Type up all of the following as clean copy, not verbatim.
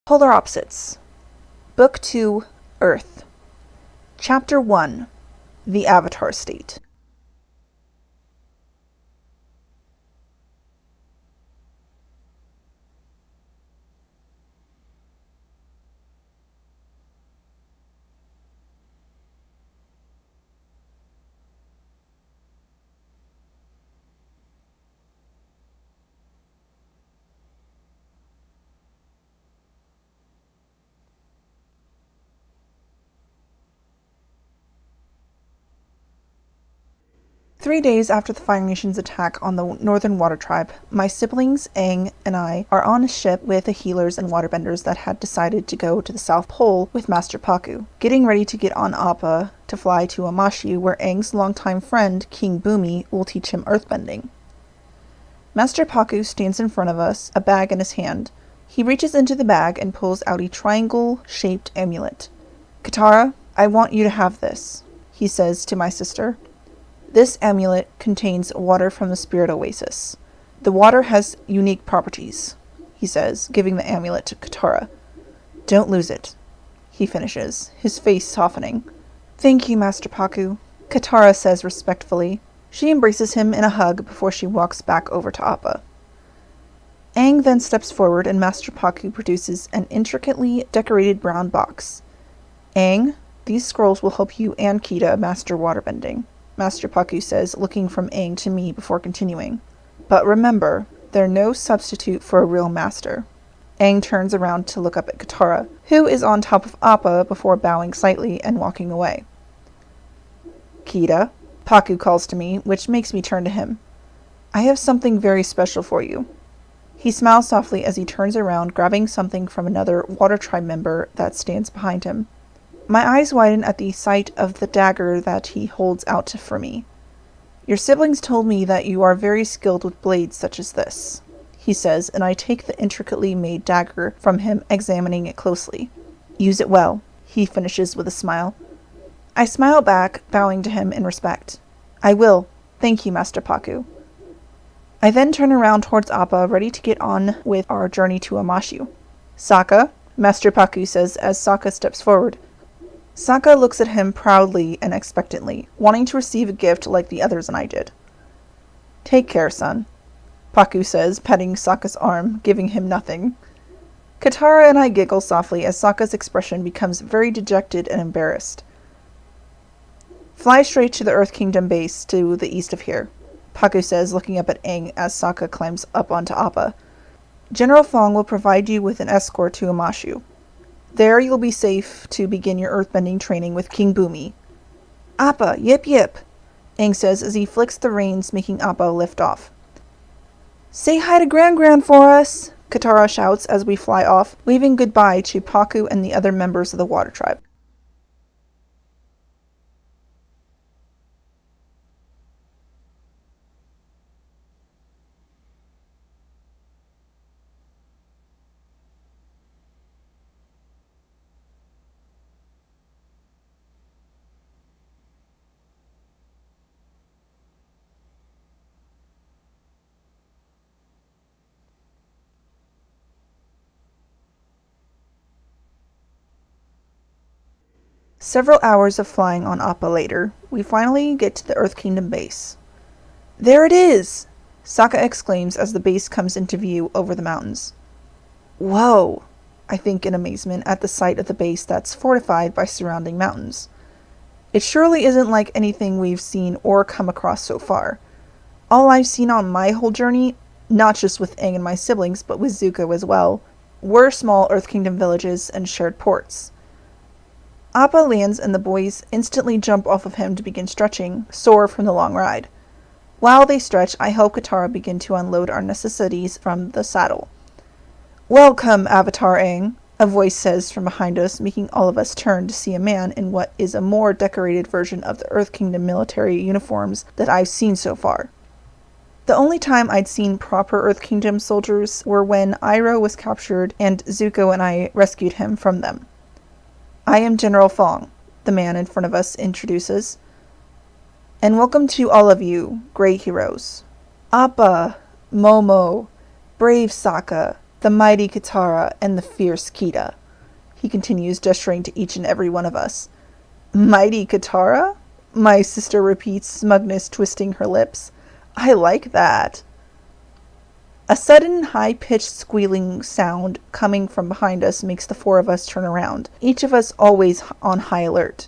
Polar Opposites. Book 2, Earth. Chapter 1, The Avatar State. Three days after the Fire Nation's attack on the Northern Water Tribe, my siblings, Aang, and I are on a ship with the healers and waterbenders that had decided to go to the South Pole with Master Pakku, getting ready to get on Appa to fly to Omashu, where Aang's longtime friend, King Bumi, will teach him earthbending. Master Pakku stands in front of us, a bag in his hand. He reaches into the bag and pulls out a triangle-shaped amulet. "Katara, I want you to have this," he says to my sister. "This amulet contains water from the Spirit Oasis. The water has unique properties," he says, giving the amulet to Katara. "Don't lose it," he finishes, his face softening. "Thank you, Master Pakku," Katara says respectfully. She embraces him in a hug before she walks back over to Appa. Aang then steps forward and Master Pakku produces an intricately decorated brown box. "Aang, these scrolls will help you and Kida master waterbending," Master Pakku says, looking from Aang to me before continuing. "But remember, they're no substitute for a real master." Aang turns around to look up at Katara, who is on top of Appa before bowing slightly and walking away. "Kida," Pakku calls to me, which makes me turn to him. "I have something very special for you." He smiles softly as he turns around, grabbing something from another Water Tribe member that stands behind him. My eyes widen at the sight of the dagger that he holds out for me. "Your siblings told me that you are very skilled with blades such as this," he says, and I take the intricately made dagger from him, examining it closely. "Use it well," he finishes with a smile. I smile back, bowing to him in respect. "I will. Thank you, Master Pakku." I then turn around towards Appa, ready to get on with our journey to Omashu. "Sokka," Master Pakku says as Sokka steps forward. Sokka looks at him proudly and expectantly, wanting to receive a gift like the others and I did. "Take care, son," Pakku says, patting Sokka's arm, giving him nothing. Katara and I giggle softly as Sokka's expression becomes very dejected and embarrassed. "Fly straight to the Earth Kingdom base to the east of here," Pakku says, looking up at Aang as Sokka climbs up onto Appa. "General Fong will provide you with an escort to Omashu. There you'll be safe to begin your earthbending training with King Bumi." "Appa, yip yip," Aang says as he flicks the reins, making Appa lift off. "Say hi to Gran for us," Katara shouts as we fly off, waving goodbye to Pakku and the other members of the Water Tribe. Several hours of flying on Appa later, we finally get to the Earth Kingdom base. "There it is!" Sokka exclaims as the base comes into view over the mountains. "Whoa!" I think in amazement at the sight of the base that's fortified by surrounding mountains. It surely isn't like anything we've seen or come across so far. All I've seen on my whole journey, not just with Aang and my siblings, but with Zuko as well, were small Earth Kingdom villages and shared ports. Appa lands and the boys instantly jump off of him to begin stretching, sore from the long ride. While they stretch, I help Katara begin to unload our necessities from the saddle. "Welcome, Avatar Aang," a voice says from behind us, making all of us turn to see a man in what is a more decorated version of the Earth Kingdom military uniforms that I've seen so far. The only time I'd seen proper Earth Kingdom soldiers were when Iroh was captured and Zuko and I rescued him from them. "I am General Fong," the man in front of us introduces. "And welcome to all of you, great heroes. Appa, Momo, brave Sokka, The mighty Katara and the fierce Kida. He continues, gesturing to each and every one of us. Mighty Katara? My sister repeats, smugness twisting her lips. I like that. A sudden, high-pitched squealing sound coming from behind us makes the four of us turn around, each of us always on high alert.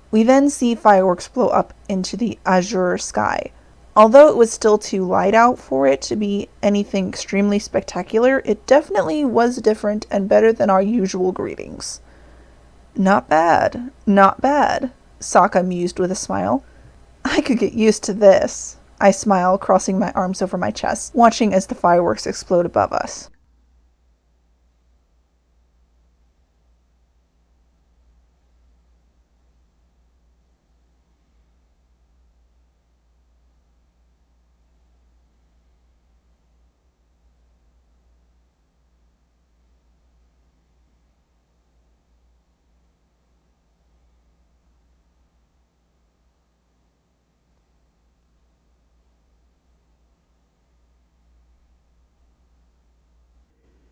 We then see fireworks blow up into the azure sky. Although it was still too light out for it to be anything extremely spectacular, it definitely was different and better than our usual greetings. Not bad, not bad, Sokka mused with a smile. I could get used to this. I smile, crossing my arms over my chest, watching as the fireworks explode above us.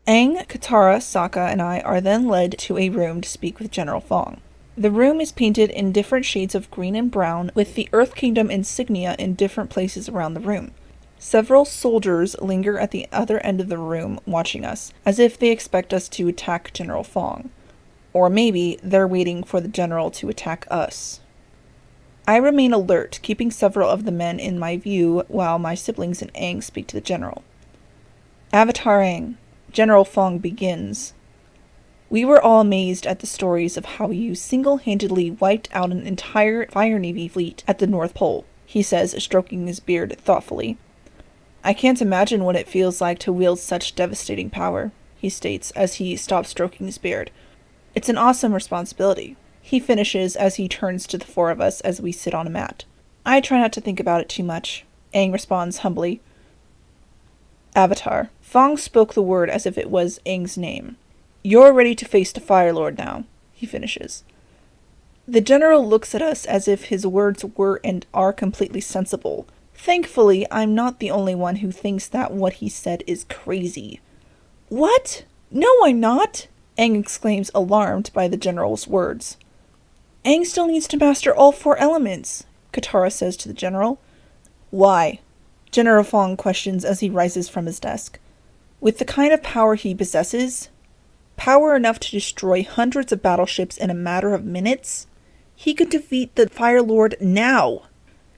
Aang, Katara, Sokka, and I are then led to a room to speak with General Fong. The room is painted in different shades of green and brown, with the Earth Kingdom insignia in different places around the room. Several soldiers linger at the other end of the room watching us, as if they expect us to attack General Fong. Or maybe they're waiting for the general to attack us. I remain alert, keeping several of the men in my view while my siblings and Aang speak to the general. Avatar Aang. General Fong begins. We were all amazed at the stories of how you single-handedly wiped out an entire Fire Navy fleet at the North Pole, he says, stroking his beard thoughtfully. I can't imagine what it feels like to wield such devastating power, he states as he stops stroking his beard. It's an awesome responsibility, he finishes as he turns to the four of us as we sit on a mat. I try not to think about it too much, Aang responds humbly. Avatar. Fong spoke the word as if it was Aang's name. You're ready to face the Fire Lord now, he finishes. The general looks at us as if his words were and are completely sensible. Thankfully, I'm not the only one who thinks that what he said is crazy. What? No, I'm not, Aang exclaims, alarmed by the general's words. Aang still needs to master all 4 elements, Katara says to the general. Why? General Fong questions as he rises from his desk. With the kind of power he possesses, power enough to destroy hundreds of battleships in a matter of minutes, he could defeat the Fire Lord now.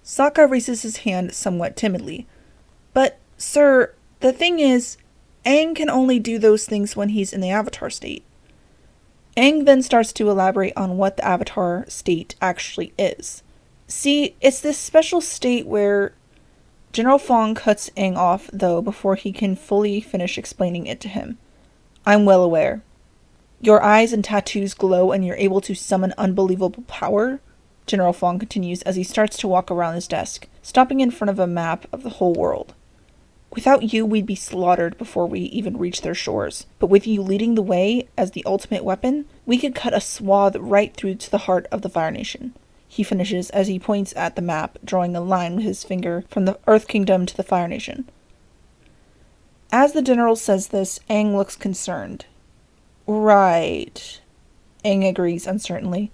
Sokka raises his hand somewhat timidly. But, sir, the thing is, Aang can only do those things when he's in the Avatar state. Aang then starts to elaborate on what the Avatar state actually is. See, it's this special state where... General Fong cuts Aang off, though, before he can fully finish explaining it to him. I'm well aware. Your eyes and tattoos glow and you're able to summon unbelievable power? General Fong continues as he starts to walk around his desk, stopping in front of a map of the whole world. Without you, we'd be slaughtered before we even reach their shores. But with you leading the way as the ultimate weapon, we could cut a swath right through to the heart of the Fire Nation. He finishes as he points at the map, drawing a line with his finger from the Earth Kingdom to the Fire Nation. As the general says this, Aang looks concerned. Right, Aang agrees uncertainly.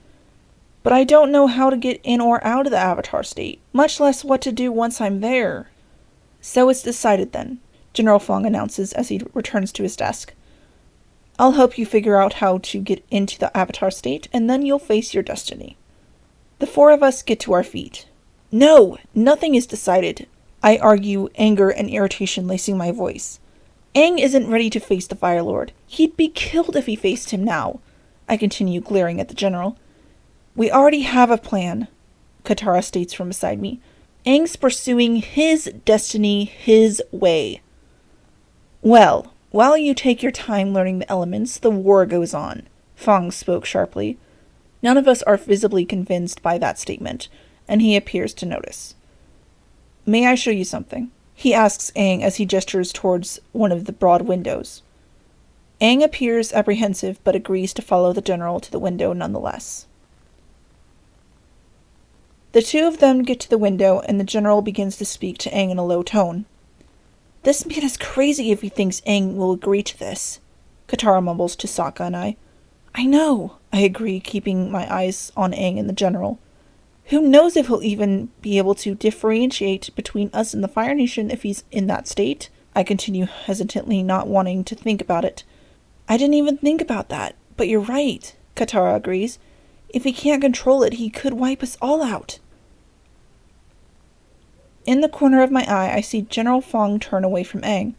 But I don't know how to get in or out of the Avatar state, much less what to do once I'm there. So it's decided then, General Fong announces as he returns to his desk. I'll help you figure out how to get into the Avatar state, and then you'll face your destiny. The 4 of us get to our feet. No, nothing is decided, I argue, anger and irritation lacing my voice. Aang isn't ready to face the Fire Lord. He'd be killed if he faced him now, I continue, glaring at the general. We already have a plan, Katara states from beside me. Aang's pursuing his destiny his way. Well, while you take your time learning the elements, the war goes on, Fong spoke sharply. None of us are visibly convinced by that statement, and he appears to notice. May I show you something? He asks Aang as he gestures towards one of the broad windows. Aang appears apprehensive but agrees to follow the general to the window nonetheless. The 2 of them get to the window and the general begins to speak to Aang in a low tone. This man is crazy if he thinks Aang will agree to this, Katara mumbles to Sokka and I. I know, I agree, keeping my eyes on Aang and the general. Who knows if he'll even be able to differentiate between us and the Fire Nation if he's in that state? I continue hesitantly, not wanting to think about it. I didn't even think about that, but you're right, Katara agrees. If he can't control it, he could wipe us all out. In the corner of my eye, I see General Fong turn away from Aang.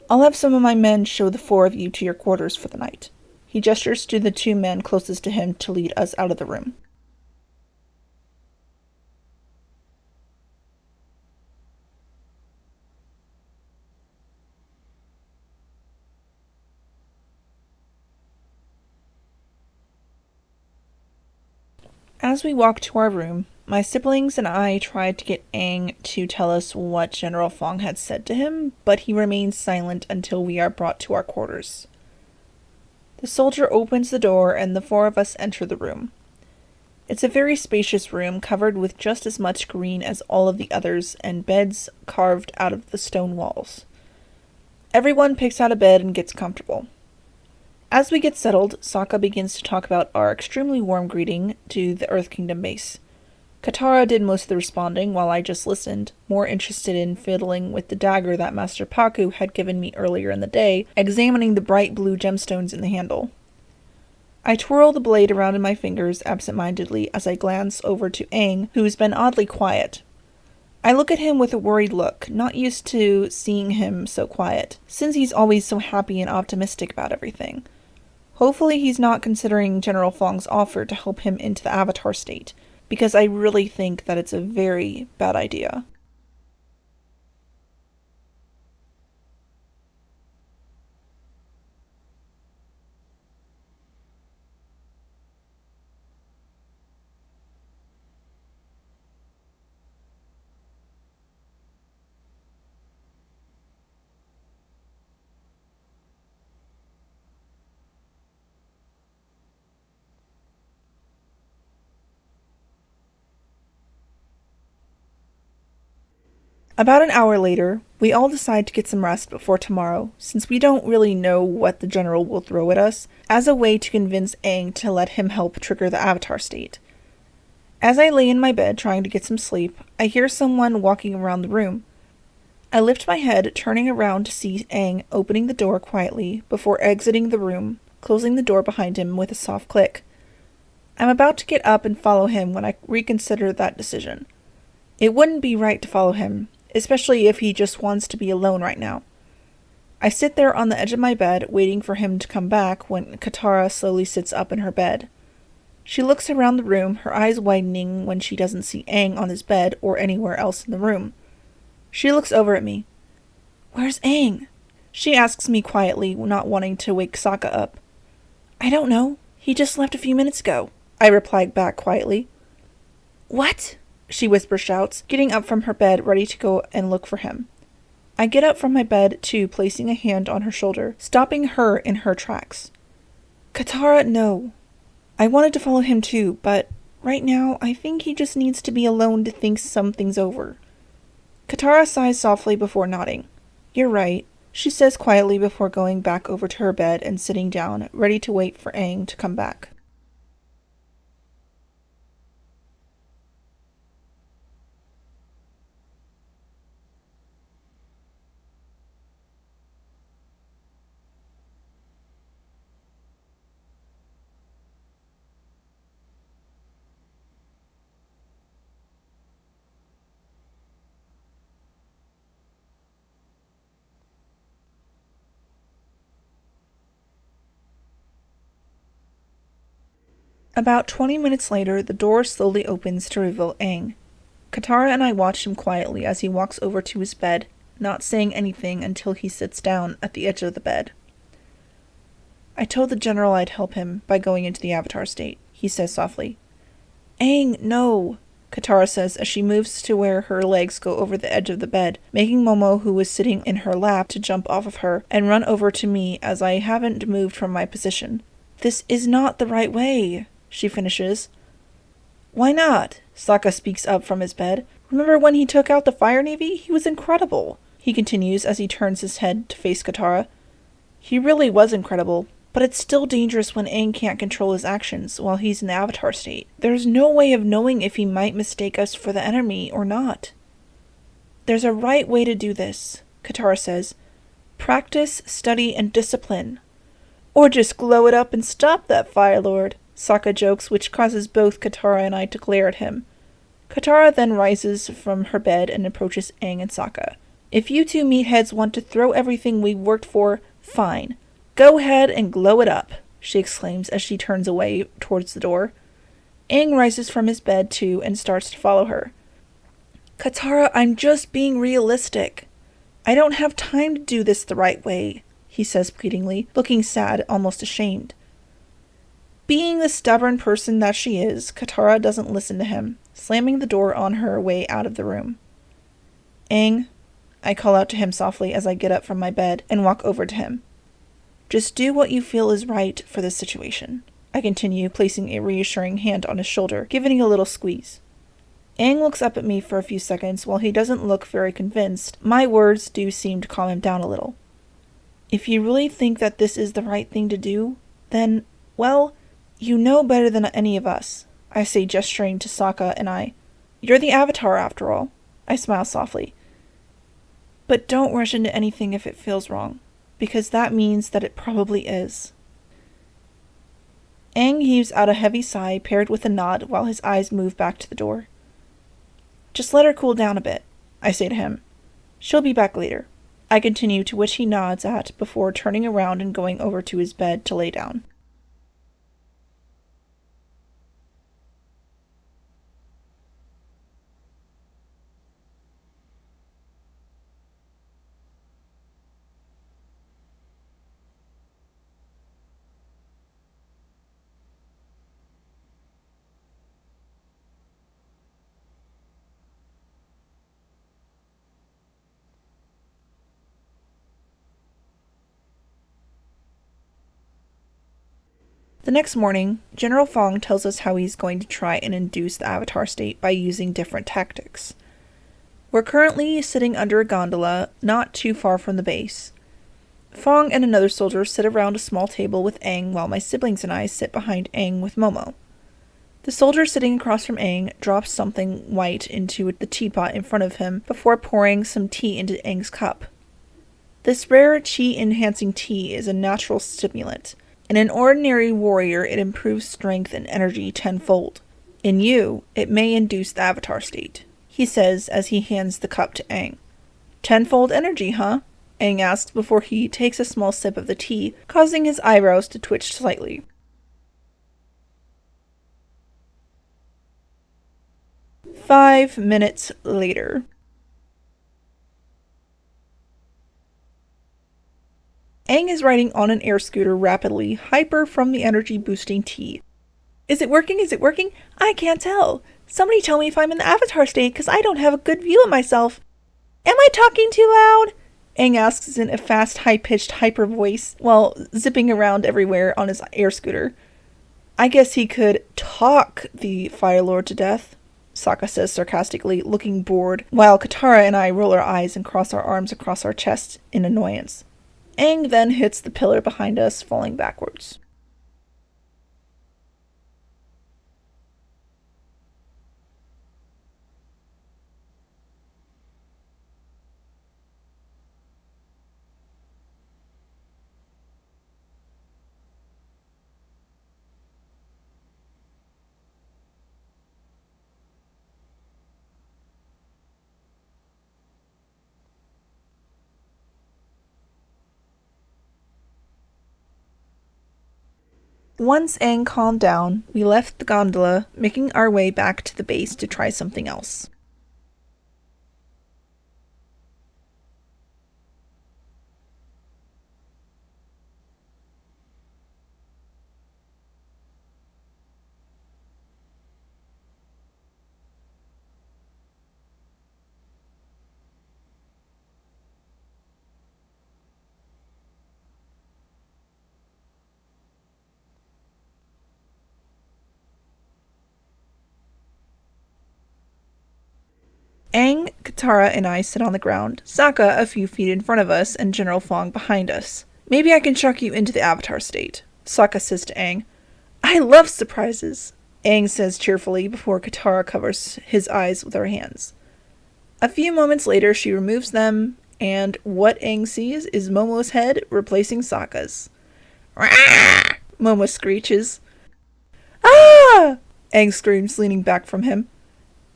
I'll have some of my men show the four of you to your quarters for the night. He gestures to the two men closest to him to lead us out of the room. As we walked to our room, my siblings and I tried to get Aang to tell us what General Fong had said to him, but he remains silent until we are brought to our quarters. The soldier opens the door and the four of us enter the room. It's a very spacious room covered with just as much green as all of the others and beds carved out of the stone walls. Everyone picks out a bed and gets comfortable. As we get settled, Sokka begins to talk about our extremely warm greeting to the Earth Kingdom base. Katara did most of the responding while I just listened, more interested in fiddling with the dagger that Master Pakku had given me earlier in the day, examining the bright blue gemstones in the handle. I twirl the blade around in my fingers absent-mindedly as I glance over to Aang, who's been oddly quiet. I look at him with a worried look, not used to seeing him so quiet, since he's always so happy and optimistic about everything. Hopefully he's not considering General Fong's offer to help him into the Avatar state, because I really think that it's a very bad idea. About an hour later, we all decide to get some rest before tomorrow, since we don't really know what the general will throw at us, as a way to convince Aang to let him help trigger the Avatar state. As I lay in my bed trying to get some sleep, I hear someone walking around the room. I lift my head, turning around to see Aang opening the door quietly before exiting the room, closing the door behind him with a soft click. I'm about to get up and follow him when I reconsider that decision. It wouldn't be right to follow him, especially if he just wants to be alone right now. I sit there on the edge of my bed, waiting for him to come back when Katara slowly sits up in her bed. She looks around the room, her eyes widening when she doesn't see Aang on his bed or anywhere else in the room. She looks over at me. "Where's Aang?" She asks me quietly, not wanting to wake Sokka up. "I don't know. He just left a few minutes ago," I replied back quietly. "What?" she whisper shouts, getting up from her bed, ready to go and look for him. I get up from my bed, too, placing a hand on her shoulder, stopping her in her tracks. "Katara, no. I wanted to follow him too, but right now I think he just needs to be alone to think some things over." Katara sighs softly before nodding. "You're right," she says quietly before going back over to her bed and sitting down, ready to wait for Aang to come back. About 20 minutes later, the door slowly opens to reveal Aang. Katara and I watch him quietly as he walks over to his bed, not saying anything until he sits down at the edge of the bed. "I told the general I'd help him by going into the Avatar state," he says softly. "Aang, no," Katara says as she moves to where her legs go over the edge of the bed, making Momo, who was sitting in her lap, to jump off of her and run over to me as I haven't moved from my position. "This is not the right way," she finishes. "Why not?" Sokka speaks up from his bed. "Remember when he took out the Fire Navy? He was incredible. he continues as he turns his head to face Katara. He really was incredible, but it's still dangerous when Aang can't control his actions while he's in the Avatar state. There's no way of knowing if he might mistake us for the enemy or not. There's a right way to do this, Katara says. Practice, study, and discipline. Or just glow it up and stop that Fire Lord, Sokka jokes, which causes both Katara and I to glare at him. Katara then rises from her bed and approaches Aang and Sokka. If you two meatheads want to throw everything we've worked for, fine. Go ahead and glow it up, she exclaims as she turns away towards the door. Aang rises from his bed too and starts to follow her. Katara, I'm just being realistic. I don't have time to do this the right way, he says pleadingly, looking sad, almost ashamed. Being the stubborn person that she is, Katara doesn't listen to him, slamming the door on her way out of the room. Aang, I call out to him softly as I get up from my bed and walk over to him. Just do what you feel is right for this situation, I continue, placing a reassuring hand on his shoulder, giving a little squeeze. Aang looks up at me for a few seconds. While he doesn't look very convinced, my words do seem to calm him down a little. If you really think that this is the right thing to do, then, well, you know better than any of us, I say, gesturing to Sokka and I. You're the Avatar after all, I smile softly. But don't rush into anything if it feels wrong, because that means that it probably is. Aang heaves out a heavy sigh paired with a nod while his eyes move back to the door. Just let her cool down a bit, I say to him. She'll be back later, I continue, to which he nods at before turning around and going over to his bed to lay down. The next morning, General Fong tells us how he's going to try and induce the Avatar state by using different tactics. We're currently sitting under a gondola not too far from the base. Fong and another soldier sit around a small table with Aang while my siblings and I sit behind Aang with Momo. The soldier sitting across from Aang drops something white into the teapot in front of him before pouring some tea into Aang's cup. This rare chi-enhancing tea is a natural stimulant. In an ordinary warrior, it improves strength and energy tenfold. In you, it may induce the Avatar state, he says as he hands the cup to Aang. Tenfold energy, huh? Aang asks before he takes a small sip of the tea, causing his eyebrows to twitch slightly. "5 minutes later. Aang is riding on an air scooter rapidly, hyper from the energy-boosting tea. Is it working? Is it working? I can't tell. Somebody tell me if I'm in the Avatar state, because I don't have a good view of myself. Am I talking too loud? Aang asks in a fast, high-pitched, hyper voice, while zipping around everywhere on his air scooter. I guess he could talk the Fire Lord to death, Sokka says sarcastically, looking bored, while Katara and I roll our eyes and cross our arms across our chests in annoyance. Aang then hits the pillar behind us, falling backwards. Once Aang calmed down, we left the gondola, making our way back to the base to try something else. Katara and I sit on the ground, Sokka a few feet in front of us, and General Fong behind us. Maybe I can chuck you into the Avatar state, Sokka says to Aang. I love surprises, Aang says cheerfully before Katara covers his eyes with her hands. A few moments later, she removes them, and what Aang sees is Momo's head replacing Sokka's. Rah! Momo screeches. Ah! Aang screams, leaning back from him.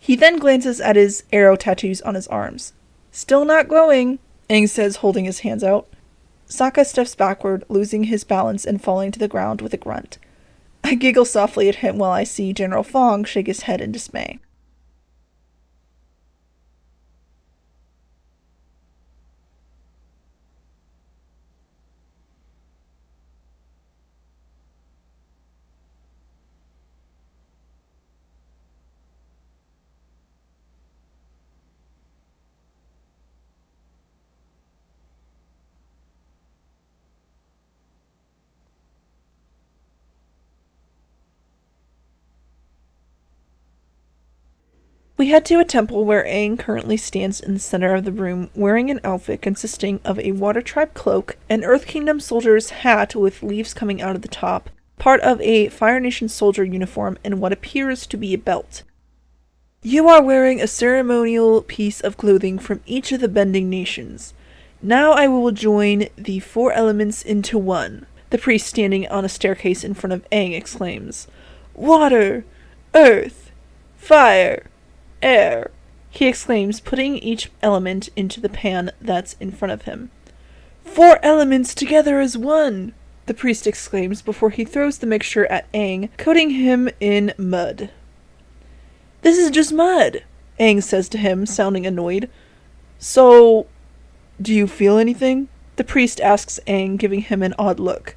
He then glances at his arrow tattoos on his arms. Still not glowing, Aang says, holding his hands out. Sokka steps backward, losing his balance and falling to the ground with a grunt. I giggle softly at him while I see General Fong shake his head in dismay. We head to a temple where Aang currently stands in the center of the room wearing an outfit consisting of a Water Tribe cloak, an Earth Kingdom soldier's hat with leaves coming out of the top, part of a Fire Nation soldier uniform, and what appears to be a belt. You are wearing a ceremonial piece of clothing from each of the Bending Nations. Now I will join the 4 elements into one, the priest standing on a staircase in front of Aang exclaims. Water! Earth! Fire! Air! He exclaims, putting each element into the pan that's in front of him. 4 elements together as one! The priest exclaims before he throws the mixture at Aang, coating him in mud. This is just mud, Aang says to him, sounding annoyed. So, do you feel anything? The priest asks Aang, giving him an odd look.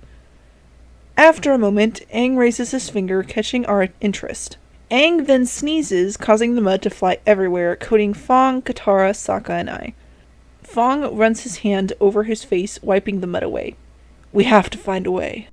After a moment, Aang raises his finger, catching our interest. Aang then sneezes, causing the mud to fly everywhere, coating Fong, Katara, Sokka, and I. Fong runs his hand over his face, wiping the mud away. We have to find a way.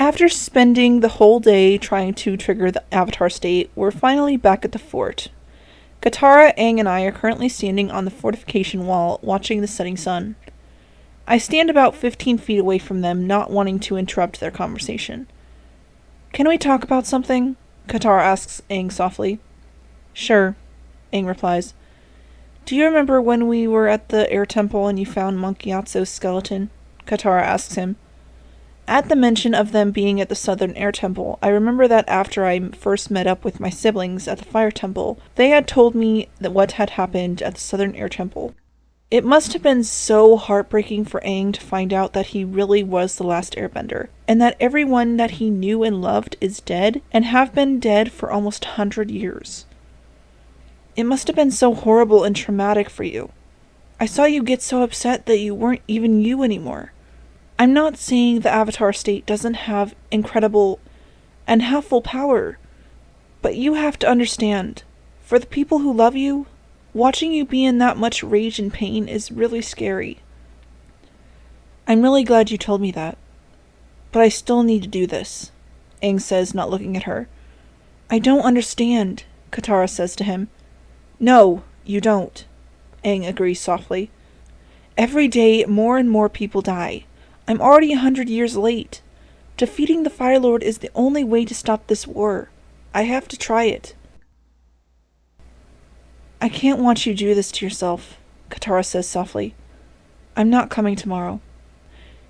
After spending the whole day trying to trigger the Avatar state, we're finally back at the fort. Katara, Aang, and I are currently standing on the fortification wall, watching the setting sun. I stand about 15 feet away from them, not wanting to interrupt their conversation. Can we talk about something? Katara asks Aang softly. Sure, Aang replies. Do you remember when we were at the air temple and you found Monk Gyatso's skeleton? Katara asks him. At the mention of them being at the Southern Air Temple, I remember that after I first met up with my siblings at the Fire Temple, they had told me that what had happened at the Southern Air Temple. It must have been so heartbreaking for Aang to find out that he really was the last airbender, and that everyone that he knew and loved is dead, and have been dead for almost 100 years. It must have been so horrible and traumatic for you. I saw you get so upset that you weren't even you anymore. I'm not saying the Avatar state doesn't have incredible and helpful power, but you have to understand, for the people who love you, watching you be in that much rage and pain is really scary. I'm really glad you told me that, but I still need to do this, Aang says, not looking at her. I don't understand, Katara says to him. No, you don't, Aang agrees softly. Every day, more and more people die. I'm already 100 years late. Defeating the Fire Lord is the only way to stop this war. I have to try it. I can't watch you do this to yourself, Katara says softly. I'm not coming tomorrow.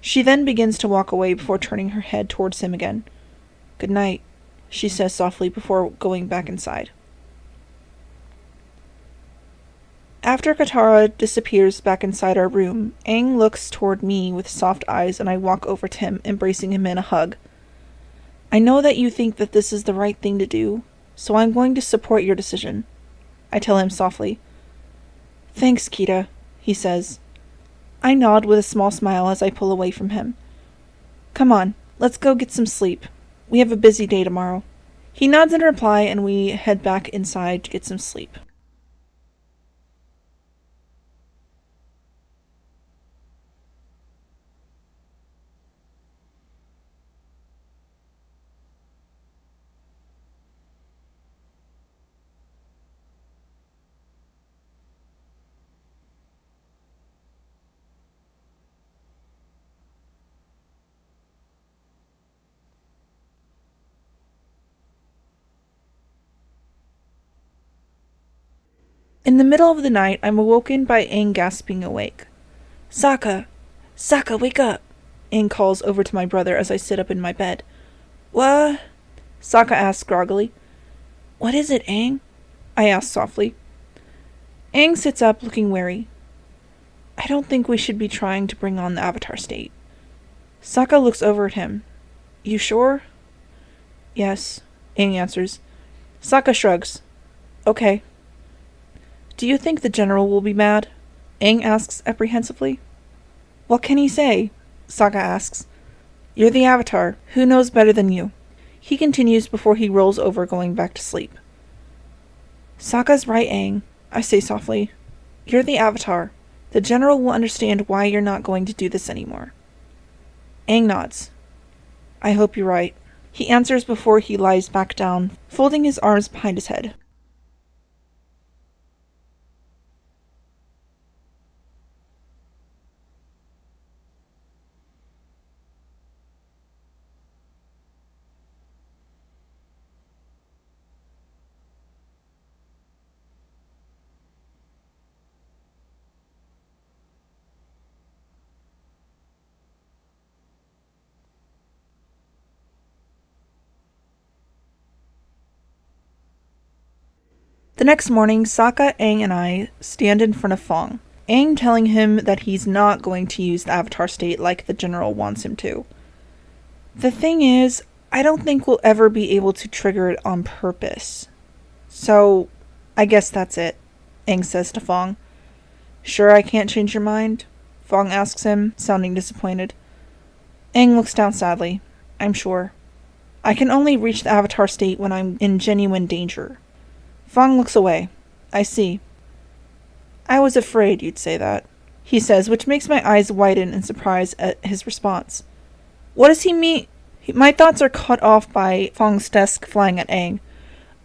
She then begins to walk away before turning her head towards him again. Good night, she says softly before going back inside. After Katara disappears back inside our room, Aang looks toward me with soft eyes and I walk over to him, embracing him in a hug. I know that you think that this is the right thing to do, so I'm going to support your decision, I tell him softly. Thanks, Kita, he says. I nod with a small smile as I pull away from him. Come on, let's go get some sleep. We have a busy day tomorrow. He nods in reply and we head back inside to get some sleep. In the middle of the night, I'm awoken by Aang gasping awake. Sokka! Sokka, wake up! Aang calls over to my brother as I sit up in my bed. What? Sokka asks groggily. What is it, Aang? I ask softly. Aang sits up looking wary. I don't think we should be trying to bring on the Avatar state. Sokka looks over at him. You sure? Yes, Aang answers. Sokka shrugs. Okay. Do you think the general will be mad? Aang asks apprehensively. What can he say? Sokka asks. You're the Avatar. Who knows better than you? He continues before he rolls over, going back to sleep. Sokka's right, Aang, I say softly. You're the Avatar. The general will understand why you're not going to do this anymore. Aang nods. I hope you're right. He answers before he lies back down, folding his arms behind his head. The next morning, Sokka, Aang, and I stand in front of Fong, Aang telling him that he's not going to use the Avatar state like the general wants him to. The thing is, I don't think we'll ever be able to trigger it on purpose. So, I guess that's it, Aang says to Fong. Sure I can't change your mind? Fong asks him, sounding disappointed. Aang looks down sadly. I'm sure. I can only reach the Avatar state when I'm in genuine danger. Fong looks away. I see. I was afraid you'd say that, he says, which makes my eyes widen in surprise at his response. What does he mean? My thoughts are cut off by Fong's desk flying at Aang.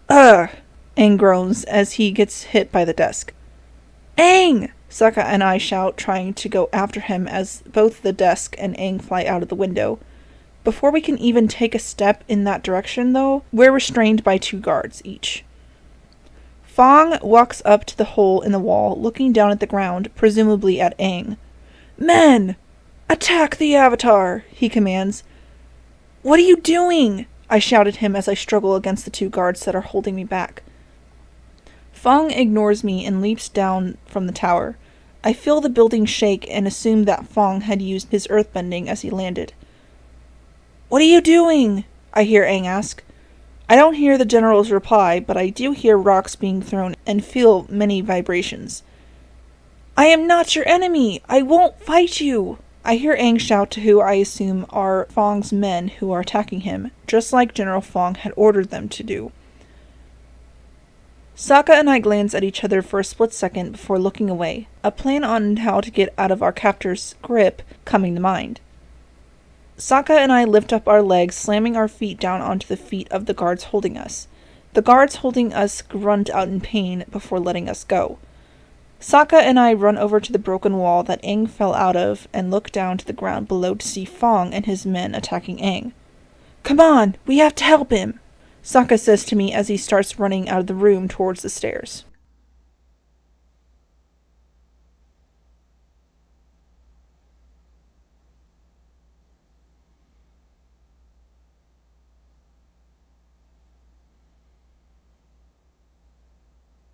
Ugh! Aang groans as he gets hit by the desk. Aang! Sokka and I shout, trying to go after him as both the desk and Aang fly out of the window. Before we can even take a step in that direction, though, we're restrained by 2 guards each. Fong walks up to the hole in the wall, looking down at the ground, presumably at Aang. Men! Attack the Avatar! He commands. What are you doing? I shout at him as I struggle against the 2 guards that are holding me back. Fong ignores me and leaps down from the tower. I feel the building shake and assume that Fong had used his earthbending as he landed. What are you doing? I hear Aang ask. I don't hear the general's reply, but I do hear rocks being thrown and feel many vibrations. I am not your enemy! I won't fight you! I hear Aang shout to who I assume are Fong's men who are attacking him, just like General Fong had ordered them to do. Sokka and I glance at each other for a split second before looking away, a plan on how to get out of our captor's grip coming to mind. Sokka and I lift up our legs, slamming our feet down onto the feet of the guards holding us. The guards holding us grunt out in pain before letting us go. Sokka and I run over to the broken wall that Aang fell out of and look down to the ground below to see Fong and his men attacking Aang. Come on, we have to help him, Sokka says to me as he starts running out of the room towards the stairs.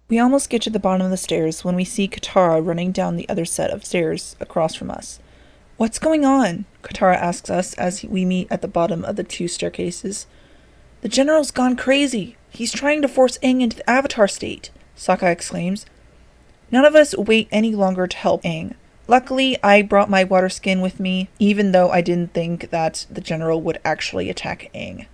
We almost get to the bottom of the stairs when we see Katara running down the other set of stairs across from us. What's going on? Katara asks us as we meet at the bottom of the 2 staircases. The general's gone crazy. He's trying to force Aang into the Avatar state, Sokka exclaims. None of us wait any longer to help Aang. Luckily, I brought my water skin with me, even though I didn't think that the general would actually attack Aang.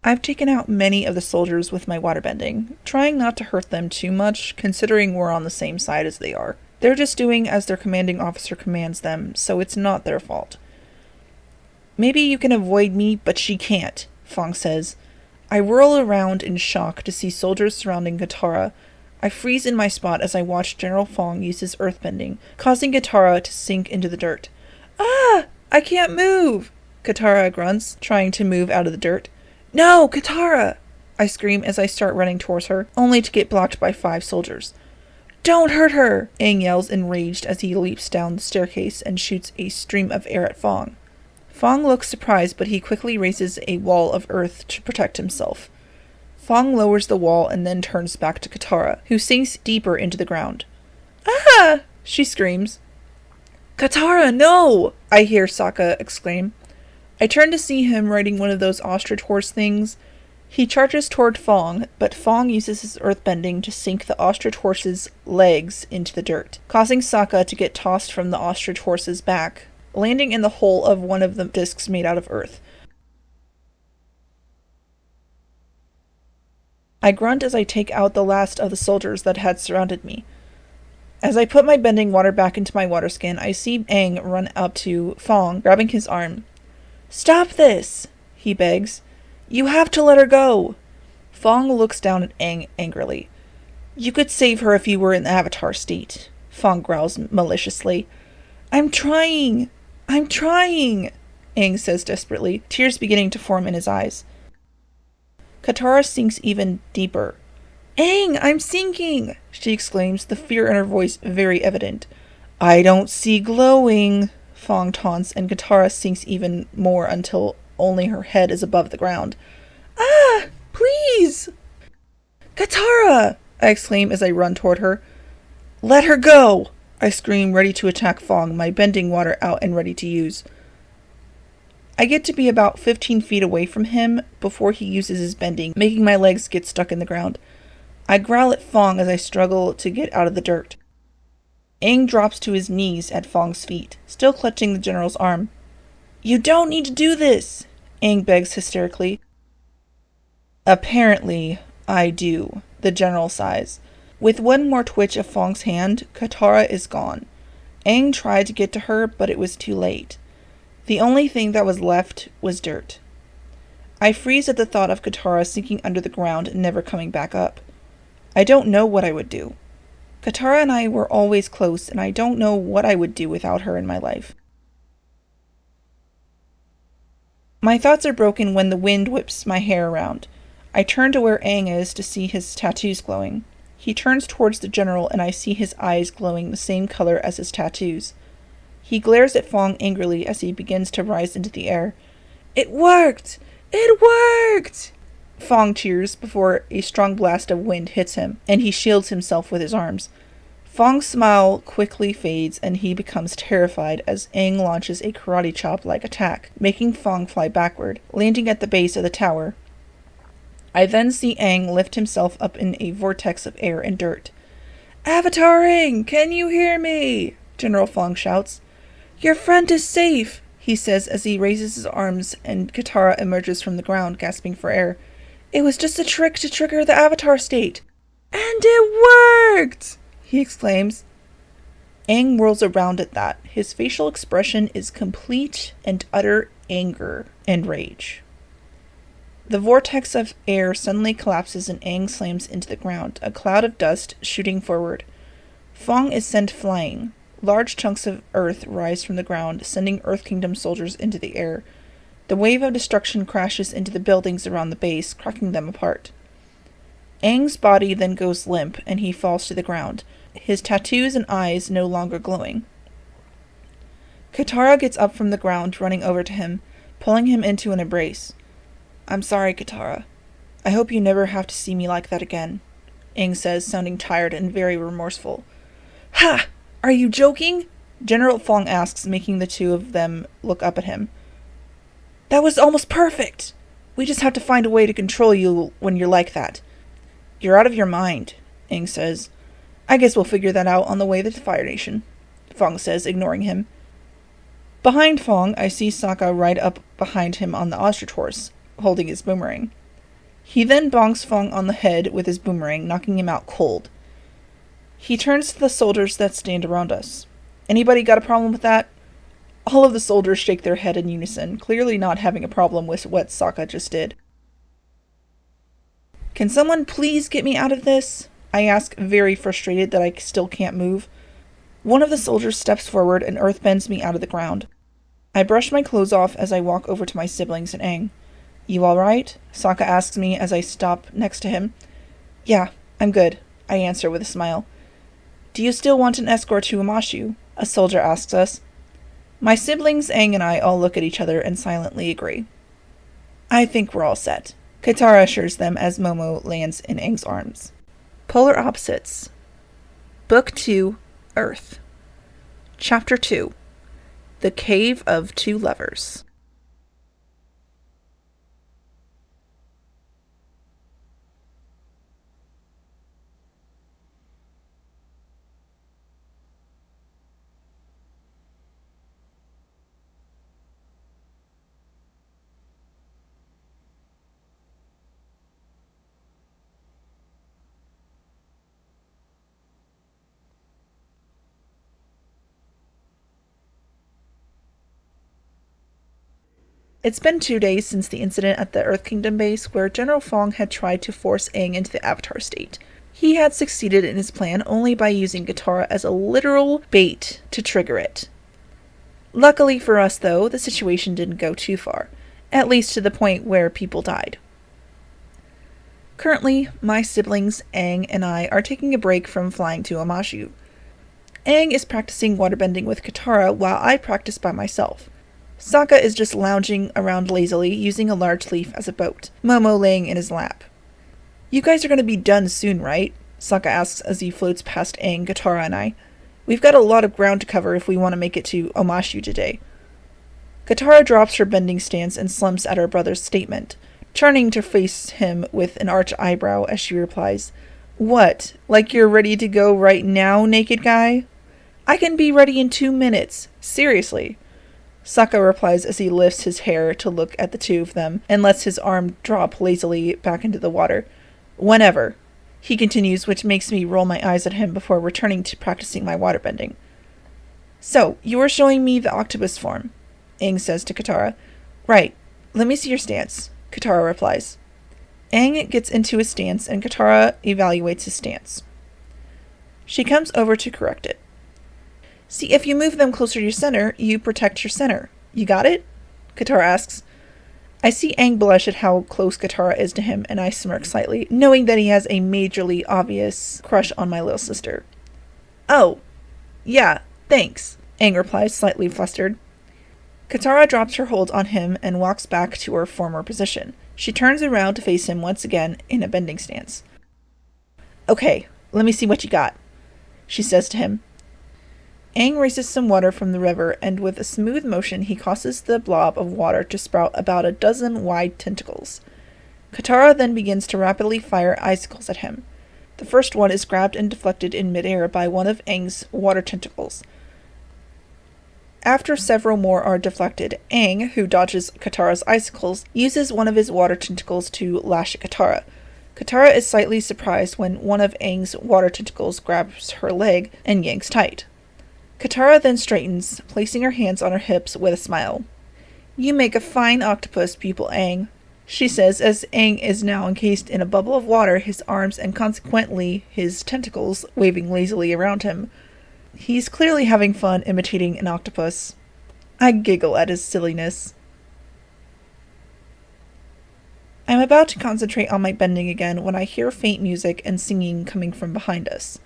I've taken out many of the soldiers with my waterbending, trying not to hurt them too much, considering we're on the same side as they are. They're just doing as their commanding officer commands them, so it's not their fault. Maybe you can avoid me, but she can't, Fong says. I whirl around in shock to see soldiers surrounding Katara. I freeze in my spot as I watch General Fong use his earthbending, causing Katara to sink into the dirt. Ah! I can't move! Katara grunts, trying to move out of the dirt. No, Katara! I scream as I start running towards her, only to get blocked by 5 soldiers. Don't hurt her! Aang yells enraged as he leaps down the staircase and shoots a stream of air at Fong. Fong looks surprised, but he quickly raises a wall of earth to protect himself. Fong lowers the wall and then turns back to Katara, who sinks deeper into the ground. Ah! She screams. Katara, no! I hear Sokka exclaim. I turn to see him riding one of those ostrich horse things. He charges toward Fong, but Fong uses his earthbending to sink the ostrich horse's legs into the dirt, causing Sokka to get tossed from the ostrich horse's back, landing in the hole of one of the discs made out of earth. I grunt as I take out the last of the soldiers that had surrounded me. As I put my bending water back into my water skin, I see Aang run up to Fong, grabbing his arm. Stop this, he begs. You have to let her go. Fong looks down at Aang angrily. You could save her if you were in the Avatar state, Fong growls maliciously. I'm trying, Aang says desperately, tears beginning to form in his eyes. Katara sinks even deeper. Aang, I'm sinking, she exclaims, the fear in her voice very evident. I don't see glowing, Fong taunts, and Katara sinks even more until only her head is above the ground. Ah! Please! Katara! I exclaim as I run toward her. Let her go! I scream, ready to attack Fong, my bending water out and ready to use. I get to be about 15 feet away from him before he uses his bending, making my legs get stuck in the ground. I growl at Fong as I struggle to get out of the dirt. Aang drops to his knees at Fong's feet, still clutching the general's arm. You don't need to do this, Aang begs hysterically. Apparently, I do, the general sighs. With one more twitch of Fong's hand, Katara is gone. Aang tried to get to her, but it was too late. The only thing that was left was dirt. I freeze at the thought of Katara sinking under the ground and never coming back up. I don't know what I would do. Katara and I were always close, and I don't know what I would do without her in my life. My thoughts are broken when the wind whips my hair around. I turn to where Aang is to see his tattoos glowing. He turns towards the general, and I see his eyes glowing the same color as his tattoos. He glares at Fong angrily as he begins to rise into the air. It worked! It worked! Fong cheers before a strong blast of wind hits him, and he shields himself with his arms. Fong's smile quickly fades, and he becomes terrified as Aang launches a karate chop-like attack, making Fong fly backward, landing at the base of the tower. I then see Aang lift himself up in a vortex of air and dirt. Avatar Aang, can you hear me? General Fong shouts. Your friend is safe, he says as he raises his arms and Katara emerges from the ground, gasping for air. It was just a trick to trigger the Avatar state. And it worked! He exclaims. Aang whirls around at that. His facial expression is complete and utter anger and rage. The vortex of air suddenly collapses and Aang slams into the ground, a cloud of dust shooting forward. Fong is sent flying. Large chunks of earth rise from the ground, sending Earth Kingdom soldiers into the air. The wave of destruction crashes into the buildings around the base, cracking them apart. Aang's body then goes limp, and he falls to the ground, his tattoos and eyes no longer glowing. Katara gets up from the ground, running over to him, pulling him into an embrace. I'm sorry, Katara. I hope you never have to see me like that again, Aang says, sounding tired and very remorseful. Ha! Are you joking? General Fong asks, making the two of them look up at him. That was almost perfect! We just have to find a way to control you when you're like that. You're out of your mind, Aang says. I guess we'll figure that out on the way to the Fire Nation, Fong says, ignoring him. Behind Fong, I see Sokka ride up behind him on the ostrich horse, holding his boomerang. He then bonks Fong on the head with his boomerang, knocking him out cold. He turns to the soldiers that stand around us. Anybody got a problem with that? All of the soldiers shake their head in unison, clearly not having a problem with what Sokka just did. Can someone please get me out of this? I ask, very frustrated that I still can't move. One of the soldiers steps forward and earthbends me out of the ground. I brush my clothes off as I walk over to my siblings and Aang. You alright? Sokka asks me as I stop next to him. Yeah, I'm good, I answer with a smile. Do you still want an escort to Amashu? A soldier asks us. My siblings, Aang, and I all look at each other and silently agree. I think we're all set. Katara assures them as Momo lands in Aang's arms. Polar Opposites. Book 2, Earth. Chapter 2. The Cave of Two Lovers. It's been 2 days since the incident at the Earth Kingdom base where General Fong had tried to force Aang into the Avatar state. He had succeeded in his plan only by using Katara as a literal bait to trigger it. Luckily for us, though, the situation didn't go too far, at least to the point where people died. Currently, my siblings, Aang, and I are taking a break from flying to Amashu. Aang is practicing waterbending with Katara while I practice by myself. Sokka is just lounging around lazily, using a large leaf as a boat, Momo laying in his lap. You guys are going to be done soon, right? Sokka asks as he floats past Aang, Katara, and I. We've got a lot of ground to cover if we want to make it to Amashu today. Katara drops her bending stance and slumps at her brother's statement, turning to face him with an arched eyebrow as she replies, What, like you're ready to go right now, naked guy? I can be ready in 2 minutes, seriously. Sokka replies as he lifts his hair to look at the two of them and lets his arm drop lazily back into the water. Whenever, he continues, which makes me roll my eyes at him before returning to practicing my waterbending. So, you were showing me the octopus form, Aang says to Katara. Right, let me see your stance, Katara replies. Aang gets into his stance and Katara evaluates his stance. She comes over to correct it. See, if you move them closer to your center, you protect your center. You got it? Katara asks. I see Aang blush at how close Katara is to him, and I smirk slightly, knowing that he has a majorly obvious crush on my little sister. Oh, yeah, thanks, Aang replies, slightly flustered. Katara drops her hold on him and walks back to her former position. She turns around to face him once again in a bending stance. Okay, let me see what you got, she says to him. Aang raises some water from the river, and with a smooth motion he causes the blob of water to sprout about a dozen wide tentacles. Katara then begins to rapidly fire icicles at him. The first one is grabbed and deflected in midair by one of Aang's water tentacles. After several more are deflected, Aang, who dodges Katara's icicles, uses one of his water tentacles to lash at Katara. Katara is slightly surprised when one of Aang's water tentacles grabs her leg and yanks tight. Katara then straightens, placing her hands on her hips with a smile. You make a fine octopus, pupil Aang, she says as Aang is now encased in a bubble of water, his arms and consequently his tentacles waving lazily around him. He's clearly having fun imitating an octopus. I giggle at his silliness. I'm about to concentrate on my bending again when I hear faint music and singing coming from behind us.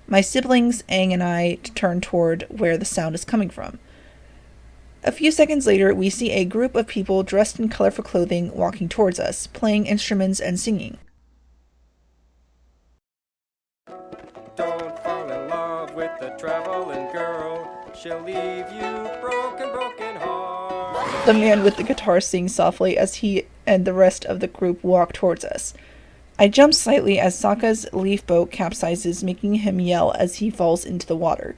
My siblings, Aang, and I turn toward where the sound is coming from. A few seconds later, we see a group of people dressed in colorful clothing walking towards us, playing instruments and singing. Don't fall in love with the traveling girl. she'll leave you broken, broken heart. The man with the guitar sings softly as he and the rest of the group walk towards us. I jump slightly as Sokka's leaf boat capsizes, making him yell as he falls into the water.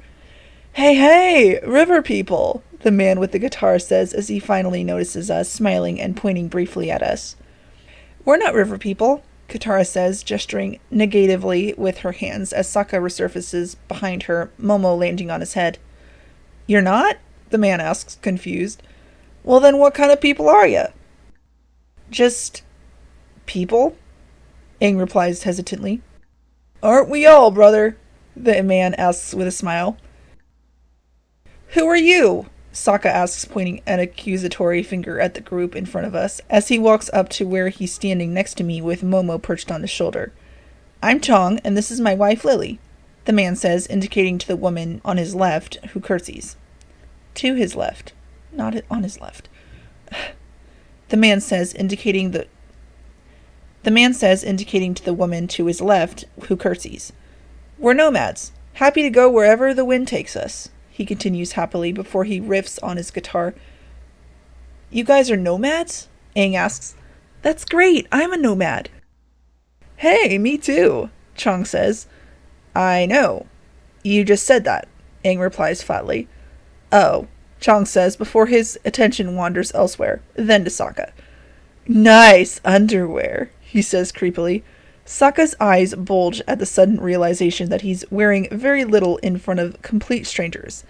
Hey, hey, river people, the man with the guitar says as he finally notices us, smiling and pointing briefly at us. We're not river people, Katara says, gesturing negatively with her hands as Sokka resurfaces behind her, Momo landing on his head. You're not? The man asks, confused. Well then what kind of people are ya? Just people? Aang replies hesitantly. Aren't we all, brother? The man asks with a smile. Who are you? Sokka asks, pointing an accusatory finger at the group in front of us, as he walks up to where he's standing next to me with Momo perched on his shoulder. I'm Chong, and this is my wife Lily, the man says, indicating to the woman on his left, who curtsies. To his left, not on his left. The man says, indicating to the woman to his left, who curtsies. We're nomads, happy to go wherever the wind takes us, he continues happily before he riffs on his guitar. You guys are nomads? Aang asks. That's great, I'm a nomad. Hey, me too, Chong says. I know. You just said that, Aang replies flatly. Oh, Chong says before his attention wanders elsewhere, then to Sokka. Nice underwear, he says creepily. Sokka's eyes bulge at the sudden realization that he's wearing very little in front of complete strangers.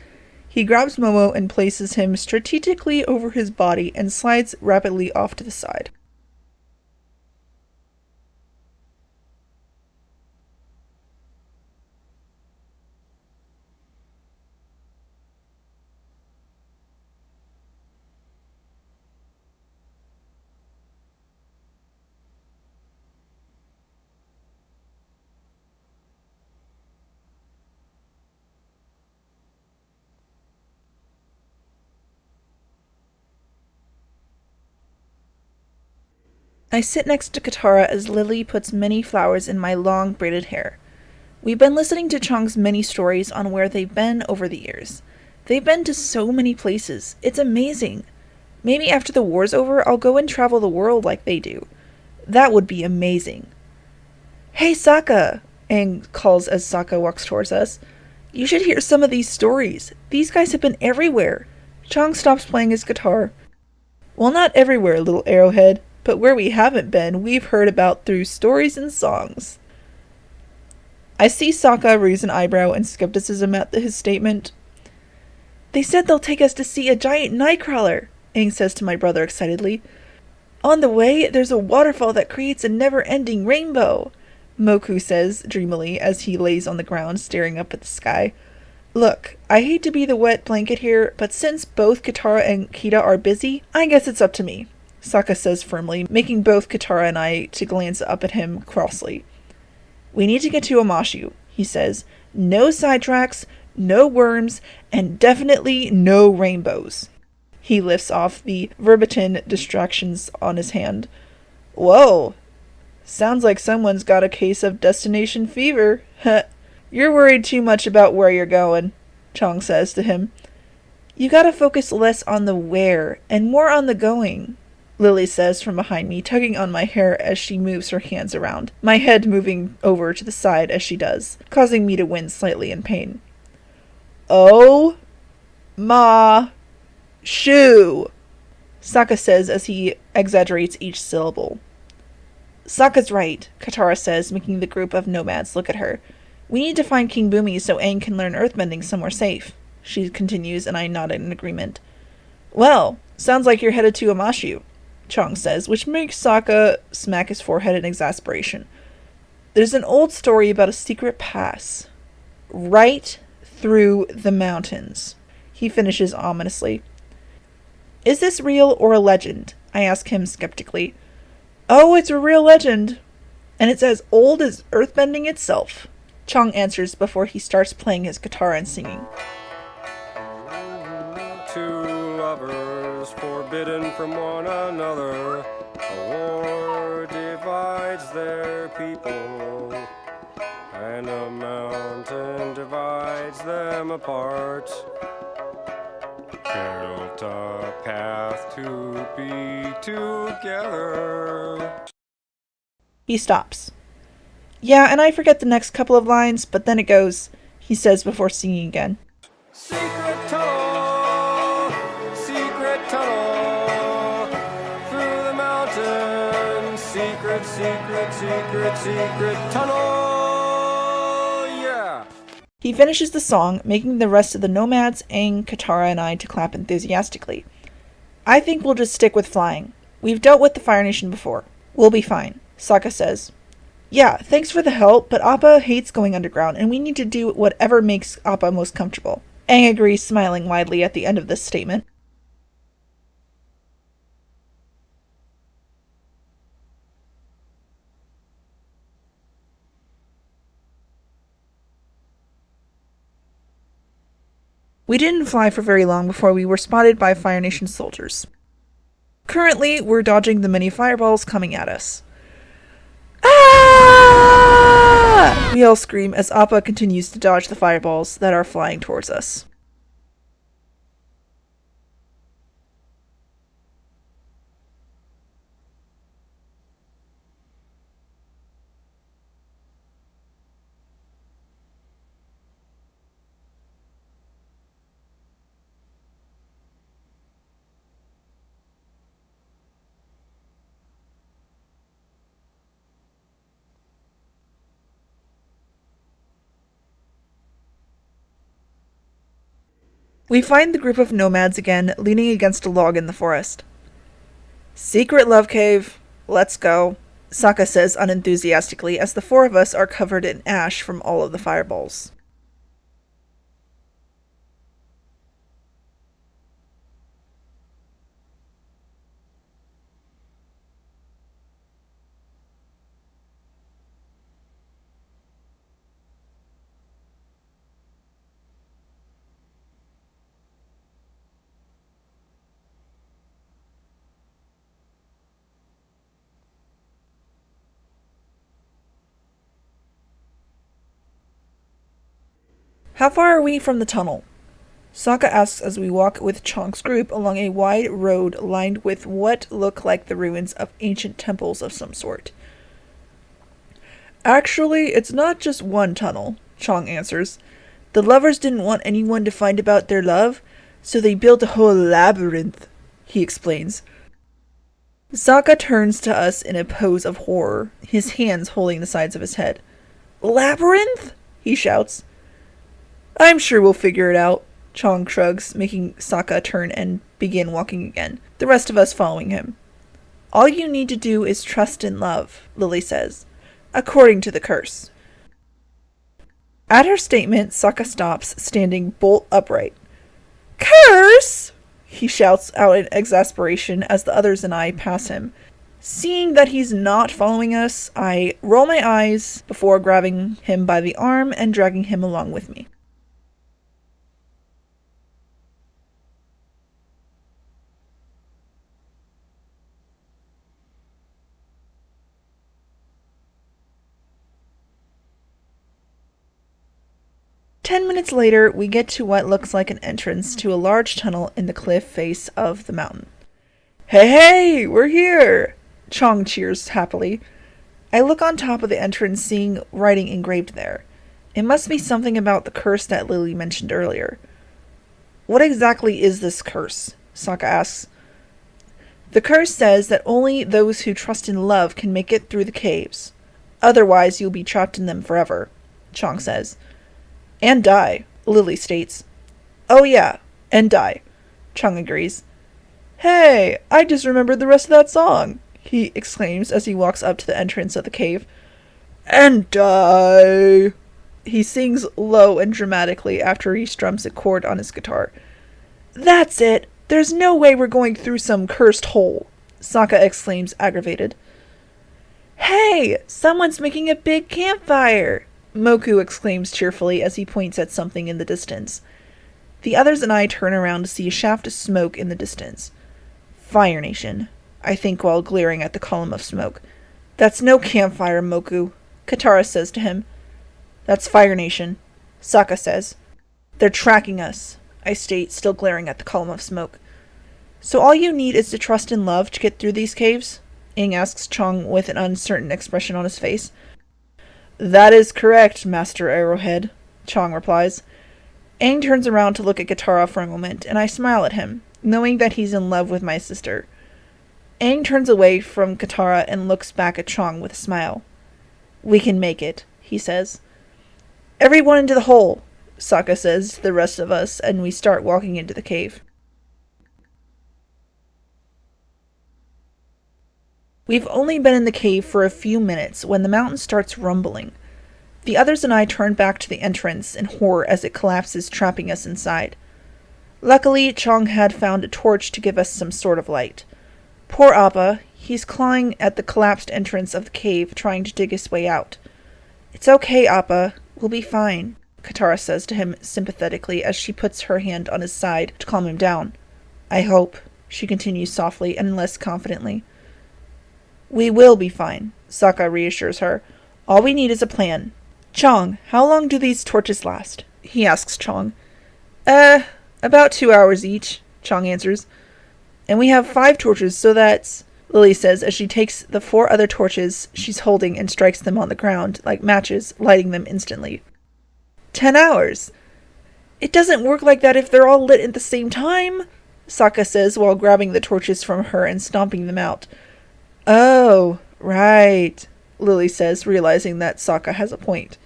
He grabs Momo and places him strategically over his body and slides rapidly off to the side. I sit next to Katara as Lily puts many flowers in my long braided hair. We've been listening to Chong's many stories on where they've been over the years. They've been to so many places. It's amazing. Maybe after the war's over, I'll go and travel the world like they do. That would be amazing. Hey, Sokka, Aang calls as Sokka walks towards us. You should hear some of these stories. These guys have been everywhere. Chong stops playing his guitar. Well, not everywhere, little arrowhead. But where we haven't been, we've heard about through stories and songs. I see Sokka raise an eyebrow in skepticism at his statement. They said they'll take us to see a giant nightcrawler, Aang says to my brother excitedly. On the way, there's a waterfall that creates a never-ending rainbow, Moku says dreamily as he lays on the ground staring up at the sky. Look, I hate to be the wet blanket here, but since both Katara and Kida are busy, I guess it's up to me, Sokka says firmly, making both Katara and I to glance up at him crossly. We need to get to Amashu, he says. No sidetracks, no worms, and definitely no rainbows. He lifts off the verbatim distractions on his hand. Whoa! Sounds like someone's got a case of destination fever. You're worried too much about where you're going, Chong says to him. You gotta focus less on the where and more on the going, Lily says from behind me, tugging on my hair as she moves her hands around, my head moving over to the side as she does, causing me to wince slightly in pain. Oh, ma, shoo, Sokka says as he exaggerates each syllable. Sokka's right, Katara says, making the group of nomads look at her. We need to find King Bumi so Aang can learn earthbending somewhere safe, she continues, and I nodded in agreement. Well, sounds like you're headed to Amashu, Chong says, which makes Sokka smack his forehead in exasperation. There's an old story about a secret pass. Right through the mountains, he finishes ominously. Is this real or a legend? I ask him skeptically. Oh, it's a real legend. And it's as old as earthbending itself, Chong answers before he starts playing his guitar and singing. Two lovers forbidden from one another, a war divides their people, and a mountain divides them apart. built a path to be together. He stops. Yeah, and I forget the next couple of lines, but then it goes, he says before singing again. Secret tunnel, through the mountains. Secret, secret, secret, secret tunnel, yeah. He finishes the song, making the rest of the nomads, Aang, Katara, and I to clap enthusiastically. I think we'll just stick with flying. We've dealt with the Fire Nation before. We'll be fine, Sokka says. Yeah, thanks for the help, but Appa hates going underground, and we need to do whatever makes Appa most comfortable. Aang agrees, smiling widely at the end of this statement. We didn't fly for very long before we were spotted by Fire Nation soldiers. Currently, we're dodging the many fireballs coming at us. Ah! We all scream as Appa continues to dodge the fireballs that are flying towards us. We find the group of nomads again, leaning against a log in the forest. Secret love cave. Let's go, Sokka says unenthusiastically as the four of us are covered in ash from all of the fireballs. How far are we from the tunnel? Sokka asks as we walk with Chonk's group along a wide road lined with what look like the ruins of ancient temples of some sort. Actually, it's not just one tunnel, Chong answers. The lovers didn't want anyone to find about their love, so they built a whole labyrinth, he explains. Sokka turns to us in a pose of horror, his hands holding the sides of his head. Labyrinth? He shouts. I'm sure we'll figure it out, Chong shrugs, making Sokka turn and begin walking again, the rest of us following him. All you need to do is trust in love, Lily says, according to the curse. At her statement, Sokka stops, standing bolt upright. Curse! He shouts out in exasperation as the others and I pass him. Seeing that he's not following us, I roll my eyes before grabbing him by the arm and dragging him along with me. Ten minutes later, we get to what looks like an entrance to a large tunnel in the cliff face of the mountain. Hey, we're here! Chong cheers happily. I look on top of the entrance, seeing writing engraved there. It must be something about the curse that Lily mentioned earlier. What exactly is this curse? Sokka asks. The curse says that only those who trust in love can make it through the caves. Otherwise, you'll be trapped in them forever, Chong says. And die, Lily states. Oh yeah, and die, Chong agrees. Hey, I just remembered the rest of that song, he exclaims as he walks up to the entrance of the cave. And die, he sings low and dramatically after he strums a chord on his guitar. That's it, there's no way we're going through some cursed hole, Sokka exclaims, aggravated. Hey, someone's making a big campfire, Moku exclaims cheerfully as he points at something in the distance. The others and I turn around to see a shaft of smoke in the distance. Fire Nation, I think while glaring at the column of smoke. That's no campfire, Moku, Katara says to him. That's Fire Nation, Sokka says. They're tracking us, I state, still glaring at the column of smoke. So all you need is to trust in love to get through these caves? Aang asks Chong with an uncertain expression on his face. That is correct, Master Arrowhead, Chong replies. Aang turns around to look at Katara for a moment, and I smile at him, knowing that he's in love with my sister. Aang turns away from Katara and looks back at Chong with a smile. We can make it, he says. Everyone into the hole, Sokka says to the rest of us, and we start walking into the cave. We've only been in the cave for a few minutes when the mountain starts rumbling. The others and I turn back to the entrance in horror as it collapses, trapping us inside. Luckily, Chong had found a torch to give us some sort of light. Poor Appa, he's clawing at the collapsed entrance of the cave, trying to dig his way out. It's okay, Appa. We'll be fine, Katara says to him sympathetically as she puts her hand on his side to calm him down. I hope, she continues softly and less confidently. We will be fine, Sokka reassures her. All we need is a plan. Chong, how long do these torches last? He asks Chong. About 2 hours each, Chong answers. And we have 5 torches, so that's... Lily says as she takes the 4 other torches she's holding and strikes them on the ground like matches, lighting them instantly. 10 hours! It doesn't work like that if they're all lit at the same time, Sokka says while grabbing the torches from her and stomping them out. Oh, right, Lily says, realizing that Sokka has a point.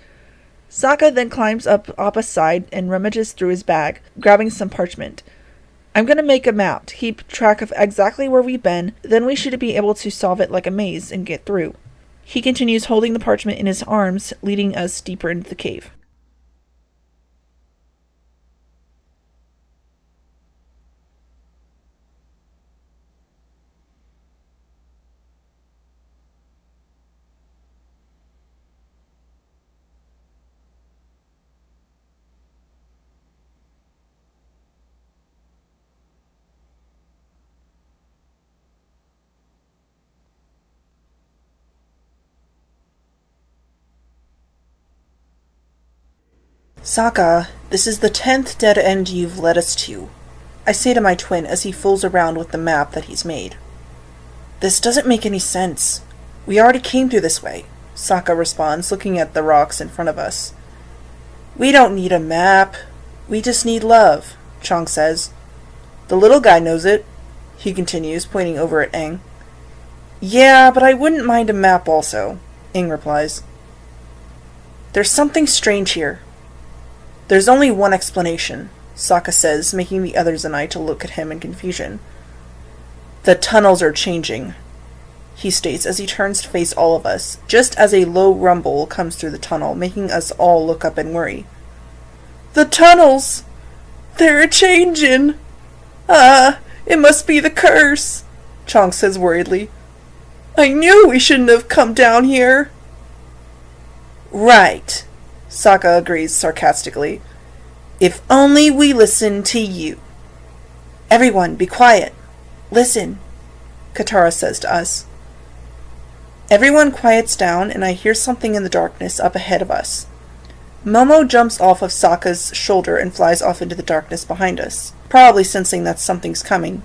Sokka then climbs up Appa's side and rummages through his bag, grabbing some parchment. I'm going to make a map to keep track of exactly where we've been, then we should be able to solve it like a maze and get through. He continues holding the parchment in his arms, leading us deeper into the cave. Sokka, this is the 10th dead end you've led us to, I say to my twin as he fools around with the map that he's made. This doesn't make any sense. We already came through this way, Sokka responds, looking at the rocks in front of us. We don't need a map. We just need love, Chong says. The little guy knows it, he continues, pointing over at Aang. Yeah, but I wouldn't mind a map also, Aang replies. There's something strange here. There's only one explanation, Sokka says, making the others and I to look at him in confusion. The tunnels are changing, he states as he turns to face all of us, just as a low rumble comes through the tunnel, making us all look up and worry. The tunnels! They're a-changin'! It must be the curse, Chong says worriedly. I knew we shouldn't have come down here. Right, Sokka agrees sarcastically. If only we listened to you. Everyone, be quiet. Listen, Katara says to us. Everyone quiets down, and I hear something in the darkness up ahead of us. Momo jumps off of Sokka's shoulder and flies off into the darkness behind us, probably sensing that something's coming.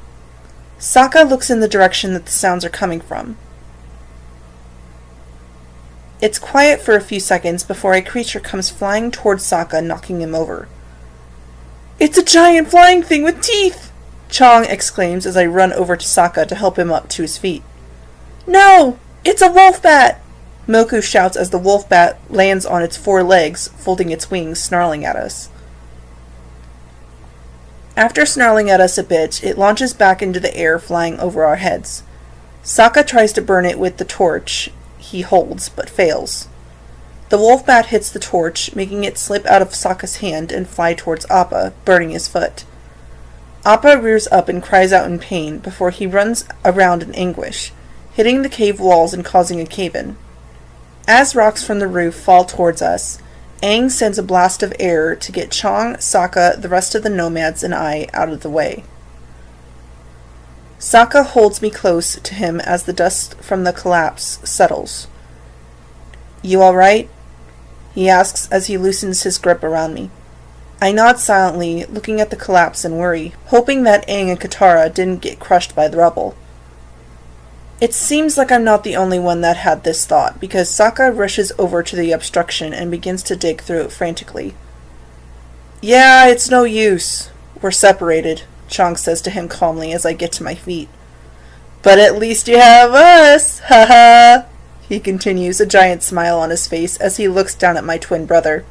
Sokka looks in the direction that the sounds are coming from. It's quiet for a few seconds before a creature comes flying towards Sokka, knocking him over. It's a giant flying thing with teeth! Chong exclaims as I run over to Sokka to help him up to his feet. No! It's a wolf bat! Moku shouts as the wolf bat lands on its 4 legs, folding its wings, snarling at us. After snarling at us a bit, it launches back into the air, flying over our heads. Sokka tries to burn it with the torch he holds, but fails. The wolf bat hits the torch, making it slip out of Sokka's hand and fly towards Appa, burning his foot. Appa rears up and cries out in pain before he runs around in anguish, hitting the cave walls and causing a cave-in. As rocks from the roof fall towards us, Aang sends a blast of air to get Chong, Sokka, the rest of the nomads, and I out of the way. Sokka holds me close to him as the dust from the collapse settles. You all right? He asks as he loosens his grip around me. I nod silently, looking at the collapse in worry, hoping that Aang and Katara didn't get crushed by the rubble. It seems like I'm not the only one that had this thought, because Sokka rushes over to the obstruction and begins to dig through it frantically. Yeah, it's no use. We're separated, Chong says to him calmly as I get to my feet. But at least you have us, haha, he continues, a giant smile on his face as he looks down at my twin brother.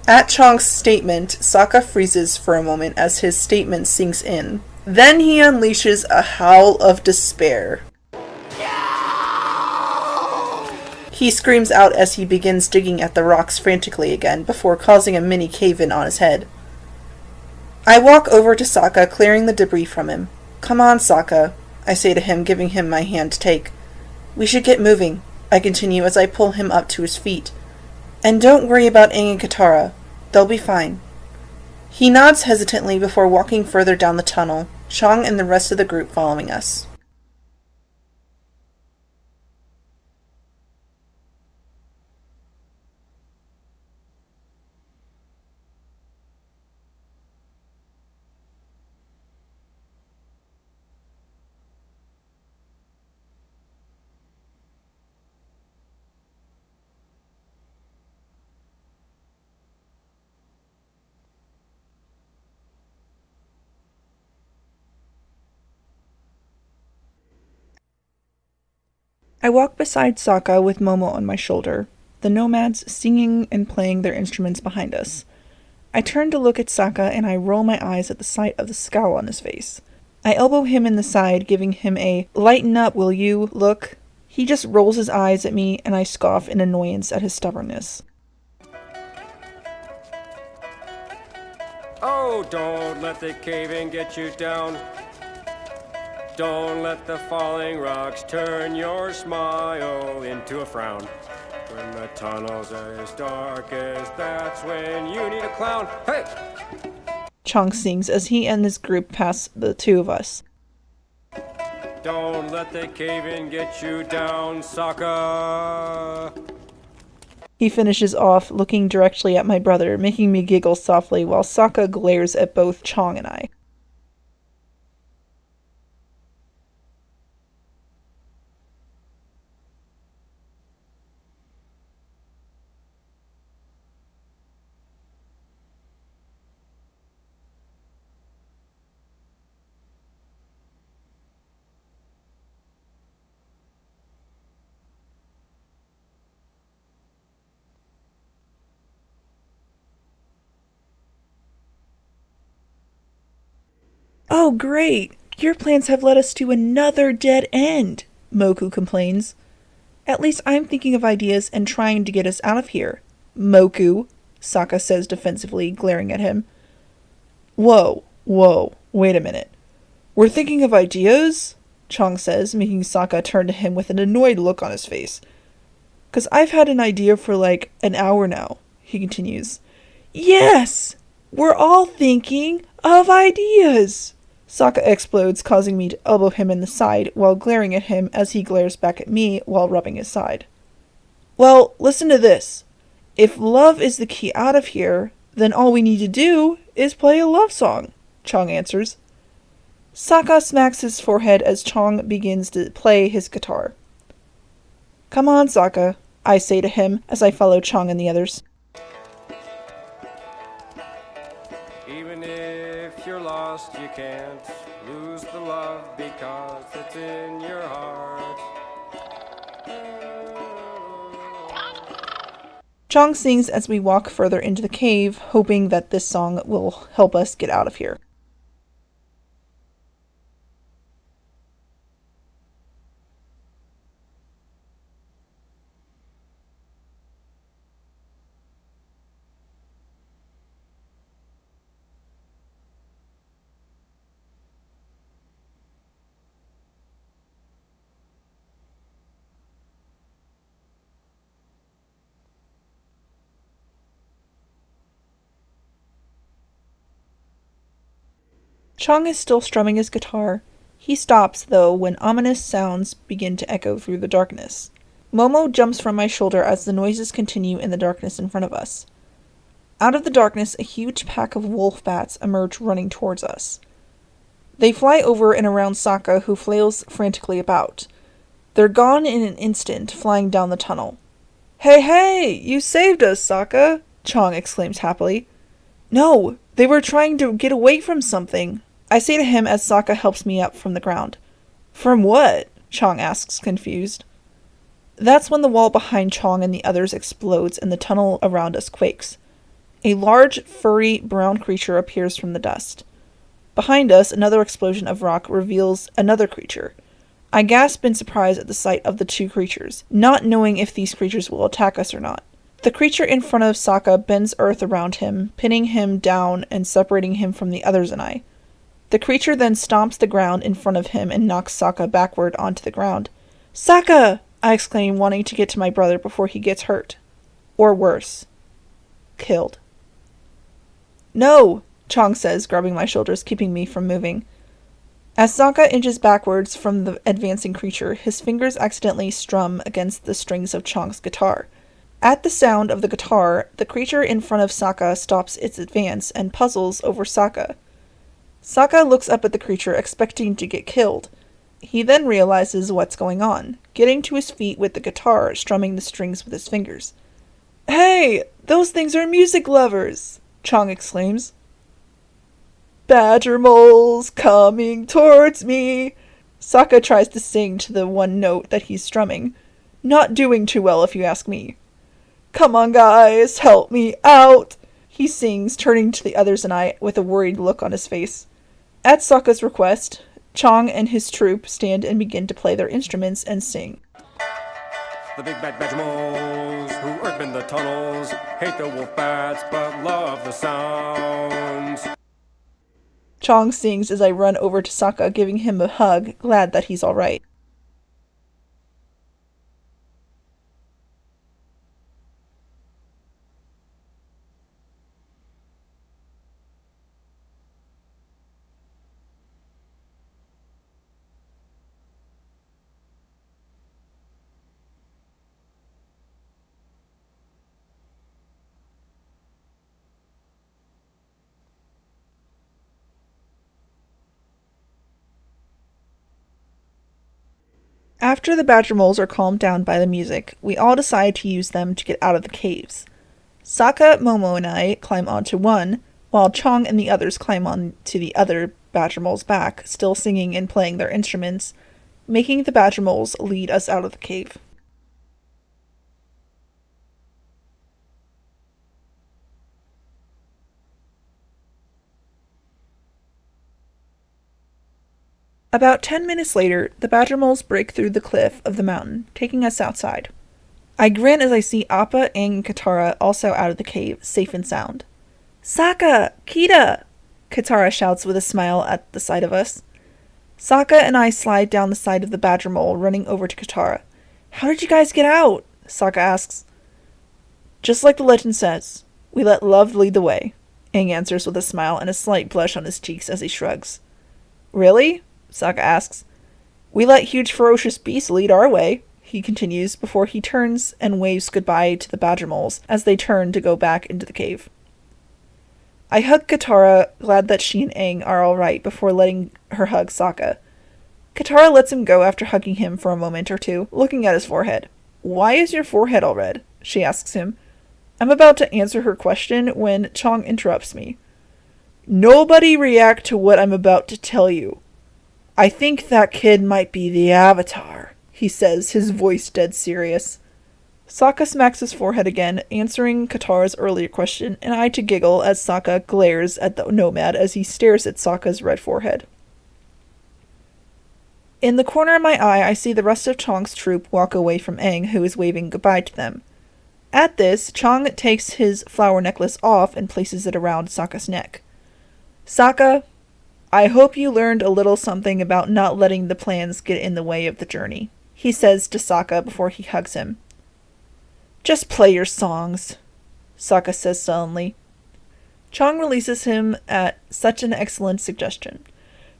At Chong's statement, Sokka freezes for a moment as his statement sinks in. Then he unleashes a howl of despair. He screams out as he begins digging at the rocks frantically again before causing a mini cave-in on his head. I walk over to Sokka, clearing the debris from him. Come on, Sokka, I say to him, giving him my hand to take. We should get moving, I continue as I pull him up to his feet. And don't worry about Aang and Katara. They'll be fine. He nods hesitantly before walking further down the tunnel, Chong and the rest of the group following us. I walk beside Sokka with Momo on my shoulder, the nomads singing and playing their instruments behind us. I turn to look at Sokka and I roll my eyes at the sight of the scowl on his face. I elbow him in the side, giving him a "lighten up, will you?" look. He just rolls his eyes at me and I scoff in annoyance at his stubbornness. Oh, don't let the cave-in get you down. Don't let the falling rocks turn your smile into a frown. When the tunnel's as dark as that's when you need a clown. Hey! Chong sings as he and his group pass the two of us. Don't let the cave-in get you down, Sokka. He finishes off, looking directly at my brother, making me giggle softly while Sokka glares at both Chong and I. Oh, great! Your plans have led us to another dead end, Moku complains. At least I'm thinking of ideas and trying to get us out of here. Moku, Sokka says defensively, glaring at him. Whoa, wait a minute. We're thinking of ideas? Chong says, making Sokka turn to him with an annoyed look on his face. 'Cause I've had an idea for like an hour now, he continues. Yes! We're all thinking of ideas! Sokka explodes, causing me to elbow him in the side while glaring at him as he glares back at me while rubbing his side. Well, listen to this. If love is the key out of here, then all we need to do is play a love song, Chong answers. Sokka smacks his forehead as Chong begins to play his guitar. Come on, Sokka, I say to him as I follow Chong and the others. Even if you're lost, you can't lose the love because it's in your heart. Chong sings as we walk further into the cave, hoping that this song will help us get out of here. Chong is still strumming his guitar. He stops, though, when ominous sounds begin to echo through the darkness. Momo jumps from my shoulder as the noises continue in the darkness in front of us. Out of the darkness, a huge pack of wolf bats emerge running towards us. They fly over and around Sokka, who flails frantically about. They're gone in an instant, flying down the tunnel. "Hey, hey! You saved us, Sokka!" Chong exclaims happily. "No, they were trying to get away from something," I say to him as Sokka helps me up from the ground. "From what?" Chong asks, confused. That's when the wall behind Chong and the others explodes and the tunnel around us quakes. A large, furry, brown creature appears from the dust. Behind us, another explosion of rock reveals another creature. I gasp in surprise at the sight of the two creatures, not knowing if these creatures will attack us or not. The creature in front of Sokka bends earth around him, pinning him down and separating him from the others and I. The creature then stomps the ground in front of him and knocks Sokka backward onto the ground. "Sokka!" I exclaim, wanting to get to my brother before he gets hurt. Or worse. Killed. "No!" Chong says, grabbing my shoulders, keeping me from moving. As Sokka inches backwards from the advancing creature, his fingers accidentally strum against the strings of Chong's guitar. At the sound of the guitar, the creature in front of Sokka stops its advance and puzzles over Sokka. Sokka looks up at the creature, expecting to get killed. He then realizes what's going on, getting to his feet with the guitar, strumming the strings with his fingers. "Hey! Those things are music lovers!" Chong exclaims. "Badger moles coming towards me." Sokka tries to sing to the one note that he's strumming. Not doing too well, if you ask me. "Come on, guys, help me out," he sings, turning to the others and I with a worried look on his face. At Sokka's request, Chong and his troupe stand and begin to play their instruments and sing. The big bad badger moles who earthbend the tunnels hate the wolf bats but love the sounds. Chong sings as I run over to Sokka, giving him a hug, glad that he's alright. After the badger moles are calmed down by the music, we all decide to use them to get out of the caves. Sokka, Momo, and I climb onto one, while Chong and the others climb onto the other badger mole's back, still singing and playing their instruments, making the badger moles lead us out of the cave. About 10 minutes later, the badger moles break through the cliff of the mountain, taking us outside. I grin as I see Appa, Aang, and Katara also out of the cave, safe and sound. "Sokka! Kita!" Katara shouts with a smile at the sight of us. Sokka and I slide down the side of the badger mole, running over to Katara. "How did you guys get out?" Sokka asks. "Just like the legend says, we let love lead the way," Aang answers with a smile and a slight blush on his cheeks as he shrugs. "Really?" Sokka asks. "We let huge ferocious beasts lead our way," he continues before he turns and waves goodbye to the badger moles as they turn to go back into the cave. I hug Katara, glad that she and Aang are alright, before letting her hug Sokka. Katara lets him go after hugging him for a moment or two, looking at his forehead. "Why is your forehead all red?" she asks him. I'm about to answer her question when Chong interrupts me. "Nobody react to what I'm about to tell you. I think that kid might be the Avatar," he says, his voice dead serious. Sokka smacks his forehead again, answering Katara's earlier question, and I to giggle as Sokka glares at the nomad as he stares at Sokka's red forehead. In the corner of my eye, I see the rest of Chong's troop walk away from Aang, who is waving goodbye to them. At this, Chong takes his flower necklace off and places it around Sokka's neck. "Sokka, I hope you learned a little something about not letting the plans get in the way of the journey," he says to Sokka before he hugs him. "Just play your songs," Sokka says sullenly. Chong releases him at such an excellent suggestion.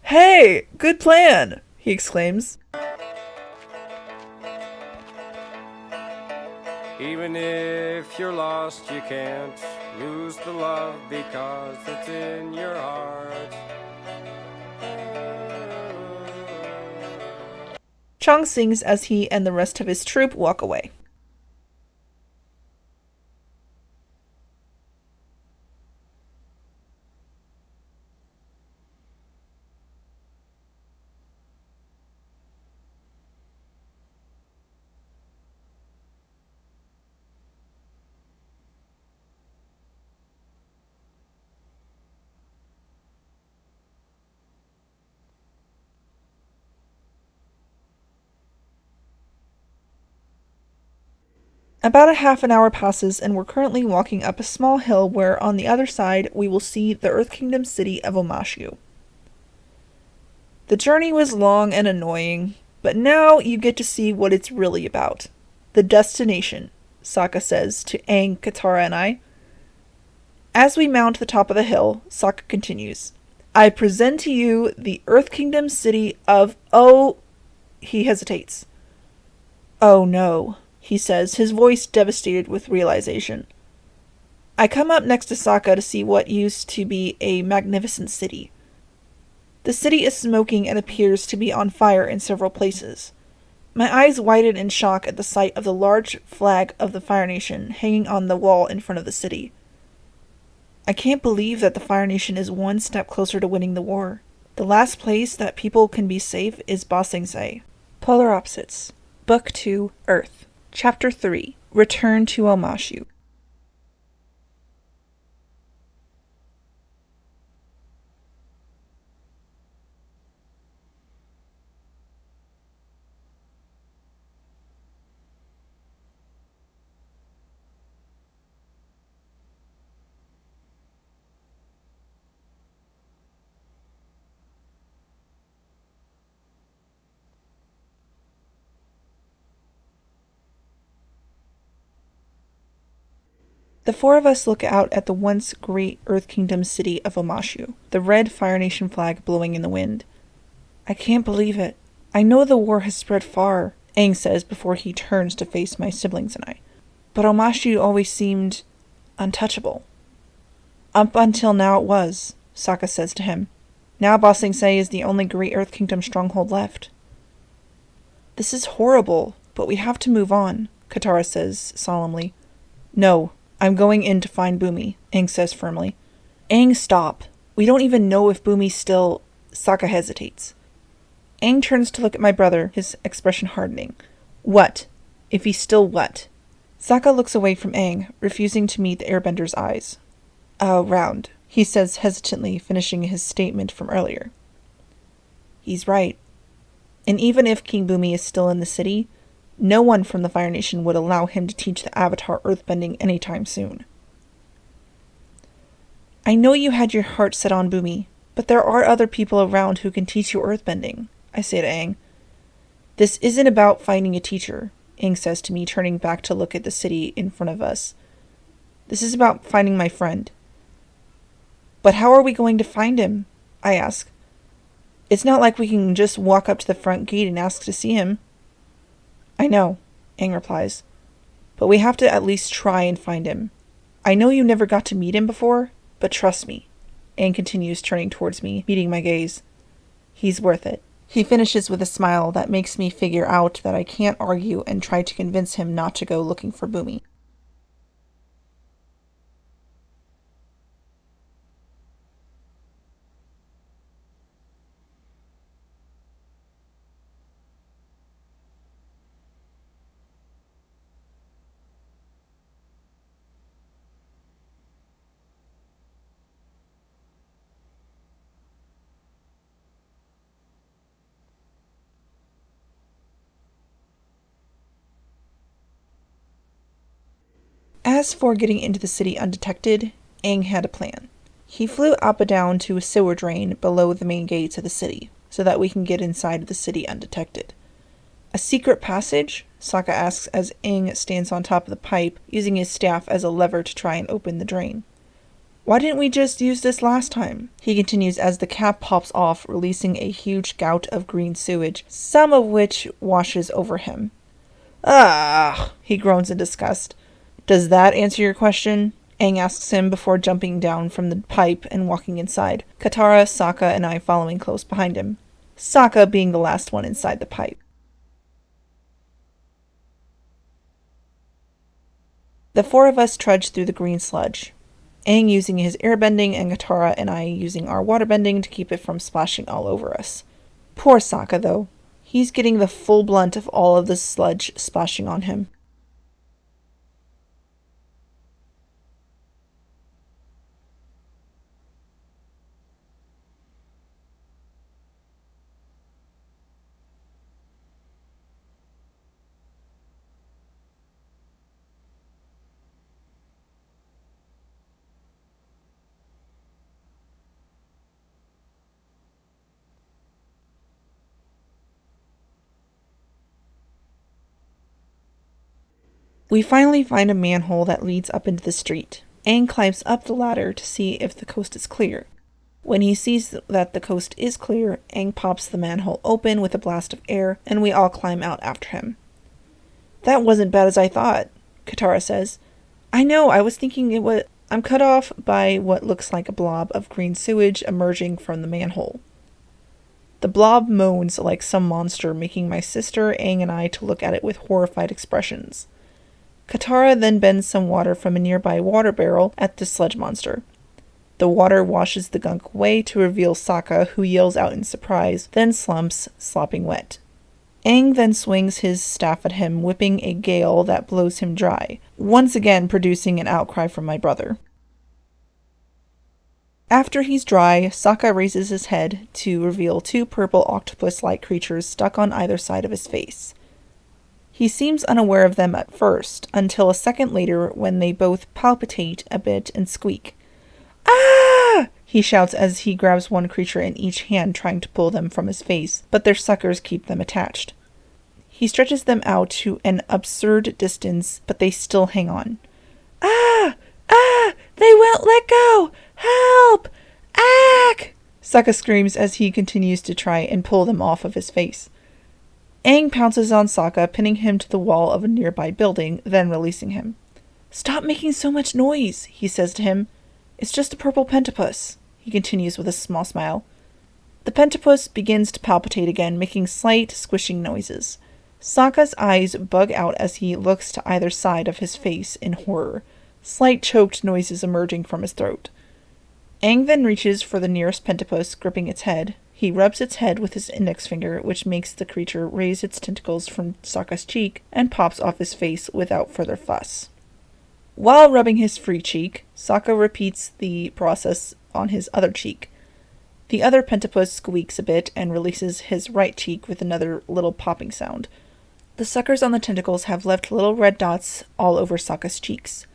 "Hey, good plan!" he exclaims. Even if you're lost, you can't Lose the love because it's in your heart. Chang sings as he and the rest of his troop walk away. About a half an hour passes, and we're currently walking up a small hill where, on the other side, we will see the Earth Kingdom city of Omashu. The journey was long and annoying, but now you get to see what it's really about. The destination, Sokka says to Aang, Katara, and I. As we mount the top of the hill, Sokka continues, I present to you the Earth Kingdom city of He hesitates. Oh no, he says, his voice devastated with realization. I come up next to Sokka to see what used to be a magnificent city. The city is smoking and appears to be on fire in several places. My eyes widen in shock at the sight of the large flag of the Fire Nation hanging on the wall in front of the city. I can't believe that the Fire Nation is one step closer to winning the war. The last place that people can be safe is Ba Sing Se. Polar Opposites. Book 2, Earth. Chapter 3, Return to Omashu. The four of us look out at the once great Earth Kingdom city of Omashu, the red Fire Nation flag blowing in the wind. I can't believe it. I know the war has spread far, Aang says before he turns to face my siblings and I. But Omashu always seemed untouchable. Up until now it was, Sokka says to him. Now Ba Sing Se is the only great Earth Kingdom stronghold left. This is horrible, but we have to move on, Katara says solemnly. No. I'm going in to find Bumi, Aang says firmly. Aang, stop. We don't even know if Bumi's still... Sokka hesitates. Aang turns to look at my brother, his expression hardening. What? If he's still what? Sokka looks away from Aang, refusing to meet the airbender's eyes. Round, he says hesitantly, finishing his statement from earlier. He's right. And even if King Bumi is still in the city, no one from the Fire Nation would allow him to teach the Avatar earthbending anytime soon. I know you had your heart set on Bumi, but there are other people around who can teach you earthbending, I say to Aang. This isn't about finding a teacher, Aang says to me, turning back to look at the city in front of us. This is about finding my friend. But how are we going to find him? I ask. It's not like we can just walk up to the front gate and ask to see him. I know, Aang replies, but we have to at least try and find him. I know you never got to meet him before, but trust me, Aang continues, turning towards me, meeting my gaze. He's worth it. He finishes with a smile that makes me figure out that I can't argue and try to convince him not to go looking for Bumi. As for getting into the city undetected, Aang had a plan. He flew Appa down to a sewer drain below the main gates of the city, so that we can get inside the city undetected. A secret passage? Sokka asks as Aang stands on top of the pipe, using his staff as a lever to try and open the drain. Why didn't we just use this last time? He continues as the cap pops off, releasing a huge gout of green sewage, some of which washes over him. Ah! He groans in disgust. Does that answer your question? Aang asks him before jumping down from the pipe and walking inside, Katara, Sokka, and I following close behind him. Sokka being the last one inside the pipe. The four of us trudge through the green sludge, Aang using his airbending and Katara and I using our waterbending to keep it from splashing all over us. Poor Sokka, though. He's getting the full blunt of all of the sludge splashing on him. We finally find a manhole that leads up into the street. Aang climbs up the ladder to see if the coast is clear. When he sees that the coast is clear, Aang pops the manhole open with a blast of air, and we all climb out after him. "That wasn't bad as I thought," Katara says. "I know, I was thinking it was..." I'm cut off by what looks like a blob of green sewage emerging from the manhole. The blob moans like some monster, making my sister, Aang, and I to look at it with horrified expressions. Katara then bends some water from a nearby water barrel at the sludge monster. The water washes the gunk away to reveal Sokka, who yells out in surprise, then slumps, slopping wet. Aang then swings his staff at him, whipping a gale that blows him dry, once again producing an outcry from my brother. After he's dry, Sokka raises his head to reveal two purple octopus-like creatures stuck on either side of his face. He seems unaware of them at first, until a second later when they both palpitate a bit and squeak. "Ah!" he shouts as he grabs one creature in each hand, trying to pull them from his face, but their suckers keep them attached. He stretches them out to an absurd distance, but they still hang on. "Ah! Ah! They won't let go! Help! Ack!" Sokka screams as he continues to try and pull them off of his face. Aang pounces on Sokka, pinning him to the wall of a nearby building, then releasing him. "Stop making so much noise," he says to him. "It's just a purple pentapus," he continues with a small smile. The pentapus begins to palpitate again, making slight squishing noises. Sokka's eyes bug out as he looks to either side of his face in horror, slight choked noises emerging from his throat. Aang then reaches for the nearest pentapus, gripping its head. He rubs its head with his index finger, which makes the creature raise its tentacles from Sokka's cheek and pops off his face without further fuss. While rubbing his free cheek, Sokka repeats the process on his other cheek. The other pentapus squeaks a bit and releases his right cheek with another little popping sound. The suckers on the tentacles have left little red dots all over Sokka's cheeks.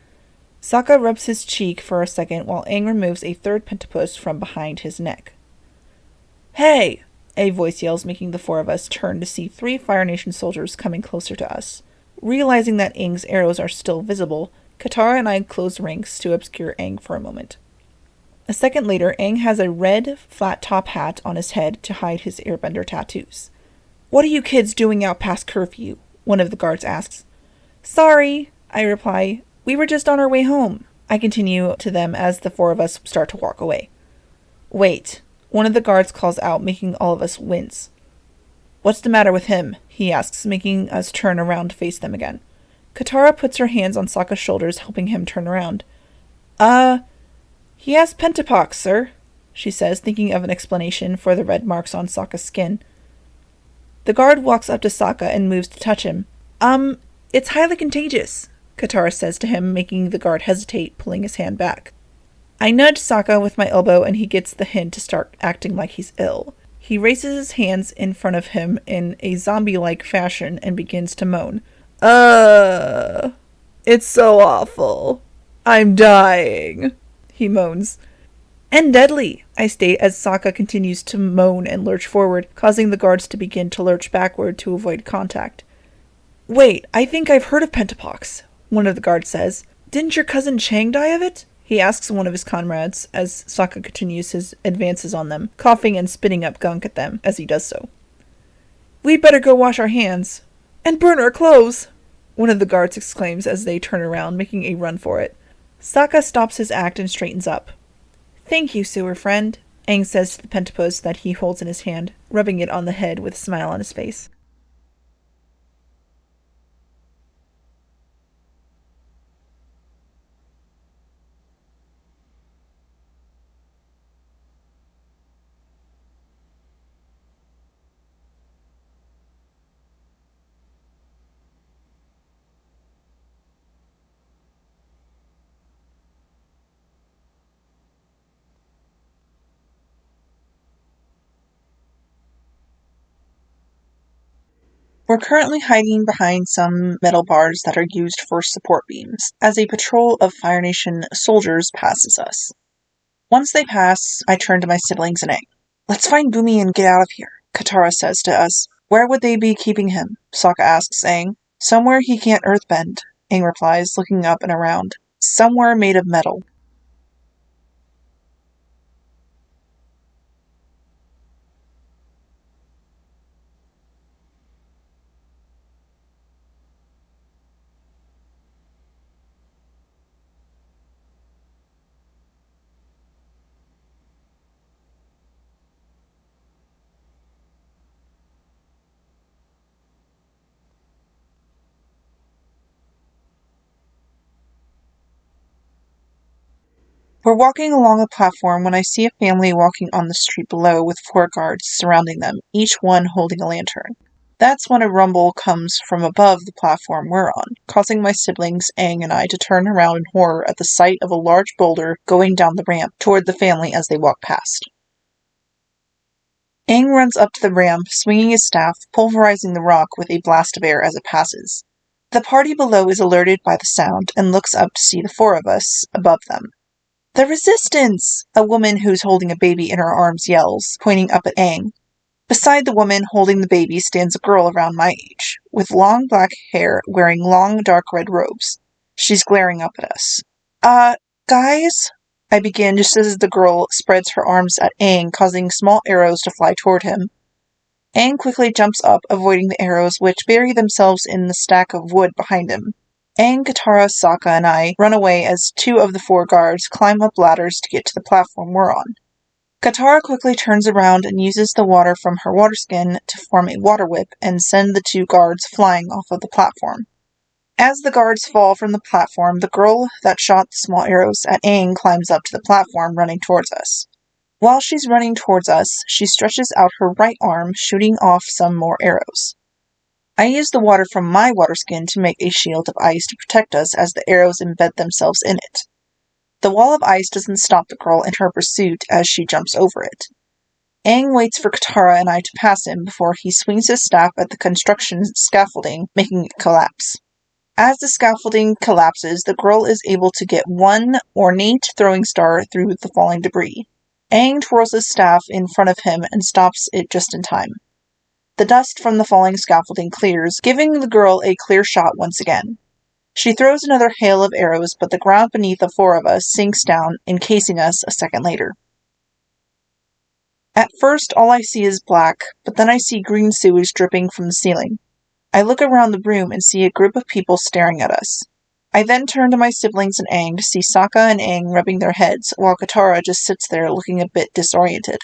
Sokka rubs his cheek for a second while Aang removes a third pentapus from behind his neck. "Hey!" a voice yells, making the four of us turn to see 3 Fire Nation soldiers coming closer to us. Realizing that Aang's arrows are still visible, Katara and I close ranks to obscure Aang for a moment. A second later, Aang has a red, flat-top hat on his head to hide his airbender tattoos. "What are you kids doing out past curfew?" one of the guards asks. "Sorry," I reply. "We were just on our way home." I continue to them as the four of us start to walk away. "Wait," one of the guards calls out, making all of us wince. "What's the matter with him?" he asks, making us turn around to face them again. Katara puts her hands on Sokka's shoulders, helping him turn around. He has pentapox, sir," she says, thinking of an explanation for the red marks on Sokka's skin. The guard walks up to Sokka and moves to touch him. It's highly contagious," Katara says to him, making the guard hesitate, pulling his hand back. I nudge Sokka with my elbow and he gets the hint to start acting like he's ill. He raises his hands in front of him in a zombie-like fashion and begins to moan. It's so awful. I'm dying," he moans. "And deadly," I state as Sokka continues to moan and lurch forward, causing the guards to begin to lurch backward to avoid contact. "Wait, I think I've heard of pentapox," one of the guards says. "Didn't your cousin Chang die of it?" he asks one of his comrades as Sokka continues his advances on them, coughing and spitting up gunk at them as he does so. "We'd better go wash our hands. And burn our clothes," one of the guards exclaims as they turn around, making a run for it. Sokka stops his act and straightens up. "Thank you, sewer friend," Aang says to the pentapose that he holds in his hand, rubbing it on the head with a smile on his face. We're currently hiding behind some metal bars that are used for support beams, as a patrol of Fire Nation soldiers passes us. Once they pass, I turn to my siblings and Aang. "Let's find Bumi and get out of here," Katara says to us. "Where would they be keeping him?" Sokka asks Aang. "Somewhere he can't earthbend," Aang replies, looking up and around. "Somewhere made of metal." We're walking along a platform when I see a family walking on the street below with 4 guards surrounding them, each one holding a lantern. That's when a rumble comes from above the platform we're on, causing my siblings, Aang and I, to turn around in horror at the sight of a large boulder going down the ramp toward the family as they walk past. Aang runs up to the ramp, swinging his staff, pulverizing the rock with a blast of air as it passes. The party below is alerted by the sound and looks up to see the 4 of us above them. "The Resistance!" a woman who's holding a baby in her arms yells, pointing up at Aang. Beside the woman holding the baby stands a girl around my age, with long black hair, wearing long dark red robes. She's glaring up at us. Guys?" I begin just as the girl spreads her arms at Aang, causing small arrows to fly toward him. Aang quickly jumps up, avoiding the arrows, which bury themselves in the stack of wood behind him. Aang, Katara, Sokka, and I run away as 2 of the 4 guards climb up ladders to get to the platform we're on. Katara quickly turns around and uses the water from her water skin to form a water whip and send the 2 guards flying off of the platform. As the guards fall from the platform, the girl that shot the small arrows at Aang climbs up to the platform, running towards us. While she's running towards us, she stretches out her right arm, shooting off some more arrows. I use the water from my water skin to make a shield of ice to protect us as the arrows embed themselves in it. The wall of ice doesn't stop the girl in her pursuit as she jumps over it. Aang waits for Katara and I to pass him before he swings his staff at the construction scaffolding, making it collapse. As the scaffolding collapses, the girl is able to get one ornate throwing star through the falling debris. Aang twirls his staff in front of him and stops it just in time. The dust from the falling scaffolding clears, giving the girl a clear shot once again. She throws another hail of arrows, but the ground beneath the 4 of us sinks down, encasing us a second later. At first, all I see is black, but then I see green sewage dripping from the ceiling. I look around the room and see a group of people staring at us. I then turn to my siblings and Aang to see Sokka and Aang rubbing their heads, while Katara just sits there looking a bit disoriented.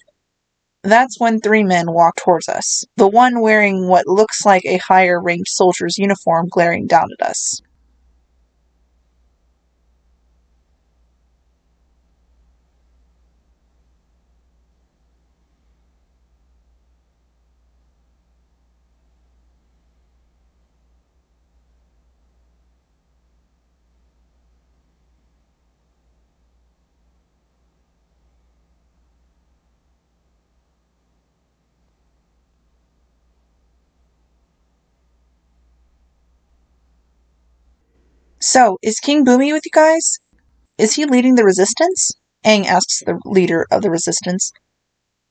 That's when 3 men walk towards us, the one wearing what looks like a higher-ranked soldier's uniform glaring down at us. "So, is King Bumi with you guys? Is he leading the resistance?" Aang asks the leader of the resistance.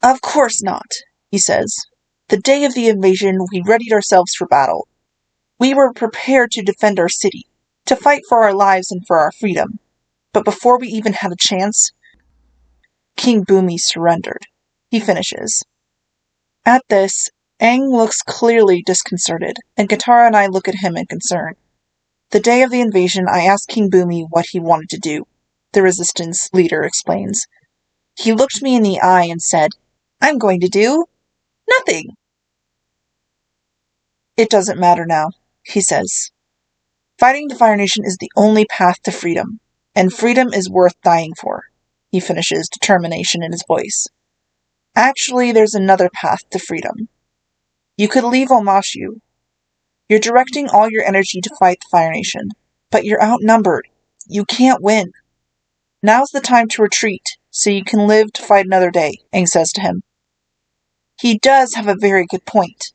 "Of course not," he says. "The day of the invasion, we readied ourselves for battle. We were prepared to defend our city, to fight for our lives and for our freedom. But before we even had a chance, King Bumi surrendered," he finishes. At this, Aang looks clearly disconcerted, and Katara and I look at him in concern. The day of the invasion, I asked King Bumi what he wanted to do. the resistance leader explains. He looked me in the eye and said, I'm going to do nothing. It doesn't matter now, he says. Fighting the Fire Nation is the only path to freedom, and freedom is worth dying for, he finishes, determination in his voice. Actually, there's another path to freedom. You could leave Omashu. You're directing all your energy to fight the Fire Nation, but you're outnumbered. You can't win. Now's the time to retreat, so you can live to fight another day, Aang says to him. He does have a very good point.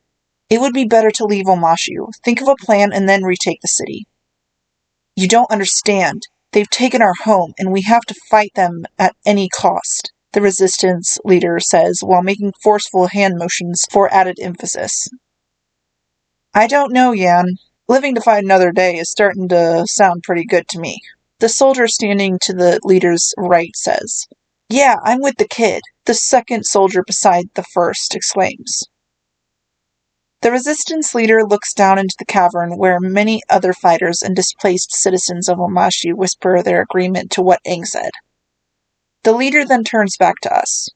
It would be better to leave Omashu, think of a plan, and then retake the city. You don't understand. They've taken our home, and we have to fight them at any cost, the resistance leader says while making forceful hand motions for added emphasis. I don't know, Yan. Living to fight another day is starting to sound pretty good to me. The soldier standing to the leader's right says. Yeah, I'm with the kid, the second soldier beside the first exclaims. The resistance leader looks down into the cavern where many other fighters and displaced citizens of Omashu whisper their agreement to what Aang said. The leader then turns back to us.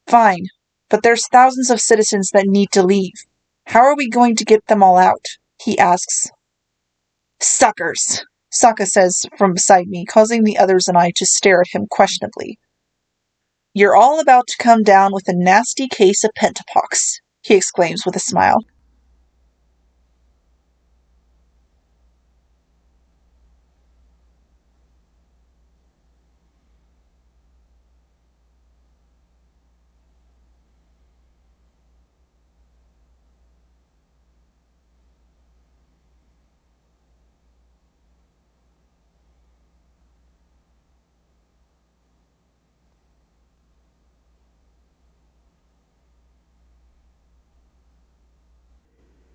Fine, but there's thousands of citizens that need to leave. How are we going to get them all out? He asks. Suckers, Sokka says from beside me, causing the others and I to stare at him questionably. You're all about to come down with a nasty case of pentapox, he exclaims with a smile.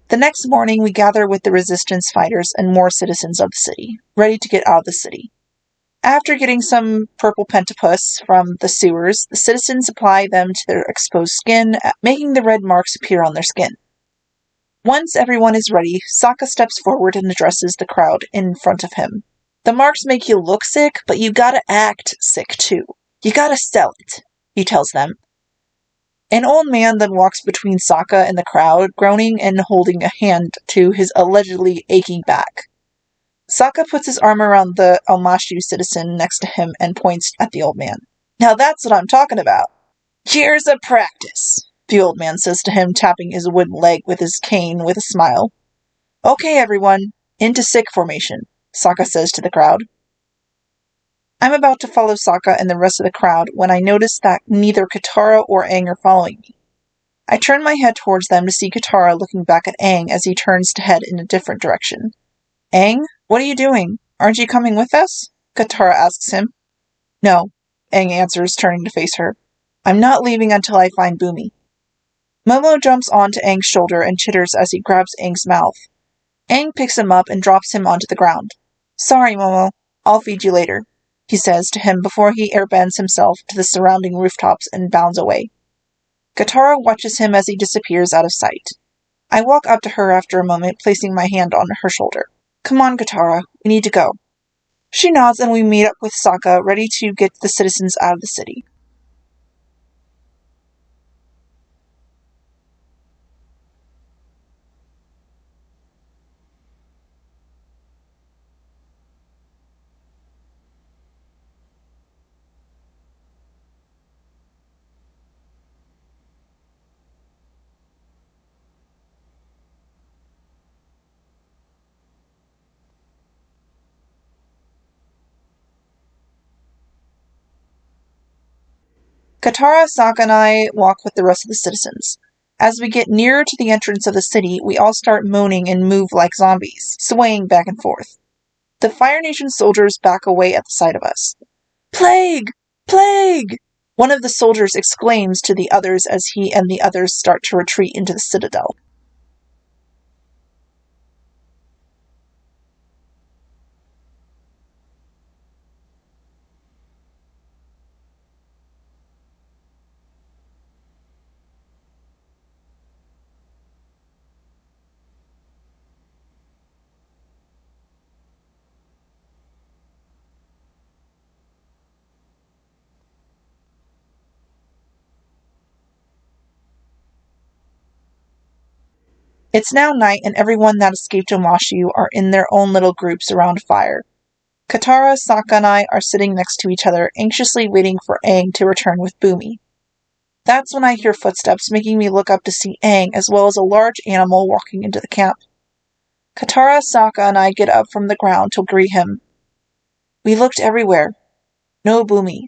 The next morning, we gather with the resistance fighters and more citizens of the city, ready to get out of the city. After getting some purple pentapus from the sewers, the citizens apply them to their exposed skin, making the red marks appear on their skin. Once everyone is ready, Sokka steps forward and addresses the crowd in front of him. The marks make you look sick, but you gotta act sick too. You gotta sell it, he tells them. An old man then walks between Sokka and the crowd, groaning and holding a hand to his allegedly aching back. Sokka puts his arm around the Omashu citizen next to him and points at the old man. Now that's what I'm talking about. Here's a practice, the old man says to him, tapping his wooden leg with his cane with a smile. Okay, everyone, into sick formation, Sokka says to the crowd. I'm about to follow Sokka and the rest of the crowd when I notice that neither Katara or Aang are following me. I turn my head towards them to see Katara looking back at Aang as he turns to head in a different direction. Aang, what are you doing? Aren't you coming with us? Katara asks him. No, Aang answers, turning to face her. I'm not leaving until I find Bumi. Momo jumps onto Aang's shoulder and chitters as he grabs Aang's mouth. Aang picks him up and drops him onto the ground. Sorry, Momo. I'll feed you later, he says to him before he airbends himself to the surrounding rooftops and bounds away. Katara watches him as he disappears out of sight. I walk up to her after a moment, placing my hand on her shoulder. Come on, Katara, we need to go. She nods and we meet up with Sokka, ready to get the citizens out of the city. Katara, Sokka, and I walk with the rest of the citizens. As we get nearer to the entrance of the city, we all start moaning and move like zombies, swaying back and forth. The Fire Nation soldiers back away at the sight of us. Plague! Plague! One of the soldiers exclaims to the others as he and the others start to retreat into the citadel. It's now night, and everyone that escaped Omashu are in their own little groups around a fire. Katara, Sokka, and I are sitting next to each other, anxiously waiting for Aang to return with Bumi. That's when I hear footsteps, making me look up to see Aang, as well as a large animal walking into the camp. Katara, Sokka, and I get up from the ground to greet him. We looked everywhere. No Bumi,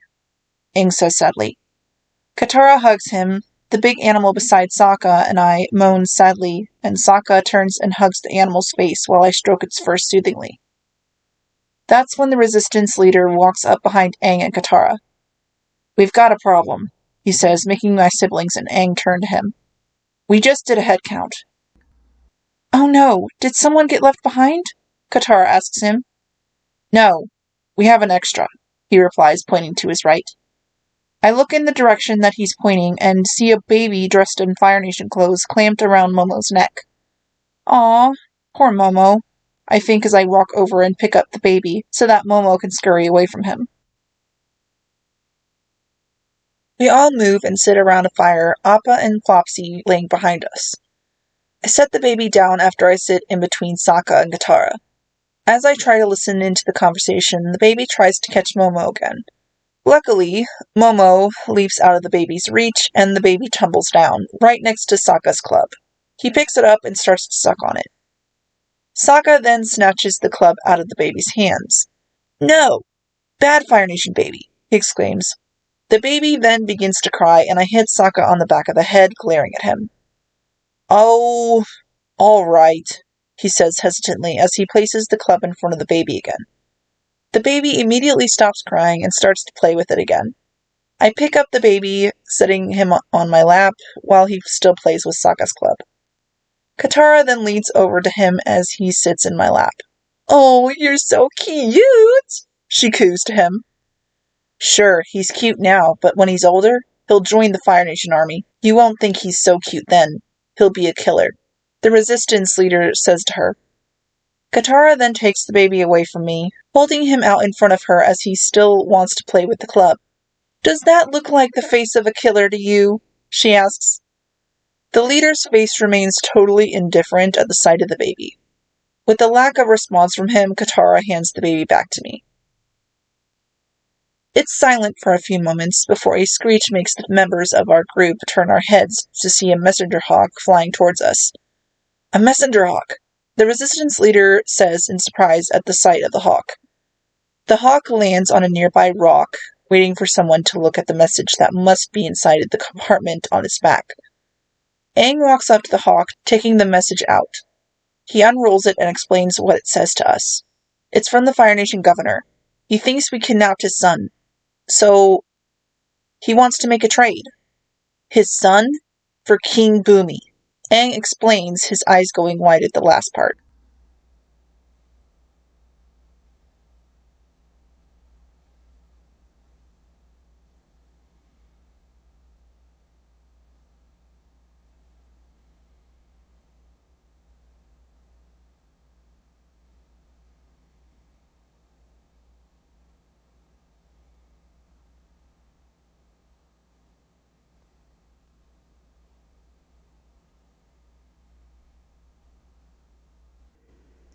Aang says sadly. Katara hugs him. The big animal beside Sokka and I moans sadly, and Sokka turns and hugs the animal's face while I stroke its fur soothingly. That's when the resistance leader walks up behind Aang and Katara. We've got a problem, he says, making my siblings and Aang turn to him. We just did a head count. Oh no, did someone get left behind? Katara asks him. No, we have an extra, he replies, pointing to his right. I look in the direction that he's pointing and see a baby dressed in Fire Nation clothes clamped around Momo's neck. Aw, poor Momo, I think as I walk over and pick up the baby so that Momo can scurry away from him. We all move and sit around a fire, Appa and Flopsy laying behind us. I set the baby down after I sit in between Sokka and Katara. As I try to listen into the conversation, the baby tries to catch Momo again. Luckily, Momo leaps out of the baby's reach, and the baby tumbles down, right next to Sokka's club. He picks it up and starts to suck on it. Sokka then snatches the club out of the baby's hands. No! Bad Fire Nation baby, he exclaims. The baby then begins to cry, and I hit Sokka on the back of the head, glaring at him. Oh, all right, he says hesitantly as he places the club in front of the baby again. The baby immediately stops crying and starts to play with it again. I pick up the baby, setting him on my lap while he still plays with Sokka's club. Katara then leans over to him as he sits in my lap. Oh, you're so cute, she coos to him. Sure, he's cute now, but when he's older, he'll join the Fire Nation army. You won't think he's so cute then. He'll be a killer, the resistance leader says to her. Katara then takes the baby away from me, holding him out in front of her as he still wants to play with the club. Does that look like the face of a killer to you? She asks. The leader's face remains totally indifferent at the sight of the baby. With a lack of response from him, Katara hands the baby back to me. It's silent for a few moments before a screech makes the members of our group turn our heads to see a messenger hawk flying towards us. A messenger hawk, the resistance leader says in surprise at the sight of the hawk. The hawk lands on a nearby rock, waiting for someone to look at the message that must be inside the compartment on its back. Aang walks up to the hawk, taking the message out. He unrolls it and explains what it says to us. It's from the Fire Nation governor. He thinks we kidnapped his son. So, he wants to make a trade. His son? For King Bumi. Aang explains, his eyes going wide at the last part.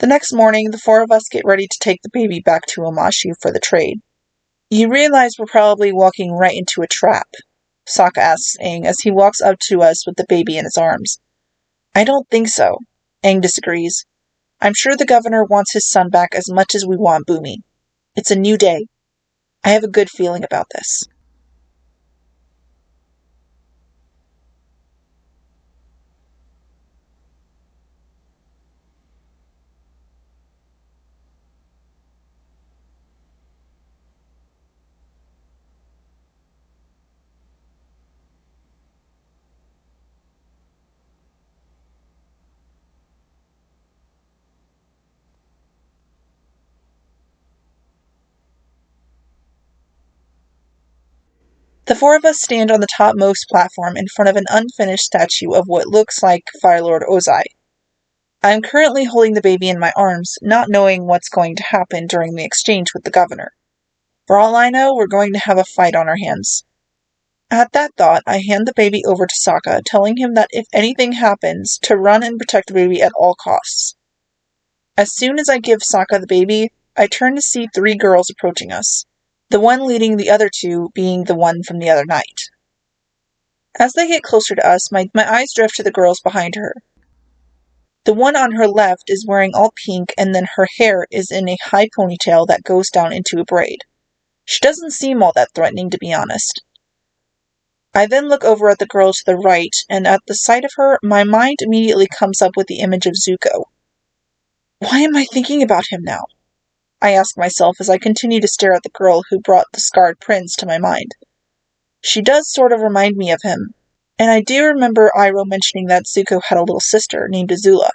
The next morning, the four of us get ready to take the baby back to Omashu for the trade. You realize we're probably walking right into a trap, Sokka asks Aang as he walks up to us with the baby in his arms. I don't think so, Aang disagrees. I'm sure the governor wants his son back as much as we want Bumi. It's a new day. I have a good feeling about this. The four of us stand on the topmost platform in front of an unfinished statue of what looks like Fire Lord Ozai. I am currently holding the baby in my arms, not knowing what's going to happen during the exchange with the governor. For all I know, we're going to have a fight on our hands. At that thought, I hand the baby over to Sokka, telling him that if anything happens, to run and protect the baby at all costs. As soon as I give Sokka the baby, I turn to see 3 girls approaching us, the one leading the other 2 being the one from the other night. As they get closer to us, my eyes drift to the girls behind her. The one on her left is wearing all pink, and then her hair is in a high ponytail that goes down into a braid. She doesn't seem all that threatening, to be honest. I then look over at the girl to the right, and at the sight of her, my mind immediately comes up with the image of Zuko. Why am I thinking about him now? I ask myself as I continue to stare at the girl who brought the scarred prince to my mind. She does sort of remind me of him, and I do remember Iroh mentioning that Zuko had a little sister named Azula.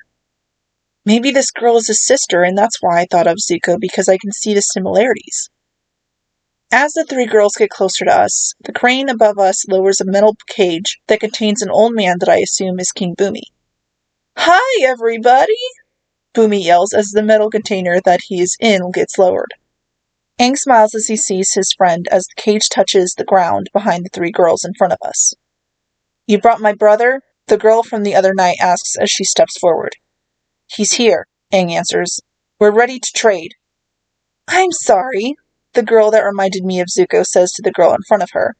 Maybe this girl is his sister, and that's why I thought of Zuko, because I can see the similarities. As the 3 girls get closer to us, the crane above us lowers a metal cage that contains an old man that I assume is King Bumi. Hi, everybody! Bumi yells as the metal container that he is in gets lowered. Aang smiles as he sees his friend as the cage touches the ground behind the 3 girls in front of us. You brought my brother? The girl from the other night asks as she steps forward. He's here, Aang answers. We're ready to trade. I'm sorry, the girl that reminded me of Zuko says to the girl in front of her.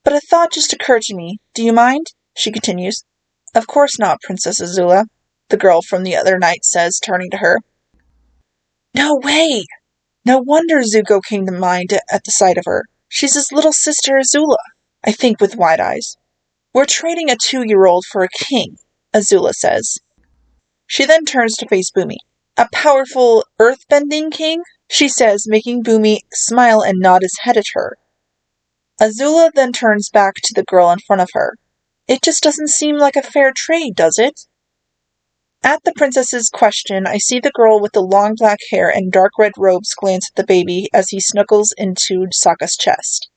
But a thought just occurred to me. Do you mind? She continues. Of course not, Princess Azula, the girl from the other night says, turning to her. No way! No wonder Zuko came to mind at the sight of her. She's his little sister Azula, I think with wide eyes. We're trading a 2-year-old for a king, Azula says. She then turns to face Bumi. A powerful, earth-bending king? She says, making Bumi smile and nod his head at her. Azula then turns back to the girl in front of her. It just doesn't seem like a fair trade, does it? At the princess's question, I see the girl with the long black hair and dark red robes glance at the baby as he snuggles into Sokka's chest.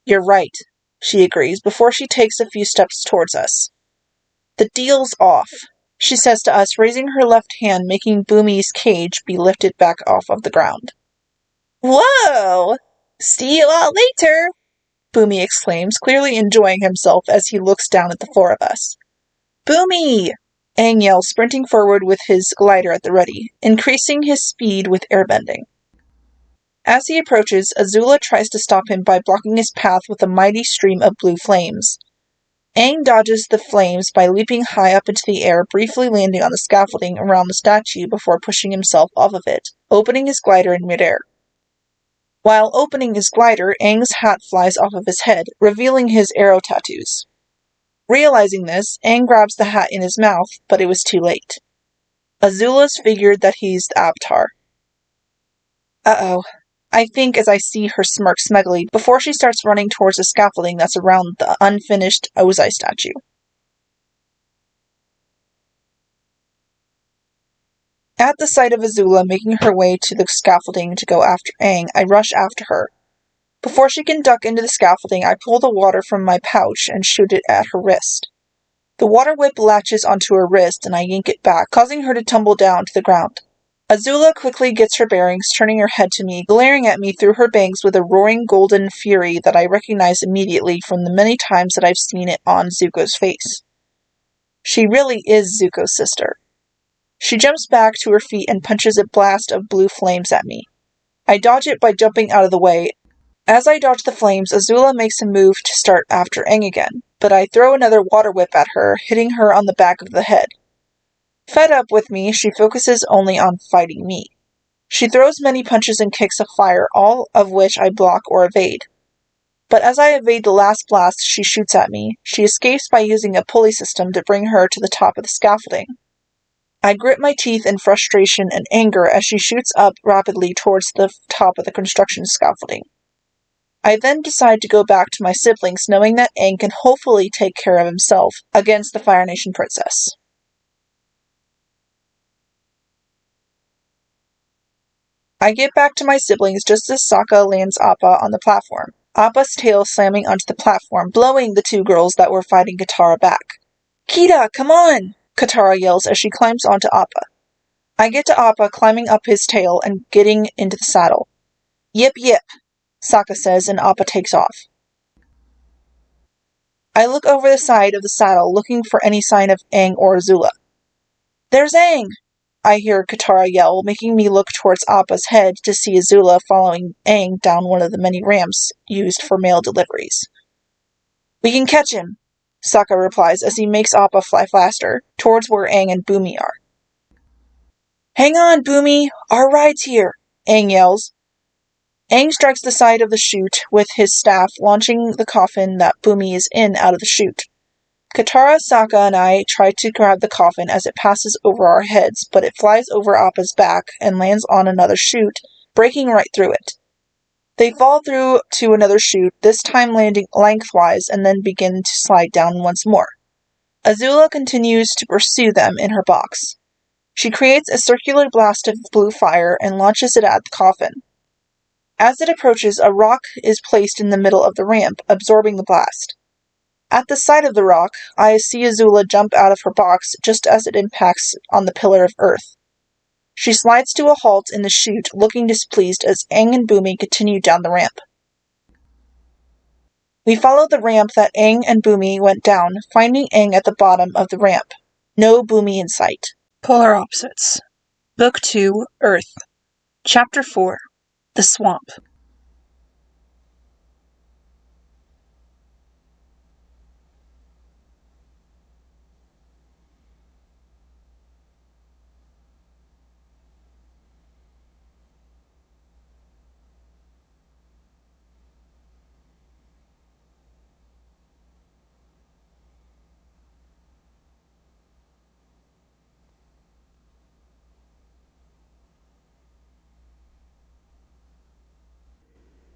You're right, she agrees, before she takes a few steps towards us. The deal's off, she says to us, raising her left hand, making Bumi's cage be lifted back off of the ground. Whoa! See you all later! Bumi exclaims, clearly enjoying himself as he looks down at the 4 of us. Bumi! Aang yells, sprinting forward with his glider at the ready, increasing his speed with airbending. As he approaches, Azula tries to stop him by blocking his path with a mighty stream of blue flames. Aang dodges the flames by leaping high up into the air, briefly landing on the scaffolding around the statue before pushing himself off of it, opening his glider in midair. While opening his glider, Aang's hat flies off of his head, revealing his arrow tattoos. Realizing this, Aang grabs the hat in his mouth, but it was too late. Azula's figured that he's the Avatar. Uh-oh, I think as I see her smirk smugly before she starts running towards the scaffolding that's around the unfinished Ozai statue. At the sight of Azula making her way to the scaffolding to go after Aang, I rush after her. Before she can duck into the scaffolding, I pull the water from my pouch and shoot it at her wrist. The water whip latches onto her wrist and I yank it back, causing her to tumble down to the ground. Azula quickly gets her bearings, turning her head to me, glaring at me through her bangs with a roaring golden fury that I recognize immediately from the many times that I've seen it on Zuko's face. She really is Zuko's sister. She jumps back to her feet and punches a blast of blue flames at me. I dodge it by jumping out of the way. As I dodge the flames, Azula makes a move to start after Aang again, but I throw another water whip at her, hitting her on the back of the head. Fed up with me, she focuses only on fighting me. She throws many punches and kicks of fire, all of which I block or evade. But as I evade the last blast she shoots at me, she escapes by using a pulley system to bring her to the top of the scaffolding. I grit my teeth in frustration and anger as she shoots up rapidly towards the top of the construction scaffolding. I then decide to go back to my siblings, knowing that Aang can hopefully take care of himself against the Fire Nation princess. I get back to my siblings just as Sokka lands Appa on the platform, Appa's tail slamming onto the platform, blowing the 2 girls that were fighting Katara back. Kida, come on! Katara yells as she climbs onto Appa. I get to Appa climbing up his tail and getting into the saddle. Yip yip, Sokka says, and Appa takes off. I look over the side of the saddle, looking for any sign of Aang or Azula. "There's Aang!" I hear Katara yell, making me look towards Appa's head to see Azula following Aang down one of the many ramps used for mail deliveries. "We can catch him," Sokka replies as he makes Appa fly faster, towards where Aang and Bumi are. "Hang on, Bumi! Our ride's here!" Aang yells. Aang strikes the side of the chute with his staff, launching the coffin that Bumi is in out of the chute. Katara, Sokka, and I try to grab the coffin as it passes over our heads, but it flies over Appa's back and lands on another chute, breaking right through it. They fall through to another chute, this time landing lengthwise, and then begin to slide down once more. Azula continues to pursue them in her box. She creates a circular blast of blue fire and launches it at the coffin. As it approaches, a rock is placed in the middle of the ramp, absorbing the blast. At the side of the rock, I see Azula jump out of her box just as it impacts on the pillar of earth. She slides to a halt in the chute, looking displeased as Aang and Bumi continue down the ramp. We follow the ramp that Aang and Bumi went down, finding Aang at the bottom of the ramp. No Bumi in sight. Polar Opposites. Book 2, Earth. Chapter 4. The Swamp.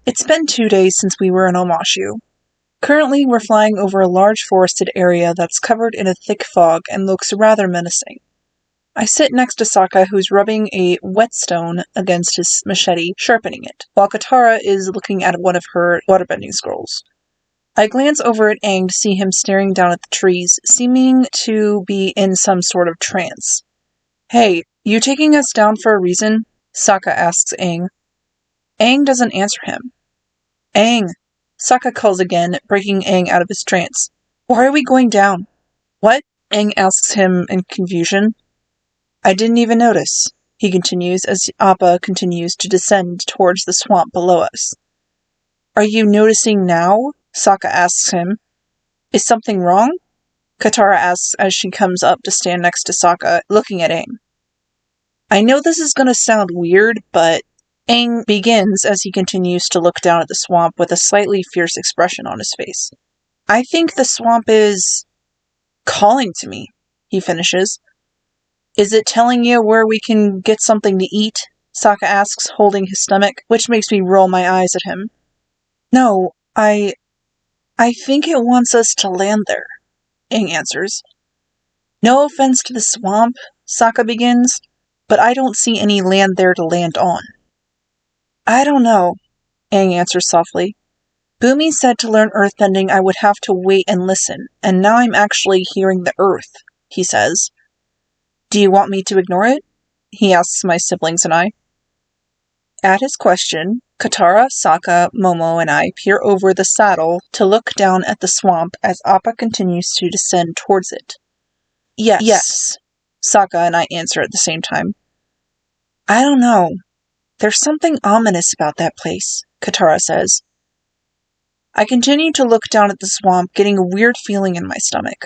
It's been 2 days since we were in Omashu. Currently, we're flying over a large forested area that's covered in a thick fog and looks rather menacing. I sit next to Sokka, who's rubbing a whetstone against his machete, sharpening it, while Katara is looking at one of her waterbending scrolls. I glance over at Aang to see him staring down at the trees, seeming to be in some sort of trance. "Hey, you taking us down for a reason?" Sokka asks Aang. Aang doesn't answer him. "Aang!" Sokka calls again, breaking Aang out of his trance. "Why are we going down?" "What?" Aang asks him in confusion. "I didn't even notice," he continues as Appa continues to descend towards the swamp below us. "Are you noticing now?" Sokka asks him. "Is something wrong?" Katara asks as she comes up to stand next to Sokka, looking at Aang. I know this is going to sound weird, but Aang begins as he continues to look down at the swamp with a slightly fierce expression on his face. "I think the swamp is calling to me," he finishes. "Is it telling you where we can get something to eat?" Sokka asks, holding his stomach, which makes me roll my eyes at him. "No, I think it wants us to land there," Aang answers. "No offense to the swamp," Sokka begins, "but I don't see any land there to land on." "I don't know," Aang answers softly. "Bumi said to learn earthbending I would have to wait and listen, and now I'm actually hearing the earth," he says. "Do you want me to ignore it?" he asks my siblings and I. At his question, Katara, Sokka, Momo, and I peer over the saddle to look down at the swamp as Appa continues to descend towards it. Yes, Sokka and I answer at the same time. "I don't know. There's something ominous about that place," Katara says. I continue to look down at the swamp, getting a weird feeling in my stomach.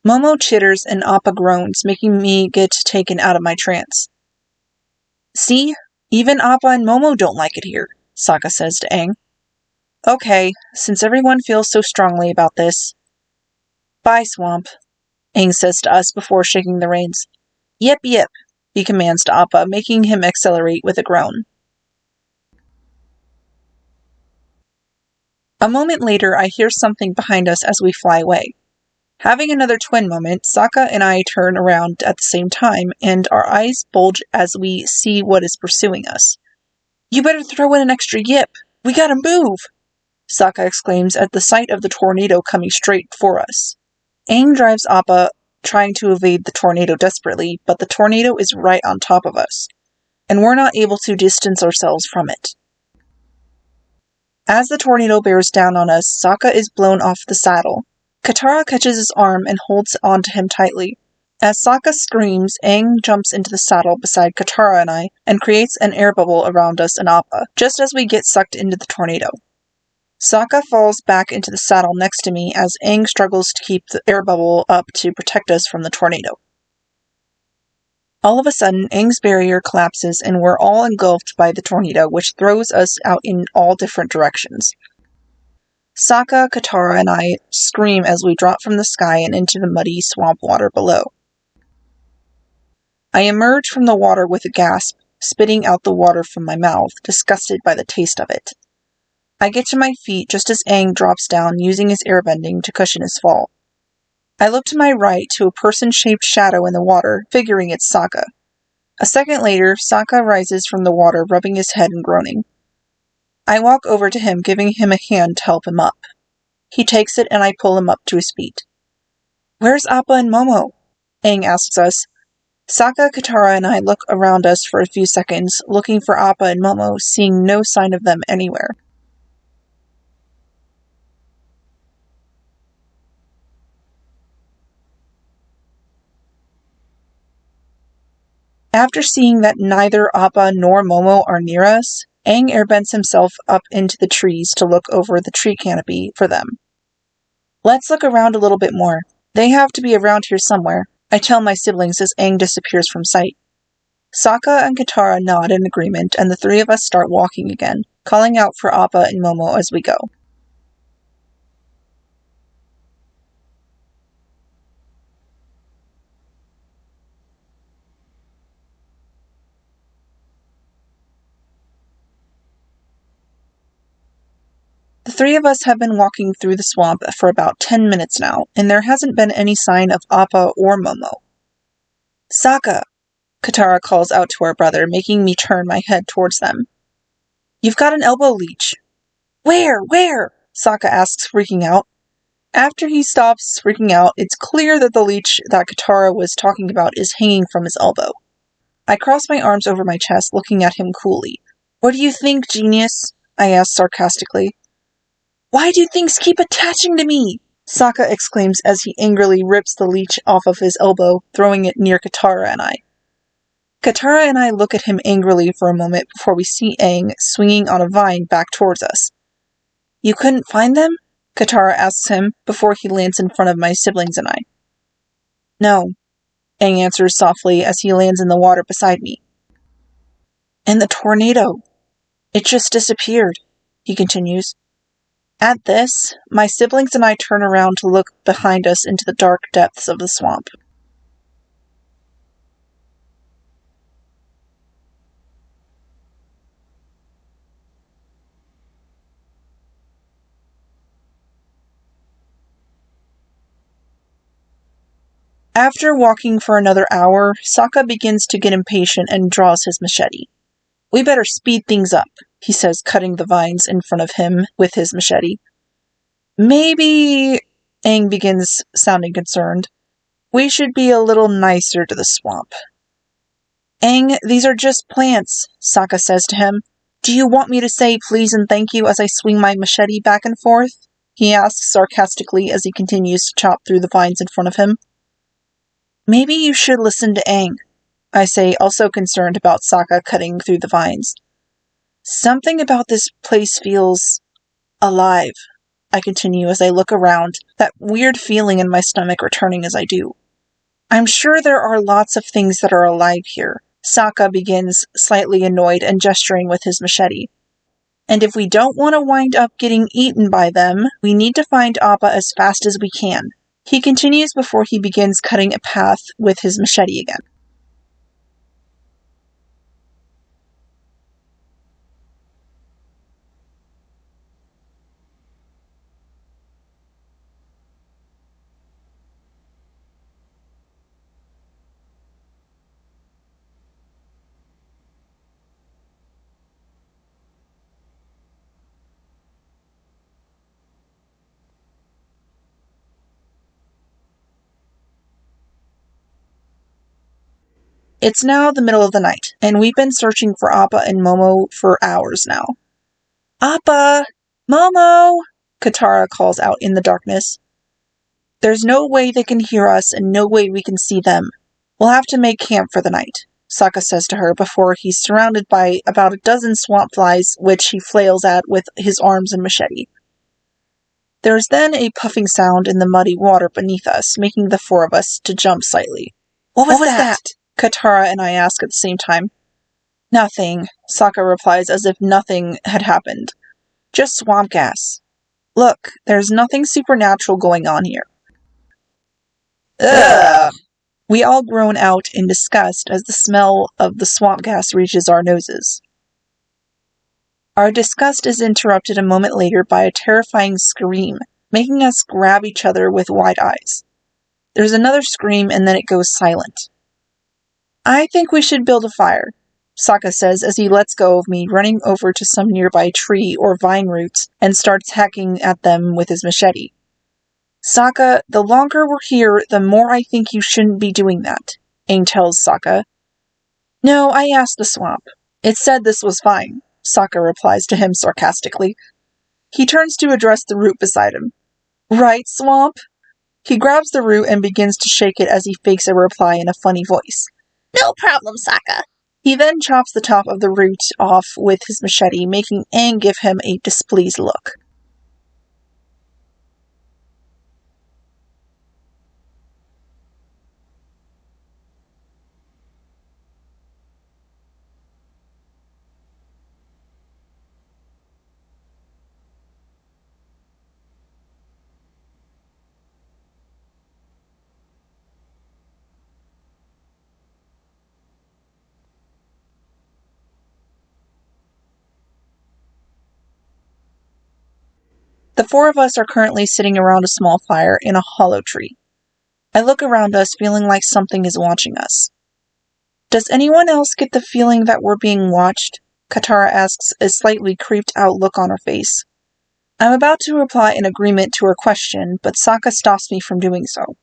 Momo chitters and Appa groans, making me get taken out of my trance. "See? Even Appa and Momo don't like it here," Sokka says to Aang. "Okay, since everyone feels so strongly about this." "Bye, swamp," Aang says to us before shaking the reins. "Yep, yep," he commands to Appa, making him accelerate with a groan. A moment later, I hear something behind us as we fly away. Having another twin moment, Sokka and I turn around at the same time, and our eyes bulge as we see what is pursuing us. "You better throw in an extra yip! We gotta move!" Sokka exclaims at the sight of the tornado coming straight for us. Aang drives Appa, trying to evade the tornado desperately, but the tornado is right on top of us, and we're not able to distance ourselves from it. As the tornado bears down on us, Sokka is blown off the saddle, Katara catches his arm and holds onto him tightly. As Sokka screams, Aang jumps into the saddle beside Katara and I and creates an air bubble around us and Appa, just as we get sucked into the tornado. Sokka falls back into the saddle next to me as Aang struggles to keep the air bubble up to protect us from the tornado. All of a sudden, Aang's barrier collapses and we're all engulfed by the tornado, which throws us out in all different directions. Sokka, Katara, and I scream as we drop from the sky and into the muddy swamp water below. I emerge from the water with a gasp, spitting out the water from my mouth, disgusted by the taste of it. I get to my feet just as Aang drops down, using his airbending to cushion his fall. I look to my right to a person-shaped shadow in the water, figuring it's Sokka. A second later, Sokka rises from the water, rubbing his head and groaning. I walk over to him, giving him a hand to help him up. He takes it and I pull him up to his feet. "Where's Appa and Momo?" Aang asks us. Sokka, Katara, and I look around us for a few seconds, looking for Appa and Momo, seeing no sign of them anywhere. After seeing that neither Appa nor Momo are near us, Aang airbends himself up into the trees to look over the tree canopy for them. "Let's look around a little bit more. They have to be around here somewhere," I tell my siblings as Aang disappears from sight. Sokka and Katara nod in agreement, and the three of us start walking again, calling out for Appa and Momo as we go. The three of us have been walking through the swamp for about 10 minutes now, and there hasn't been any sign of Appa or Momo. "Sokka!" Katara calls out to our brother, making me turn my head towards them. "You've got an elbow leech." "Where? Where?" Sokka asks, freaking out. After he stops freaking out, it's clear that the leech that Katara was talking about is hanging from his elbow. I cross my arms over my chest, looking at him coolly. "What do you think, genius?" I ask sarcastically. "Why do things keep attaching to me?" Sokka exclaims as he angrily rips the leech off of his elbow, throwing it near Katara and I. Katara and I look at him angrily for a moment before we see Aang swinging on a vine back towards us. "You couldn't find them?" Katara asks him before he lands in front of my siblings and I. "No," Aang answers softly as he lands in the water beside me. "And the tornado. It just disappeared," he continues. At this, my siblings and I turn around to look behind us into the dark depths of the swamp. After walking for another hour, Sokka begins to get impatient and draws his machete. "We better speed things up," he says, cutting the vines in front of him with his machete. "Maybe," Aang begins, sounding concerned, "we should be a little nicer to the swamp." "Aang, these are just plants," Sokka says to him. "Do you want me to say please and thank you as I swing my machete back and forth?" he asks sarcastically as he continues to chop through the vines in front of him. "Maybe you should listen to Aang," I say, also concerned about Sokka cutting through the vines. "Something about this place feels alive," I continue as I look around, that weird feeling in my stomach returning as I do. "I'm sure there are lots of things that are alive here," Sokka begins, slightly annoyed and gesturing with his machete. "And if we don't want to wind up getting eaten by them, we need to find Appa as fast as we can," he continues before he begins cutting a path with his machete again. It's now the middle of the night, and we've been searching for Appa and Momo for hours now. "Appa! Momo!" Katara calls out in the darkness. There's no way they can hear us and no way we can see them. We'll have to make camp for the night, Sokka says to her before he's surrounded by about a dozen swamp flies which he flails at with his arms and machete. There is then a puffing sound in the muddy water beneath us, making the four of us to jump slightly. What was that? Katara and I ask at the same time. Nothing, Sokka replies as if nothing had happened. Just swamp gas. Look, there's nothing supernatural going on here. Ugh! We all groan out in disgust as the smell of the swamp gas reaches our noses. Our disgust is interrupted a moment later by a terrifying scream, making us grab each other with wide eyes. There's another scream and then it goes silent. I think we should build a fire, Sokka says as he lets go of me, running over to some nearby tree or vine roots and starts hacking at them with his machete. Sokka, the longer we're here, the more I think you shouldn't be doing that, Aang tells Sokka. No, I asked the swamp. It said this was fine, Sokka replies to him sarcastically. He turns to address the root beside him. Right, swamp? He grabs the root and begins to shake it as he fakes a reply in a funny voice. No problem, Sokka. He then chops the top of the root off with his machete, making Aang give him a displeased look. The four of us are currently sitting around a small fire in a hollow tree. I look around us, feeling like something is watching us. Does anyone else get the feeling that we're being watched? Katara asks, a slightly creeped out look on her face. I'm about to reply in agreement to her question, but Sokka stops me from doing so.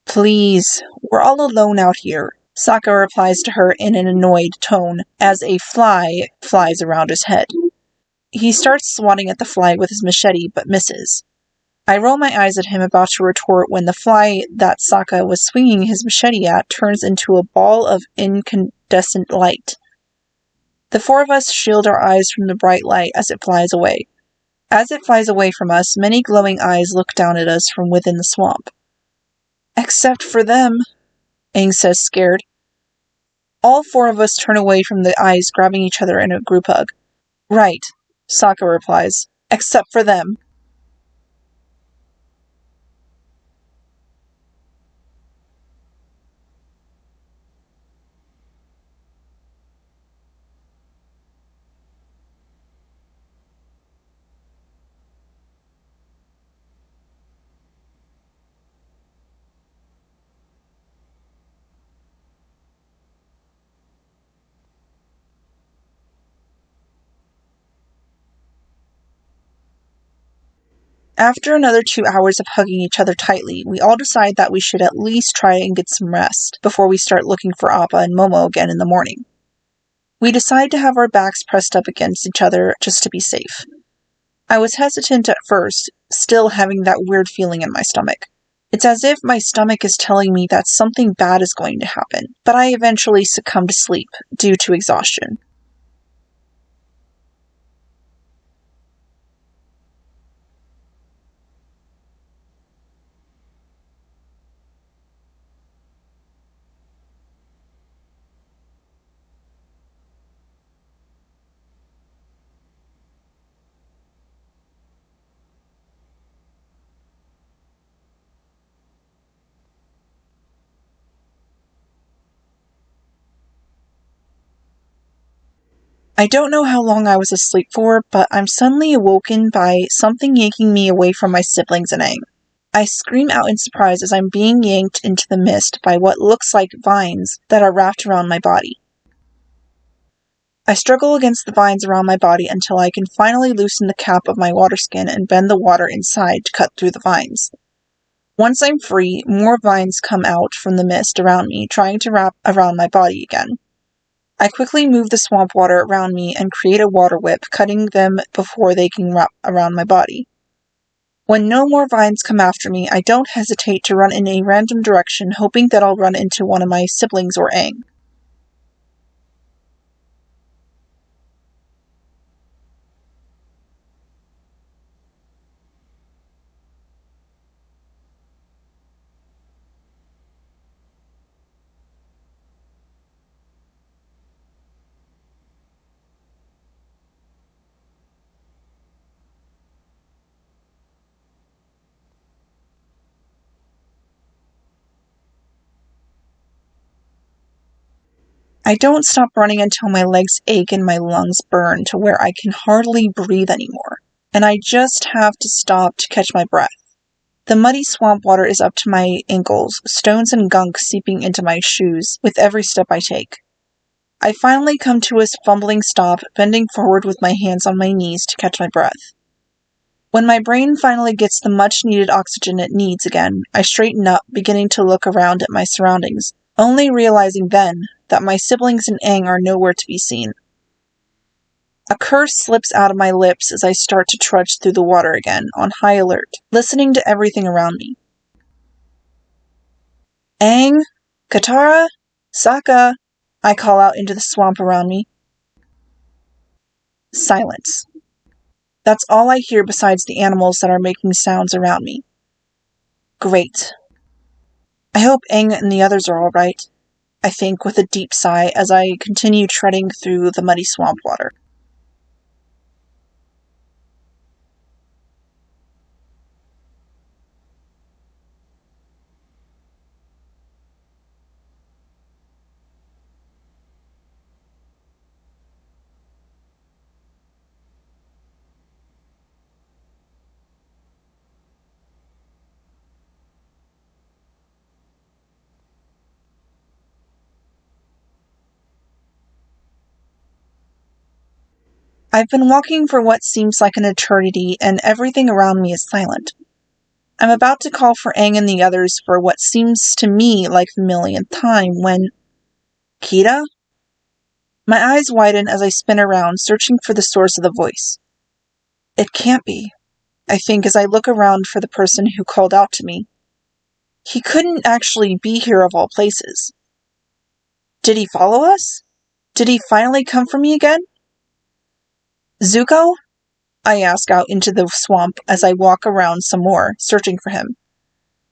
Please, we're all alone out here, Sokka replies to her in an annoyed tone as a fly flies around his head. He starts swatting at the fly with his machete, but misses. I roll my eyes at him, about to retort, when the fly that Sokka was swinging his machete at turns into a ball of incandescent light. The four of us shield our eyes from the bright light as it flies away. As it flies away from us, many glowing eyes look down at us from within the swamp. Except for them, Aang says, scared. All four of us turn away from the eyes, grabbing each other in a group hug. Right, Sokka replies, except for them. After another 2 hours of hugging each other tightly, we all decide that we should at least try and get some rest before we start looking for Appa and Momo again in the morning. We decide to have our backs pressed up against each other just to be safe. I was hesitant at first, still having that weird feeling in my stomach. It's as if my stomach is telling me that something bad is going to happen, but I eventually succumb to sleep due to exhaustion. I don't know how long I was asleep for, but I'm suddenly awoken by something yanking me away from my siblings and Aang. I scream out in surprise as I'm being yanked into the mist by what looks like vines that are wrapped around my body. I struggle against the vines around my body until I can finally loosen the cap of my water skin and bend the water inside to cut through the vines. Once I'm free, more vines come out from the mist around me, trying to wrap around my body again. I quickly move the swamp water around me and create a water whip, cutting them before they can wrap around my body. When no more vines come after me, I don't hesitate to run in a random direction, hoping that I'll run into one of my siblings or Aang. I don't stop running until my legs ache and my lungs burn to where I can hardly breathe anymore, and I just have to stop to catch my breath. The muddy swamp water is up to my ankles, stones and gunk seeping into my shoes with every step I take. I finally come to a fumbling stop, bending forward with my hands on my knees to catch my breath. When my brain finally gets the much-needed oxygen it needs again, I straighten up, beginning to look around at my surroundings, only realizing then that my siblings and Aang are nowhere to be seen. A curse slips out of my lips as I start to trudge through the water again, on high alert, listening to everything around me. Aang? Katara? Sokka? I call out into the swamp around me. Silence. That's all I hear besides the animals that are making sounds around me. Great. I hope Aang and the others are alright, I think with a deep sigh as I continue treading through the muddy swamp water. I've been walking for what seems like an eternity, and everything around me is silent. I'm about to call for Aang and the others for what seems to me like the millionth time when... Kida? My eyes widen as I spin around, searching for the source of the voice. It can't be, I think as I look around for the person who called out to me. He couldn't actually be here of all places. Did he follow us? Did he finally come for me again? Zuko? I ask out into the swamp as I walk around some more, searching for him.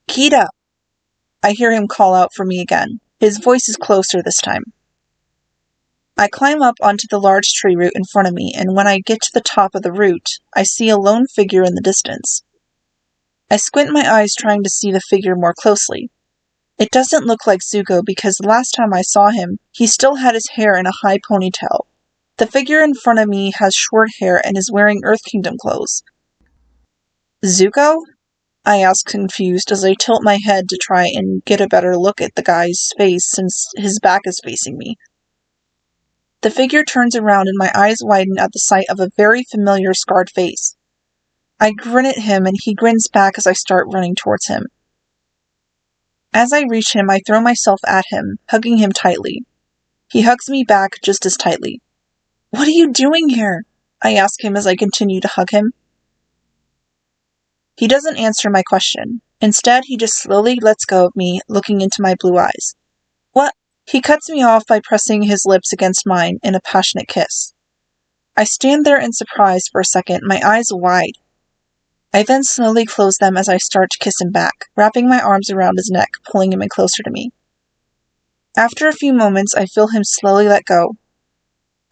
Kida! I hear him call out for me again. His voice is closer this time. I climb up onto the large tree root in front of me, and when I get to the top of the root, I see a lone figure in the distance. I squint my eyes trying to see the figure more closely. It doesn't look like Zuko because the last time I saw him, he still had his hair in a high ponytail. The figure in front of me has short hair and is wearing Earth Kingdom clothes. Zuko? I ask confused as I tilt my head to try and get a better look at the guy's face since his back is facing me. The figure turns around and my eyes widen at the sight of a very familiar scarred face. I grin at him and he grins back as I start running towards him. As I reach him, I throw myself at him, hugging him tightly. He hugs me back just as tightly. What are you doing here? I ask him as I continue to hug him. He doesn't answer my question. Instead, he just slowly lets go of me, looking into my blue eyes. What? He cuts me off by pressing his lips against mine in a passionate kiss. I stand there in surprise for a second, my eyes wide. I then slowly close them as I start to kiss him back, wrapping my arms around his neck, pulling him in closer to me. After a few moments, I feel him slowly let go.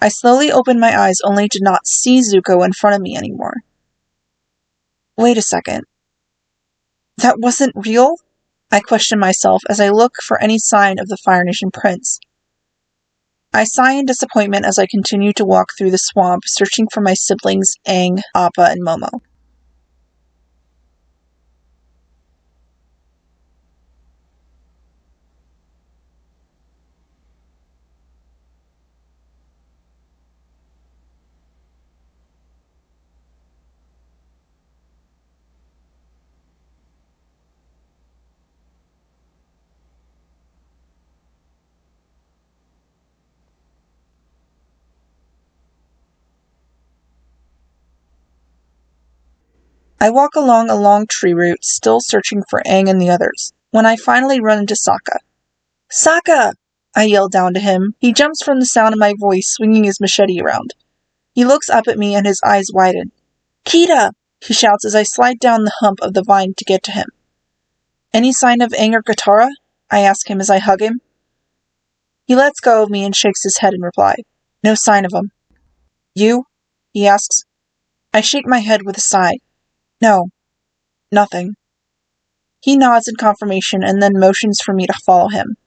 I slowly open my eyes only to not see Zuko in front of me anymore. Wait a second. That wasn't real? I question myself as I look for any sign of the Fire Nation prince. I sigh in disappointment as I continue to walk through the swamp, searching for my siblings Aang, Appa, and Momo. I walk along a long tree root, still searching for Aang and the others, when I finally run into Sokka. Sokka! I yell down to him. He jumps from the sound of my voice, swinging his machete around. He looks up at me and his eyes widen. Kita! He shouts as I slide down the hump of the vine to get to him. Any sign of Aang or Katara? I ask him as I hug him. He lets go of me and shakes his head in reply. No sign of him. You? He asks. I shake my head with a sigh. No. Nothing. He nods in confirmation and then motions for me to follow him.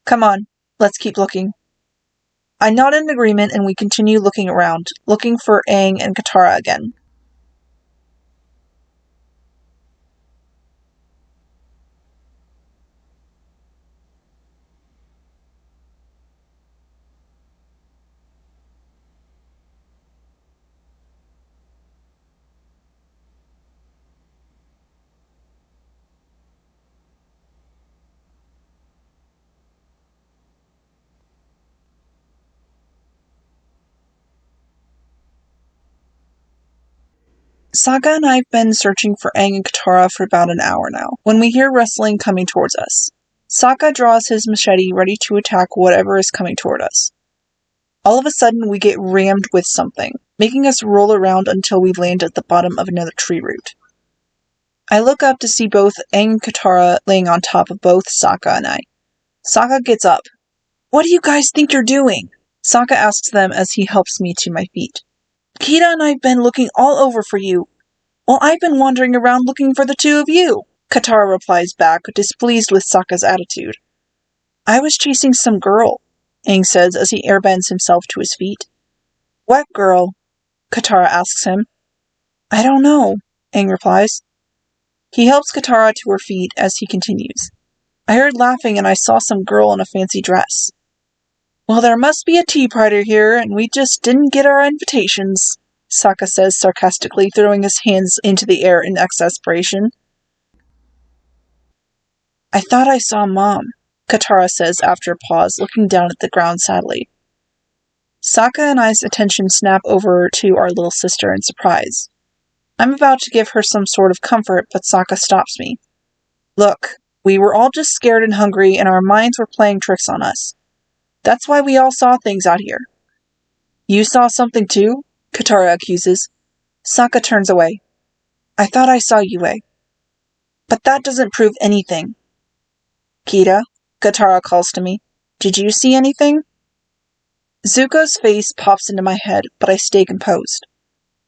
Come on, let's keep looking. I nod in agreement and we continue looking around, looking for Aang and Katara again. Sokka and I have been searching for Aang and Katara for about an hour now, when we hear rustling coming towards us. Sokka draws his machete ready to attack whatever is coming toward us. All of a sudden, we get rammed with something, making us roll around until we land at the bottom of another tree root. I look up to see both Aang and Katara laying on top of both Sokka and I. Sokka gets up. What do you guys think you're doing? Sokka asks them as he helps me to my feet. Kita and I have been looking all over for you. Well, I've been wandering around looking for the two of you, Katara replies back, displeased with Sokka's attitude. I was chasing some girl, Aang says as he airbends himself to his feet. What girl? Katara asks him. I don't know, Aang replies. He helps Katara to her feet as he continues. I heard laughing and I saw some girl in a fancy dress. Well, there must be a tea party here, and we just didn't get our invitations, Sokka says sarcastically, throwing his hands into the air in exasperation. I thought I saw Mom, Katara says after a pause, looking down at the ground sadly. Sokka and I's attention snap over to our little sister in surprise. I'm about to give her some sort of comfort, but Sokka stops me. Look, we were all just scared and hungry, and our minds were playing tricks on us. That's why we all saw things out here. You saw something too? Katara accuses. Sokka turns away. I thought I saw Yue. But that doesn't prove anything. Kita, Katara calls to me. Did you see anything? Zuko's face pops into my head, but I stay composed.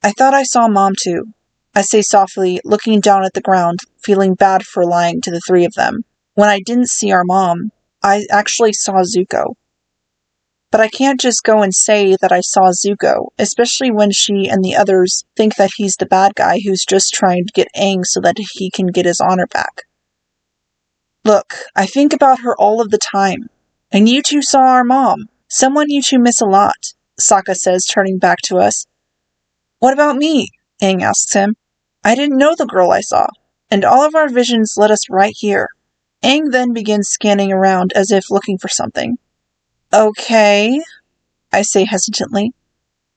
I thought I saw Mom too, I say softly, looking down at the ground, feeling bad for lying to the three of them. When I didn't see our mom, I actually saw Zuko. But I can't just go and say that I saw Zuko, especially when she and the others think that he's the bad guy who's just trying to get Aang so that he can get his honor back. Look, I think about her all of the time. And you two saw our mom. Someone you two miss a lot, Sokka says, turning back to us. What about me? Aang asks him. I didn't know the girl I saw, and all of our visions led us right here. Aang then begins scanning around as if looking for something. Okay, I say hesitantly.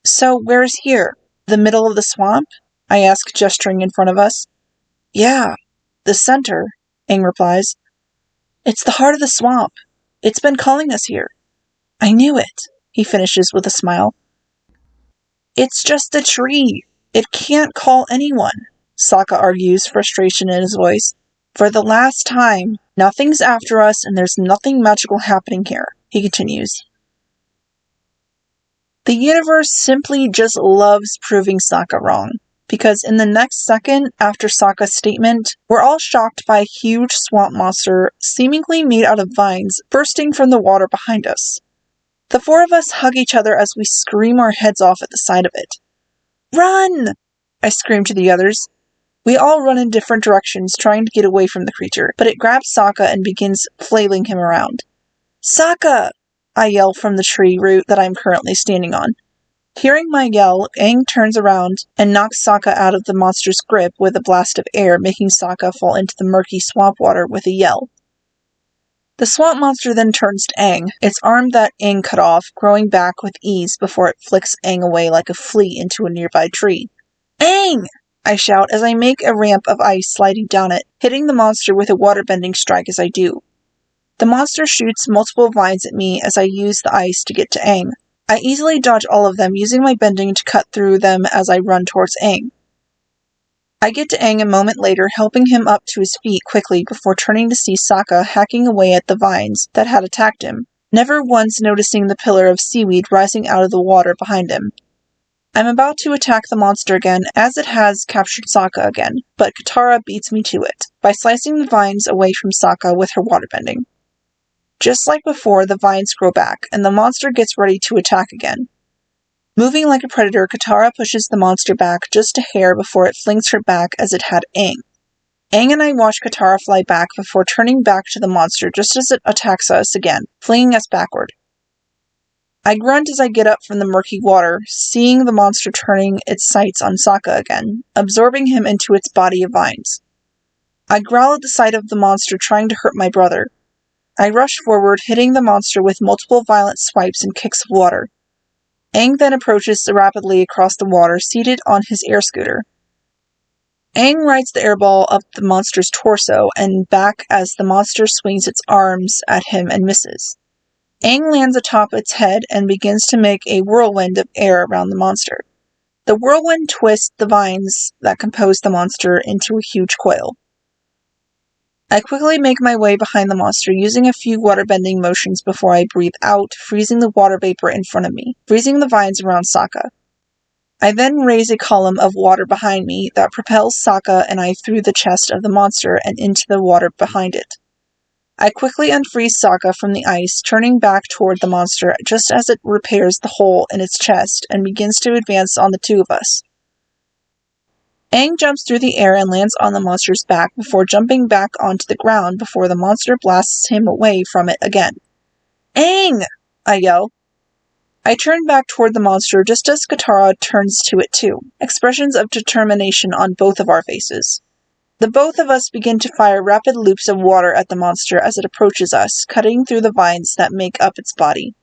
So where's here? The middle of the swamp? I ask, gesturing in front of us. Yeah, the center, Aang replies. It's the heart of the swamp. It's been calling us here. I knew it, he finishes with a smile. It's just a tree. It can't call anyone, Sokka argues, frustration in his voice. For the last time, nothing's after us and there's nothing magical happening here, he continues. The universe simply just loves proving Sokka wrong, because in the next second after Sokka's statement, we're all shocked by a huge swamp monster seemingly made out of vines bursting from the water behind us. The four of us hug each other as we scream our heads off at the sight of it. Run! I scream to the others. We all run in different directions, trying to get away from the creature, but it grabs Sokka and begins flailing him around. Sokka! I yell from the tree root that I'm currently standing on. Hearing my yell, Aang turns around and knocks Sokka out of the monster's grip with a blast of air, making Sokka fall into the murky swamp water with a yell. The swamp monster then turns to Aang, its arm that Aang cut off growing back with ease before it flicks Aang away like a flea into a nearby tree. Aang! I shout as I make a ramp of ice sliding down it, hitting the monster with a waterbending strike as I do. The monster shoots multiple vines at me as I use the ice to get to Aang. I easily dodge all of them, using my bending to cut through them as I run towards Aang. I get to Aang a moment later, helping him up to his feet quickly before turning to see Sokka hacking away at the vines that had attacked him, never once noticing the pillar of seaweed rising out of the water behind him. I'm about to attack the monster again, as it has captured Sokka again, but Katara beats me to it, by slicing the vines away from Sokka with her waterbending. Just like before, the vines grow back, and the monster gets ready to attack again. Moving like a predator, Katara pushes the monster back just a hair before it flings her back as it had Aang. Aang and I watch Katara fly back before turning back to the monster just as it attacks us again, flinging us backward. I grunt as I get up from the murky water, seeing the monster turning its sights on Sokka again, absorbing him into its body of vines. I growl at the sight of the monster trying to hurt my brother. I rush forward, hitting the monster with multiple violent swipes and kicks of water. Aang then approaches rapidly across the water, seated on his air scooter. Aang rides the airball up the monster's torso and back as the monster swings its arms at him and misses. Aang lands atop its head and begins to make a whirlwind of air around the monster. The whirlwind twists the vines that compose the monster into a huge coil. I quickly make my way behind the monster, using a few waterbending motions before I breathe out, freezing the water vapor in front of me, freezing the vines around Sokka. I then raise a column of water behind me that propels Sokka and I through the chest of the monster and into the water behind it. I quickly unfreeze Sokka from the ice, turning back toward the monster just as it repairs the hole in its chest and begins to advance on the two of us. Aang jumps through the air and lands on the monster's back before jumping back onto the ground before the monster blasts him away from it again. Aang! I yell. I turn back toward the monster just as Katara turns to it too, expressions of determination on both of our faces. The both of us begin to fire rapid loops of water at the monster as it approaches us, cutting through the vines that make up its body.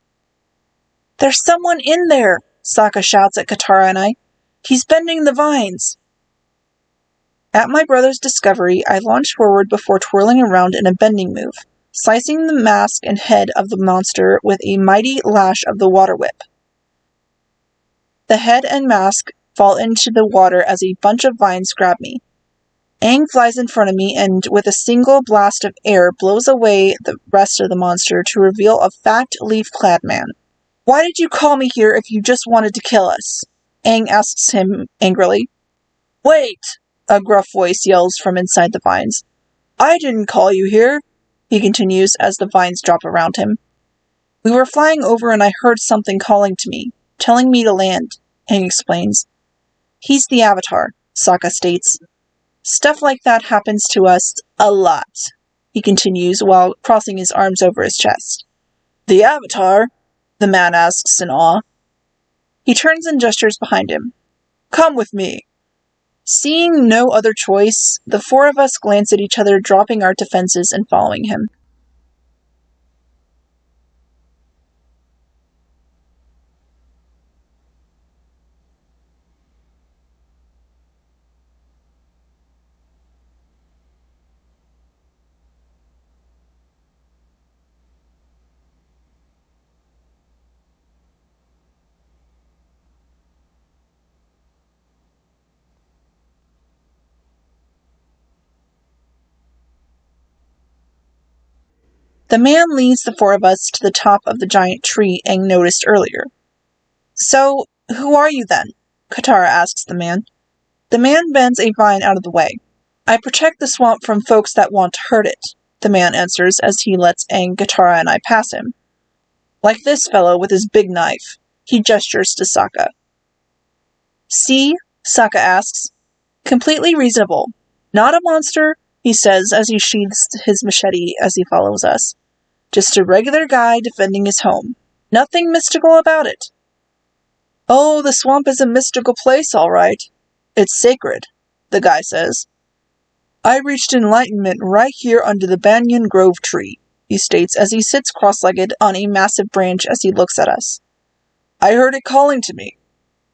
There's someone in there! Sokka shouts at Katara and I. He's bending the vines! At my brother's discovery, I launch forward before twirling around in a bending move, slicing the mask and head of the monster with a mighty lash of the water whip. The head and mask fall into the water as a bunch of vines grab me. Aang flies in front of me and, with a single blast of air, blows away the rest of the monster to reveal a fat, leaf-clad man. Why did you call me here if you just wanted to kill us? Aang asks him angrily. Wait! A gruff voice yells from inside the vines. I didn't call you here, he continues as the vines drop around him. We were flying over and I heard something calling to me, telling me to land, Aang explains. He's the Avatar, Sokka states. Stuff like that happens to us a lot, he continues while crossing his arms over his chest. The Avatar? The man asks in awe. He turns and gestures behind him. Come with me. Seeing no other choice, the four of us glance at each other, dropping our defenses and following him. The man leads the four of us to the top of the giant tree Aang noticed earlier. So, who are you then? Katara asks the man. The man bends a vine out of the way. I protect the swamp from folks that want to hurt it, the man answers as he lets Aang, Katara, and I pass him. Like this fellow with his big knife. He gestures to Sokka. See? Sokka asks. Completely reasonable. Not a monster, he says as he sheathes his machete as he follows us. Just a regular guy defending his home. Nothing mystical about it. Oh, the swamp is a mystical place, all right. It's sacred, the guy says. I reached enlightenment right here under the banyan grove tree, he states as he sits cross-legged on a massive branch as he looks at us. I heard it calling to me.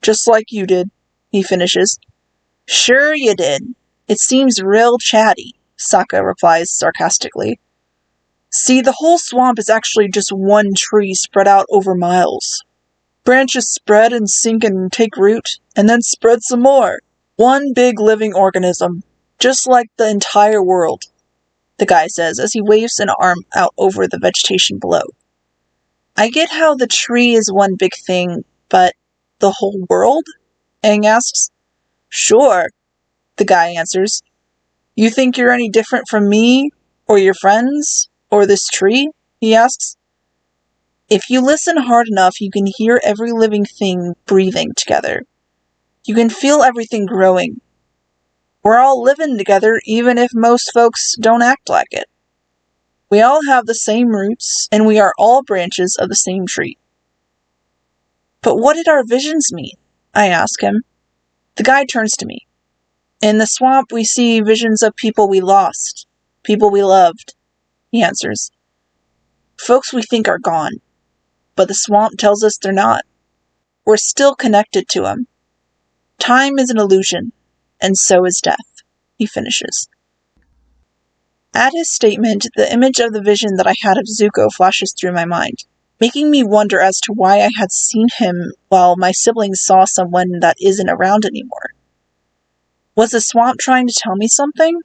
Just like you did, he finishes. Sure you did. It seems real chatty, Sokka replies sarcastically. See, the whole swamp is actually just one tree spread out over miles. Branches spread and sink and take root, and then spread some more. One big living organism, just like the entire world, the guy says as he waves an arm out over the vegetation below. I get how the tree is one big thing, but the whole world? Aang asks. Sure, the guy answers. You think you're any different from me, or your friends, or this tree? He asks. If you listen hard enough, you can hear every living thing breathing together. You can feel everything growing. We're all living together, even if most folks don't act like it. We all have the same roots, and we are all branches of the same tree. But what did our visions mean? I ask him. The guy turns to me. In the swamp, we see visions of people we lost, people we loved, he answers. Folks we think are gone, but the swamp tells us they're not. We're still connected to them. Time is an illusion, and so is death, he finishes. At his statement, the image of the vision that I had of Zuko flashes through my mind, making me wonder as to why I had seen him while my siblings saw someone that isn't around anymore. Was the swamp trying to tell me something?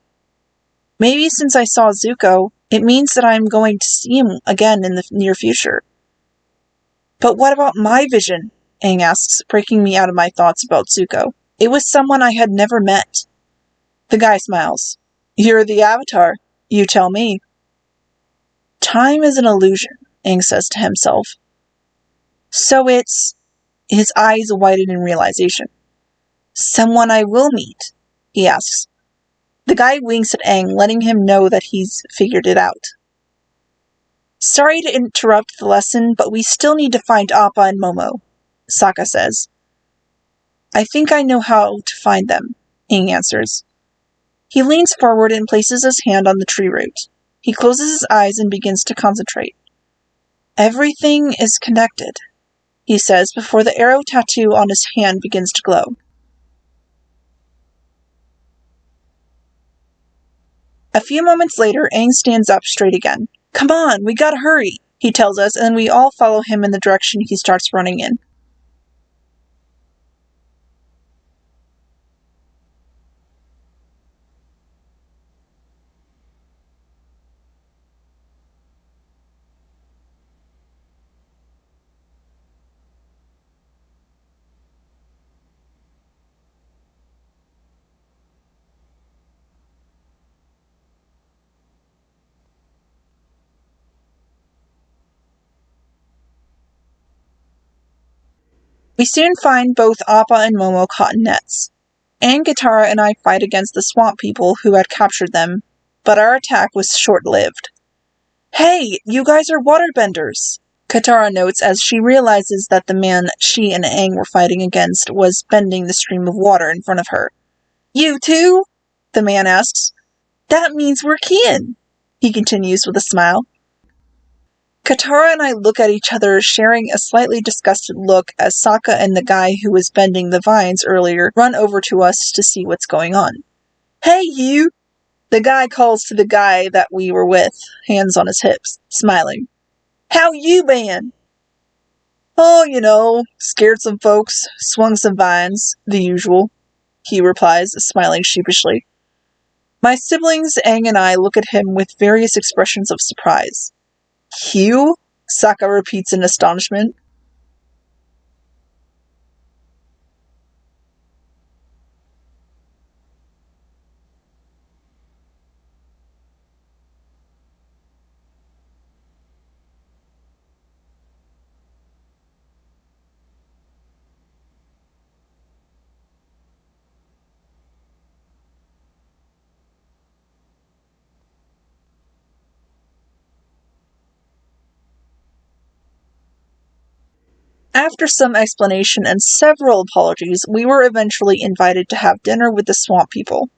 Maybe since I saw Zuko, it means that I'm going to see him again in the near future. But what about my vision? Aang asks, breaking me out of my thoughts about Zuko. It was someone I had never met. The guy smiles. You're the Avatar. You tell me. Time is an illusion, Aang says to himself. So it's... His eyes widen in realization. Someone I will meet, he asks. The guy winks at Aang, letting him know that he's figured it out. Sorry to interrupt the lesson, but we still need to find Appa and Momo, Sokka says. I think I know how to find them, Aang answers. He leans forward and places his hand on the tree root. He closes his eyes and begins to concentrate. Everything is connected, he says before the arrow tattoo on his hand begins to glow. A few moments later, Aang stands up straight again. Come on, we gotta hurry, he tells us, and we all follow him in the direction he starts running in. We soon find both Appa and Momo caught in nets. Aang, Katara, and I fight against the swamp people who had captured them, but our attack was short-lived. Hey, you guys are waterbenders, Katara notes as she realizes that the man she and Aang were fighting against was bending the stream of water in front of her. You too? The man asks. That means we're kin, he continues with a smile. Katara and I look at each other, sharing a slightly disgusted look as Sokka and the guy who was bending the vines earlier run over to us to see what's going on. Hey, you! The guy calls to the guy that we were with, hands on his hips, smiling. How you been? Oh, you know, scared some folks, swung some vines, the usual, he replies, smiling sheepishly. My siblings, Aang and I, look at him with various expressions of surprise. Hugh? Sokka repeats in astonishment. After some explanation and several apologies, we were eventually invited to have dinner with the swamp people.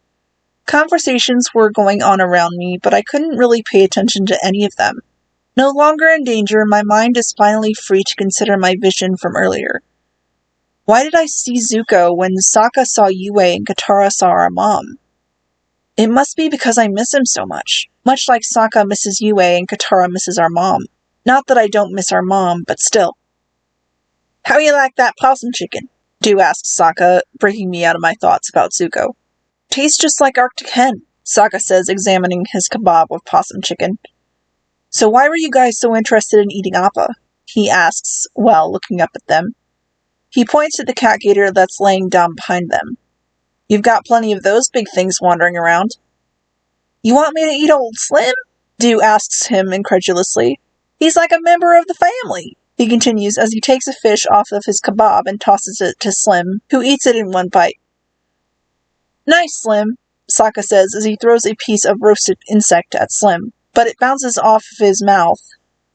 Conversations were going on around me, but I couldn't really pay attention to any of them. No longer in danger, my mind is finally free to consider my vision from earlier. Why did I see Zuko when Sokka saw Yue and Katara saw our mom? It must be because I miss him so much. Much like Sokka misses Yue and Katara misses our mom. Not that I don't miss our mom, but still. How you like that possum chicken? Du asked Sokka, breaking me out of my thoughts about Zuko. Tastes just like Arctic hen, Sokka says, examining his kebab of possum chicken. So why were you guys so interested in eating Appa? He asks, while looking up at them. He points at the cat gator that's laying down behind them. You've got plenty of those big things wandering around. You want me to eat old Slim? Du asks him incredulously. He's like a member of the family, he continues as he takes a fish off of his kebab and tosses it to Slim, who eats it in one bite. Nice, Slim, Sokka says as he throws a piece of roasted insect at Slim, but it bounces off of his mouth.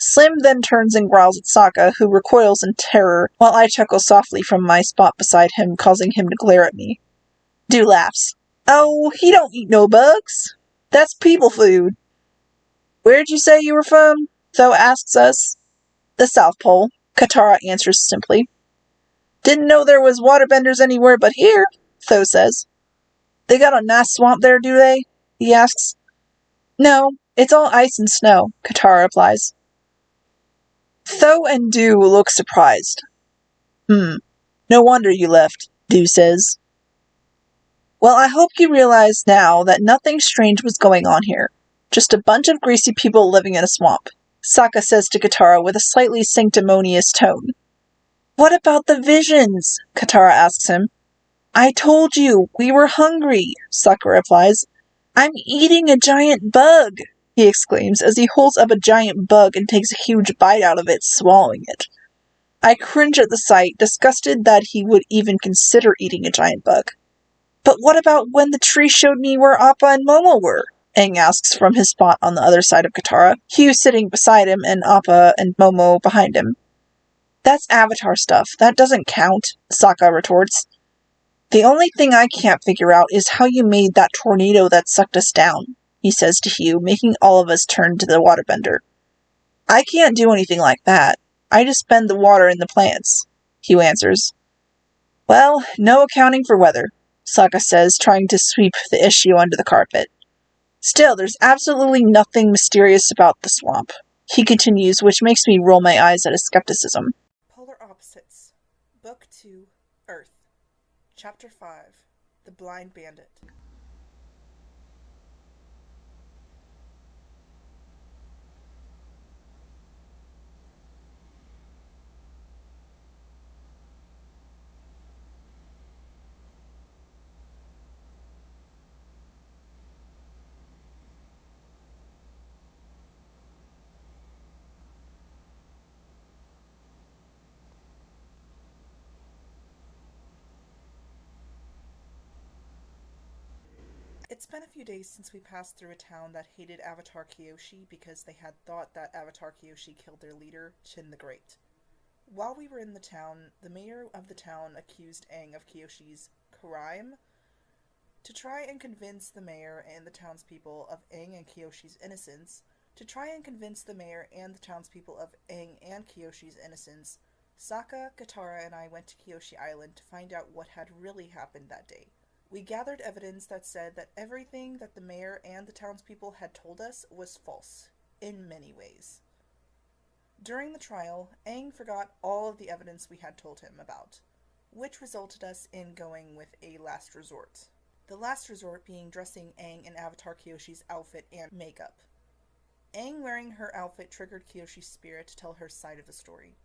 Slim then turns and growls at Sokka, who recoils in terror, while I chuckle softly from my spot beside him, causing him to glare at me. Du laughs. Oh, he don't eat no bugs. That's people food. Where'd you say you were from? Tho asks us. The South Pole, Katara answers simply. Didn't know there was waterbenders anywhere but here, Tho says. They got a nice swamp there, do they? He asks. No, it's all ice and snow, Katara replies. Tho and Du look surprised. No wonder you left, Du says. Well, I hope you realize now that nothing strange was going on here. Just a bunch of greasy people living in a swamp, Sokka says to Katara with a slightly sanctimonious tone. What about the visions? Katara asks him. I told you, we were hungry, Sokka replies. I'm eating a giant bug, he exclaims as he holds up a giant bug and takes a huge bite out of it, swallowing it. I cringe at the sight, disgusted that he would even consider eating a giant bug. But what about when the tree showed me where Appa and Momo were? Aang asks from his spot on the other side of Katara, Hugh sitting beside him and Appa and Momo behind him. That's Avatar stuff. That doesn't count, Sokka retorts. The only thing I can't figure out is how you made that tornado that sucked us down, he says to Hugh, making all of us turn to the waterbender. I can't do anything like that. I just bend the water in the plants, Hugh answers. Well, no accounting for weather, Sokka says, trying to sweep the issue under the carpet. Still, there's absolutely nothing mysterious about the swamp, he continues, which makes me roll my eyes at his skepticism. Polar Opposites, Book 2, Earth, Chapter 5, The Blind Bandit. It's been a few days since we passed through a town that hated Avatar Kyoshi because they had thought that Avatar Kyoshi killed their leader, Chin the Great. While we were in the town, the mayor of the town accused Aang of Kyoshi's crime. To try and convince the mayor and the townspeople of Aang and Kyoshi's innocence, Sokka, Katara, and I went to Kyoshi Island to find out what had really happened that day. We gathered evidence that said that everything that the mayor and the townspeople had told us was false, in many ways. During the trial, Aang forgot all of the evidence we had told him about, which resulted us in going with a last resort. The last resort being dressing Aang in Avatar Kyoshi's outfit and makeup. Aang wearing her outfit triggered Kyoshi's spirit to tell her side of the story,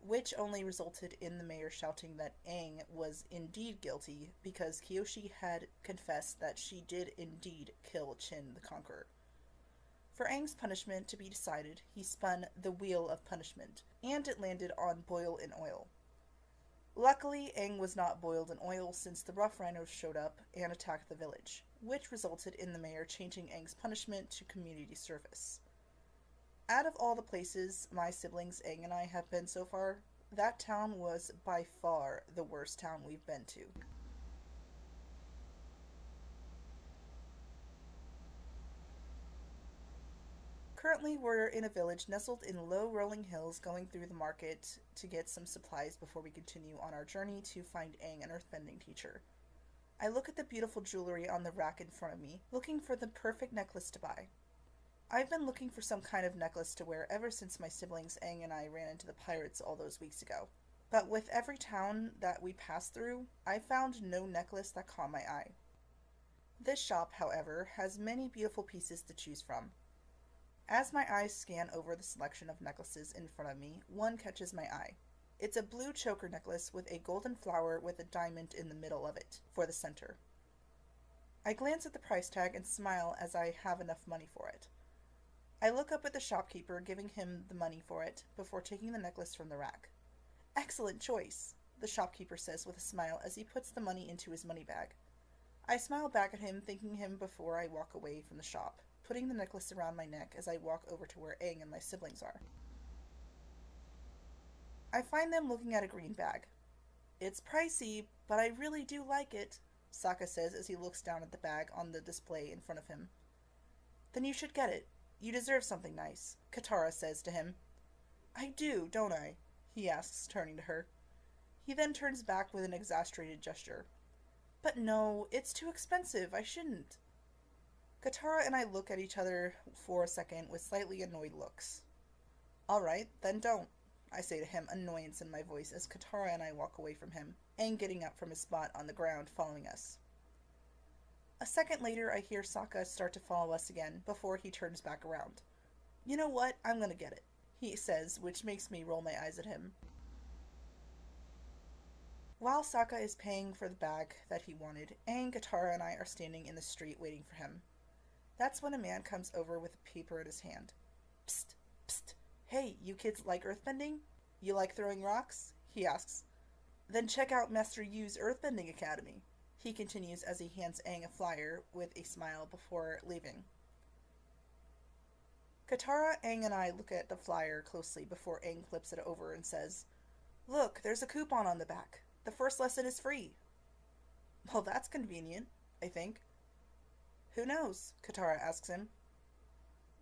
which only resulted in the mayor shouting that Aang was indeed guilty because Kyoshi had confessed that she did indeed kill Chin the Conqueror. For Aang's punishment to be decided, he spun the Wheel of Punishment, and it landed on Boil in Oil. Luckily, Aang was not boiled in oil since the Rough Rhinos showed up and attacked the village, which resulted in the mayor changing Aang's punishment to community service. Out of all the places my siblings Aang and I have been so far, that town was by far the worst town we've been to. Currently, we're in a village nestled in low rolling hills going through the market to get some supplies before we continue on our journey to find Aang, an earthbending teacher. I look at the beautiful jewelry on the rack in front of me, looking for the perfect necklace to buy. I've been looking for some kind of necklace to wear ever since my siblings Aang and I ran into the pirates all those weeks ago. But with every town that we passed through, I found no necklace that caught my eye. This shop, however, has many beautiful pieces to choose from. As my eyes scan over the selection of necklaces in front of me, one catches my eye. It's a blue choker necklace with a golden flower with a diamond in the middle of it, for the center. I glance at the price tag and smile as I have enough money for it. I look up at the shopkeeper, giving him the money for it, before taking the necklace from the rack. "Excellent choice," the shopkeeper says with a smile as he puts the money into his money bag. I smile back at him, thanking him before I walk away from the shop, putting the necklace around my neck as I walk over to where Aang and my siblings are. I find them looking at a green bag. "It's pricey, but I really do like it," Sokka says as he looks down at the bag on the display in front of him. "Then you should get it. You deserve something nice," Katara says to him. "I do, don't I?" he asks, turning to her. He then turns back with an exasperated gesture. "But no, it's too expensive. I shouldn't." Katara and I look at each other for a second with slightly annoyed looks. "All right, then don't," I say to him, annoyance in my voice as Katara and I walk away from him, Aang getting up from his spot on the ground following us. A second later, I hear Sokka start to follow us again before he turns back around. "You know what? I'm gonna get it," he says, which makes me roll my eyes at him. While Sokka is paying for the bag that he wanted, Aang, Katara, and I are standing in the street waiting for him. That's when a man comes over with a paper in his hand. "Psst, psst. Hey, you kids like earthbending? You like throwing rocks?" he asks. "Then check out Master Yu's Earthbending Academy," he continues as he hands Aang a flyer with a smile before leaving. Katara, Aang, and I look at the flyer closely before Aang flips it over and says, "Look, there's a coupon on the back. The first lesson is free." "Well, that's convenient," I think. "Who knows?" Katara asks him.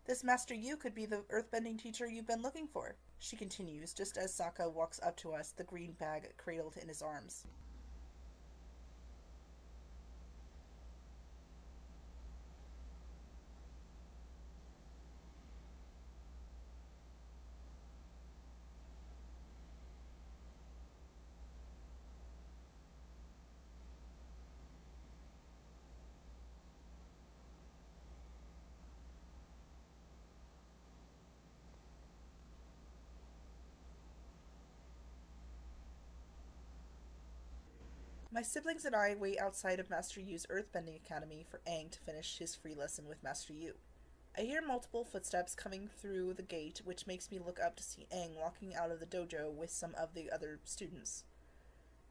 "This Master Yu could be the earthbending teacher you've been looking for," she continues, just as Sokka walks up to us, the green bag cradled in his arms. My siblings and I wait outside of Master Yu's Earthbending Academy for Aang to finish his free lesson with Master Yu. I hear multiple footsteps coming through the gate, which makes me look up to see Aang walking out of the dojo with some of the other students.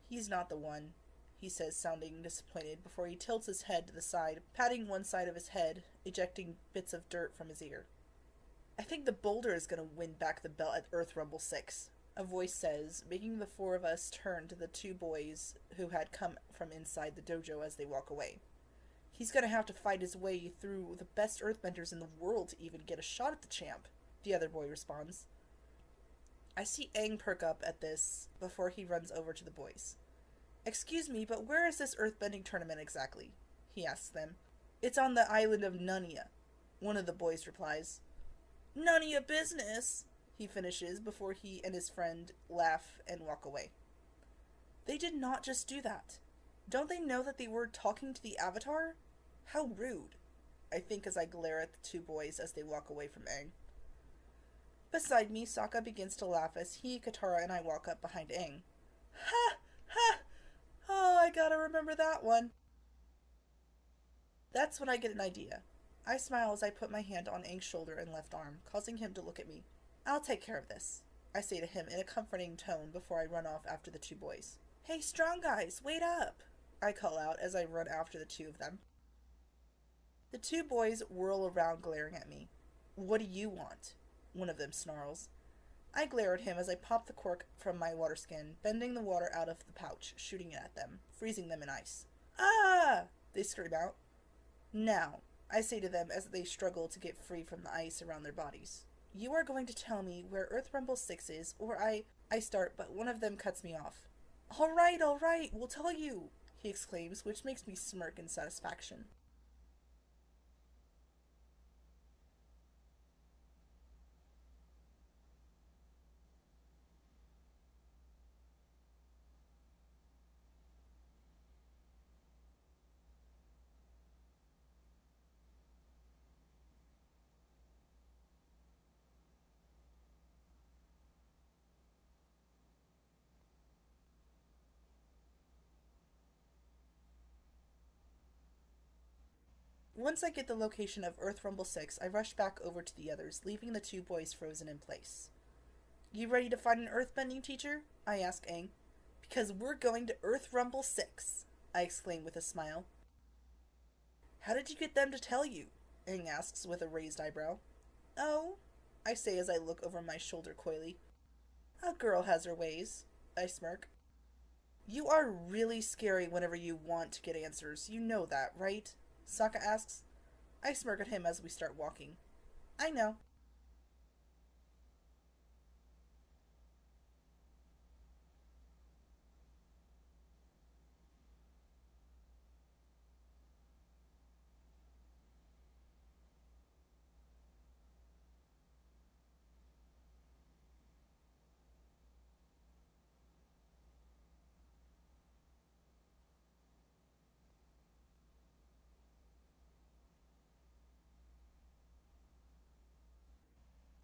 "He's not the one," he says, sounding disappointed, before he tilts his head to the side, patting one side of his head, ejecting bits of dirt from his ear. "I think the boulder is going to win back the belt at Earth Rumble 6. A voice says, making the four of us turn to the two boys who had come from inside the dojo as they walk away. "He's gonna have to fight his way through the best earthbenders in the world to even get a shot at the champ," the other boy responds. I see Aang perk up at this before he runs over to the boys. "Excuse me, but where is this earthbending tournament exactly?" he asks them. "It's on the island of Nunya," one of the boys replies. "None of your business," he finishes before he and his friend laugh and walk away. They did not just do that. Don't they know that they were talking to the Avatar? How rude, I think as I glare at the two boys as they walk away from Aang. Beside me, Sokka begins to laugh as he, Katara, and I walk up behind Aang. "Ha! Ha! Oh, I gotta remember that one." That's when I get an idea. I smile as I put my hand on Aang's shoulder and left arm, causing him to look at me. "I'll take care of this," I say to him in a comforting tone before I run off after the two boys. "Hey, strong guys, wait up!" I call out as I run after the two of them. The two boys whirl around glaring at me. "What do you want?" one of them snarls. I glare at him as I pop the cork from my water skin, bending the water out of the pouch, shooting it at them, freezing them in ice. "Ah!" they scream out. "Now," I say to them as they struggle to get free from the ice around their bodies. You are going to tell me where Earth Rumble 6 is, or I start, but one of them cuts me off. All right, we'll tell you, he exclaims, which makes me smirk in satisfaction. Once I get the location of Earth Rumble 6, I rush back over to the others, leaving the two boys frozen in place. You ready to find an earthbending teacher? I ask Aang. Because we're going to Earth Rumble 6, I exclaim with a smile. How did you get them to tell you? Aang asks with a raised eyebrow. Oh, I say as I look over my shoulder coyly. A girl has her ways, I smirk. You are really scary whenever you want to get answers. You know that, right? Sokka asks. I smirk at him as we start walking. I know.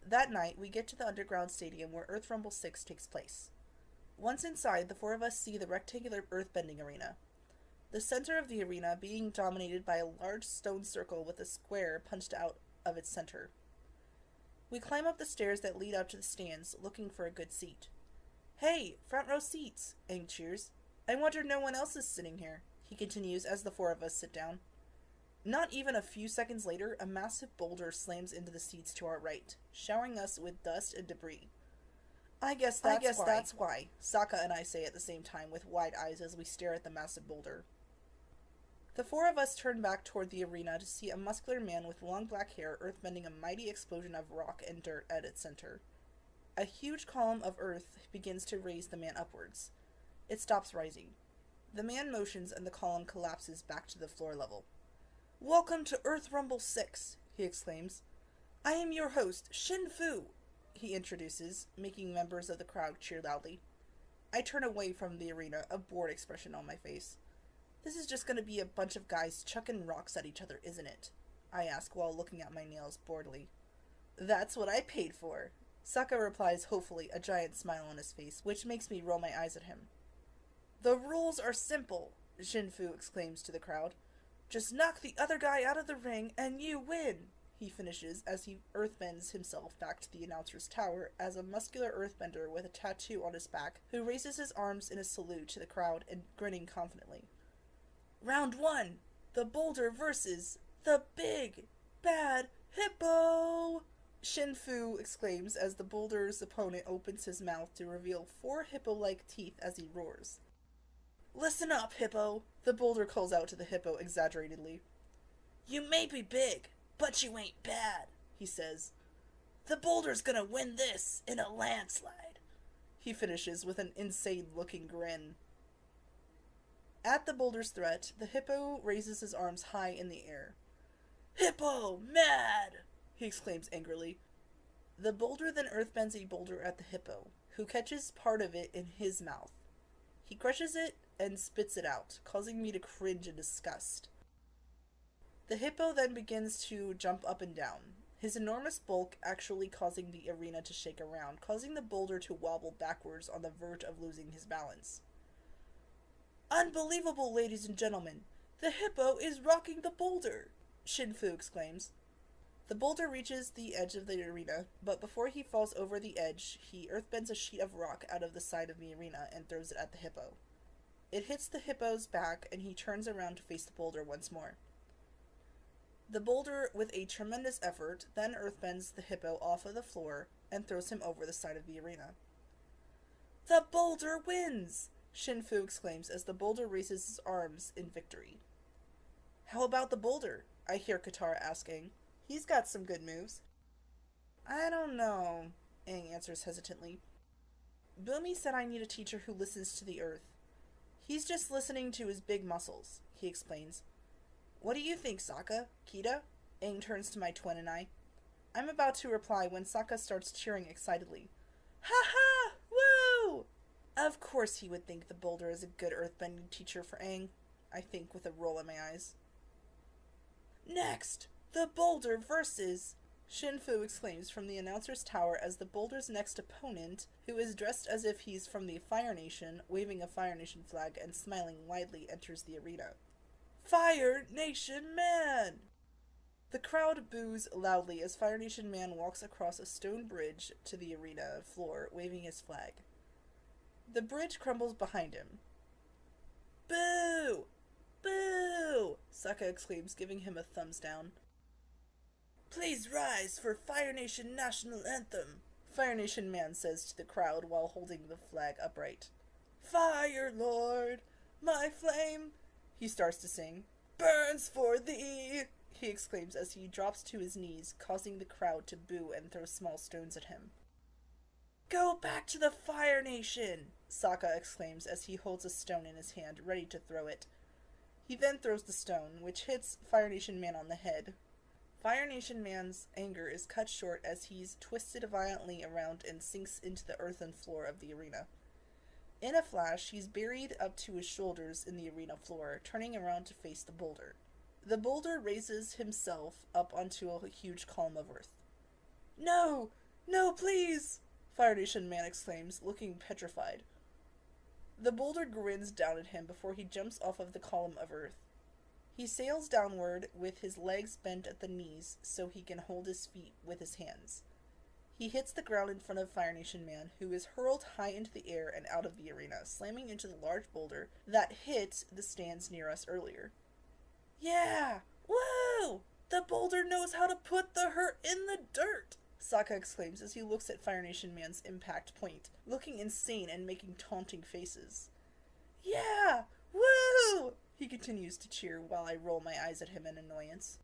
That night, we get to the underground stadium where Earth Rumble 6 takes place. Once inside, the four of us see the rectangular earthbending arena. The center of the arena being dominated by a large stone circle with a square punched out of its center. We climb up the stairs that lead up to the stands, looking for a good seat. Hey, front row seats, Aang cheers. I wonder no one else is sitting here, he continues as the four of us sit down. Not even a few seconds later, a massive boulder slams into the seats to our right, showering us with dust and debris. I guess that's why, Sokka and I say at the same time with wide eyes as we stare at the massive boulder. The four of us turn back toward the arena to see a muscular man with long black hair earthbending a mighty explosion of rock and dirt at its center. A huge column of earth begins to raise the man upwards. It stops rising. The man motions and the column collapses back to the floor level. Welcome to Earth Rumble 6, he exclaims. I am your host, Shin Fu, he introduces, making members of the crowd cheer loudly. I turn away from the arena, a bored expression on my face. This is just going to be a bunch of guys chucking rocks at each other, isn't it? I ask while looking at my nails boredly. That's what I paid for, Sokka replies hopefully, a giant smile on his face, which makes me roll my eyes at him. The rules are simple, Shin Fu exclaims to the crowd. Just knock the other guy out of the ring and you win, he finishes as he earthbends himself back to the announcer's tower as a muscular earthbender with a tattoo on his back who raises his arms in a salute to the crowd and grinning confidently. Round 1, the boulder versus the big bad hippo, Shin Fu exclaims as the boulder's opponent opens his mouth to reveal 4 hippo-like teeth as he roars. Listen up, hippo, the boulder calls out to the hippo exaggeratedly. You may be big, but you ain't bad, he says. The boulder's gonna win this in a landslide, he finishes with an insane-looking grin. At the boulder's threat, the hippo raises his arms high in the air. Hippo, mad, he exclaims angrily. The boulder then earthbends a boulder at the hippo, who catches part of it in his mouth. He crushes it and spits it out, causing me to cringe in disgust. The hippo then begins to jump up and down, his enormous bulk actually causing the arena to shake around, causing the boulder to wobble backwards on the verge of losing his balance. Unbelievable, ladies and gentlemen! The hippo is rocking the boulder! Shin Fu exclaims. The boulder reaches the edge of the arena, but before he falls over the edge, he earthbends a sheet of rock out of the side of the arena and throws it at the hippo. It hits the hippo's back, and he turns around to face the boulder once more. The boulder, with a tremendous effort, then earthbends the hippo off of the floor and throws him over the side of the arena. The boulder wins! Shin Fu exclaims as the boulder raises his arms in victory. How about the boulder? I hear Katara asking. He's got some good moves. I don't know, Aang answers hesitantly. Bumi said I need a teacher who listens to the earth. He's just listening to his big muscles, he explains. What do you think, Sokka? Kida? Aang turns to my twin and I. I'm about to reply when Sokka starts cheering excitedly. Ha ha! Woo! Of course he would think the boulder is a good earthbending teacher for Aang, I think with a roll in my eyes. Next, the boulder versus... Shinfu exclaims from the announcer's tower as the boulder's next opponent, who is dressed as if he's from the Fire Nation, waving a Fire Nation flag and smiling widely, enters the arena. Fire Nation Man! The crowd boos loudly as Fire Nation Man walks across a stone bridge to the arena floor, waving his flag. The bridge crumbles behind him. Boo! Boo! Sokka exclaims, giving him a thumbs down. Please rise for Fire Nation National Anthem, Fire Nation Man says to the crowd while holding the flag upright. Fire Lord, my flame, he starts to sing. Burns for thee, he exclaims as he drops to his knees, causing the crowd to boo and throw small stones at him. Go back to the Fire Nation, Sokka exclaims as he holds a stone in his hand, ready to throw it. He then throws the stone, which hits Fire Nation Man on the head. Fire Nation Man's anger is cut short as he's twisted violently around and sinks into the earthen floor of the arena. In a flash, he's buried up to his shoulders in the arena floor, turning around to face the boulder. The boulder raises himself up onto a huge column of earth. No! No, please! Fire Nation Man exclaims, looking petrified. The boulder grins down at him before he jumps off of the column of earth. He sails downward with his legs bent at the knees so he can hold his feet with his hands. He hits the ground in front of Fire Nation Man, who is hurled high into the air and out of the arena, slamming into the large boulder that hit the stands near us earlier. Yeah! Woo! The boulder knows how to put the hurt in the dirt! Sokka exclaims as he looks at Fire Nation Man's impact point, looking insane and making taunting faces. Yeah! Woo! He continues to cheer while I roll my eyes at him in annoyance.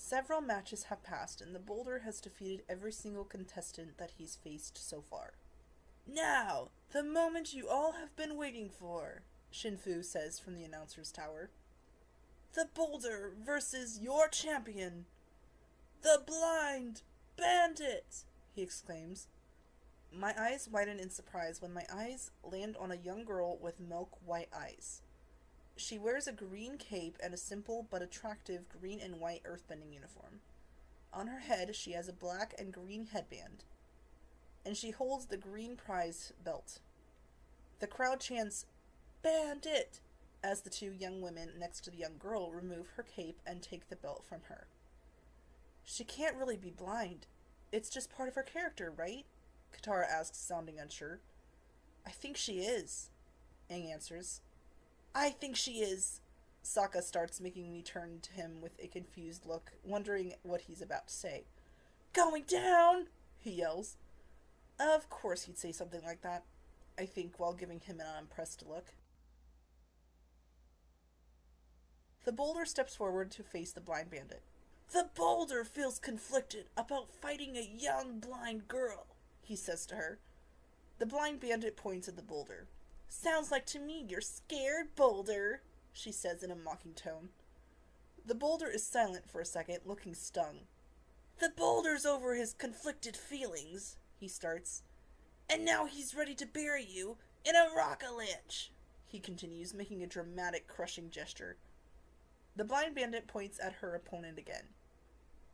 Several matches have passed, and the boulder has defeated every single contestant that he's faced so far. Now, the moment you all have been waiting for, Shinfu says from the announcer's tower. The boulder versus your champion, the Blind Bandit, he exclaims. My eyes widen in surprise when my eyes land on a young girl with milk-white eyes. She wears a green cape and a simple but attractive green and white earthbending uniform. On her head, she has a black and green headband, and she holds the green prize belt. The crowd chants, Bandit! As the two young women next to the young girl remove her cape and take the belt from her. She can't really be blind. It's just part of her character, right? Katara asks, sounding unsure. I think she is, Aang answers. I think she is. Sokka starts, making me turn to him with a confused look, wondering what he's about to say. Going down! He yells. Of course he'd say something like that, I think, while giving him an unimpressed look. The boulder steps forward to face the blind bandit. The boulder feels conflicted about fighting a young blind girl, he says to her. The blind bandit points at the boulder. Sounds like to me you're scared, Boulder, she says in a mocking tone. The boulder is silent for a second, looking stung. The boulder's over his conflicted feelings, he starts. And now he's ready to bury you in a rock-a-lanche, he continues, making a dramatic, crushing gesture. The blind bandit points at her opponent again.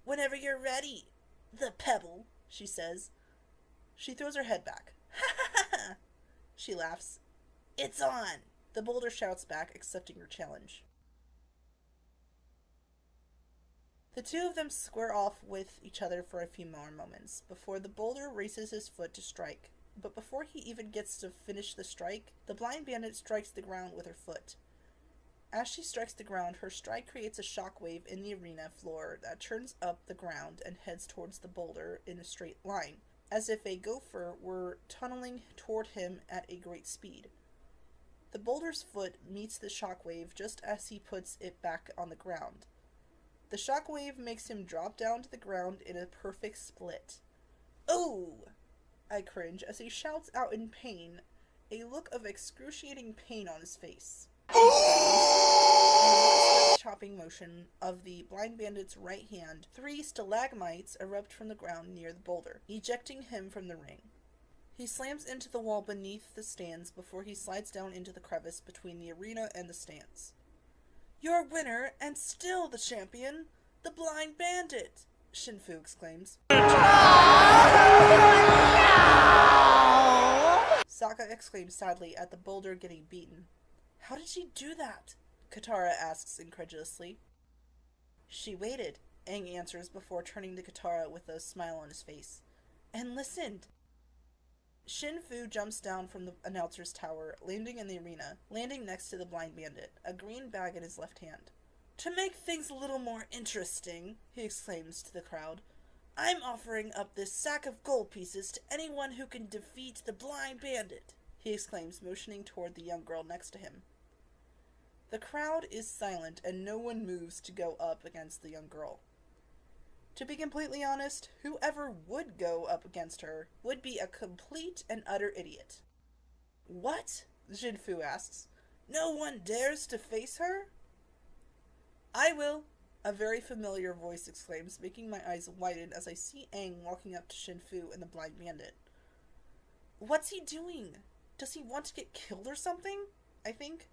Whenever you're ready, the pebble, she says. She throws her head back. Ha ha ha! She laughs. It's on! The boulder shouts back, accepting her challenge. The two of them square off with each other for a few more moments, before the boulder raises his foot to strike. But before he even gets to finish the strike, the blind bandit strikes the ground with her foot. As she strikes the ground, her strike creates a shockwave in the arena floor that turns up the ground and heads towards the boulder in a straight line, as if a gopher were tunneling toward him at a great speed. The boulder's foot meets the shockwave just as he puts it back on the ground. The shockwave makes him drop down to the ground in a perfect split. "Oh!" I cringe as he shouts out in pain, a look of excruciating pain on his face. And in one chopping motion of the blind bandit's right hand, 3 stalagmites erupt from the ground near the boulder, ejecting him from the ring. He slams into the wall beneath the stands before he slides down into the crevice between the arena and the stands. "Your winner, and still the champion, the Blind Bandit!" Shinfu exclaims. Sokka exclaims sadly at the boulder getting beaten. "How did she do that?" Katara asks incredulously. "She waited," Aang answers before turning to Katara with a smile on his face. "And listened." Shinfu jumps down from the announcer's tower, landing in the arena, landing next to the blind bandit, a green bag in his left hand. "To make things a little more interesting," he exclaims to the crowd, "I'm offering up this sack of gold pieces to anyone who can defeat the blind bandit," he exclaims, motioning toward the young girl next to him. The crowd is silent and no one moves to go up against the young girl. To be completely honest, whoever would go up against her would be a complete and utter idiot. "What?" Shinfu asks. "No one dares to face her?" "I will," a very familiar voice exclaims, making my eyes widen as I see Aang walking up to Shinfu and the blind bandit. What's he doing? Does he want to get killed or something? I think.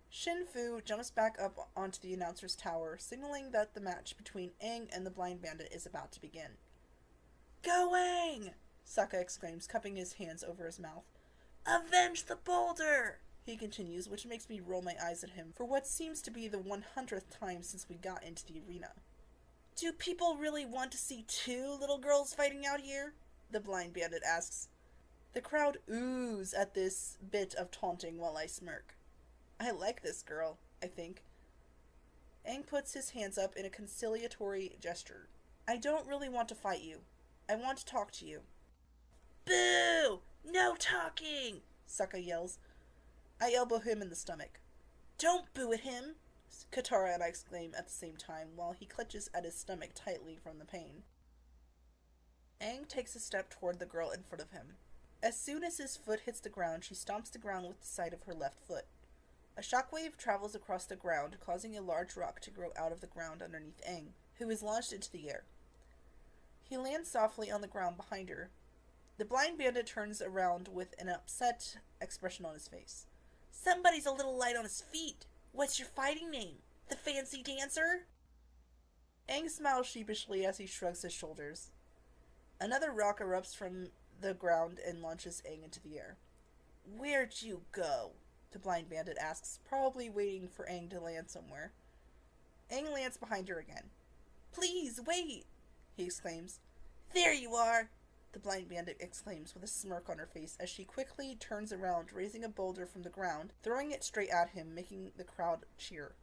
Shinfu jumps back up onto the announcer's tower, signaling that the match between Aang and the blind bandit is about to begin. "Go, Aang!" Sokka exclaims, cupping his hands over his mouth. "Avenge the boulder!" he continues, which makes me roll my eyes at him for what seems to be the 100th time since we got into the arena. "Do people really want to see 2 little girls fighting out here?" the blind bandit asks. The crowd oohs at this bit of taunting while I smirk. I like this girl, I think. Aang puts his hands up in a conciliatory gesture. "I don't really want to fight you. I want to talk to you." "Boo! No talking!" Sokka yells. I elbow him in the stomach. "Don't boo at him!" Katara and I exclaim at the same time, while he clutches at his stomach tightly from the pain. Aang takes a step toward the girl in front of him. As soon as his foot hits the ground, she stomps the ground with the side of her left foot. A shockwave travels across the ground, causing a large rock to grow out of the ground underneath Aang, who is launched into the air. He lands softly on the ground behind her. The blind bandit turns around with an upset expression on his face. "Somebody's a little light on his feet. What's your fighting name? The Fancy Dancer?" Aang smiles sheepishly as he shrugs his shoulders. Another rock erupts from the ground and launches Aang into the air. "Where'd you go?" the blind bandit asks, probably waiting for Aang to land somewhere. Aang lands behind her again. "Please, wait!" he exclaims. "There you are!" the blind bandit exclaims with a smirk on her face as she quickly turns around, raising a boulder from the ground, throwing it straight at him, making the crowd cheer.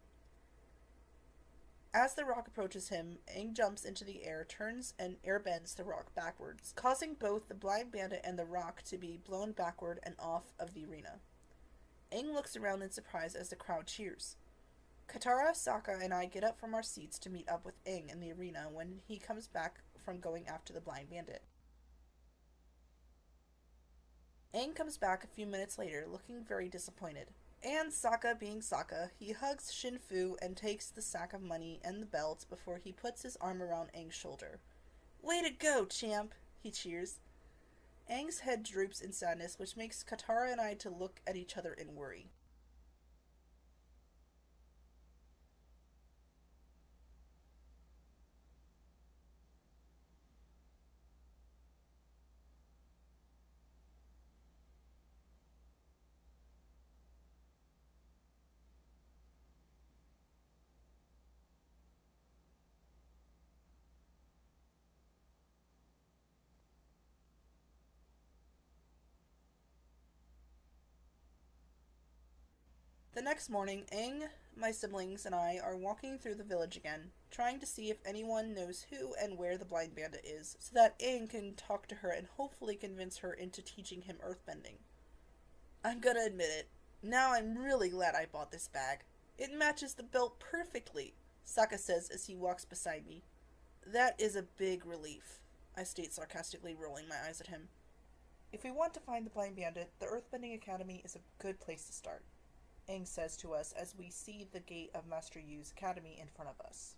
As the rock approaches him, Aang jumps into the air, turns and airbends the rock backwards, causing both the blind bandit and the rock to be blown backward and off of the arena. Aang looks around in surprise as the crowd cheers. Katara, Sokka, and I get up from our seats to meet up with Aang in the arena when he comes back from going after the blind bandit. Aang comes back a few minutes later, looking very disappointed. And Sokka being Sokka, he hugs Shinfu and takes the sack of money and the belt before he puts his arm around Aang's shoulder. "Way to go, champ!" he cheers. Aang's head droops in sadness, which makes Katara and I to look at each other in worry. The next morning, Aang, my siblings, and I are walking through the village again, trying to see if anyone knows who and where the blind bandit is, so that Aang can talk to her and hopefully convince her into teaching him earthbending. I'm gonna admit it. Now I'm really glad I bought this bag. It matches the belt perfectly, Sokka says as he walks beside me. That is a big relief, I state sarcastically, rolling my eyes at him. If we want to find the blind bandit, the Earthbending Academy is a good place to start, Aang says to us as we see the gate of Master Yu's academy in front of us.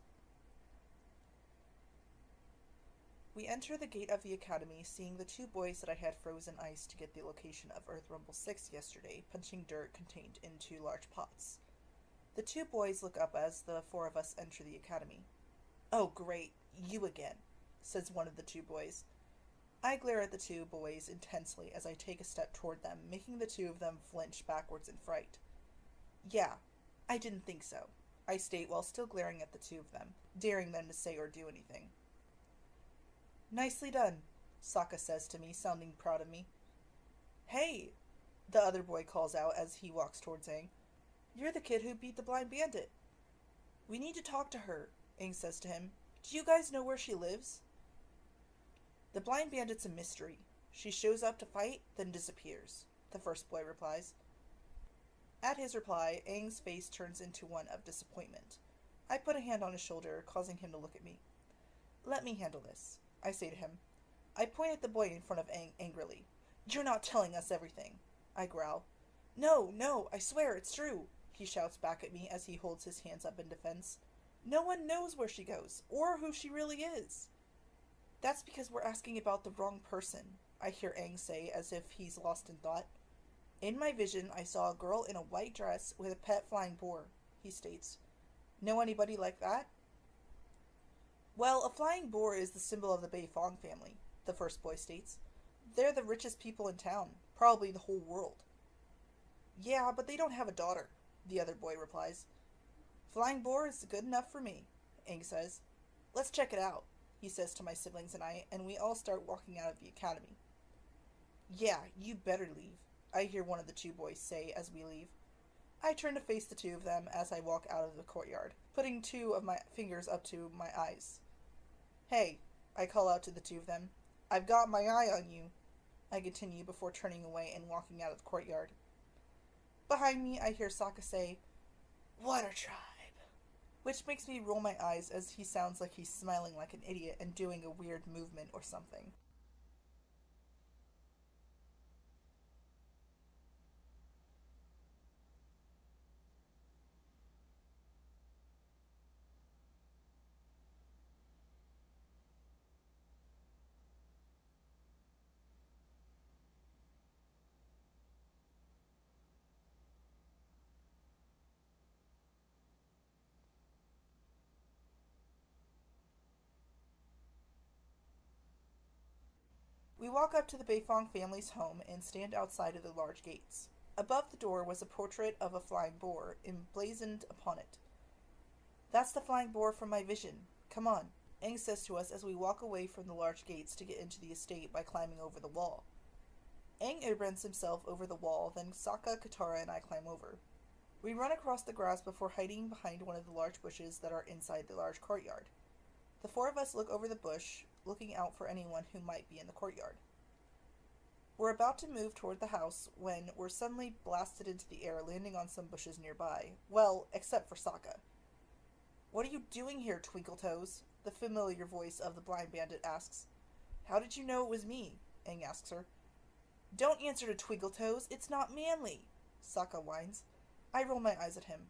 We enter the gate of the academy, seeing the two boys that I had frozen ice to get the location of Earth Rumble 6 yesterday, punching dirt contained in two large pots. The two boys look up as the four of us enter the academy. Oh great, you again, says one of the two boys. I glare at the two boys intensely as I take a step toward them, making the two of them flinch backwards in fright. Yeah, I didn't think so, I state while still glaring at the two of them, daring them to say or do anything. Nicely done, Sokka says to me, sounding proud of me. Hey, the other boy calls out as he walks towards Aang. You're the kid who beat the blind bandit. We need to talk to her, Aang says to him. Do you guys know where she lives? The blind bandit's a mystery. She shows up to fight, then disappears, the first boy replies. At his reply, Aang's face turns into one of disappointment. I put a hand on his shoulder, causing him to look at me. Let me handle this, I say to him. I point at the boy in front of Aang angrily. You're not telling us everything, I growl. No, I swear it's true, he shouts back at me as he holds his hands up in defense. No one knows where she goes, or who she really is. That's because we're asking about the wrong person, I hear Aang say as if he's lost in thought. In my vision, I saw a girl in a white dress with a pet flying boar, he states. Know anybody like that? Well, a flying boar is the symbol of the Beifong family, the first boy states. They're the richest people in town, probably the whole world. Yeah, but they don't have a daughter, the other boy replies. Flying boar is good enough for me, Aang says. Let's check it out, he says to my siblings and I, and we all start walking out of the academy. Yeah, you better leave, I hear one of the two boys say as we leave. I turn to face the two of them as I walk out of the courtyard, putting two of my fingers up to my eyes. Hey, I call out to the two of them. I've got my eye on you, I continue before turning away and walking out of the courtyard. Behind me, I hear Sokka say, Water Tribe, which makes me roll my eyes as he sounds like he's smiling like an idiot and doing a weird movement or something. We walk up to the Beifong family's home and stand outside of the large gates. Above the door was a portrait of a flying boar emblazoned upon it. That's the flying boar from my vision. Come on, Aang says to us as we walk away from the large gates to get into the estate by climbing over the wall. Aang airbends himself over the wall, then Sokka, Katara, and I climb over. We run across the grass before hiding behind one of the large bushes that are inside the large courtyard. The four of us look over the bush, looking out for anyone who might be in the courtyard. We're about to move toward the house when we're suddenly blasted into the air, landing on some bushes nearby. Well, except for Sokka. What are you doing here, Twinkletoes? The familiar voice of the blind bandit asks. How did you know it was me? Aang asks her. Don't answer to Twinkletoes, it's not manly, Sokka whines. I roll my eyes at him.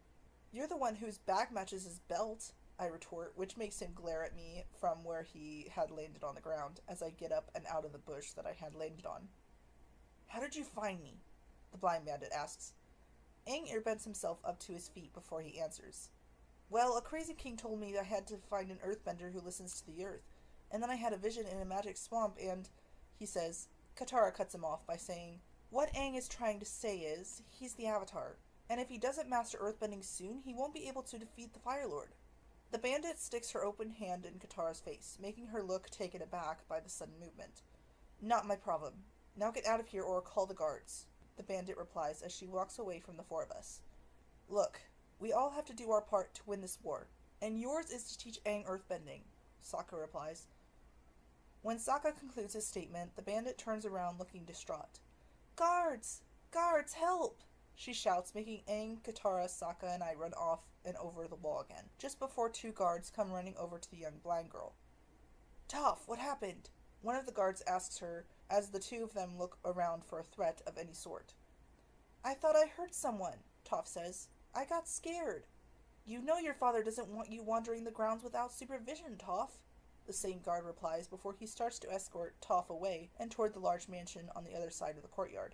You're the one whose back matches his belt, I retort, which makes him glare at me from where he had landed on the ground as I get up and out of the bush that I had landed on. How did you find me? The blind bandit asks. Aang airbends himself up to his feet before he answers. Well, a crazy king told me I had to find an earthbender who listens to the earth, and then I had a vision in a magic swamp and, he says. Katara cuts him off by saying, what Aang is trying to say is, he's the Avatar, and if he doesn't master earthbending soon, he won't be able to defeat the Fire Lord. The bandit sticks her open hand in Katara's face, making her look taken aback by the sudden movement. Not my problem. Now get out of here or I'll call the guards, the bandit replies as she walks away from the four of us. Look, we all have to do our part to win this war, and yours is to teach Aang earthbending, Sokka replies. When Sokka concludes his statement, the bandit turns around looking distraught. Guards! Guards, help! She shouts, making Aang, Katara, Sokka, and I run off and over the wall again, just before two guards come running over to the young blind girl. Toph, what happened? One of the guards asks her, as the two of them look around for a threat of any sort. I thought I heard someone, Toph says. I got scared. You know your father doesn't want you wandering the grounds without supervision, Toph, the same guard replies before he starts to escort Toph away and toward the large mansion on the other side of the courtyard.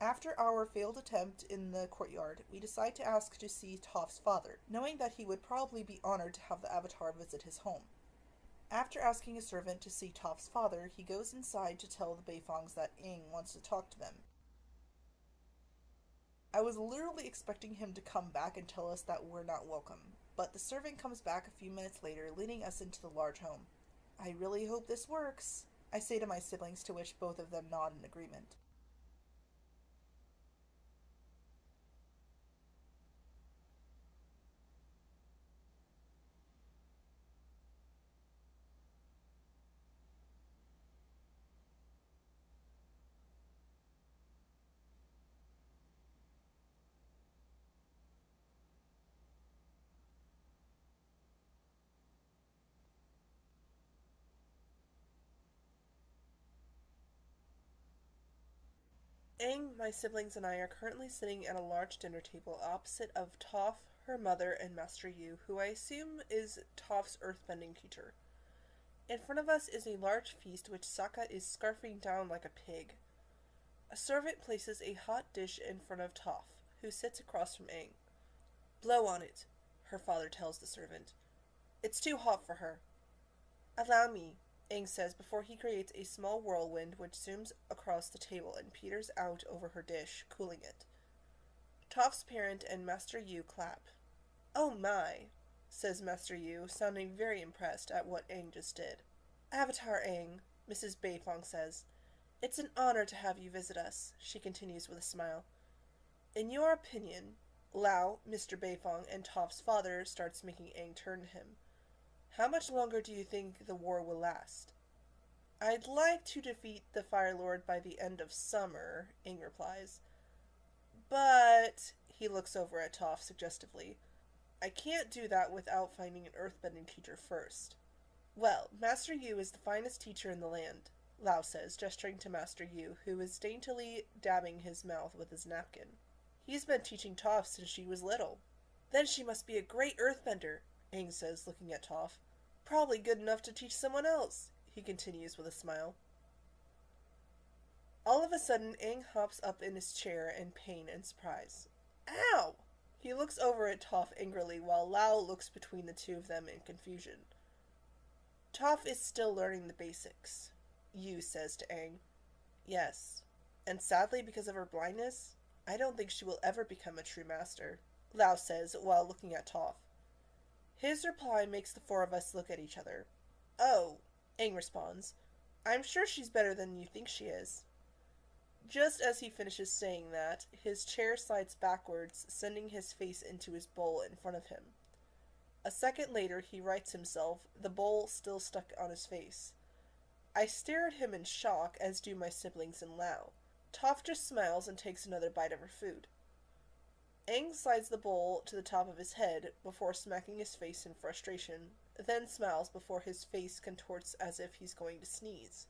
After our failed attempt in the courtyard, we decide to ask to see Toph's father, knowing that he would probably be honored to have the Avatar visit his home. After asking a servant to see Toph's father, he goes inside to tell the Beifongs that Aang wants to talk to them. I was literally expecting him to come back and tell us that we're not welcome, but the servant comes back a few minutes later, leading us into the large home. I really hope this works, I say to my siblings, to which both of them nod in agreement. Aang, my siblings, and I are currently sitting at a large dinner table opposite of Toph, her mother, and Master Yu, who I assume is Toph's earthbending teacher. In front of us is a large feast which Sokka is scarfing down like a pig. A servant places a hot dish in front of Toph, who sits across from Aang. Blow on it, her father tells the servant. It's too hot for her. Allow me, Aang says before he creates a small whirlwind which zooms across the table and peters out over her dish, cooling it. Toph's parent and Master Yu clap. Oh my, says Master Yu, sounding very impressed at what Aang just did. Avatar Aang, Mrs. Beifong says. It's an honor to have you visit us, she continues with a smile. In your opinion, Lao, Mr. Beifong, and Toph's father starts making Aang turn to him. How much longer do you think the war will last? I'd like to defeat the Fire Lord by the end of summer, Aang replies. But, he looks over at Toph suggestively, I can't do that without finding an earthbending teacher first. Well, Master Yu is the finest teacher in the land, Lao says, gesturing to Master Yu, who is daintily dabbing his mouth with his napkin. He's been teaching Toph since she was little. Then she must be a great earthbender, Aang says, looking at Toph. Probably good enough to teach someone else, he continues with a smile. All of a sudden, Aang hops up in his chair in pain and surprise. Ow! He looks over at Toph angrily while Lao looks between the two of them in confusion. Toph is still learning the basics, Yu says to Aang. Yes, and sadly because of her blindness, I don't think she will ever become a true master, Lao says while looking at Toph. His reply makes the four of us look at each other. Oh, Aang responds, I'm sure she's better than you think she is. Just as he finishes saying that, his chair slides backwards, sending his face into his bowl in front of him. A second later, he rights himself, the bowl still stuck on his face. I stare at him in shock, as do my siblings and Lao. Toph just smiles and takes another bite of her food. Aang slides the bowl to the top of his head before smacking his face in frustration, then smiles before his face contorts as if he's going to sneeze.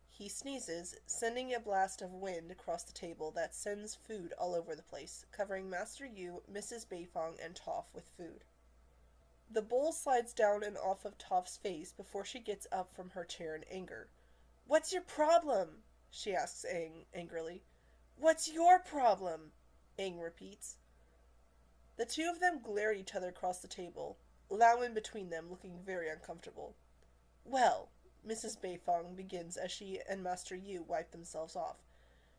He sneezes, sending a blast of wind across the table that sends food all over the place, covering Master Yu, Mrs. Beifong, and Toph with food. The bowl slides down and off of Toph's face before she gets up from her chair in anger. What's your problem? She asks Aang angrily. What's your problem? Aang repeats. The two of them glare at each other across the table, Lao in between them, looking very uncomfortable. "Well," Mrs. Beifong begins as she and Master Yu wipe themselves off,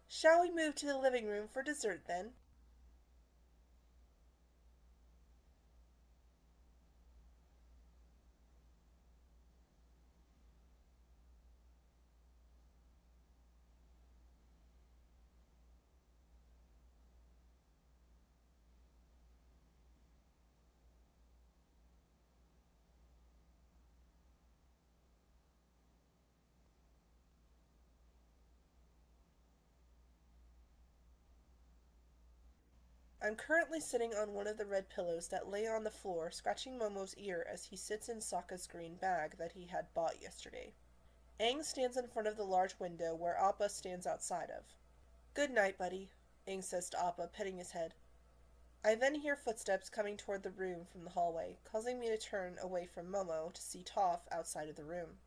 "shall we move to the living room for dessert, then?" I'm currently sitting on one of the red pillows that lay on the floor, scratching Momo's ear as he sits in Sokka's green bag that he had bought yesterday. Aang stands in front of the large window where Appa stands outside of. "Good night, buddy," Aang says to Appa, petting his head. I then hear footsteps coming toward the room from the hallway, causing me to turn away from Momo to see Toph outside of the room.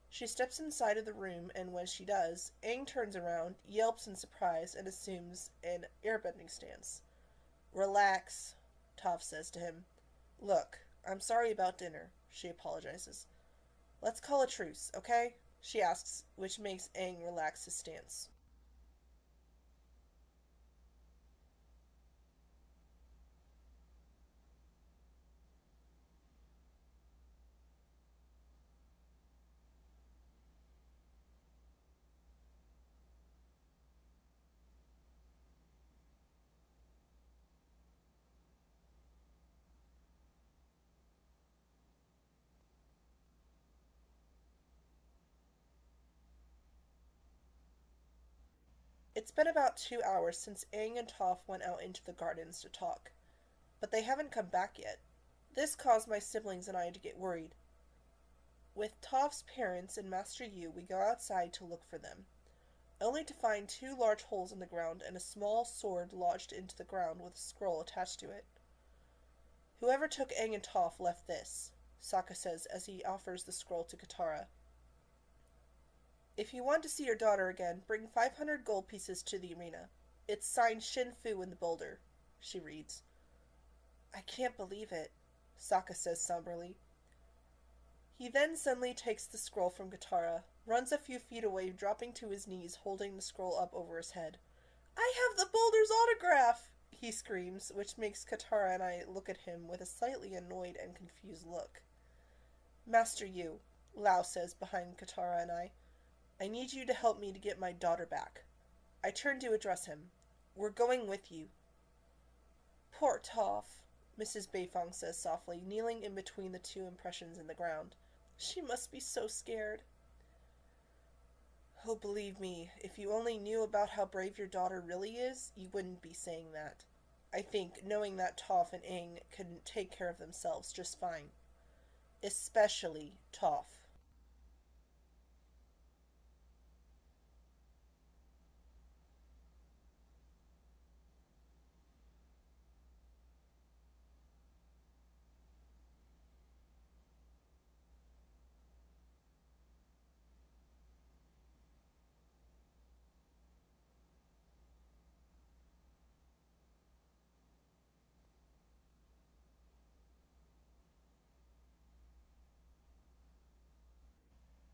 She steps inside of the room, and when she does, Aang turns around, yelps in surprise, and assumes an airbending stance. "Relax," Toph says to him. "Look, I'm sorry about dinner," she apologizes. "Let's call a truce, okay?" she asks, which makes Aang relax his stance. It's been about 2 hours since Aang and Toph went out into the gardens to talk, but they haven't come back yet. This caused my siblings and I to get worried. With Toph's parents and Master Yu, we go outside to look for them, only to find 2 large holes in the ground and a small sword lodged into the ground with a scroll attached to it. "Whoever took Aang and Toph left this," Sokka says as he offers the scroll to Katara. "If you want to see your daughter again, bring 500 gold pieces to the arena. It's signed Shin Fu in the boulder," she reads. "I can't believe it," Sokka says somberly. He then suddenly takes the scroll from Katara, runs a few feet away, dropping to his knees, holding the scroll up over his head. "I have the boulder's autograph!" he screams, which makes Katara and I look at him with a slightly annoyed and confused look. "Master Yu," Lao says behind Katara and I need you to help me to get my daughter back." I turn to address him. "We're going with you." "Poor Toph," Mrs. Beifong says softly, kneeling in between the 2 impressions in the ground. "She must be so scared." "Oh, believe me, if you only knew about how brave your daughter really is, you wouldn't be saying that. I think, knowing that Toph and Aang can take care of themselves just fine. Especially Toph."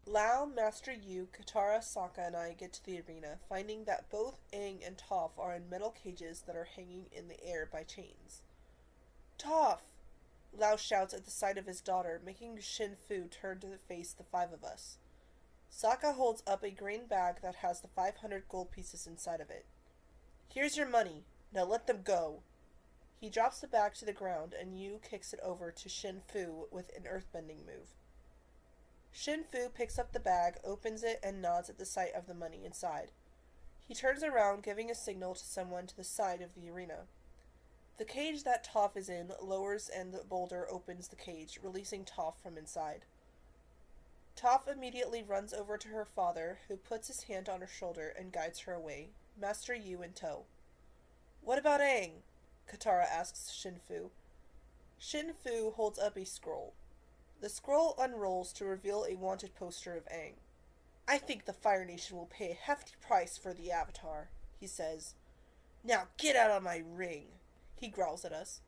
Lao, Master Yu, Katara, Sokka, and I get to the arena, finding that both Aang and Toph are in metal cages that are hanging in the air by chains. "Toph!" Lao shouts at the sight of his daughter, making Shin Fu turn to face the 5 of us. Sokka holds up a green bag that has the 500 gold pieces inside of it. "Here's your money. Now let them go." He drops the bag to the ground, and Yu kicks it over to Shin Fu with an earthbending move. Shin Fu picks up the bag, opens it, and nods at the sight of the money inside. He turns around, giving a signal to someone to the side of the arena. The cage that Toph is in lowers and the boulder opens the cage, releasing Toph from inside. Toph immediately runs over to her father, who puts his hand on her shoulder and guides her away, Master Yu in tow. "What about Aang?" Katara asks Shin Fu. Shin Fu holds up a scroll. The scroll unrolls to reveal a wanted poster of Aang. "I think the Fire Nation will pay a hefty price for the Avatar," he says. "Now get out of my ring!" He growls at us.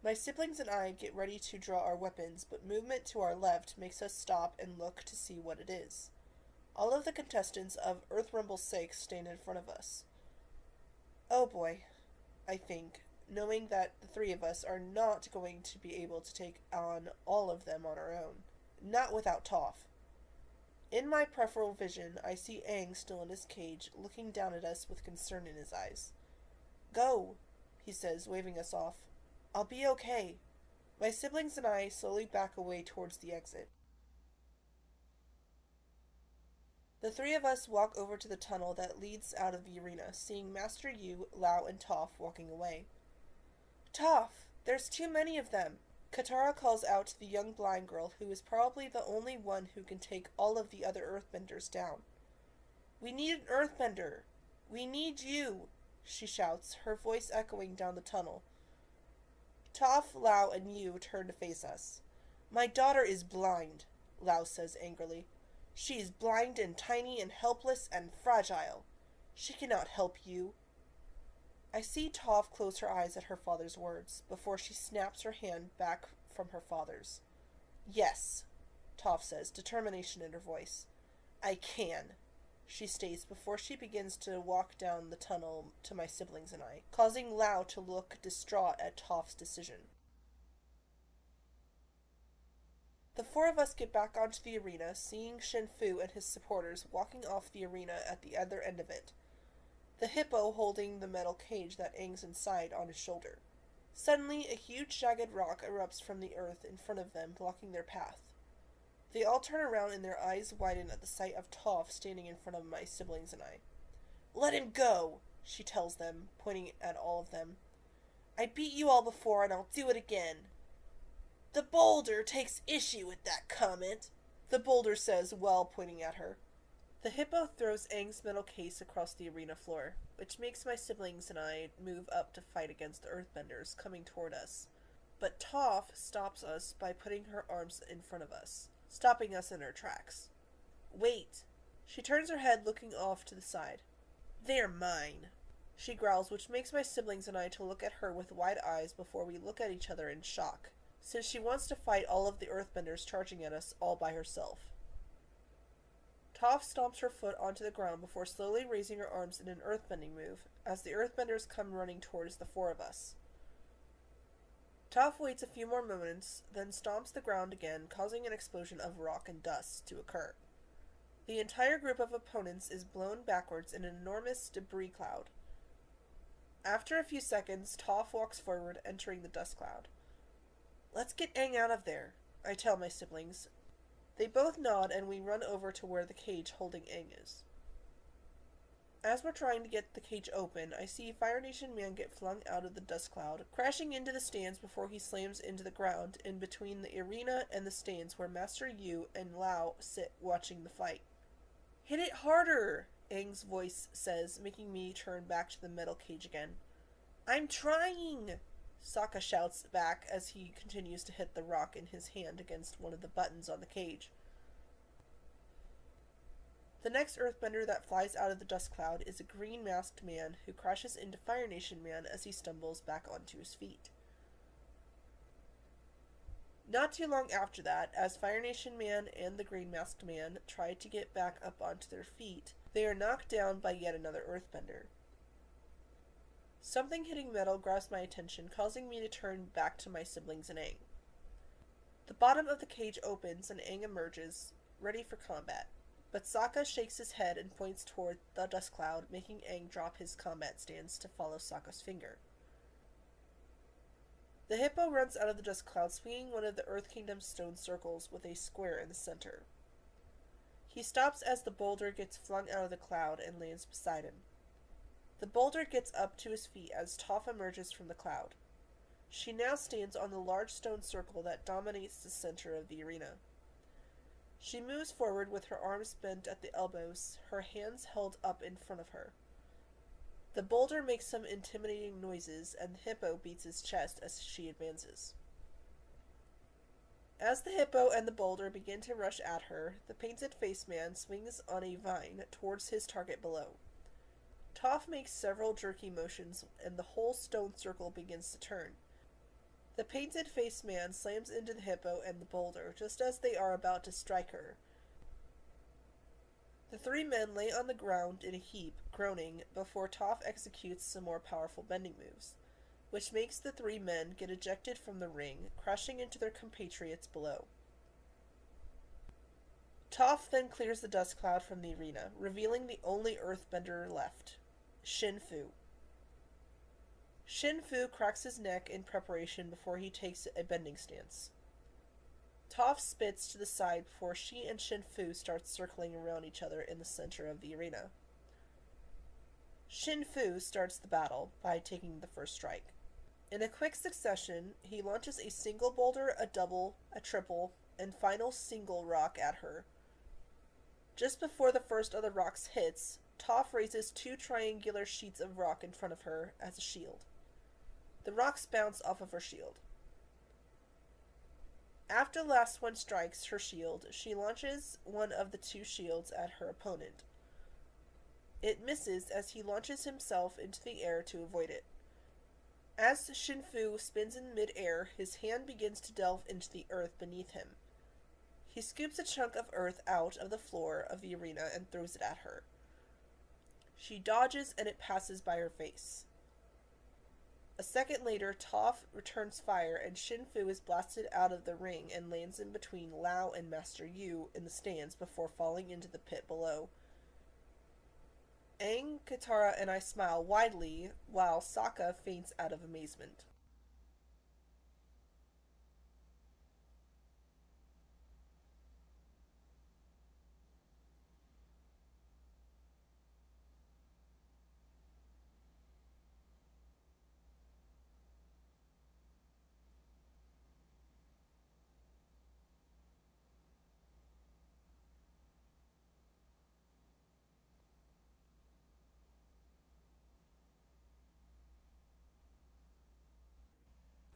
My siblings and I get ready to draw our weapons, but movement to our left makes us stop and look to see what it is. All of the contestants of Earth Rumble 6 stand in front of us. Oh boy, I think, knowing that the three of us are not going to be able to take on all of them on our own. Not without Toph. In my peripheral vision, I see Aang still in his cage, looking down at us with concern in his eyes. Go, he says, waving us off. I'll be okay. My siblings and I slowly back away towards the exit. The three of us walk over to the tunnel that leads out of the arena, seeing Master Yu, Lao, and Toph walking away. Toph, there's too many of them. Katara calls out to the young blind girl, who is probably the only one who can take all of the other earthbenders down. We need an earthbender. We need you, she shouts, her voice echoing down the tunnel. Toph, Lao, and Yu turn to face us. My daughter is blind, Lao says angrily. She is blind and tiny and helpless and fragile. She cannot help you. I see Toph close her eyes at her father's words, before she snaps her hand back from her father's. Yes, Toph says, determination in her voice. I can, she states before she begins to walk down the tunnel to my siblings and I, causing Lao to look distraught at Toph's decision. The four of us get back onto the arena, seeing Shen Fu and his supporters walking off the arena at the other end of it, the hippo holding the metal cage that Aang's inside on his shoulder. Suddenly, a huge jagged rock erupts from the earth in front of them, blocking their path. They all turn around and their eyes widen at the sight of Toph standing in front of my siblings and I. Let him go, she tells them, pointing at all of them. I beat you all before and I'll do it again. The boulder takes issue with that comment, the boulder says while pointing at her. The hippo throws Aang's metal case across the arena floor, which makes my siblings and I move up to fight against the earthbenders coming toward us. But Toph stops us by putting her arms in front of us, stopping us in our tracks. Wait. She turns her head looking off to the side. They're mine, she growls, which makes my siblings and I to look at her with wide eyes before we look at each other in shock, since she wants to fight all of the earthbenders charging at us all by herself. Toph stomps her foot onto the ground before slowly raising her arms in an earthbending move, as the earthbenders come running towards the four of us. Toph waits a few more moments, then stomps the ground again, causing an explosion of rock and dust to occur. The entire group of opponents is blown backwards in an enormous debris cloud. After a few seconds, Toph walks forward, entering the dust cloud. Let's get Aang out of there, I tell my siblings. They both nod and we run over to where the cage holding Aang is. As we're trying to get the cage open, I see Fire Nation Man get flung out of the dust cloud, crashing into the stands before he slams into the ground in between the arena and the stands where Master Yu and Lao sit watching the fight. Hit it harder, Aang's voice says, making me turn back to the metal cage again. I'm trying, Sokka shouts back as he continues to hit the rock in his hand against one of the buttons on the cage. The next earthbender that flies out of the dust cloud is a green-masked man who crashes into Fire Nation Man as he stumbles back onto his feet. Not too long after that, as Fire Nation Man and the green-masked man try to get back up onto their feet, they are knocked down by yet another earthbender. Something hitting metal grabs my attention, causing me to turn back to my siblings and Aang. The bottom of the cage opens and Aang emerges, ready for combat, but Sokka shakes his head and points toward the dust cloud, making Aang drop his combat stance to follow Sokka's finger. The hippo runs out of the dust cloud, swinging one of the Earth Kingdom's stone circles with a square in the center. He stops as the boulder gets flung out of the cloud and lands beside him. The boulder gets up to his feet as Toph emerges from the cloud. She now stands on the large stone circle that dominates the center of the arena. She moves forward with her arms bent at the elbows, her hands held up in front of her. The boulder makes some intimidating noises, and the hippo beats his chest as she advances. As the hippo and the boulder begin to rush at her, the painted-faced man swings on a vine towards his target below. Toph makes several jerky motions, and the whole stone circle begins to turn. The painted-faced man slams into the hippo and the boulder just as they are about to strike her. The three men lay on the ground in a heap, groaning, before Toph executes some more powerful bending moves, which makes the three men get ejected from the ring, crashing into their compatriots below. Toph then clears the dust cloud from the arena, revealing the only earthbender left, Shin Fu. Shin Fu cracks his neck in preparation before he takes a bending stance. Toph spits to the side before she and Shin Fu start circling around each other in the center of the arena. Shin Fu starts the battle by taking the first strike. In a quick succession, he launches a single boulder, a double, a triple, and final single rock at her. Just before the first of the rocks hits, Toph raises two triangular sheets of rock in front of her as a shield. The rocks bounce off of her shield. After the last one strikes her shield, she launches one of the two shields at her opponent. It misses as he launches himself into the air to avoid it. As Shin Fu spins in mid-air, his hand begins to delve into the earth beneath him. He scoops a chunk of earth out of the floor of the arena and throws it at her. She dodges and it passes by her face. A second later, Toph returns fire and Shin Fu is blasted out of the ring and lands in between Lao and Master Yu in the stands before falling into the pit below. Aang, Katara, and I smile widely while Sokka faints out of amazement.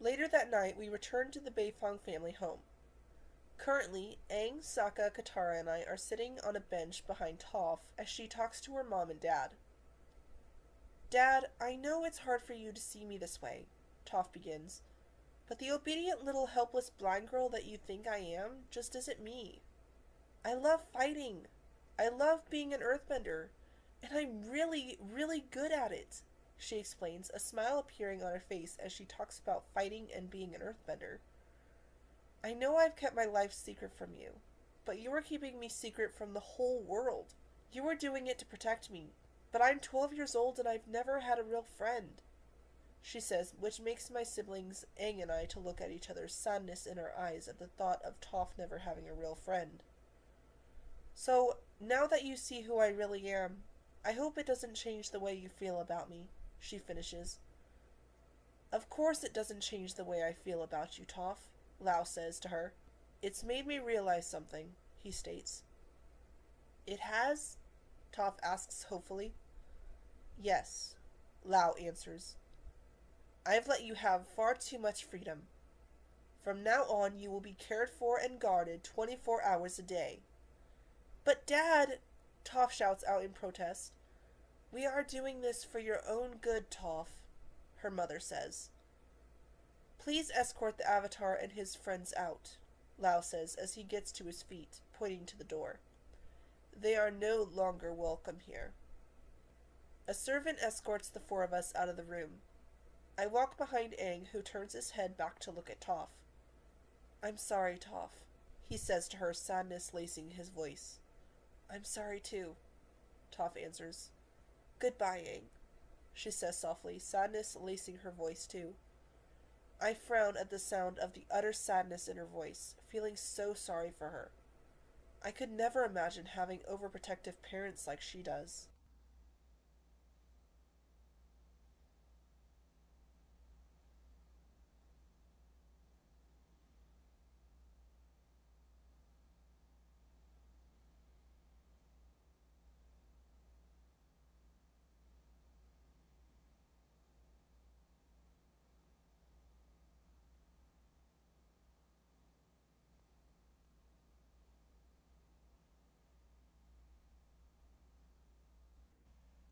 Later that night, we return to the Beifong family home. Currently, Aang, Sokka, Katara, and I are sitting on a bench behind Toph as she talks to her mom and dad. "Dad, I know it's hard for you to see me this way," Toph begins, "but the obedient little helpless blind girl that you think I am just isn't me. I love fighting. I love being an earthbender, and I'm really, really good at it," she explains, a smile appearing on her face as she talks about fighting and being an earthbender. "I know I've kept my life secret from you, but you are keeping me secret from the whole world. You are doing it to protect me, but I'm 12 years old and I've never had a real friend," she says, which makes my siblings, Aang and I, to look at each other's sadness in our eyes at the thought of Toph never having a real friend. "So, now that you see who I really am, I hope it doesn't change the way you feel about me," she finishes. "Of course it doesn't change the way I feel about you, Toph," Lao says to her. "It's made me realize something," he states. "It has?" Toph asks hopefully. "Yes," Lao answers. "I've let you have far too much freedom. From now on you will be cared for and guarded 24 hours a day." "But Dad," Toph shouts out in protest. "We are doing this for your own good, Toph," her mother says. "Please escort the Avatar and his friends out," Lao says as he gets to his feet, pointing to the door. "They are no longer welcome here." A servant escorts the four of us out of the room. I walk behind Aang, who turns his head back to look at Toph. "I'm sorry, Toph," he says to her, sadness lacing his voice. "I'm sorry too," Toph answers. "Goodbye, Aang," she says softly, sadness lacing her voice too. I frown at the sound of the utter sadness in her voice, feeling so sorry for her. I could never imagine having overprotective parents like she does.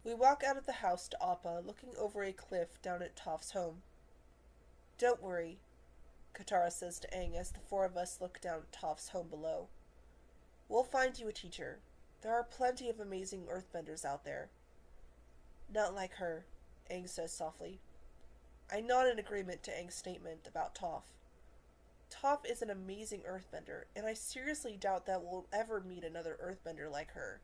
We walk out of the house to Appa, looking over a cliff down at Toph's home. Don't worry, Katara says to Aang as the four of us look down at Toph's home below. We'll find you a teacher. There are plenty of amazing earthbenders out there. Not like her, Aang says softly. I nod in agreement to Aang's statement about Toph. Toph is an amazing earthbender, and I seriously doubt that we'll ever meet another earthbender like her.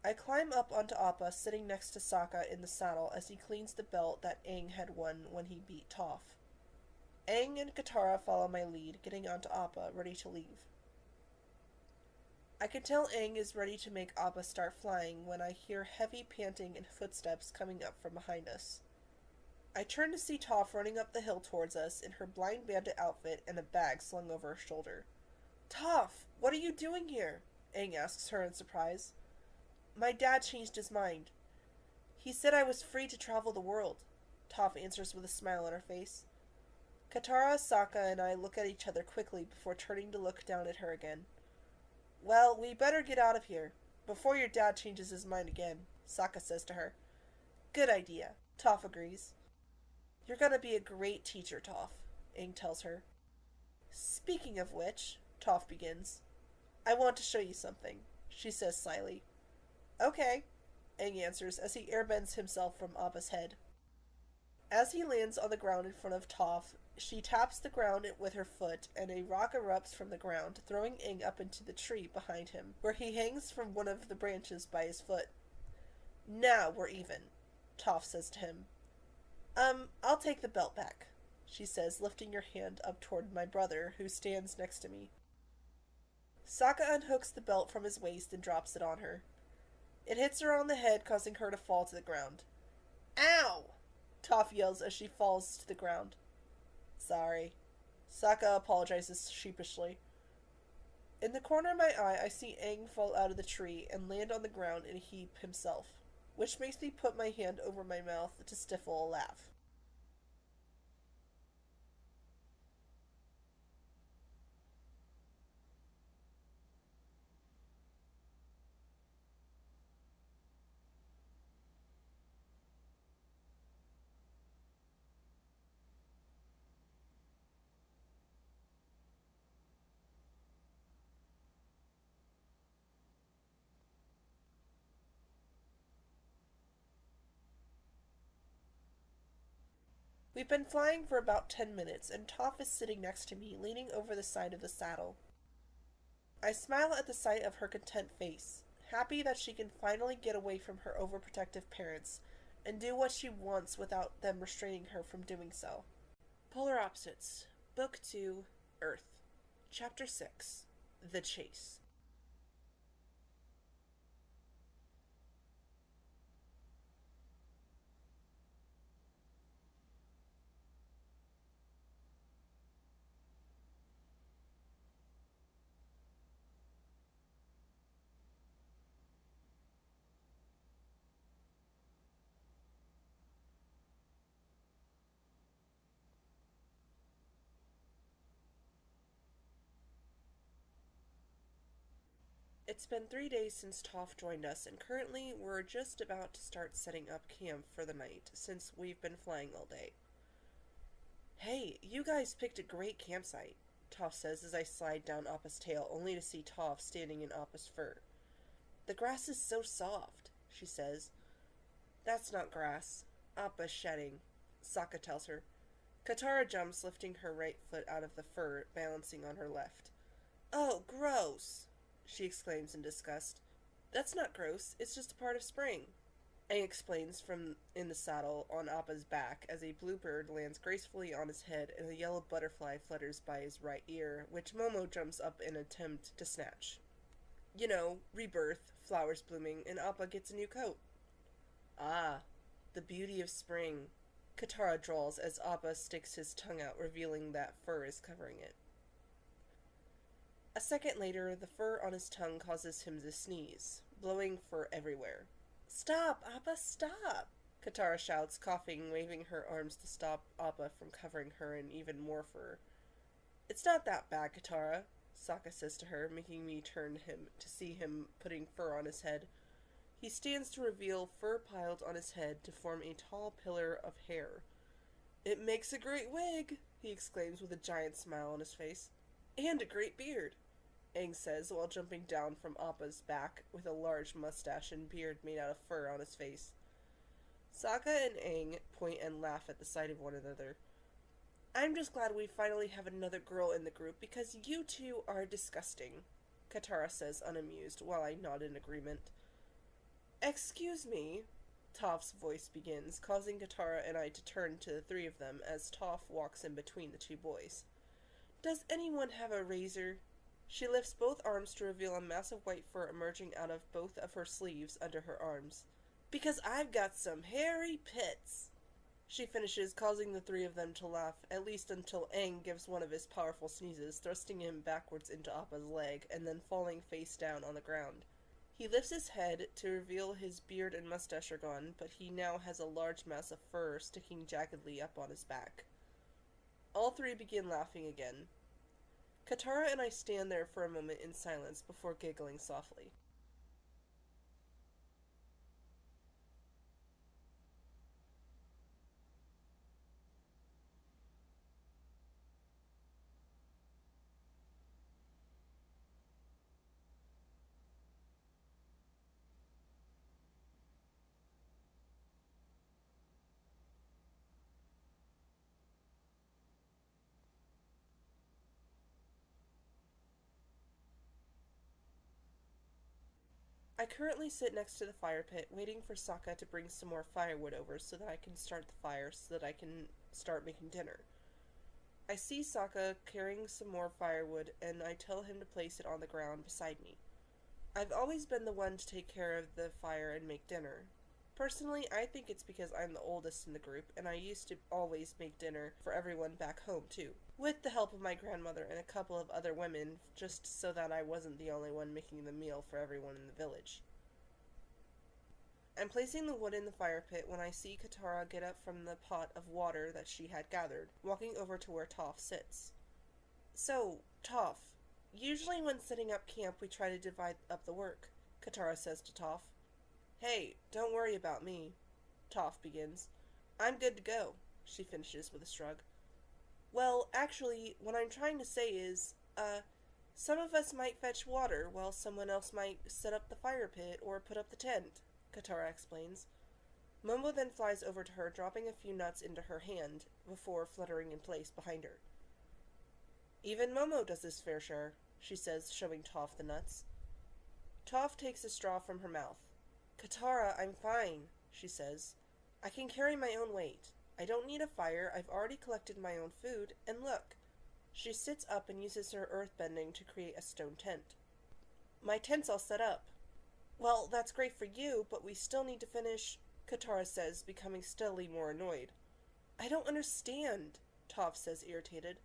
I climb up onto Appa, sitting next to Sokka in the saddle as he cleans the belt that Aang had won when he beat Toph. Aang and Katara follow my lead, getting onto Appa, ready to leave. I can tell Aang is ready to make Appa start flying when I hear heavy panting and footsteps coming up from behind us. I turn to see Toph running up the hill towards us in her blind bandit outfit and a bag slung over her shoulder. Toph, what are you doing here? Aang asks her in surprise. My dad changed his mind. He said I was free to travel the world, Toph answers with a smile on her face. Katara, Sokka, and I look at each other quickly before turning to look down at her again. Well, we better get out of here, before your dad changes his mind again, Sokka says to her. Good idea, Toph agrees. You're gonna be a great teacher, Toph, Aang tells her. Speaking of which, Toph begins. I want to show you something, she says slyly. Okay, Aang answers as he airbends himself from Appa's head. As he lands on the ground in front of Toph, she taps the ground with her foot, and a rock erupts from the ground, throwing Aang up into the tree behind him, where he hangs from one of the branches by his foot. Now we're even, Toph says to him. I'll take the belt back, she says, lifting her hand up toward my brother, who stands next to me. Sokka unhooks the belt from his waist and drops it on her. It hits her on the head, causing her to fall to the ground. Ow! Toph yells as she falls to the ground. Sorry. Sokka apologizes sheepishly. In the corner of my eye, I see Aang fall out of the tree and land on the ground in a heap himself, which makes me put my hand over my mouth to stifle a laugh. We've been flying for about 10 minutes, and Toph is sitting next to me, leaning over the side of the saddle. I smile at the sight of her content face, happy that she can finally get away from her overprotective parents and do what she wants without them restraining her from doing so. Polar Opposites, Book 2, Earth, Chapter 6, The Chase. It's been 3 days since Toph joined us, and currently we're just about to start setting up camp for the night, since we've been flying all day. Hey, you guys picked a great campsite, Toph says as I slide down Appa's tail, only to see Toph standing in Appa's fur. The grass is so soft, she says. That's not grass. Appa's shedding, Sokka tells her. Katara jumps, lifting her right foot out of the fur, balancing on her left. Oh, gross, she exclaims in disgust. That's not gross, it's just a part of spring, Aang explains from in the saddle on Appa's back as a bluebird lands gracefully on his head and a yellow butterfly flutters by his right ear, which Momo jumps up in an attempt to snatch. You know, rebirth, flowers blooming, and Appa gets a new coat. Ah, the beauty of spring, Katara drawls as Appa sticks his tongue out, revealing that fur is covering it. A second later, the fur on his tongue causes him to sneeze, blowing fur everywhere. Stop, Appa, stop! Katara shouts, coughing, waving her arms to stop Appa from covering her in even more fur. It's not that bad, Katara, Sokka says to her, making me turn him to see him putting fur on his head. He stands to reveal fur piled on his head to form a tall pillar of hair. "It makes a great wig," he exclaims with a giant smile on his face. "And a great beard," Aang says while jumping down from Appa's back with a large mustache and beard made out of fur on his face. Sokka and Aang point and laugh at the sight of one another. "I'm just glad we finally have another girl in the group because you two are disgusting," Katara says unamused while I nod in agreement. "Excuse me," Toph's voice begins, causing Katara and I to turn to the three of them as Toph walks in between the two boys. "Does anyone have a razor?" She lifts both arms to reveal a massive white fur emerging out of both of her sleeves under her arms. "Because I've got some hairy pits," she finishes, causing the three of them to laugh, at least until Aang gives one of his powerful sneezes, thrusting him backwards into Appa's leg, and then falling face down on the ground. He lifts his head to reveal his beard and mustache are gone, but he now has a large mass of fur sticking jaggedly up on his back. All three begin laughing again. Katara and I stand there for a moment in silence before giggling softly. I currently sit next to the fire pit, waiting for Sokka to bring some more firewood over so that I can start the fire so that I can start making dinner. I see Sokka carrying some more firewood, and I tell him to place it on the ground beside me. I've always been the one to take care of the fire and make dinner. Personally, I think it's because I'm the oldest in the group, and I used to always make dinner for everyone back home, too, with the help of my grandmother and a couple of other women, just so that I wasn't the only one making the meal for everyone in the village. I'm placing the wood in the fire pit when I see Katara get up from the pot of water that she had gathered, walking over to where Toph sits. "So, Toph, usually when setting up camp we try to divide up the work," Katara says to Toph. "Hey, don't worry about me," Toph begins. "I'm good to go," she finishes with a shrug. "Well, actually, what I'm trying to say is, some of us might fetch water while someone else might set up the fire pit or put up the tent," Katara explains. Momo then flies over to her, dropping a few nuts into her hand before fluttering in place behind her. "Even Momo does his fair share," she says, showing Toph the nuts. Toph takes a straw from her mouth. "Katara, I'm fine," she says. "I can carry my own weight. I don't need a fire, I've already collected my own food, and look." She sits up and uses her earthbending to create a stone tent. "My tent's all set up." "Well, that's great for you, but we still need to finish," Katara says, becoming steadily more annoyed. "I don't understand," Toph says, irritated.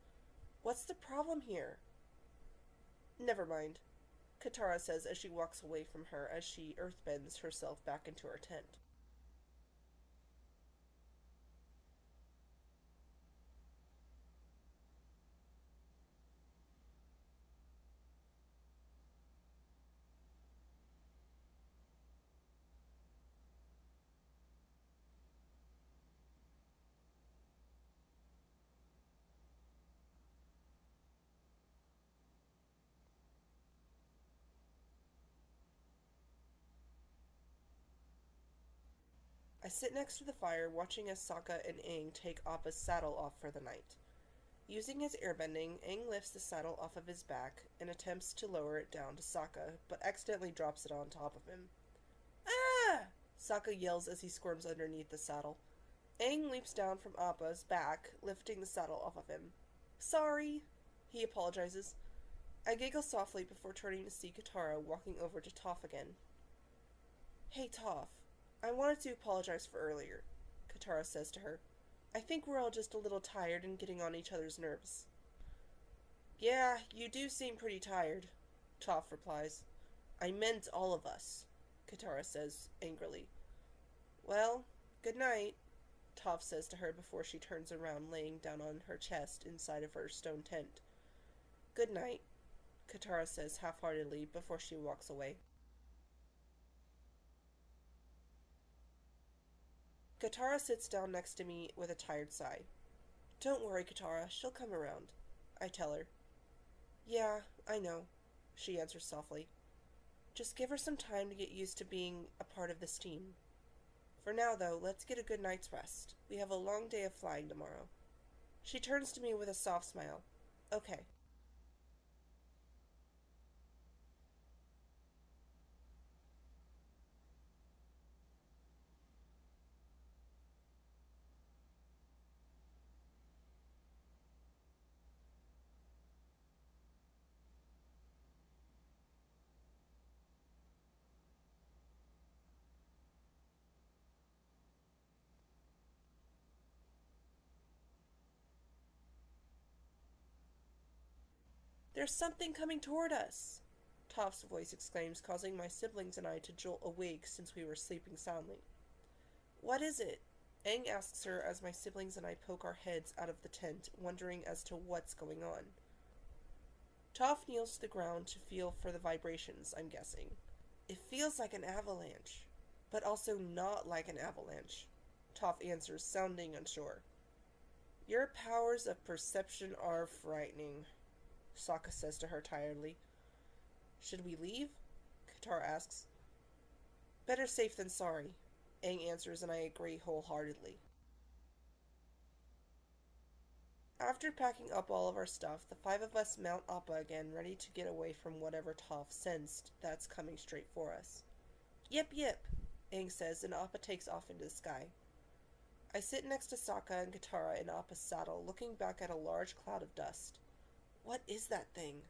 "What's the problem here?" "Never mind," Katara says as she walks away from her as she earthbends herself back into her tent. I sit next to the fire, watching as Sokka and Aang take Appa's saddle off for the night. Using his airbending, Aang lifts the saddle off of his back and attempts to lower it down to Sokka, but accidentally drops it on top of him. "Ah!" Sokka yells as he squirms underneath the saddle. Aang leaps down from Appa's back, lifting the saddle off of him. "Sorry," he apologizes. I giggle softly before turning to see Katara walking over to Toph again. "Hey, Toph, I wanted to apologize for earlier," Katara says to her. "I think we're all just a little tired and getting on each other's nerves." "Yeah, you do seem pretty tired," Toph replies. "I meant all of us," Katara says angrily. "Well, good night," Toph says to her before she turns around, laying down on her chest inside of her stone tent. "Good night," Katara says half-heartedly before she walks away. Katara sits down next to me with a tired sigh. Don't worry, Katara, she'll come around, I tell her. Yeah, I know, she answers softly. Just give her some time to get used to being a part of this team. For now, though, let's get a good night's rest. We have a long day of flying tomorrow. She turns to me with a soft smile. Okay. There's something coming toward us, Toph's voice exclaims, causing my siblings and I to jolt awake since we were sleeping soundly. What is it? Aang asks her as my siblings and I poke our heads out of the tent, wondering as to what's going on. Toph kneels to the ground to feel for the vibrations, I'm guessing. It feels like an avalanche, but also not like an avalanche, Toph answers, sounding unsure. Your powers of perception are frightening, Sokka says to her tiredly. Should we leave? Katara asks. Better safe than sorry, Aang answers, and I agree wholeheartedly. After packing up all of our stuff, the 5 of us mount Appa again, ready to get away from whatever Toph sensed that's coming straight for us. Yip yip, Aang says, and Appa takes off into the sky. I sit next to Sokka and Katara in Appa's saddle, looking back at a large cloud of dust. What is that thing?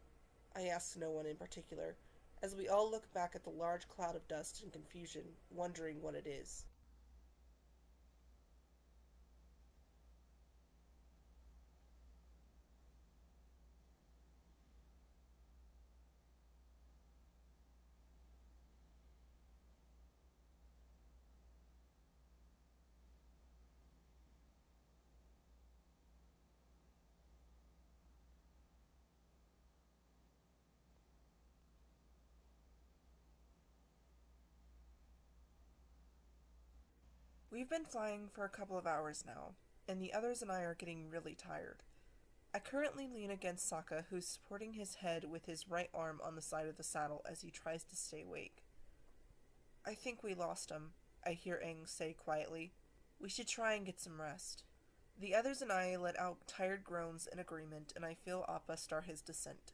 I ask no one in particular, as we all look back at the large cloud of dust in confusion, wondering what it is. We've been flying for a couple of hours now, and the others and I are getting really tired. I currently lean against Sokka, who's supporting his head with his right arm on the side of the saddle as he tries to stay awake. I think we lost him, I hear Aang say quietly. We should try and get some rest. The others and I let out tired groans in agreement, and I feel Appa start his descent.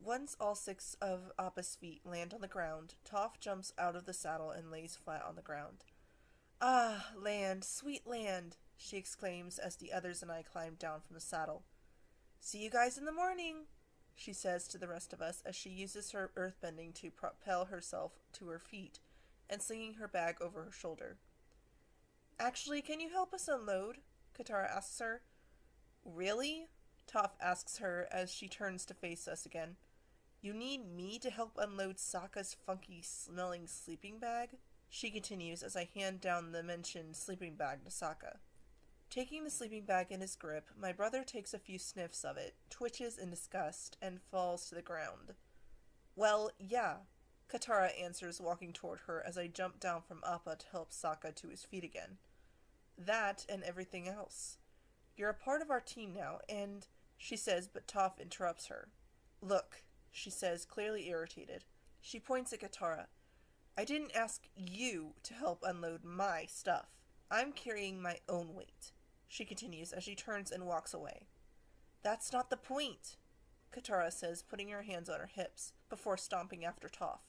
Once all 6 of Appa's feet land on the ground, Toph jumps out of the saddle and lays flat on the ground. Ah, land, sweet land, she exclaims as the others and I climb down from the saddle. See you guys in the morning, she says to the rest of us as she uses her earthbending to propel herself to her feet and slinging her bag over her shoulder. Actually, can you help us unload? Katara asks her. Really? Toph asks her as she turns to face us again. You need me to help unload Sokka's funky-smelling sleeping bag? She continues as I hand down the mentioned sleeping bag to Sokka. Taking the sleeping bag in his grip, my brother takes a few sniffs of it, twitches in disgust, and falls to the ground. Well, yeah, Katara answers, walking toward her as I jump down from Appa to help Sokka to his feet again. That and everything else. You're a part of our team now, and... she says, but Toph interrupts her. Look, she says, clearly irritated. She points at Katara. I didn't ask you to help unload my stuff. I'm carrying my own weight, she continues as she turns and walks away. That's not the point, Katara says, putting her hands on her hips, before stomping after Toph.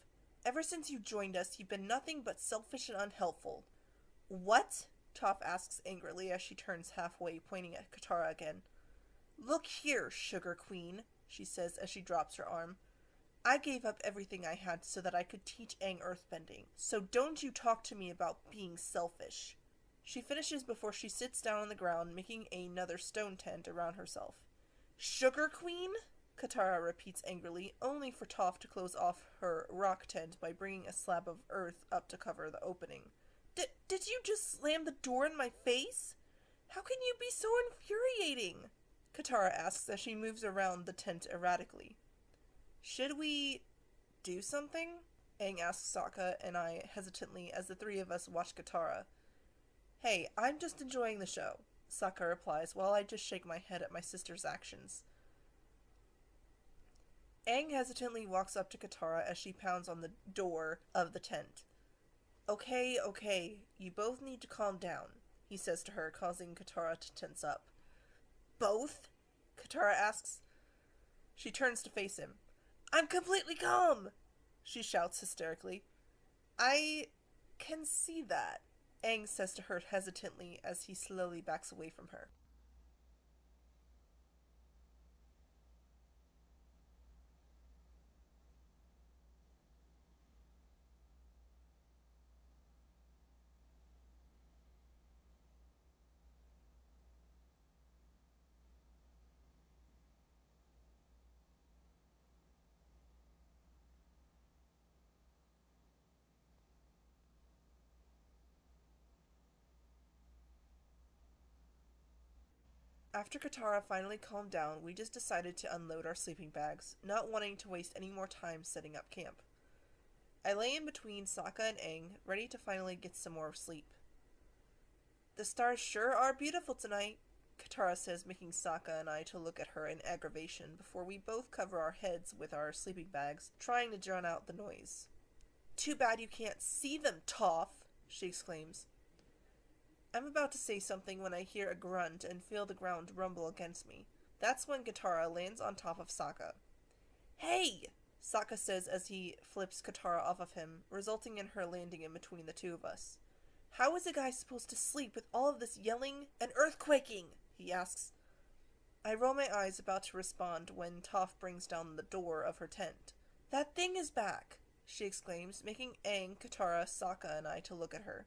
Ever since you joined us, you've been nothing but selfish and unhelpful. What? Toph asks angrily as she turns halfway, pointing at Katara again. Look here, Sugar Queen, she says as she drops her arm. I gave up everything I had so that I could teach Aang earthbending, so don't you talk to me about being selfish. She finishes before she sits down on the ground, making another stone tent around herself. Sugar Queen? Katara repeats angrily, only for Toph to close off her rock tent by bringing a slab of earth up to cover the opening. Did you just slam the door in my face? How can you be so infuriating? Katara asks as she moves around the tent erratically. Should we do something? Aang asks Sokka and I hesitantly as the three of us watch Katara. Hey, I'm just enjoying the show, Sokka replies while I just shake my head at my sister's actions. Aang hesitantly walks up to Katara as she pounds on the door of the tent. Okay, you both need to calm down, he says to her, causing Katara to tense up. Both? Katara asks. She turns to face him. I'm completely calm, she shouts hysterically. I can see that, Aang says to her hesitantly as he slowly backs away from her. After Katara finally calmed down, we just decided to unload our sleeping bags, not wanting to waste any more time setting up camp. I lay in between Sokka and Aang, ready to finally get some more sleep. The stars sure are beautiful tonight, Katara says, making Sokka and I to look at her in aggravation before we both cover our heads with our sleeping bags, trying to drown out the noise. Too bad you can't see them, Toph, she exclaims. I'm about to say something when I hear a grunt and feel the ground rumble against me. That's when Katara lands on top of Sokka. Hey! Sokka says as he flips Katara off of him, resulting in her landing in between the two of us. How is a guy supposed to sleep with all of this yelling and earthquaking? He asks. I roll my eyes about to respond when Toph brings down the door of her tent. That thing is back, she exclaims, making Aang, Katara, Sokka, and I to look at her.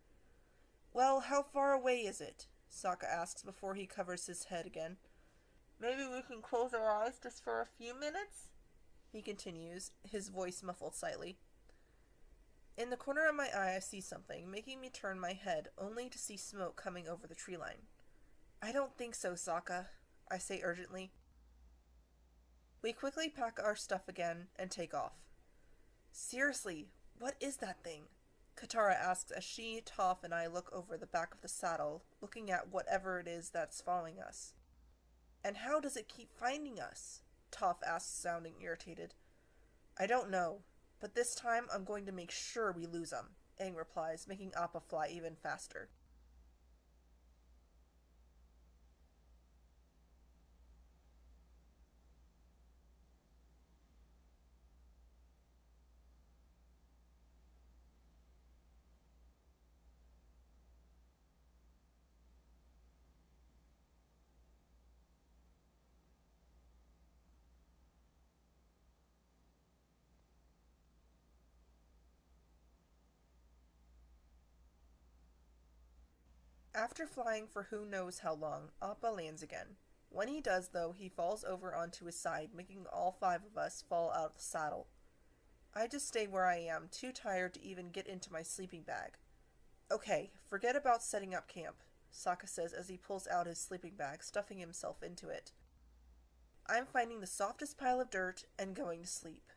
Well, how far away is it? Sokka asks before he covers his head again. Maybe we can close our eyes just for a few minutes? He continues, his voice muffled slightly. In the corner of my eye I see something, making me turn my head, only to see smoke coming over the tree line. I don't think so, Sokka, I say urgently. We quickly pack our stuff again and take off. Seriously, what is that thing? Katara asks as she, Toph, and I look over the back of the saddle, looking at whatever it is that's following us. And how does it keep finding us? Toph asks, sounding irritated. I don't know, but this time I'm going to make sure we lose 'em, Aang replies, making Appa fly even faster. After flying for who knows how long, Appa lands again. When he does, though, he falls over onto his side, making all 5 of us fall out of the saddle. I just stay where I am, too tired to even get into my sleeping bag. Okay, forget about setting up camp, Sokka says as he pulls out his sleeping bag, stuffing himself into it. I'm finding the softest pile of dirt and going to sleep.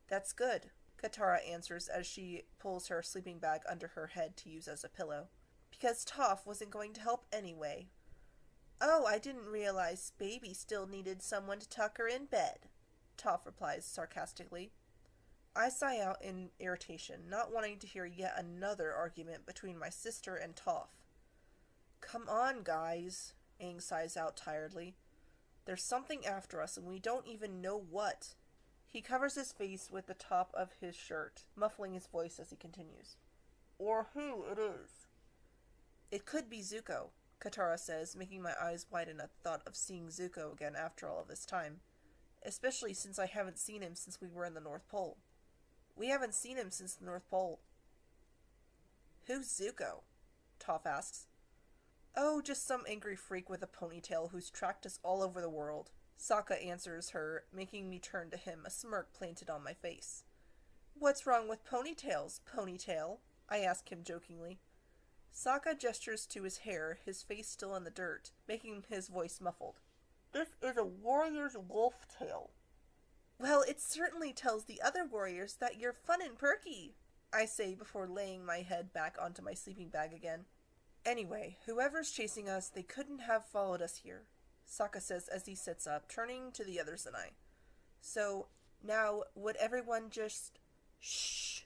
That's good, Katara answers as she pulls her sleeping bag under her head to use as a pillow. Because Toph wasn't going to help anyway. Oh, I didn't realize Baby still needed someone to tuck her in bed, Toph replies sarcastically. I sigh out in irritation, not wanting to hear yet another argument between my sister and Toph. Come on, guys, Aang sighs out tiredly. There's something after us and we don't even know what. He covers his face with the top of his shirt, muffling his voice as he continues. Or who it is. It could be Zuko, Katara says, making my eyes widen at the thought of seeing Zuko again after all of this time, especially since I haven't seen him since we were in the North Pole. We haven't seen him since the North Pole. Who's Zuko? Toph asks. Oh, just some angry freak with a ponytail who's tracked us all over the world, Sokka answers her, making me turn to him, a smirk planted on my face. What's wrong with ponytails, Ponytail? I ask him jokingly. Sokka gestures to his hair, his face still in the dirt, making his voice muffled. This is a warrior's wolf tail. Well, it certainly tells the other warriors that you're fun and perky, I say before laying my head back onto my sleeping bag again. Anyway, whoever's chasing us, they couldn't have followed us here, Sokka says as he sits up, turning to the others and I. So, now, would everyone just... Shh!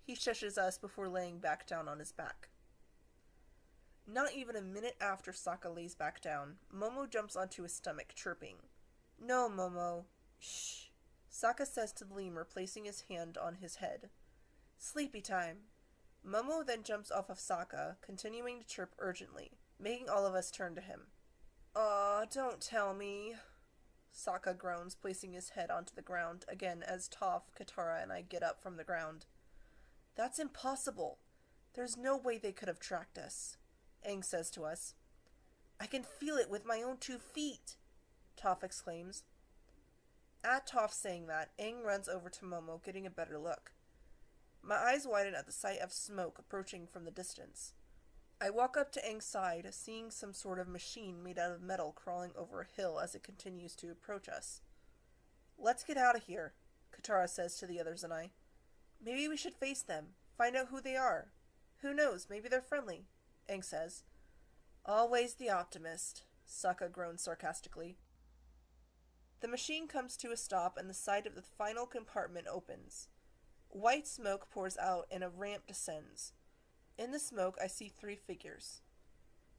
He shushes us before laying back down on his back. Not even a minute after Sokka lays back down, Momo jumps onto his stomach, chirping. No, Momo. Shh. Sokka says to the lemur, placing his hand on his head. Sleepy time. Momo then jumps off of Sokka, continuing to chirp urgently, making all of us turn to him. Aw, don't tell me. Sokka groans, placing his head onto the ground again as Toph, Katara, and I get up from the ground. That's impossible. There's no way they could have tracked us, Aang says to us. I can feel it with my own 2 feet, Toph exclaims. At Toph saying that, Aang runs over to Momo, getting a better look. My eyes widen at the sight of smoke approaching from the distance. I walk up to Aang's side, seeing some sort of machine made out of metal crawling over a hill as it continues to approach us. Let's get out of here, Katara says to the others and I. Maybe we should face them, find out who they are. Who knows, maybe they're friendly, Aang says. Always the optimist, Sokka groans sarcastically. The machine comes to a stop and the side of the final compartment opens. White smoke pours out and a ramp descends. In the smoke, I see 3 figures.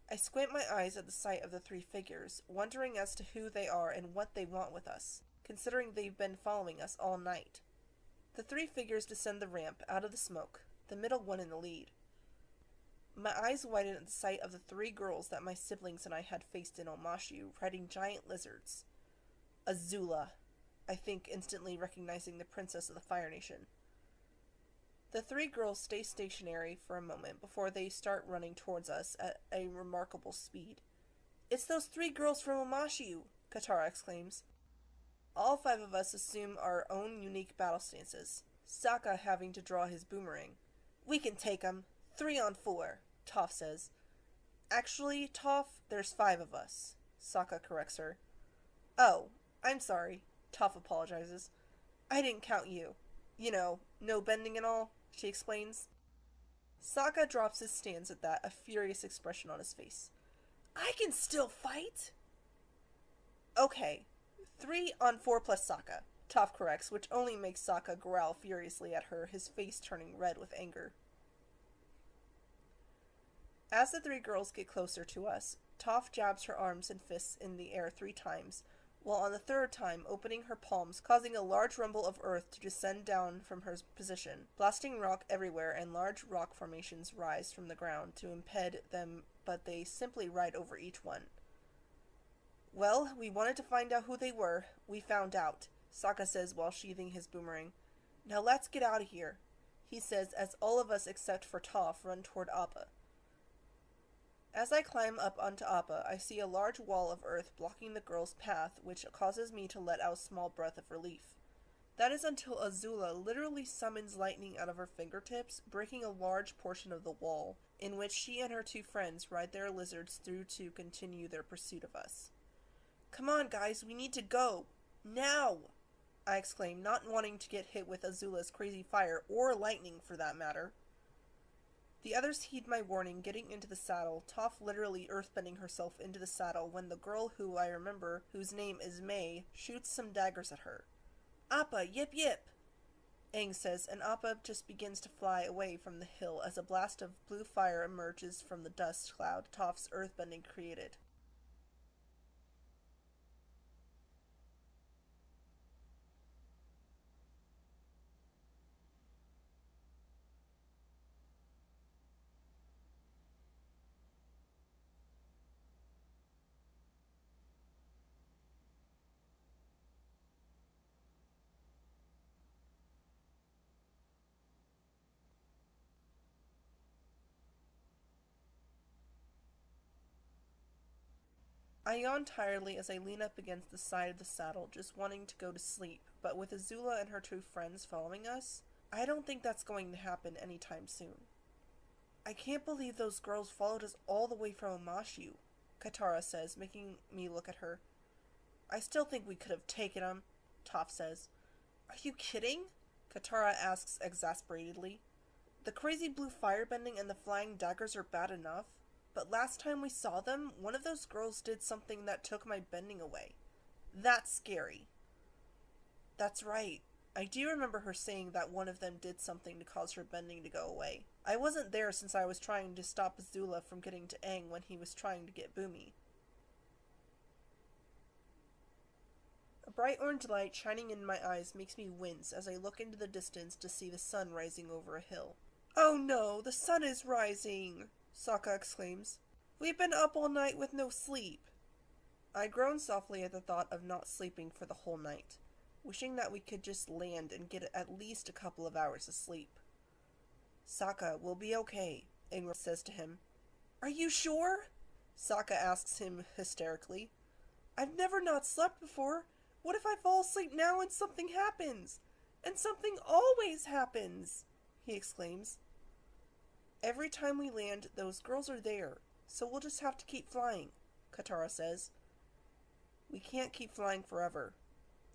I squint my eyes at the sight of the 3 figures, wondering as to who they are and what they want with us, considering they've been following us all night. The 3 figures descend the ramp out of the smoke, the middle one in the lead. My eyes widen at the sight of the 3 girls that my siblings and I had faced in Omashu, riding giant lizards. Azula, I think, instantly recognizing the princess of the Fire Nation. The 3 girls stay stationary for a moment before they start running towards us at a remarkable speed. It's those 3 girls from Omashu, Katara exclaims. All 5 of us assume our own unique battle stances, Sokka having to draw his boomerang. We can take 'em. 3 on 4, Toph says. Actually, Toph, there's 5 of us, Sokka corrects her. Oh, I'm sorry, Toph apologizes. I didn't count you. You know, no bending and all, she explains. Sokka drops his stance at that, a furious expression on his face. I can still fight? Okay, 3 on 4 plus Sokka, Toph corrects, which only makes Sokka growl furiously at her, his face turning red with anger. As the 3 girls get closer to us, Toph jabs her arms and fists in the air 3 times, while on the 3rd time opening her palms, causing a large rumble of earth to descend down from her position, blasting rock everywhere, and large rock formations rise from the ground to impede them, but they simply ride over each one. Well, we wanted to find out who they were. We found out, Sokka says while sheathing his boomerang. Now let's get out of here, he says as all of us except for Toph run toward Appa. As I climb up onto Appa, I see a large wall of earth blocking the girl's path, which causes me to let out a small breath of relief. That is until Azula literally summons lightning out of her fingertips, breaking a large portion of the wall, in which she and her 2 friends ride their lizards through to continue their pursuit of us. Come on, guys, we need to go! Now! I exclaim, not wanting to get hit with Azula's crazy fire, or lightning for that matter. The others heed my warning, getting into the saddle, Toph literally earthbending herself into the saddle when the girl who I remember, whose name is May, shoots some daggers at her. Appa, yip yip! Aang says, and Appa just begins to fly away from the hill as a blast of blue fire emerges from the dust cloud Toph's earthbending created. I yawn tiredly as I lean up against the side of the saddle, just wanting to go to sleep, but with Azula and her 2 friends following us, I don't think that's going to happen anytime soon. I can't believe those girls followed us all the way from Omashu, Katara says, making me look at her. I still think we could have taken them, Toph says. Are you kidding? Katara asks exasperatedly. The crazy blue firebending and the flying daggers are bad enough, but last time we saw them, one of those girls did something that took my bending away. That's scary. That's right. I do remember her saying that one of them did something to cause her bending to go away. I wasn't there since I was trying to stop Azula from getting to Aang when he was trying to get Bumi. A bright orange light shining in my eyes makes me wince as I look into the distance to see the sun rising over a hill. Oh no, the sun is rising! Sokka exclaims. We've been up all night with no sleep. I groan softly at the thought of not sleeping for the whole night, wishing that we could just land and get at least a couple of hours of sleep. Sokka, we'll be okay, Aang says to him. Are you sure? Sokka asks him hysterically. I've never not slept before. What if I fall asleep now and something happens? And something always happens, he exclaims. Every time we land, those girls are there, so we'll just have to keep flying, Katara says. We can't keep flying forever,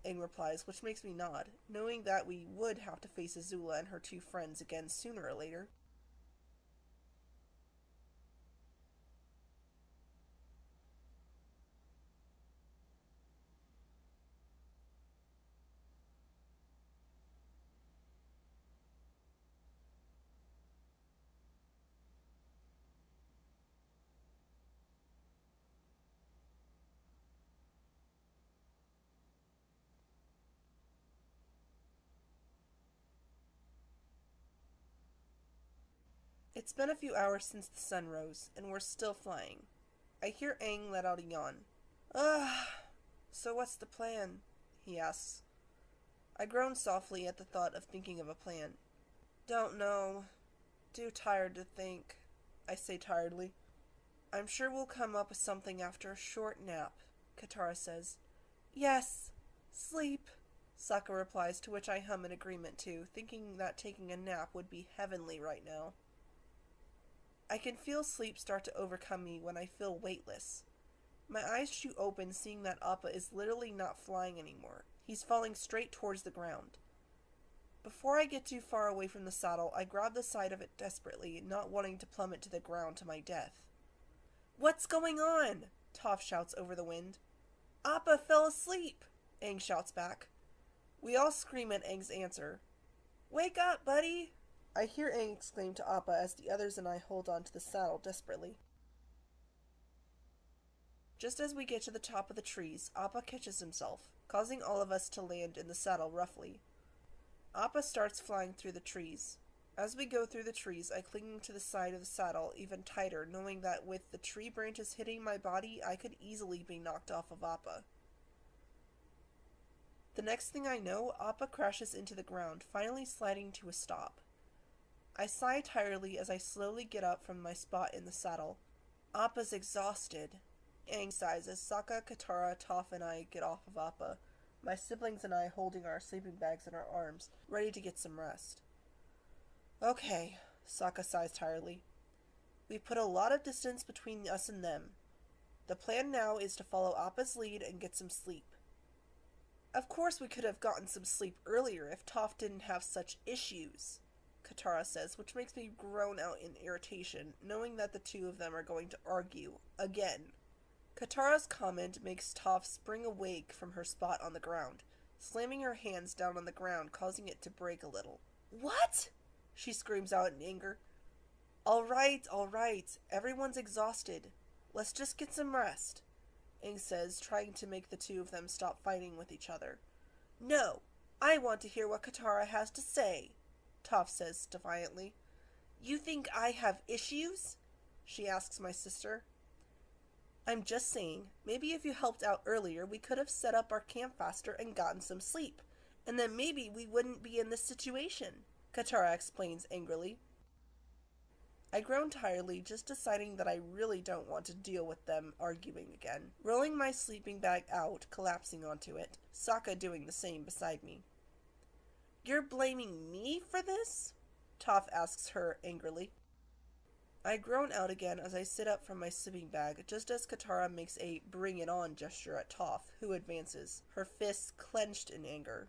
Aang replies, which makes me nod, knowing that we would have to face Azula and her two friends again sooner or later. It's been a few hours since the sun rose, and we're still flying. I hear Aang let out a yawn. So what's the plan? He asks. I groan softly at the thought of thinking of a plan. Don't know. Too tired to think, I say tiredly. I'm sure we'll come up with something after a short nap, Katara says. Yes, sleep, Sokka replies, to which I hum in agreement too, thinking that taking a nap would be heavenly right now. I can feel sleep start to overcome me when I feel weightless. My eyes shoot open, seeing that Appa is literally not flying anymore. He's falling straight towards the ground. Before I get too far away from the saddle, I grab the side of it desperately, not wanting to plummet to the ground to my death. What's going on? Toph shouts over the wind. Appa fell asleep, Aang shouts back. We all scream at Aang's answer. Wake up, buddy! I hear Aang exclaim to Appa as the others and I hold on to the saddle desperately. Just as we get to the top of the trees, Appa catches himself, causing all of us to land in the saddle roughly. Appa starts flying through the trees. As we go through the trees, I cling to the side of the saddle even tighter, knowing that with the tree branches hitting my body, I could easily be knocked off of Appa. The next thing I know, Appa crashes into the ground, finally sliding to a stop. I sigh tiredly as I slowly get up from my spot in the saddle. Appa's exhausted. Aang sighs as Sokka, Katara, Toph, and I get off of Appa, my siblings and I holding our sleeping bags in our arms, ready to get some rest. Okay, Sokka sighs tiredly. We've put a lot of distance between us and them. The plan now is to follow Appa's lead and get some sleep. Of course we could have gotten some sleep earlier if Toph didn't have such issues, Katara says, which makes me groan out in irritation, knowing that the two of them are going to argue, again. Katara's comment makes Toph spring awake from her spot on the ground, slamming her hands down on the ground, causing it to break a little. What? She screams out in anger. All right, everyone's exhausted. Let's just get some rest, Aang says, trying to make the two of them stop fighting with each other. No, I want to hear what Katara has to say, Toph says defiantly. You think I have issues? She asks my sister. I'm just saying, maybe if you helped out earlier, we could have set up our camp faster and gotten some sleep, and then maybe we wouldn't be in this situation, Katara explains angrily. I groan tiredly, just deciding that I really don't want to deal with them arguing again, rolling my sleeping bag out, collapsing onto it, Sokka doing the same beside me. You're blaming me for this? Toph asks her angrily. I groan out again as I sit up from my sleeping bag, just as Katara makes a bring it on gesture at Toph, who advances, her fists clenched in anger.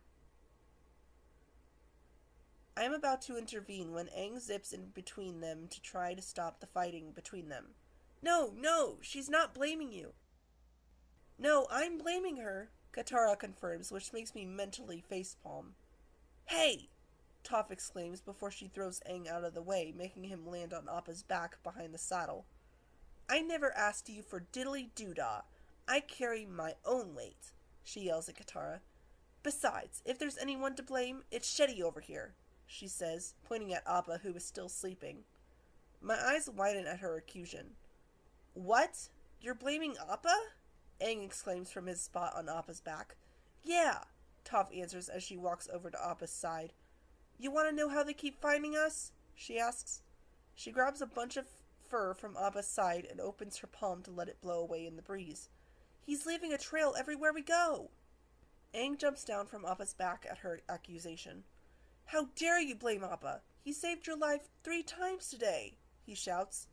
I am about to intervene when Aang zips in between them to try to stop the fighting between them. No, she's not blaming you. No, I'm blaming her, Katara confirms, which makes me mentally facepalm. Hey! Toph exclaims before she throws Aang out of the way, making him land on Appa's back behind the saddle. I never asked you for diddly-doo-dah. I carry my own weight, she yells at Katara. Besides, if there's anyone to blame, it's Shetty over here, she says, pointing at Appa, who is still sleeping. My eyes widen at her accusation. What? You're blaming Appa? Aang exclaims from his spot on Appa's back. Yeah, Toph answers as she walks over to Appa's side. You want to know how they keep finding us? She asks. She grabs a bunch of fur from Appa's side and opens her palm to let it blow away in the breeze. He's leaving a trail everywhere we go. Aang jumps down from Appa's back at her accusation. How dare you blame Appa? He saved your life 3 times today, he shouts.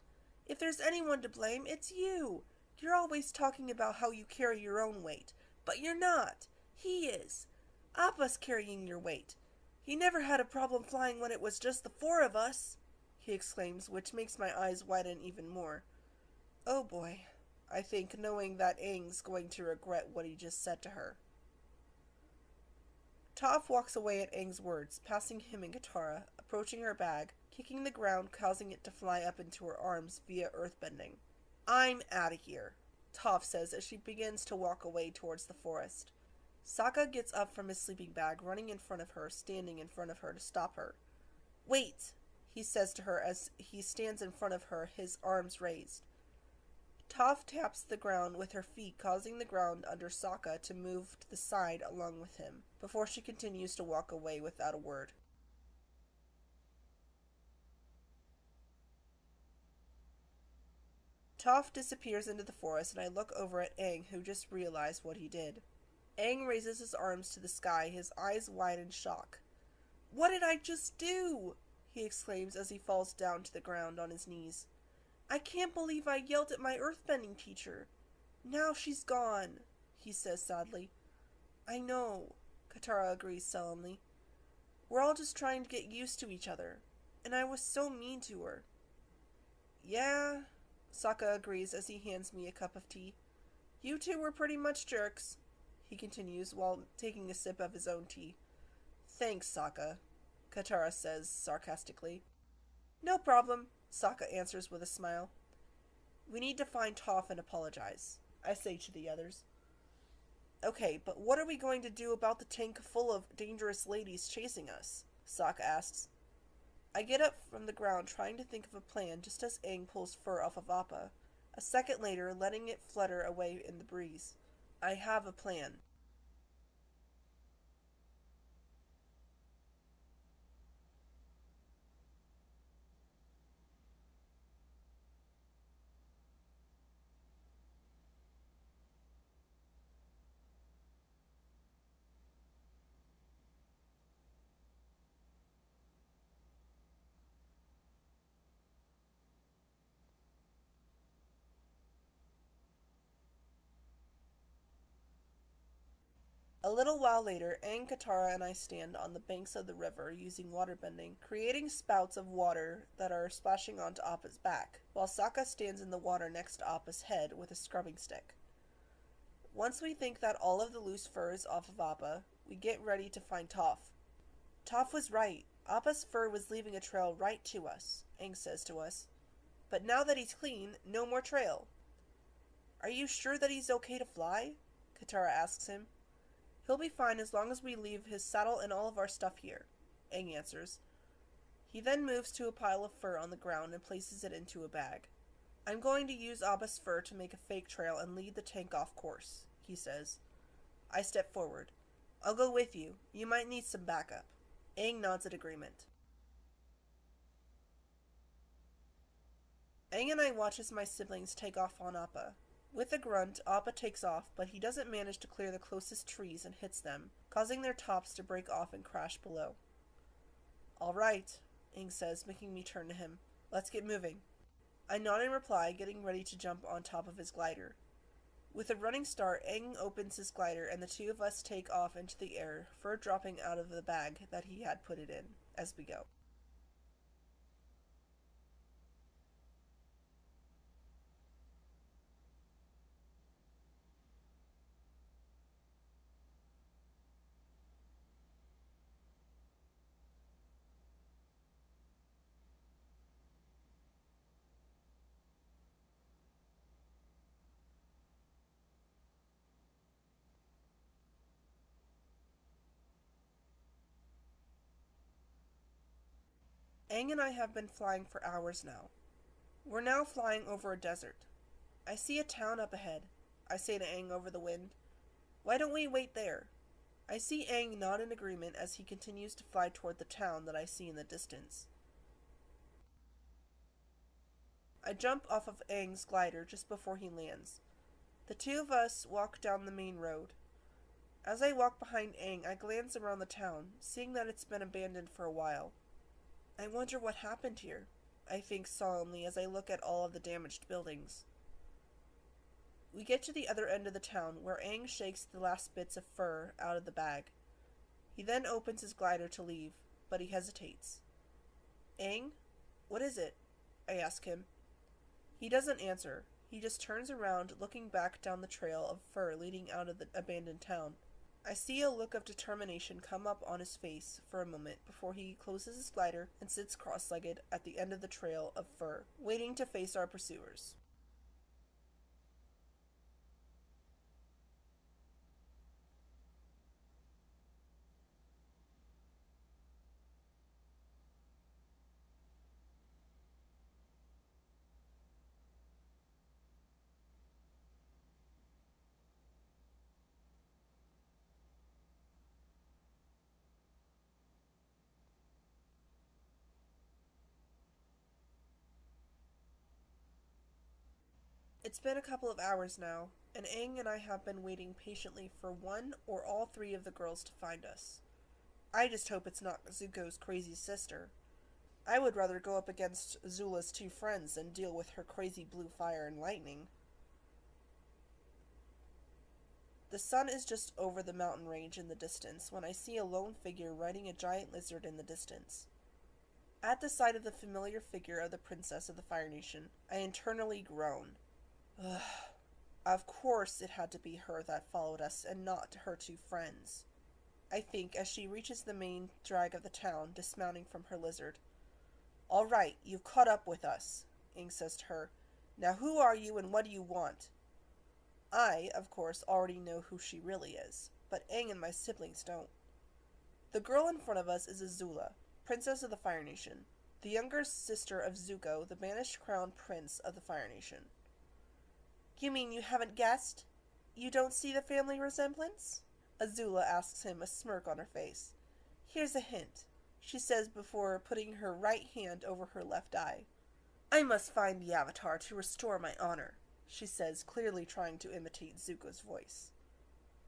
If there's anyone to blame, it's you. You're always talking about how you carry your own weight, but you're not. He is. Appa's carrying your weight. He never had a problem flying when it was just the 4 of us, he exclaims, which makes my eyes widen even more. Oh boy, I think, knowing that Aang's going to regret what he just said to her. Toph walks away at Aang's words, passing him and Katara, approaching her bag, kicking the ground, causing it to fly up into her arms via earthbending. I'm out of here, Toph says as she begins to walk away towards the forest. Sokka gets up from his sleeping bag, running in front of her, standing in front of her to stop her. Wait, he says to her as he stands in front of her, his arms raised. Toph taps the ground with her feet, causing the ground under Sokka to move to the side along with him, before she continues to walk away without a word. Toph disappears into the forest, and I look over at Aang, who just realized what he did. Aang raises his arms to the sky, his eyes wide in shock. What did I just do? He exclaims as he falls down to the ground on his knees. I can't believe I yelled at my earthbending teacher. Now she's gone, he says sadly. I know, Katara agrees sullenly. We're all just trying to get used to each other, and I was so mean to her. Yeah, Sokka agrees as he hands me a cup of tea. You two were pretty much jerks, he continues while taking a sip of his own tea. Thanks, Sokka, Katara says sarcastically. No problem, Sokka answers with a smile. We need to find Toph and apologize, I say to the others. Okay, but what are we going to do about the tank full of dangerous ladies chasing us? Sokka asks. I get up from the ground trying to think of a plan just as Aang pulls fur off of Appa, a second later letting it flutter away in the breeze. I have a plan. A little while later, Aang, Katara, and I stand on the banks of the river using waterbending, creating spouts of water that are splashing onto Appa's back, while Sokka stands in the water next to Appa's head with a scrubbing stick. Once we think that all of the loose fur is off of Appa, we get ready to find Toph. Toph was right. Appa's fur was leaving a trail right to us, Aang says to us. But now that he's clean, no more trail. Are you sure that he's okay to fly? Katara asks him. He'll be fine as long as we leave his saddle and all of our stuff here, Aang answers. He then moves to a pile of fur on the ground and places it into a bag. I'm going to use Appa's fur to make a fake trail and lead the tank off course, he says. I step forward. I'll go with you. You might need some backup. Aang nods in agreement. Aang and I watch as my siblings take off on Appa. With a grunt, Appa takes off, but he doesn't manage to clear the closest trees and hits them, causing their tops to break off and crash below. All right, Aang says, making me turn to him. Let's get moving. I nod in reply, getting ready to jump on top of his glider. With a running start, Aang opens his glider and the two of us take off into the air, fur dropping out of the bag that he had put it in. as we go. Aang and I have been flying for hours now. We're now flying over a desert. I see a town up ahead. I say to Aang over the wind, "Why don't we wait there?" I see Aang nod in agreement as he continues to fly toward the town that I see in the distance. I jump off of Aang's glider just before he lands. The two of us walk down the main road. As I walk behind Aang, I glance around the town, seeing that it's been abandoned for a while. I wonder what happened here, I think solemnly as I look at all of the damaged buildings. We get to the other end of the town, where Aang shakes the last bits of fur out of the bag. He then opens his glider to leave, but he hesitates. "Aang, what is it?" I ask him. He doesn't answer. He just turns around, looking back down the trail of fur leading out of the abandoned town. I see a look of determination come up on his face for a moment before he closes his glider and sits cross-legged at the end of the trail of fur, waiting to face our pursuers. It's been a couple of hours now, and Aang and I have been waiting patiently for one or all three of the girls to find us. I just hope it's not Zuko's crazy sister. I would rather go up against Azula's two friends than deal with her crazy blue fire and lightning. The sun is just over the mountain range in the distance when I see a lone figure riding a giant lizard in the distance. At the sight of the familiar figure of the princess of the Fire Nation, I internally groan. Ugh. Of course it had to be her that followed us and not her two friends, I think as she reaches the main drag of the town, dismounting from her lizard. "All right, you've caught up with us," Aang says to her. "Now who are you and what do you want?" I, of course, already know who she really is, but Aang and my siblings don't. The girl in front of us is Azula, princess of the Fire Nation, the younger sister of Zuko, the banished crown prince of the Fire Nation. "You mean you haven't guessed? You don't see the family resemblance?" Azula asks him, a smirk on her face. "Here's a hint," she says before putting her right hand over her left eye. "I must find the Avatar to restore my honor," she says, clearly trying to imitate Zuko's voice.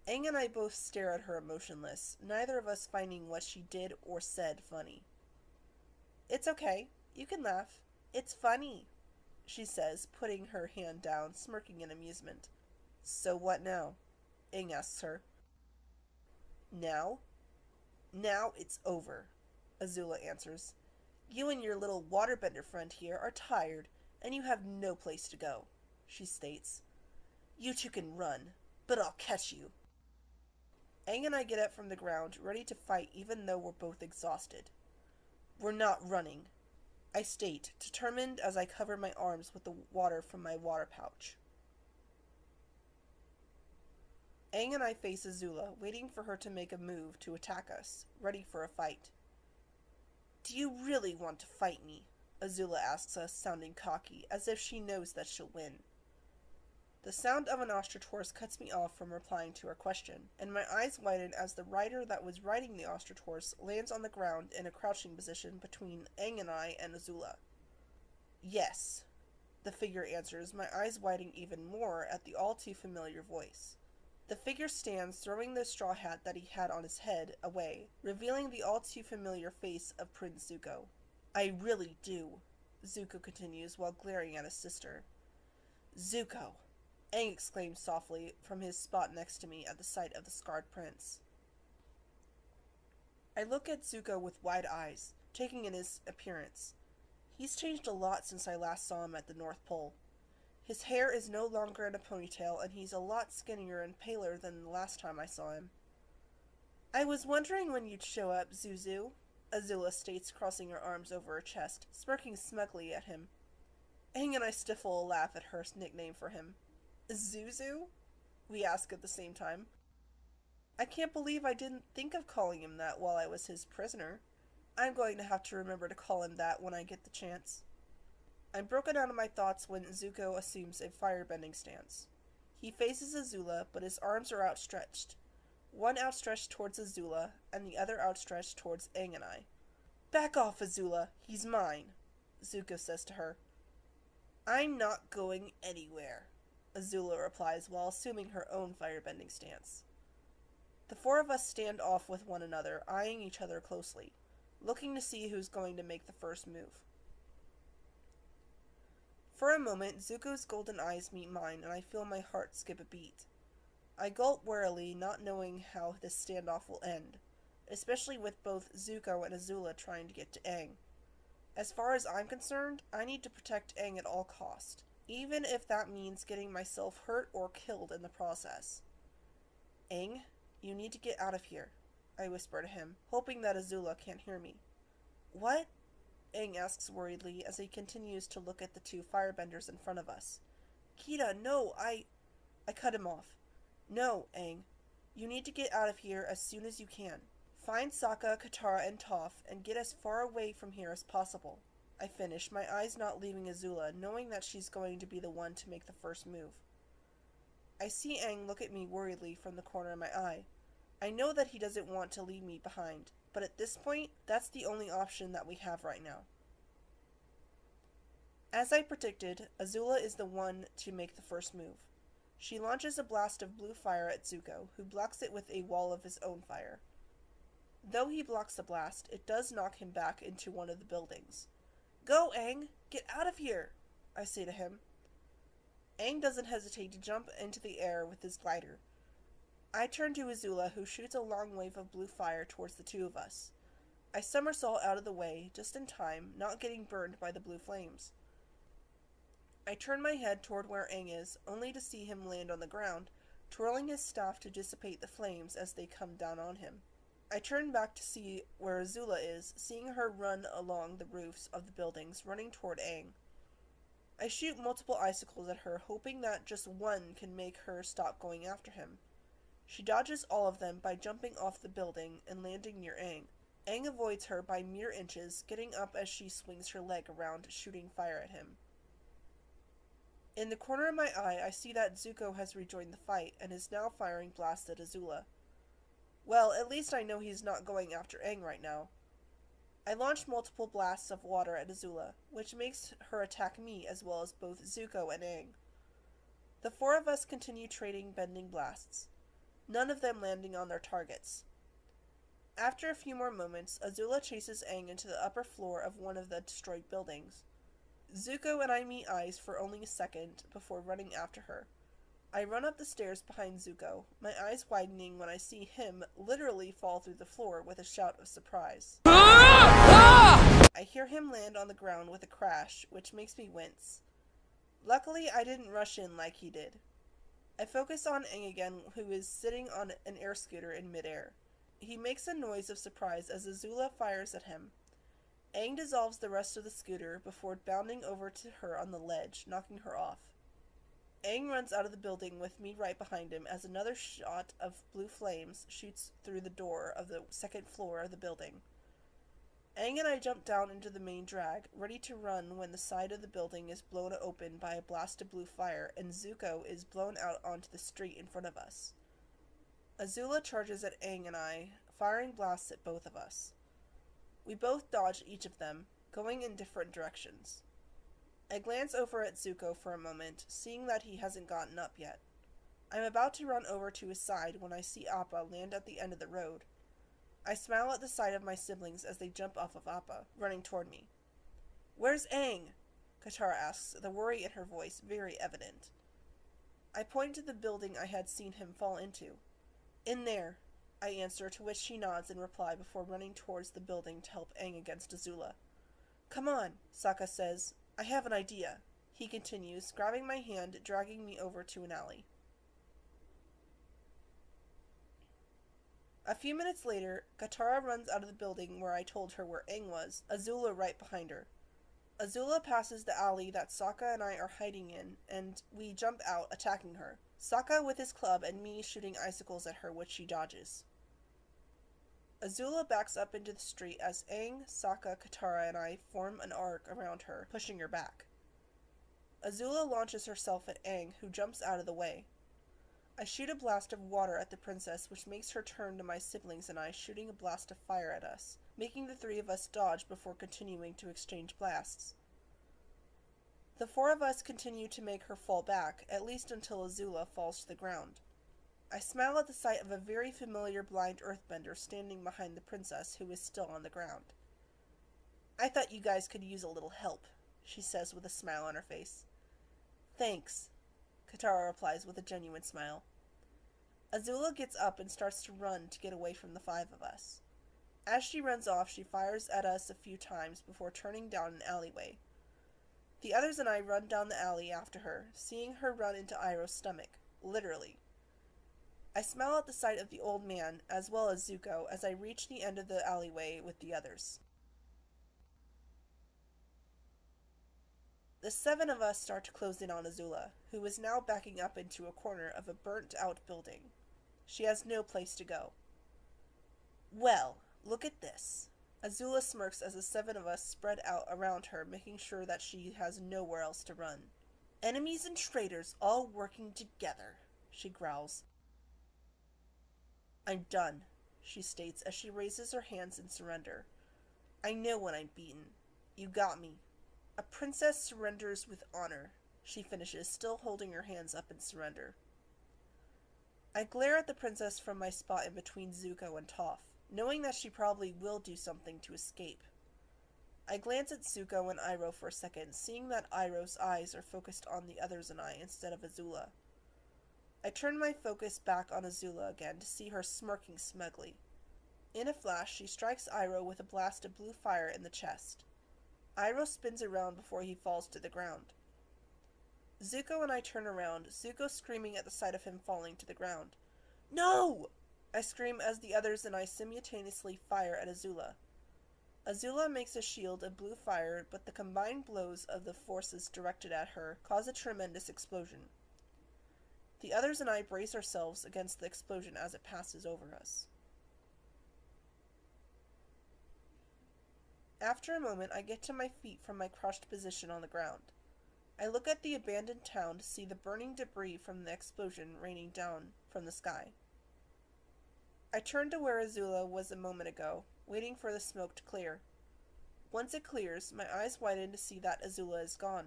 Aang and I both stare at her emotionless, neither of us finding what she did or said funny. "It's okay. You can laugh. It's funny," she says, putting her hand down, smirking in amusement. "So what now?" Aang asks her. "Now? Now it's over," Azula answers. "You and your little waterbender friend here are tired, and you have no place to go," she states. "You two can run, but I'll catch you." Aang and I get up from the ground, ready to fight even though we're both exhausted. "We're not running," I state, determined as I cover my arms with the water from my water pouch. Aang and I face Azula, waiting for her to make a move to attack us, ready for a fight. "Do you really want to fight me?" Azula asks us, sounding cocky, as if she knows that she'll win. The sound of an ostrich horse cuts me off from replying to her question, and my eyes widen as the rider that was riding the ostrich horse lands on the ground in a crouching position between Aang and I and Azula. "Yes," the figure answers, my eyes widening even more at the all-too-familiar voice. The figure stands, throwing the straw hat that he had on his head away, revealing the all-too-familiar face of Prince Zuko. "I really do," Zuko continues while glaring at his sister. "Zuko!" Aang exclaims softly from his spot next to me at the sight of the scarred prince. I look at Zuko with wide eyes. taking in his appearance. He's changed a lot since I last saw him at the North Pole. His hair is no longer in a ponytail, and he's a lot skinnier and paler than the last time I saw him. "I was wondering when you'd show up, Zuzu," Azula states, crossing her arms over her chest, smirking smugly at him. Aang and I stifle a laugh at her nickname for him. "Zuzu?" we ask at the same time. I can't believe I didn't think of calling him that while I was his prisoner. I'm going to have to remember to call him that when I get the chance. I'm broken out of my thoughts when Zuko assumes a firebending stance. He faces Azula, but his arms are outstretched. One outstretched towards Azula, and the other outstretched towards Aang and I. "Back off, Azula. He's mine," Zuko says to her. "I'm not going anywhere," Azula replies while assuming her own firebending stance. The four of us stand off with one another, eyeing each other closely, looking to see who's going to make the first move. For a moment, Zuko's golden eyes meet mine, and I feel my heart skip a beat. I gulp warily, not knowing how this standoff will end, especially with both Zuko and Azula trying to get to Aang. As far as I'm concerned, I need to protect Aang at all cost, even if that means getting myself hurt or killed in the process. "Aang, you need to get out of here," I whisper to him, hoping that Azula can't hear me. "What?" Aang asks worriedly as he continues to look at the two firebenders in front of us. "Kida, no, I cut him off. "No, Aang. You need to get out of here as soon as you can. Find Sokka, Katara, and Toph, and get as far away from here as possible," I finish, my eyes not leaving Azula, knowing that she's going to be the one to make the first move. I see Aang look at me worriedly from the corner of my eye. I know that he doesn't want to leave me behind, but at this point, that's the only option that we have right now. As I predicted, Azula is the one to make the first move. She launches a blast of blue fire at Zuko, who blocks it with a wall of his own fire. Though he blocks the blast, it does knock him back into one of the buildings. "Go, Aang! Get out of here!" I say to him. Aang doesn't hesitate to jump into the air with his glider. I turn to Azula, who shoots a long wave of blue fire towards the two of us. I somersault out of the way, just in time, not getting burned by the blue flames. I turn my head toward where Aang is, only to see him land on the ground, twirling his staff to dissipate the flames as they come down on him. I turn back to see where Azula is, seeing her run along the roofs of the buildings, running toward Aang. I shoot multiple icicles at her, hoping that just one can make her stop going after him. She dodges all of them by jumping off the building and landing near Aang. Aang avoids her by mere inches, getting up as she swings her leg around, shooting fire at him. In the corner of my eye, I see that Zuko has rejoined the fight and is now firing blasts at Azula. Well, at least I know he's not going after Aang right now. I launch multiple blasts of water at Azula, which makes her attack me as well as both Zuko and Aang. The four of us continue trading bending blasts, none of them landing on their targets. After a few more moments, Azula chases Aang into the upper floor of one of the destroyed buildings. Zuko and I meet eyes for only a second before running after her. I run up the stairs behind Zuko, my eyes widening when I see him literally fall through the floor with a shout of surprise. I hear him land on the ground with a crash, which makes me wince. Luckily, I didn't rush in like he did. I focus on Aang again, who is sitting on an air scooter in midair. He makes a noise of surprise as Azula fires at him. Aang dissolves the rest of the scooter before bounding over to her on the ledge, knocking her off. Aang runs out of the building with me right behind him as another shot of blue flames shoots through the door of the second floor of the building. Aang and I jump down into the main drag, ready to run when the side of the building is blown open by a blast of blue fire and Zuko is blown out onto the street in front of us. Azula charges at Aang and I, firing blasts at both of us. We both dodge each of them, going in different directions. I glance over at Zuko for a moment, seeing that he hasn't gotten up yet. I'm about to run over to his side when I see Appa land at the end of the road. I smile at the sight of my siblings as they jump off of Appa, running toward me. "Where's Aang?" Katara asks, the worry in her voice very evident. I point to the building I had seen him fall into. "In there," I answer, to which she nods in reply before running towards the building to help Aang against Azula. Come on, Sokka says. I have an idea. He continues, grabbing my hand, dragging me over to an alley. A few minutes later, Katara runs out of the building where I told her where Aang was, Azula right behind her. Azula passes the alley that Sokka and I are hiding in, and we jump out, attacking her. Sokka with his club and me shooting icicles at her, which she dodges. Azula backs up into the street as Aang, Sokka, Katara, and I form an arc around her, pushing her back. Azula launches herself at Aang, who jumps out of the way. I shoot a blast of water at the princess, which makes her turn to my siblings and I, shooting a blast of fire at us, making the three of us dodge before continuing to exchange blasts. The four of us continue to make her fall back, at least until Azula falls to the ground. I smile at the sight of a very familiar blind earthbender standing behind the princess, who is still on the ground. I thought you guys could use a little help, she says with a smile on her face. Thanks, Katara replies with a genuine smile. Azula gets up and starts to run to get away from the five of us. As she runs off, she fires at us a few times before turning down an alleyway. The others and I run down the alley after her, seeing her run into Iroh's stomach, literally. I smile at the sight of the old man, as well as Zuko, as I reach the end of the alleyway with the others. The seven of us start to close in on Azula, who is now backing up into a corner of a burnt-out building. She has no place to go. Well, look at this. Azula smirks as the seven of us spread out around her, making sure that she has nowhere else to run. Enemies and traitors all working together, she growls. I'm done, she states as she raises her hands in surrender. I know when I'm beaten. You got me. A princess surrenders with honor, she finishes, still holding her hands up in surrender. I glare at the princess from my spot in between Zuko and Toph, knowing that she probably will do something to escape. I glance at Zuko and Iroh for a second, seeing that Iroh's eyes are focused on the others and I instead of Azula. I turn my focus back on Azula again to see her smirking smugly. In a flash, she strikes Iroh with a blast of blue fire in the chest. Iroh spins around before he falls to the ground. Zuko and I turn around, Zuko screaming at the sight of him falling to the ground. No! I scream as the others and I simultaneously fire at Azula. Azula makes a shield of blue fire, but the combined blows of the forces directed at her cause a tremendous explosion. The others and I brace ourselves against the explosion as it passes over us. After a moment, I get to my feet from my crouched position on the ground. I look at the abandoned town to see the burning debris from the explosion raining down from the sky. I turn to where Azula was a moment ago, waiting for the smoke to clear. Once it clears, my eyes widen to see that Azula is gone.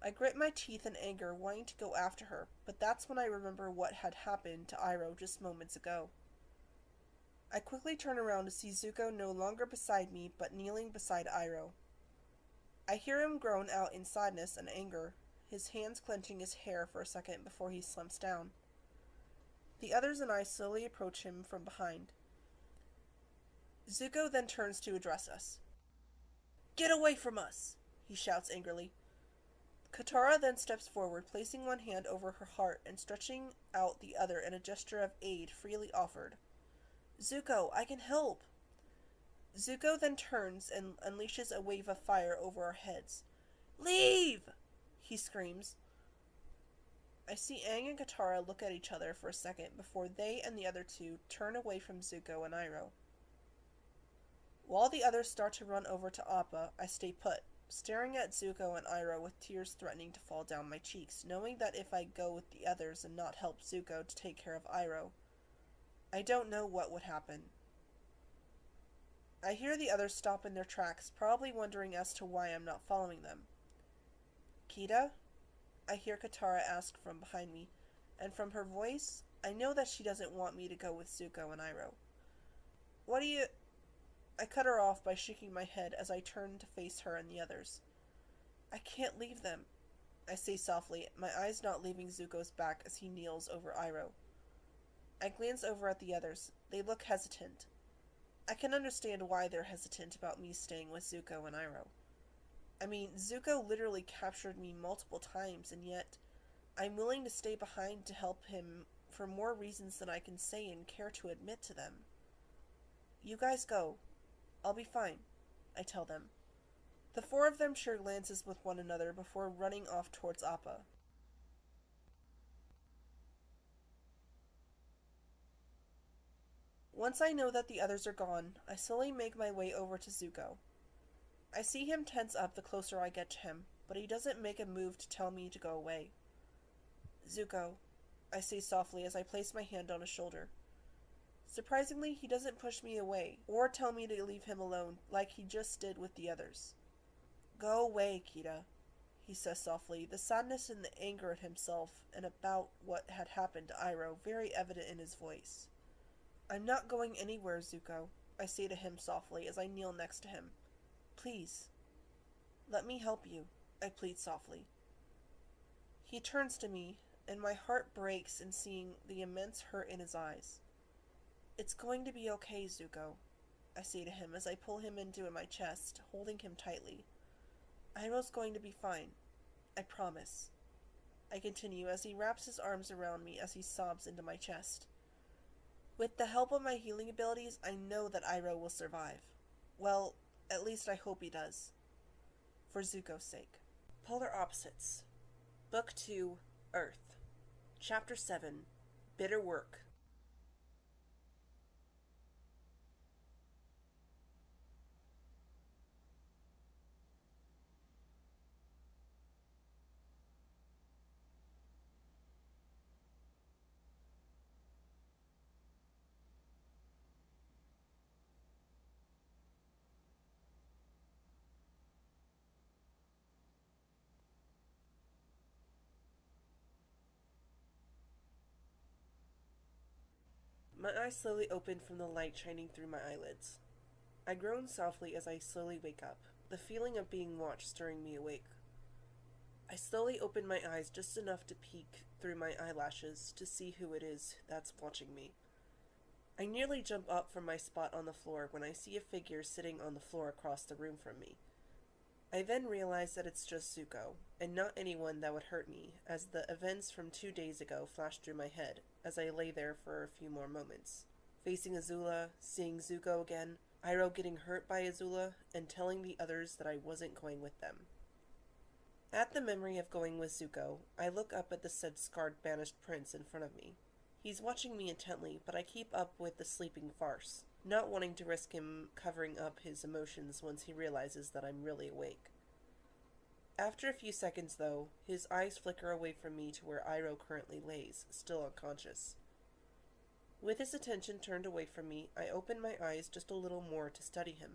I grit my teeth in anger, wanting to go after her, but that's when I remember what had happened to Iroh just moments ago. I quickly turn around to see Zuko no longer beside me, but kneeling beside Iroh. I hear him groan out in sadness and anger, his hands clenching his hair for a second before he slumps down. The others and I slowly approach him from behind. Zuko then turns to address us. "Get away from us!" he shouts angrily. Katara then steps forward, placing one hand over her heart and stretching out the other in a gesture of aid freely offered. "Zuko, I can help!" Zuko then turns and unleashes a wave of fire over our heads. "Leave!" he screams. I see Aang and Katara look at each other for a second before they and the other two turn away from Zuko and Iroh. While the others start to run over to Appa, I stay put, staring at Zuko and Iroh with tears threatening to fall down my cheeks, knowing that if I go with the others and not help Zuko to take care of Iroh, I don't know what would happen. I hear the others stop in their tracks, probably wondering as to why I'm not following them. "Kida?" I hear Katara ask from behind me, and from her voice, I know that she doesn't want me to go with Zuko and Iroh. "What do you—" I cut her off by shaking my head as I turn to face her and the others. "I can't leave them," I say softly, my eyes not leaving Zuko's back as he kneels over Iroh. I glance over at the others. They look hesitant. I can understand why they're hesitant about me staying with Zuko and Iroh. I mean, Zuko literally captured me multiple times, and yet I'm willing to stay behind to help him for more reasons than I can say and care to admit to them. You guys go. I'll be fine, I tell them. The four of them share glances with one another before running off towards Appa. Once I know that the others are gone, I slowly make my way over to Zuko. I see him tense up the closer I get to him, but he doesn't make a move to tell me to go away. Zuko, I say softly as I place my hand on his shoulder. Surprisingly, he doesn't push me away, or tell me to leave him alone like he just did with the others. Go away, Kida, he says softly, the sadness and the anger at himself and about what had happened to Iroh very evident in his voice. I'm not going anywhere, Zuko, I say to him softly as I kneel next to him. Please, let me help you, I plead softly. He turns to me, and my heart breaks in seeing the immense hurt in his eyes. It's going to be okay, Zuko, I say to him as I pull him into my chest, holding him tightly. Iroh's going to be fine. I promise. I continue as he wraps his arms around me as he sobs into my chest. With the help of my healing abilities, I know that Iroh will survive. Well, at least I hope he does. For Zuko's sake. Polar Opposites. Book 2, Earth. Chapter 7, Bitter Work. My eyes slowly open from the light shining through my eyelids. I groan softly as I slowly wake up, the feeling of being watched stirring me awake. I slowly open my eyes just enough to peek through my eyelashes to see who it is that's watching me. I nearly jump up from my spot on the floor when I see a figure sitting on the floor across the room from me. I then realize that it's just Zuko, and not anyone that would hurt me, as the events from 2 days ago flashed through my head as I lay there for a few more moments. Facing Azula, seeing Zuko again, Iroh getting hurt by Azula, and telling the others that I wasn't going with them. At the memory of going with Zuko, I look up at the said scarred banished prince in front of me. He's watching me intently, but I keep up with the sleeping farce, not wanting to risk him covering up his emotions once he realizes that I'm really awake. After a few seconds, though, his eyes flicker away from me to where Iroh currently lays, still unconscious. With his attention turned away from me, I open my eyes just a little more to study him.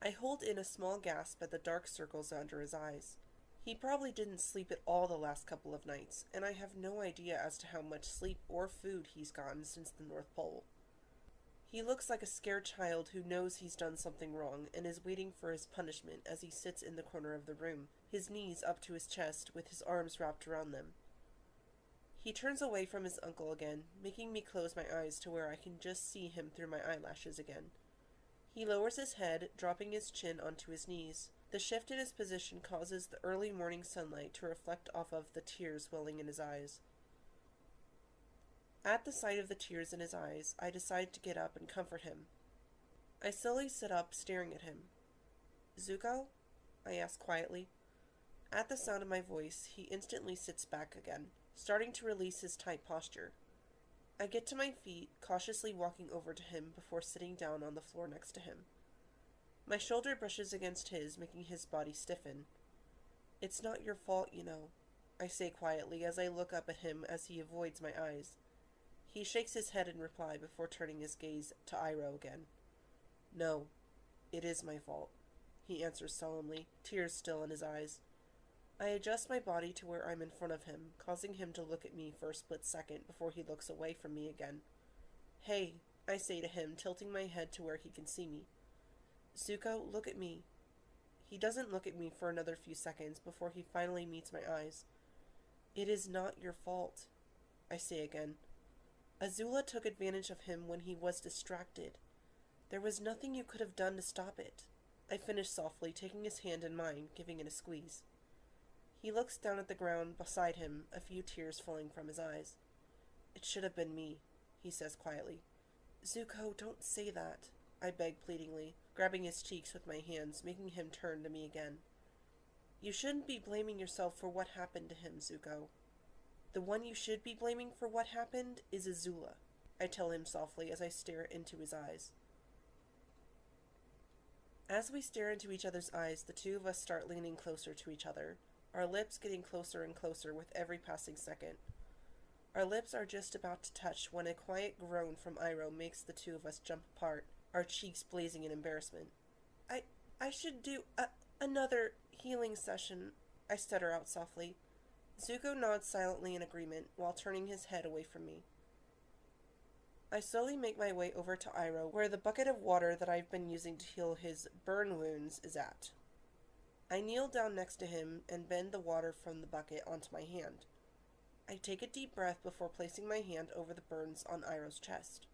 I hold in a small gasp at the dark circles under his eyes. He probably didn't sleep at all the last couple of nights, and I have no idea as to how much sleep or food he's gotten since the North Pole. He looks like a scared child who knows he's done something wrong and is waiting for his punishment as he sits in the corner of the room, his knees up to his chest with his arms wrapped around them. He turns away from his uncle again, making me close my eyes to where I can just see him through my eyelashes again. He lowers his head, dropping his chin onto his knees. The shift in his position causes the early morning sunlight to reflect off of the tears welling in his eyes. At the sight of the tears in his eyes, I decide to get up and comfort him. I slowly sit up, staring at him. Zuko? I ask quietly. At the sound of my voice, he instantly sits back again, starting to release his tight posture. I get to my feet, cautiously walking over to him before sitting down on the floor next to him. My shoulder brushes against his, making his body stiffen. It's not your fault, you know, I say quietly as I look up at him as he avoids my eyes. He shakes his head in reply before turning his gaze to Iroh again. No, it is my fault, he answers solemnly, tears still in his eyes. I adjust my body to where I'm in front of him, causing him to look at me for a split second before he looks away from me again. Hey, I say to him, tilting my head to where he can see me. Zuko, look at me. He doesn't look at me for another few seconds before he finally meets my eyes. It is not your fault, I say again. Azula took advantage of him when he was distracted. There was nothing you could have done to stop it. I finished softly, taking his hand in mine, giving it a squeeze. He looks down at the ground beside him, a few tears falling from his eyes. It should have been me, he says quietly. Zuko, don't say that, I beg pleadingly, grabbing his cheeks with my hands, making him turn to me again. You shouldn't be blaming yourself for what happened to him, Zuko. The one you should be blaming for what happened is Azula, I tell him softly as I stare into his eyes. As we stare into each other's eyes, the two of us start leaning closer to each other, our lips getting closer and closer with every passing second. Our lips are just about to touch when a quiet groan from Iroh makes the two of us jump apart, our cheeks blazing in embarrassment. I should do another healing session, I stutter out softly. Zuko nods silently in agreement while turning his head away from me. I slowly make my way over to Iroh, where the bucket of water that I've been using to heal his burn wounds is at. I kneel down next to him and bend the water from the bucket onto my hand. I take a deep breath before placing my hand over the burns on Iroh's chest.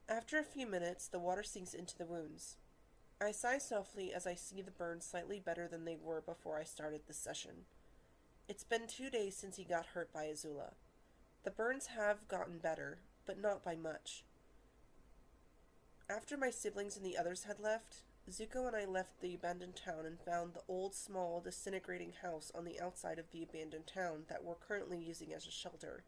After a few minutes, the water sinks into the wounds. I sigh softly as I see the burns slightly better than they were before I started this session. It's been 2 days since he got hurt by Azula. The burns have gotten better, but not by much. After my siblings and the others had left, Zuko and I left the abandoned town and found the old, small, disintegrating house on the outside of the abandoned town that we're currently using as a shelter.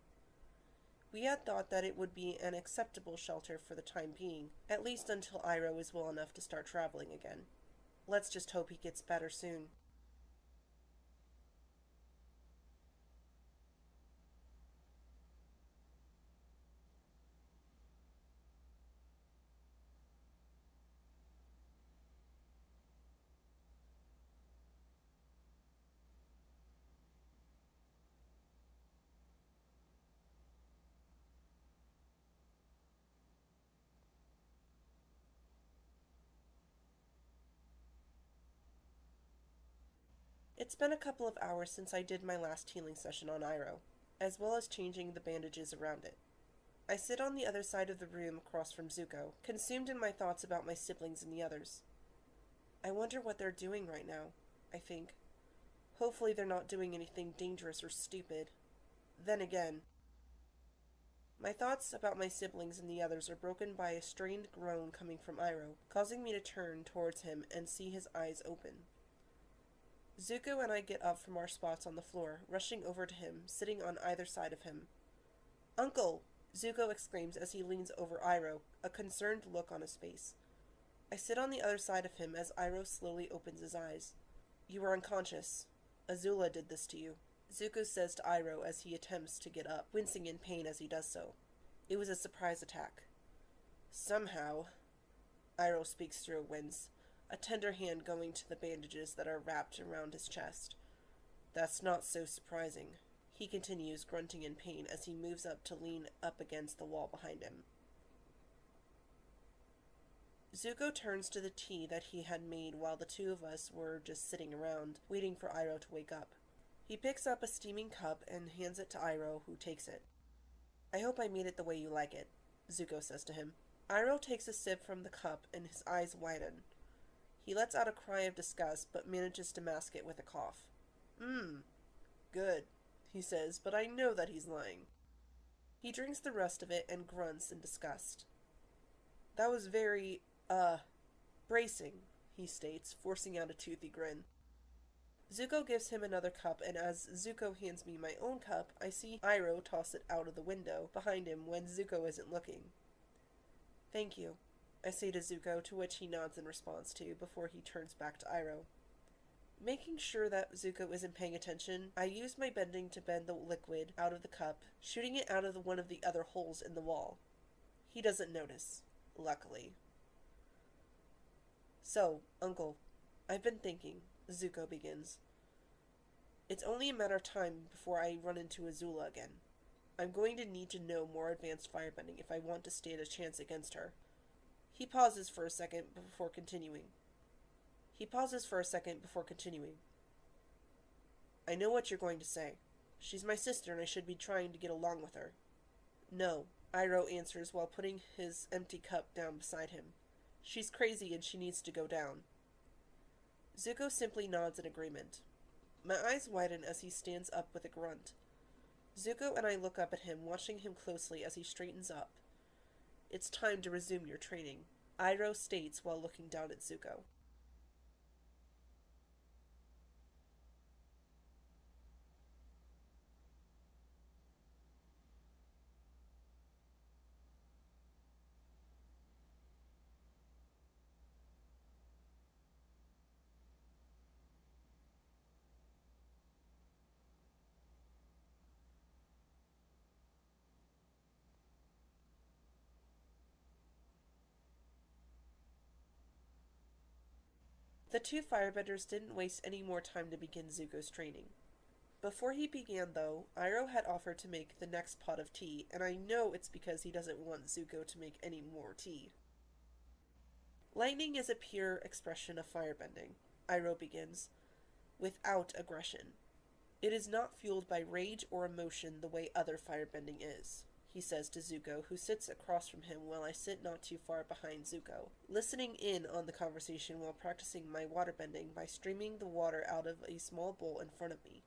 We had thought that it would be an acceptable shelter for the time being, at least until Iroh is well enough to start traveling again. Let's just hope he gets better soon. It's been a couple of hours since I did my last healing session on Iroh, as well as changing the bandages around it. I sit on the other side of the room across from Zuko, consumed in my thoughts about my siblings and the others. I wonder what they're doing right now, I think. Hopefully they're not doing anything dangerous or stupid. Then again, my thoughts about my siblings and the others are broken by a strained groan coming from Iroh, causing me to turn towards him and see his eyes open. Zuko and I get up from our spots on the floor, rushing over to him, sitting on either side of him. "Uncle!" Zuko exclaims as he leans over Iroh, a concerned look on his face. I sit on the other side of him as Iroh slowly opens his eyes. "You were unconscious. Azula did this to you," Zuko says to Iroh as he attempts to get up, wincing in pain as he does so. "It was a surprise attack." "Somehow," Iroh speaks through a wince, a tender hand going to the bandages that are wrapped around his chest. "That's not so surprising," he continues, grunting in pain as he moves up to lean up against the wall behind him. Zuko turns to the tea that he had made while the two of us were just sitting around, waiting for Iroh to wake up. He picks up a steaming cup and hands it to Iroh, who takes it. "I hope I made it the way you like it," Zuko says to him. Iroh takes a sip from the cup and his eyes widen. He lets out a cry of disgust, but manages to mask it with a cough. Good," he says, but I know that he's lying. He drinks the rest of it and grunts in disgust. "That was very, bracing," he states, forcing out a toothy grin. Zuko gives him another cup, and as Zuko hands me my own cup, I see Iroh toss it out of the window behind him when Zuko isn't looking. "Thank you," I say to Zuko, to which he nods in response to, before he turns back to Iroh. Making sure that Zuko isn't paying attention, I use my bending to bend the liquid out of the cup, shooting it out of one of the other holes in the wall. He doesn't notice, luckily. "So, Uncle, I've been thinking," Zuko begins. "It's only a matter of time before I run into Azula again. I'm going to need to know more advanced firebending if I want to stand a chance against her." He pauses for a second before continuing. "I know what you're going to say. She's my sister and I should be trying to get along with her. No, Iroh answers while putting his empty cup down beside him. She's crazy and she needs to go down. Zuko simply nods in agreement. My eyes widen as he stands up with a grunt. Zuko and I look up at him, watching him closely as he straightens up. It's time to resume your training, Iroh states while looking down at Zuko. The two firebenders didn't waste any more time to begin Zuko's training. Before he began, though, Iroh had offered to make the next pot of tea, and I know it's because he doesn't want Zuko to make any more tea. Lightning is a pure expression of firebending, Iroh begins, without aggression. It is not fueled by rage or emotion the way other firebending is, he says to Zuko, who sits across from him while I sit not too far behind Zuko, listening in on the conversation while practicing my waterbending by streaming the water out of a small bowl in front of me.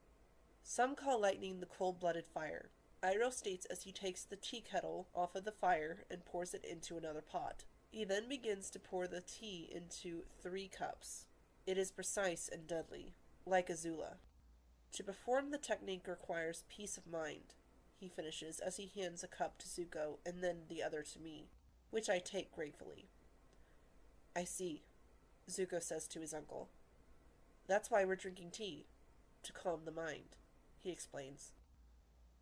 Some call lightning the cold-blooded fire, Iroh states as he takes the tea kettle off of the fire and pours it into another pot. He then begins to pour the tea into 3 cups. It is precise and deadly, like Azula. To perform the technique requires peace of mind, he finishes as he hands a cup to Zuko and then the other to me, which I take gratefully. I see, Zuko says to his uncle. That's why we're drinking tea, to calm the mind, he explains.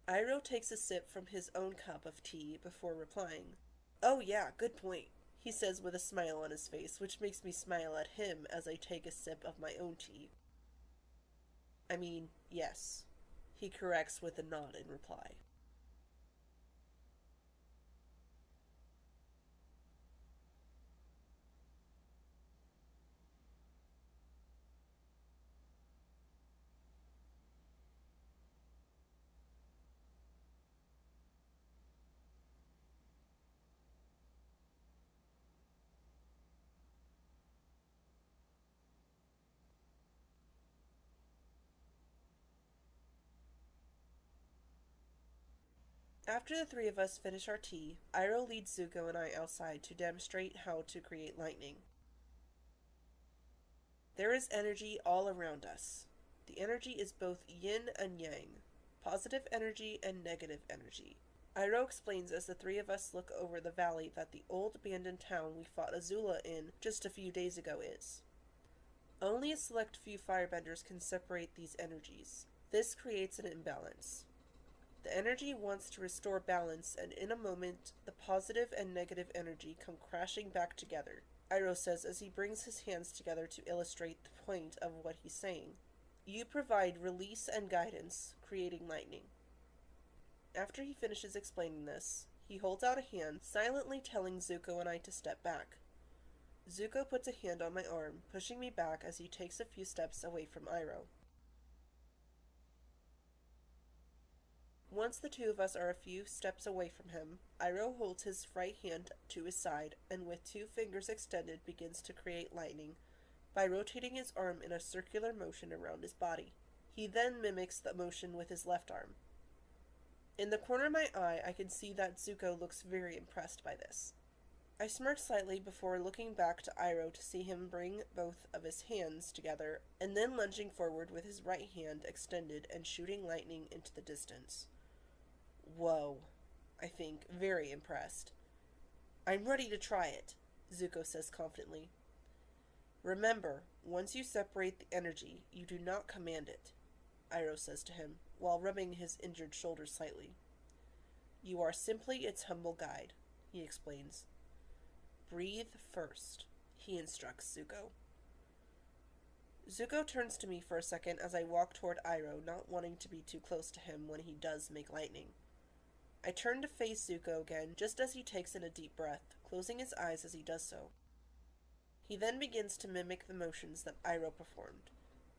Iroh takes a sip from his own cup of tea before replying. Oh yeah, good point, he says with a smile on his face, which makes me smile at him as I take a sip of my own tea. I mean, yes, he corrects with a nod in reply. After the 3 of us finish our tea, Iroh leads Zuko and I outside to demonstrate how to create lightning. There is energy all around us. The energy is both yin and yang, positive energy and negative energy. Iroh explains as the 3 of us look over the valley that the old abandoned town we fought Azula in just a few days ago is. Only a select few firebenders can separate these energies. This creates an imbalance. The energy wants to restore balance, and in a moment, the positive and negative energy come crashing back together, Iroh says as he brings his hands together to illustrate the point of what he's saying. You provide release and guidance, creating lightning. After he finishes explaining this, he holds out a hand, silently telling Zuko and I to step back. Zuko puts a hand on my arm, pushing me back as he takes a few steps away from Iroh. Once the 2 of us are a few steps away from him, Iroh holds his right hand to his side and with 2 fingers extended begins to create lightning by rotating his arm in a circular motion around his body. He then mimics the motion with his left arm. In the corner of my eye, I can see that Zuko looks very impressed by this. I smirk slightly before looking back to Iroh to see him bring both of his hands together and then lunging forward with his right hand extended and shooting lightning into the distance. Whoa, I think, very impressed. I'm ready to try it, Zuko says confidently. Remember, once you separate the energy, you do not command it, Iroh says to him, while rubbing his injured shoulder slightly. You are simply its humble guide, he explains. Breathe first, he instructs Zuko. Zuko turns to me for a second as I walk toward Iroh, not wanting to be too close to him when he does make lightning. I turn to face Zuko again just as he takes in a deep breath, closing his eyes as he does so. He then begins to mimic the motions that Iroh performed,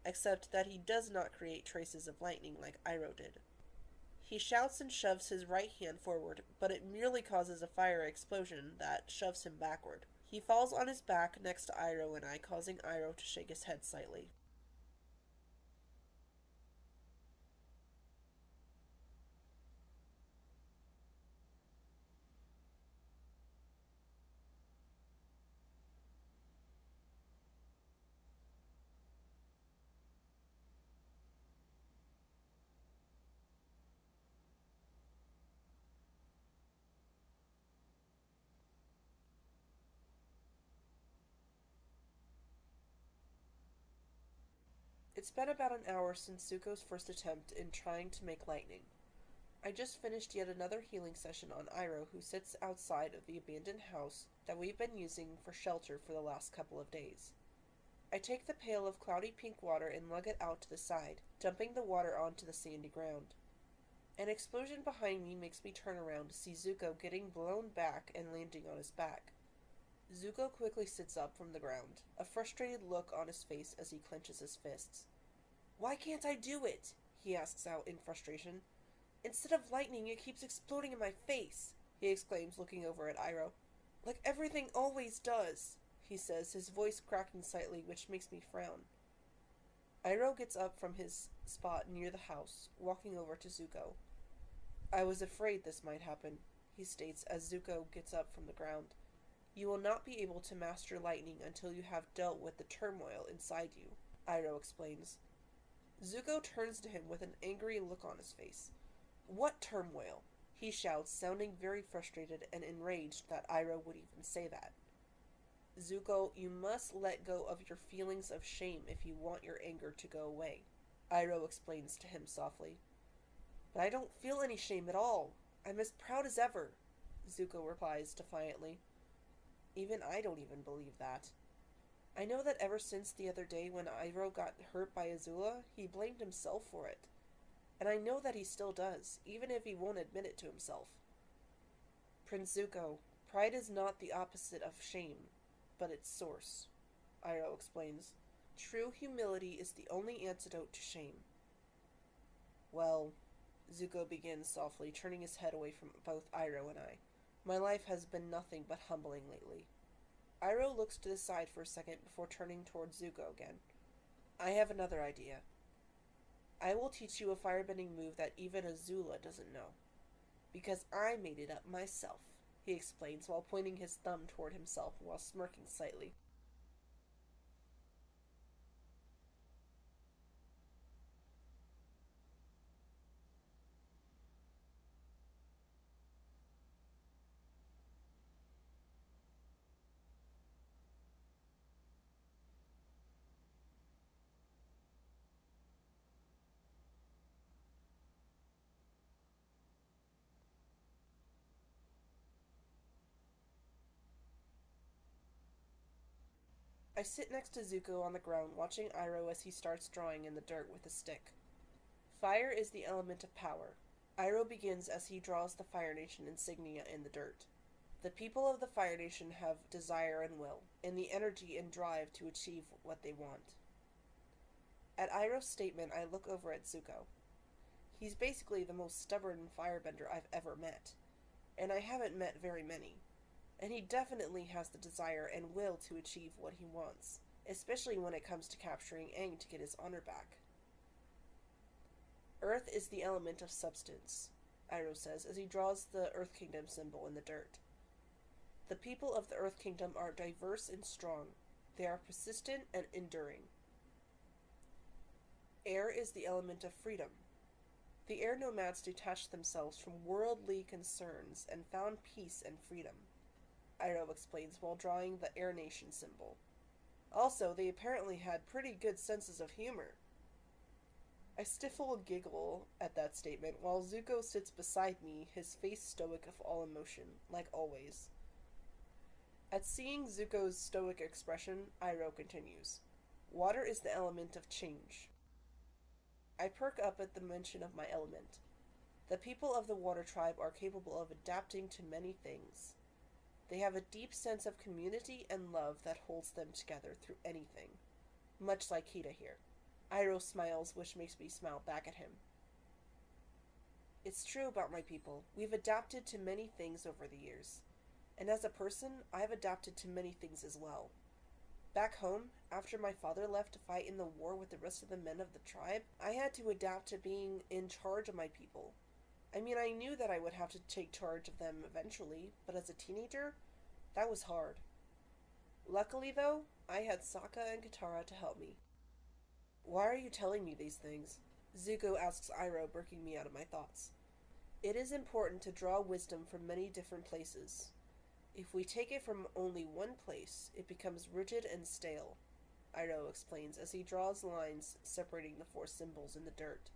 except that he does not create traces of lightning like Iroh did. He shouts and shoves his right hand forward, but it merely causes a fire explosion that shoves him backward. He falls on his back next to Iroh and I, causing Iroh to shake his head slightly. It's been about an hour since Zuko's first attempt in trying to make lightning. I just finished yet another healing session on Iroh, who sits outside of the abandoned house that we've been using for shelter for the last couple of days. I take the pail of cloudy pink water and lug it out to the side, dumping the water onto the sandy ground. An explosion behind me makes me turn around to see Zuko getting blown back and landing on his back. Zuko quickly sits up from the ground, a frustrated look on his face as he clenches his fists. "Why can't I do it?" he asks out in frustration. "Instead of lightning, it keeps exploding in my face," he exclaims, looking over at Iroh. "Like everything always does," he says, his voice cracking slightly, which makes me frown. Iroh gets up from his spot near the house, walking over to Zuko. "I was afraid this might happen," he states as Zuko gets up from the ground. "You will not be able to master lightning until you have dealt with the turmoil inside you," Iroh explains. Zuko turns to him with an angry look on his face. "What turmoil?" he shouts, sounding very frustrated and enraged that Iroh would even say that. "Zuko, you must let go of your feelings of shame if you want your anger to go away," Iroh explains to him softly. "But I don't feel any shame at all. I'm as proud as ever," Zuko replies defiantly. "Even I don't even believe that. I know that ever since the other day when Iroh got hurt by Azula, he blamed himself for it. And I know that he still does, even if he won't admit it to himself. Prince Zuko, pride is not the opposite of shame, but its source," Iroh explains. "True humility is the only antidote to shame." "Well," Zuko begins softly, turning his head away from both Iroh and I, "my life has been nothing but humbling lately." Iroh looks to the side for a second before turning towards Zuko again. "I have another idea. I will teach you a firebending move that even Azula doesn't know. Because I made it up myself," he explains while pointing his thumb toward himself while smirking slightly. I sit next to Zuko on the ground, watching Iroh as he starts drawing in the dirt with a stick. Fire is the element of power. Iroh begins as he draws the Fire Nation insignia in the dirt. The people of the Fire Nation have desire and will, and the energy and drive to achieve what they want. At Iroh's statement, I look over at Zuko. He's basically the most stubborn firebender I've ever met, and I haven't met very many. And he definitely has the desire and will to achieve what he wants, especially when it comes to capturing Aang to get his honor back. Earth is the element of substance, Iroh says as he draws the Earth Kingdom symbol in the dirt. The people of the Earth Kingdom are diverse and strong. They are persistent and enduring. Air is the element of freedom. The air nomads detached themselves from worldly concerns and found peace and freedom, Iroh explains while drawing the Air Nation symbol. Also, they apparently had pretty good senses of humor. I stifle a giggle at that statement while Zuko sits beside me, his face stoic of all emotion, like always. At seeing Zuko's stoic expression, Iroh continues. Water is the element of change. I perk up at the mention of my element. The people of the Water Tribe are capable of adapting to many things. They have a deep sense of community and love that holds them together through anything, much like Kida here. Iroh smiles, which makes me smile back at him. It's true about my people. We've adapted to many things over the years. And as a person, I've adapted to many things as well. Back home, after my father left to fight in the war with the rest of the men of the tribe, I had to adapt to being in charge of my people. I mean, I knew that I would have to take charge of them eventually, but as a teenager, that was hard. Luckily, though, I had Sokka and Katara to help me. Why are you telling me these things? Zuko asks Iroh, breaking me out of my thoughts. It is important to draw wisdom from many different places. If we take it from only one place, it becomes rigid and stale, Iroh explains as he draws lines separating the 4 symbols in the dirt.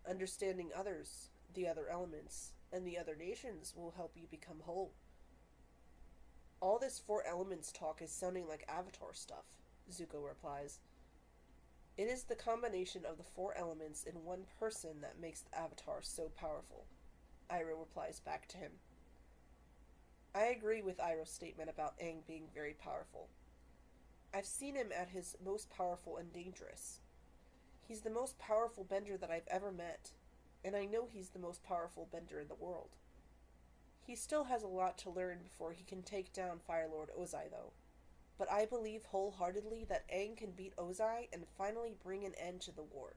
Understanding others, the other elements, and the other nations will help you become whole. All this 4 elements talk is sounding like Avatar stuff, Zuko replies. It is the combination of the 4 elements in one person that makes the Avatar so powerful, Iroh replies back to him. I agree with Iroh's statement about Aang being very powerful. I've seen him at his most powerful and dangerous. He's the most powerful bender that I've ever met, and I know he's the most powerful bender in the world. He still has a lot to learn before he can take down Fire Lord Ozai, though. But I believe wholeheartedly that Aang can beat Ozai and finally bring an end to the war.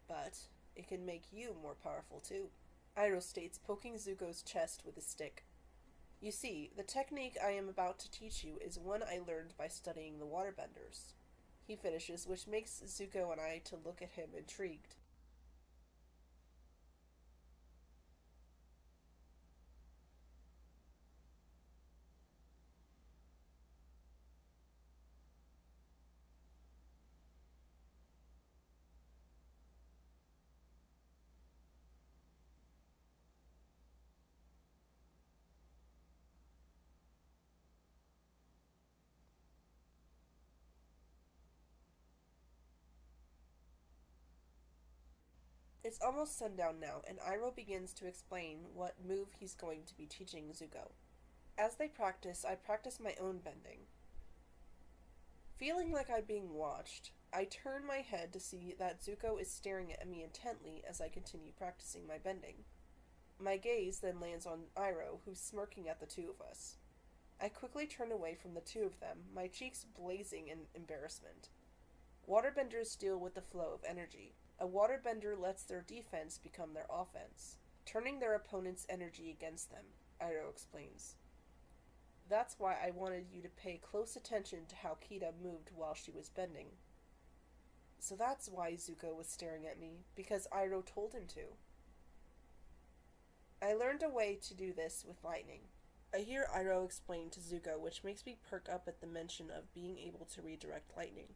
But it can make you more powerful too, Iroh states, poking Zuko's chest with his stick. You see, the technique I am about to teach you is one I learned by studying the waterbenders, he finishes, which makes Zuko and I to look at him intrigued. It's almost sundown now, and Iroh begins to explain what move he's going to be teaching Zuko. As they practice, I practice my own bending. Feeling like I'm being watched, I turn my head to see that Zuko is staring at me intently as I continue practicing my bending. My gaze then lands on Iroh, who's smirking at the 2 of us. I quickly turn away from the 2 of them, my cheeks blazing in embarrassment. Waterbenders deal with the flow of energy. A waterbender lets their defense become their offense, turning their opponent's energy against them, Iroh explains. That's why I wanted you to pay close attention to how Kida moved while she was bending. So that's why Zuko was staring at me, because Iroh told him to. I learned a way to do this with lightning. I hear Iroh explain to Zuko, which makes me perk up at the mention of being able to redirect lightning.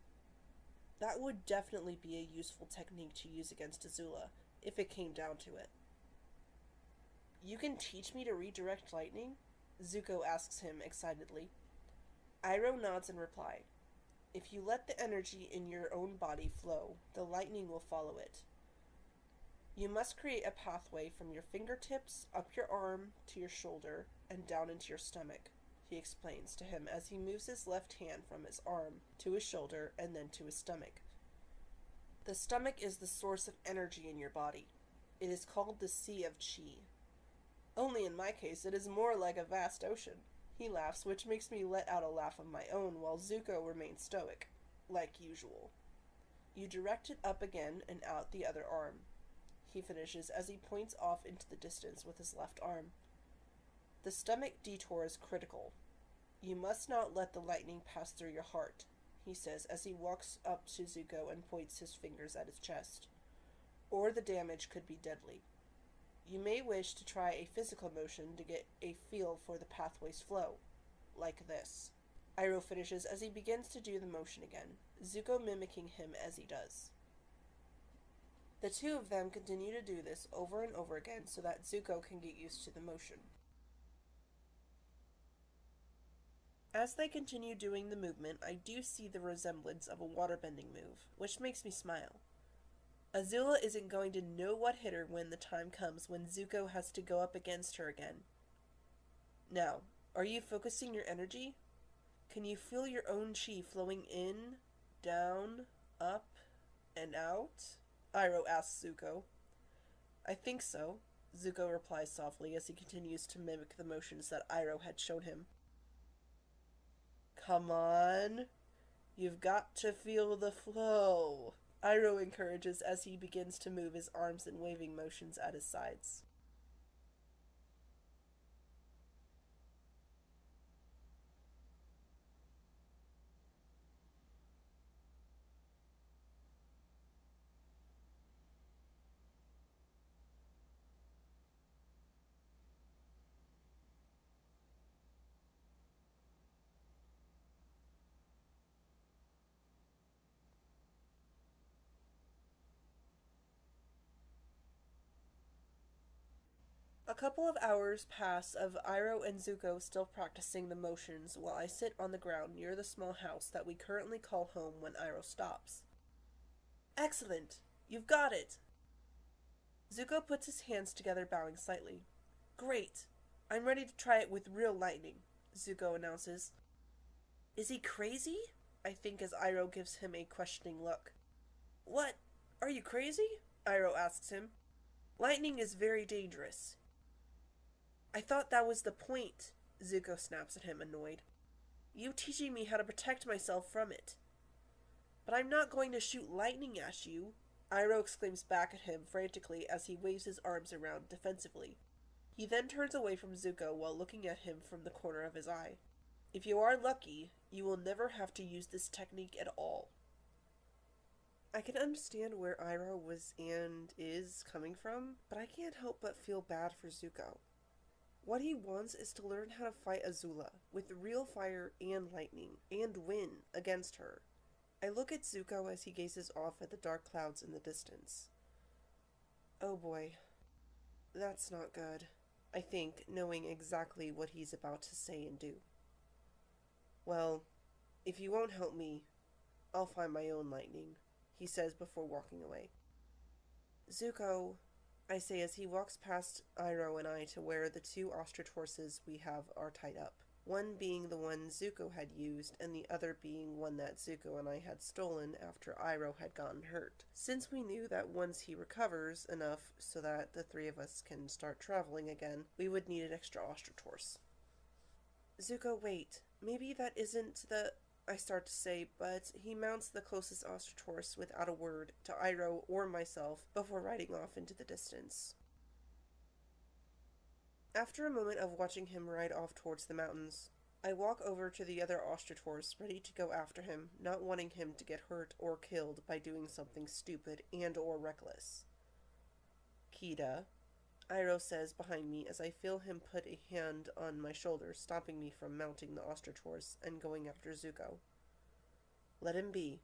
That would definitely be a useful technique to use against Azula, if it came down to it. You can teach me to redirect lightning? Zuko asks him excitedly. Iroh nods in reply. If you let the energy in your own body flow, the lightning will follow it. You must create a pathway from your fingertips, up your arm, to your shoulder, and down into your stomach, he explains to him as he moves his left hand from his arm to his shoulder and then to his stomach. The stomach is the source of energy in your body. It is called the Sea of Chi. Only in my case, it is more like a vast ocean. He laughs, which makes me let out a laugh of my own, while Zuko remains stoic, like usual. You direct it up again and out the other arm, he finishes as he points off into the distance with his left arm. The stomach detour is critical. You must not let the lightning pass through your heart, he says as he walks up to Zuko and points his fingers at his chest. Or the damage could be deadly. You may wish to try a physical motion to get a feel for the pathway's flow, like this. Iroh finishes as he begins to do the motion again, Zuko mimicking him as he does. The 2 of them continue to do this over and over again so that Zuko can get used to the motion. As they continue doing the movement, I do see the resemblance of a waterbending move, which makes me smile. Azula isn't going to know what hit her when the time comes when Zuko has to go up against her again. Now, are you focusing your energy? Can you feel your own chi flowing in, down, up, and out? Iroh asks Zuko. I think so, Zuko replies softly as he continues to mimic the motions that Iroh had shown him. Come on. You've got to feel the flow, Iroh encourages as he begins to move his arms in waving motions at his sides. A couple of hours pass of Iroh and Zuko still practicing the motions while I sit on the ground near the small house that we currently call home when Iroh stops. Excellent! You've got it! Zuko puts his hands together, bowing slightly. Great! I'm ready to try it with real lightning, Zuko announces. Is he crazy? I think as Iroh gives him a questioning look. What? Are you crazy? Iroh asks him. Lightning is very dangerous. I thought that was the point, Zuko snaps at him, annoyed. You teaching me how to protect myself from it. But I'm not going to shoot lightning at you, Iroh exclaims back at him frantically as he waves his arms around defensively. He then turns away from Zuko while looking at him from the corner of his eye. If you are lucky, you will never have to use this technique at all. I can understand where Iroh was and is coming from, but I can't help but feel bad for Zuko. What he wants is to learn how to fight Azula with real fire and lightning, and win against her. I look at Zuko as he gazes off at the dark clouds in the distance. Oh boy, that's not good, I think, knowing exactly what he's about to say and do. Well, if you won't help me, I'll find my own lightning, he says before walking away. Zuko, I say as he walks past Iroh and I to where the two ostrich horses we have are tied up, one being the one Zuko had used and the other being one that Zuko and I had stolen after Iroh had gotten hurt, since we knew that once he recovers enough so that the three of us can start traveling again, we would need an extra ostrich horse. Zuko, wait, maybe that isn't the... I start to say, but he mounts the closest ostrich horse without a word to Iroh or myself before riding off into the distance. After a moment of watching him ride off towards the mountains, I walk over to the other ostrich horse, ready to go after him, not wanting him to get hurt or killed by doing something stupid and or reckless. Kida, Iroh says behind me as I feel him put a hand on my shoulder, stopping me from mounting the ostrich horse and going after Zuko. Let him be.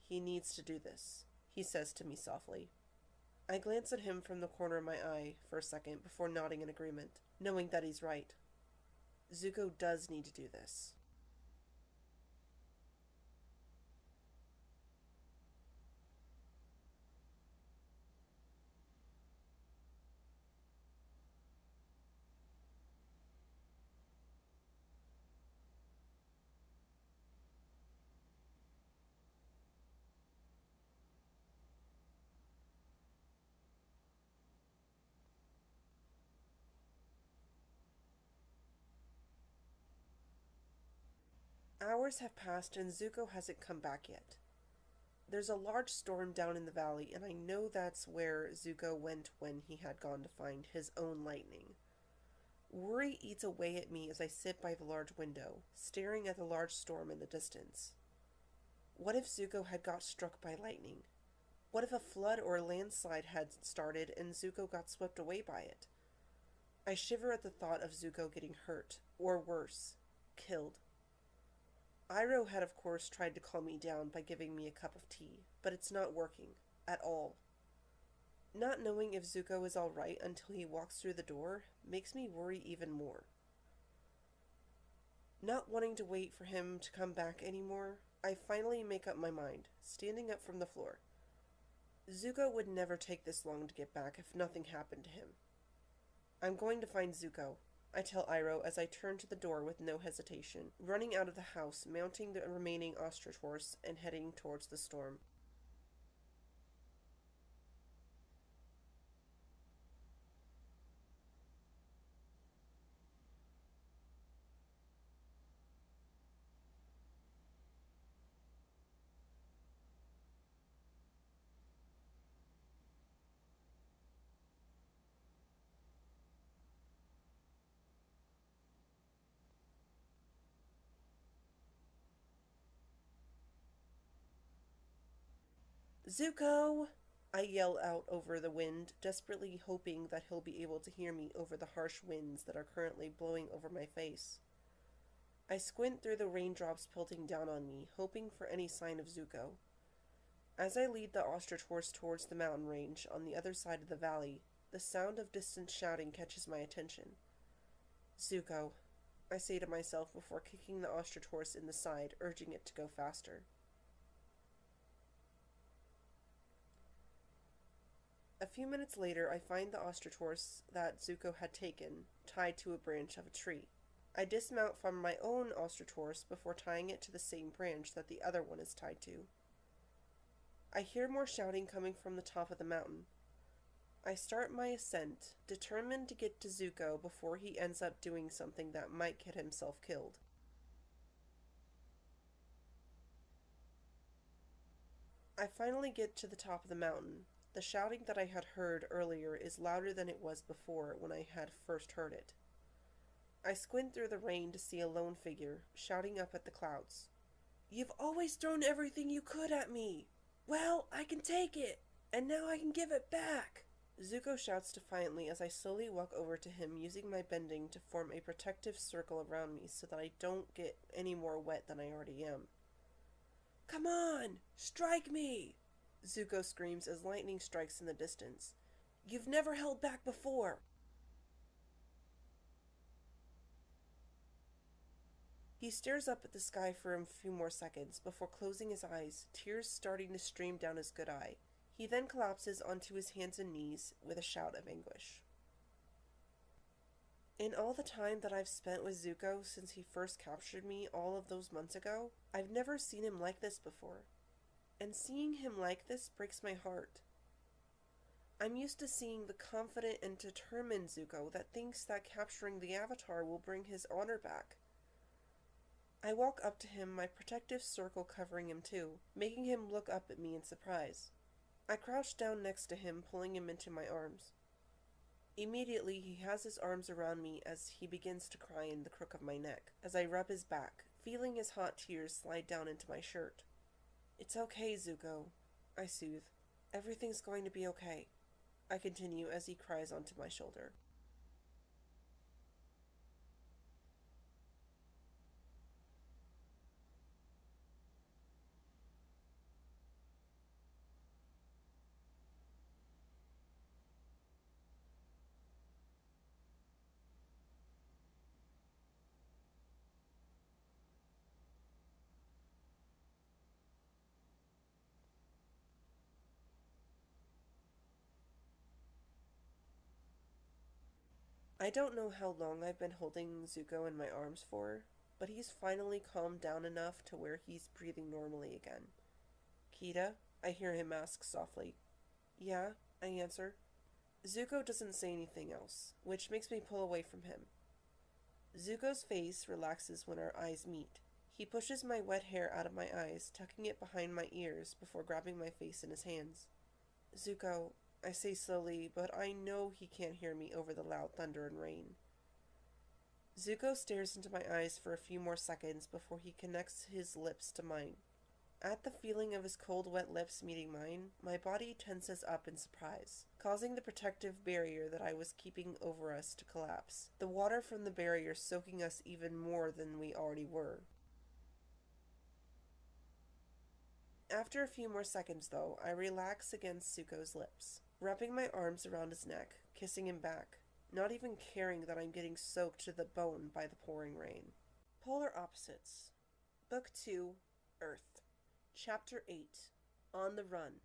He needs to do this, he says to me softly. I glance at him from the corner of my eye for a second before nodding in agreement, knowing that he's right. Zuko does need to do this. Hours have passed and Zuko hasn't come back yet. There's a large storm down in the valley, and I know that's where Zuko went when he had gone to find his own lightning. Worry eats away at me as I sit by the large window, staring at the large storm in the distance. What if Zuko had got struck by lightning? What if a flood or a landslide had started and Zuko got swept away by it? I shiver at the thought of Zuko getting hurt, or worse, killed. Iroh had of course tried to calm me down by giving me a cup of tea, but it's not working, at all. Not knowing if Zuko is alright until he walks through the door makes me worry even more. Not wanting to wait for him to come back anymore, I finally make up my mind, standing up from the floor. Zuko would never take this long to get back if nothing happened to him. I'm going to find Zuko, I tell Iroh as I turn to the door with no hesitation, running out of the house, mounting the remaining ostrich horse, and heading towards the storm. Zuko! I yell out over the wind, desperately hoping that he'll be able to hear me over the harsh winds that are currently blowing over my face. I squint through the raindrops pelting down on me, hoping for any sign of Zuko. As I lead the ostrich horse towards the mountain range on the other side of the valley, the sound of distant shouting catches my attention. Zuko, I say to myself before kicking the ostrich horse in the side, urging it to go faster. A few minutes later, I find the ostrich horse that Zuko had taken, tied to a branch of a tree. I dismount from my own ostrich horse before tying it to the same branch that the other one is tied to. I hear more shouting coming from the top of the mountain. I start my ascent, determined to get to Zuko before he ends up doing something that might get himself killed. I finally get to the top of the mountain. The shouting that I had heard earlier is louder than it was before when I had first heard it. I squint through the rain to see a lone figure, shouting up at the clouds. "You've always thrown everything you could at me! Well, I can take it! And now I can give it back!" Zuko shouts defiantly as I slowly walk over to him, using my bending to form a protective circle around me so that I don't get any more wet than I already am. "Come on! Strike me!" Zuko screams as lightning strikes in the distance. "You've never held back before!" He stares up at the sky for a few more seconds before closing his eyes, tears starting to stream down his good eye. He then collapses onto his hands and knees with a shout of anguish. In all the time that I've spent with Zuko since he first captured me all of those months ago, I've never seen him like this before. And seeing him like this breaks my heart. I'm used to seeing the confident and determined Zuko that thinks that capturing the Avatar will bring his honor back. I walk up to him, my protective circle covering him too, making him look up at me in surprise. I crouch down next to him, pulling him into my arms. Immediately, he has his arms around me as he begins to cry in the crook of my neck, as I rub his back, feeling his hot tears slide down into my shirt. "It's okay, Zuko," I soothe. "Everything's going to be okay," I continue as he cries onto my shoulder. I don't know how long I've been holding Zuko in my arms for, but he's finally calmed down enough to where he's breathing normally again. "Kida?" I hear him ask softly. "Yeah," I answer. Zuko doesn't say anything else, which makes me pull away from him. Zuko's face relaxes when our eyes meet. He pushes my wet hair out of my eyes, tucking it behind my ears before grabbing my face in his hands. "Zuko," I say slowly, but I know he can't hear me over the loud thunder and rain. Zuko stares into my eyes for a few more seconds before he connects his lips to mine. At the feeling of his cold, wet lips meeting mine, my body tenses up in surprise, causing the protective barrier that I was keeping over us to collapse, the water from the barrier soaking us even more than we already were. After a few more seconds, though, I relax against Zuko's lips, wrapping my arms around his neck, kissing him back, not even caring that I'm getting soaked to the bone by the pouring rain. Polar Opposites. Book 2, Earth. Chapter 8, On the Run.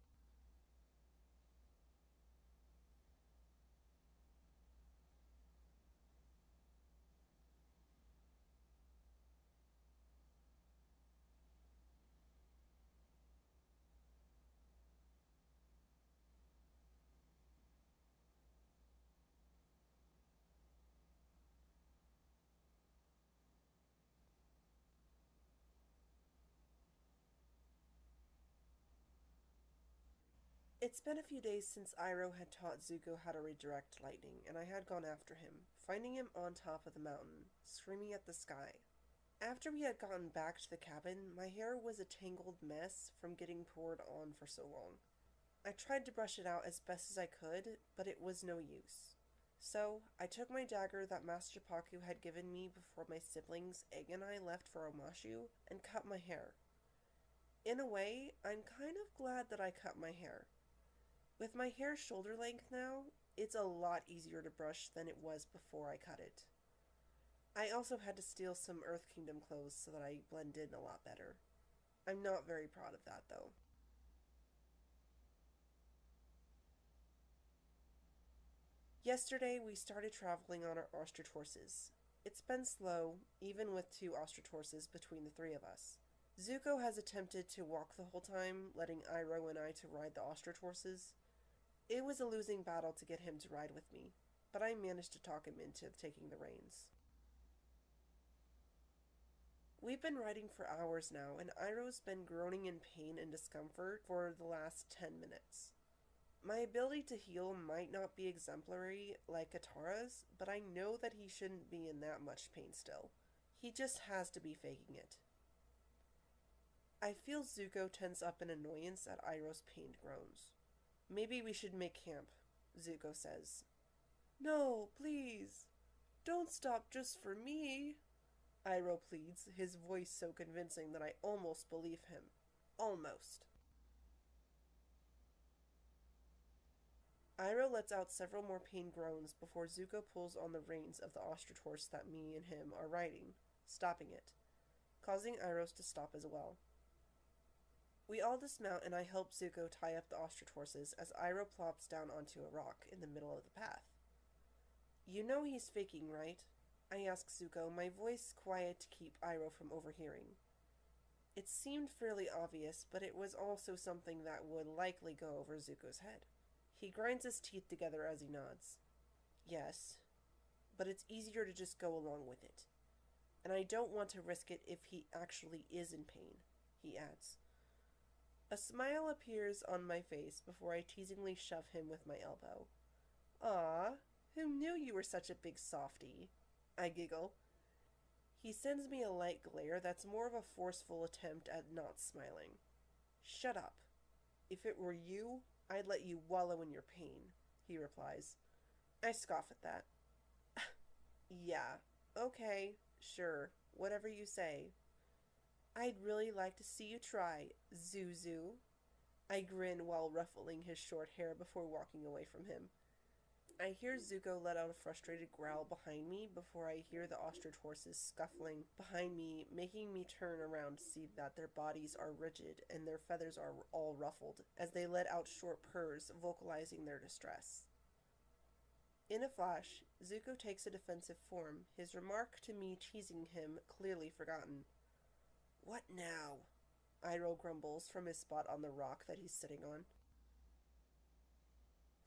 It's been a few days since Iroh had taught Zuko how to redirect lightning, and I had gone after him, finding him on top of the mountain, screaming at the sky. After we had gotten back to the cabin, my hair was a tangled mess from getting poured on for so long. I tried to brush it out as best as I could, but it was no use. So, I took my dagger that Master Paku had given me before my siblings, Egg and I, left for Omashu, and cut my hair. In a way, I'm kind of glad that I cut my hair. With my hair shoulder length now, it's a lot easier to brush than it was before I cut it. I also had to steal some Earth Kingdom clothes so that I blend in a lot better. I'm not very proud of that, though. Yesterday, we started traveling on our ostrich horses. It's been slow, even with 2 ostrich horses between the 3 of us. Zuko has attempted to walk the whole time, letting Iroh and I to ride the ostrich horses. It was a losing battle to get him to ride with me, but I managed to talk him into taking the reins. We've been riding for hours now, and Iroh's been groaning in pain and discomfort for the last 10 minutes. My ability to heal might not be exemplary like Katara's, but I know that he shouldn't be in that much pain still. He just has to be faking it. I feel Zuko tense up in annoyance at Iroh's pained groans. Maybe we should make camp, Zuko says. No, please. Don't stop just for me, Iroh pleads, his voice so convincing that I almost believe him. Almost. Iroh lets out several more pain groans before Zuko pulls on the reins of the ostrich horse that me and him are riding, stopping it, causing Iroh to stop as well. We all dismount and I help Zuko tie up the ostrich horses as Iroh plops down onto a rock in the middle of the path. You know he's faking, right? I ask Zuko, my voice quiet to keep Iroh from overhearing. It seemed fairly obvious, but it was also something that would likely go over Zuko's head. He grinds his teeth together as he nods. Yes, but it's easier to just go along with it. And I don't want to risk it if he actually is in pain, he adds. A smile appears on my face before I teasingly shove him with my elbow. Ah, who knew you were such a big softy? I giggle. He sends me a light glare that's more of a forceful attempt at not smiling. Shut up. If it were you, I'd let you wallow in your pain, he replies. I scoff at that. Yeah, okay, sure, whatever you say. I'd really like to see you try, Zuzu. I grin while ruffling his short hair before walking away from him. I hear Zuko let out a frustrated growl behind me before I hear the ostrich horses scuffling behind me, making me turn around to see that their bodies are rigid and their feathers are all ruffled, as they let out short purrs, vocalizing their distress. In a flash, Zuko takes a defensive form, his remark to me teasing him clearly forgotten. What now? Iroh grumbles from his spot on the rock that he's sitting on.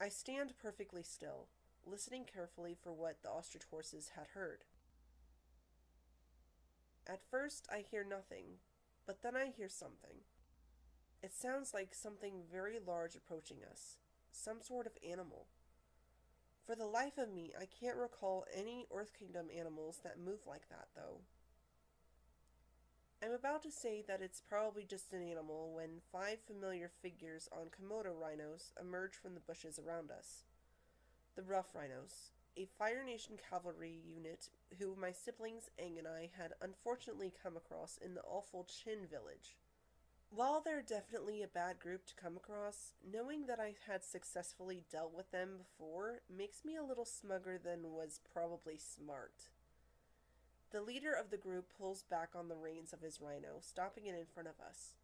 I stand perfectly still, listening carefully for what the ostrich horses had heard. At first, I hear nothing, but then I hear something. It sounds like something very large approaching us, some sort of animal. For the life of me, I can't recall any Earth Kingdom animals that move like that, though. I'm about to say that it's probably just an animal when 5 familiar figures on Komodo rhinos emerge from the bushes around us. The Rough Rhinos, a Fire Nation cavalry unit who my siblings Aang and I had unfortunately come across in the awful Chin village. While they're definitely a bad group to come across, knowing that I had successfully dealt with them before makes me a little smugger than was probably smart. The leader of the group pulls back on the reins of his rhino, stopping it in front of us.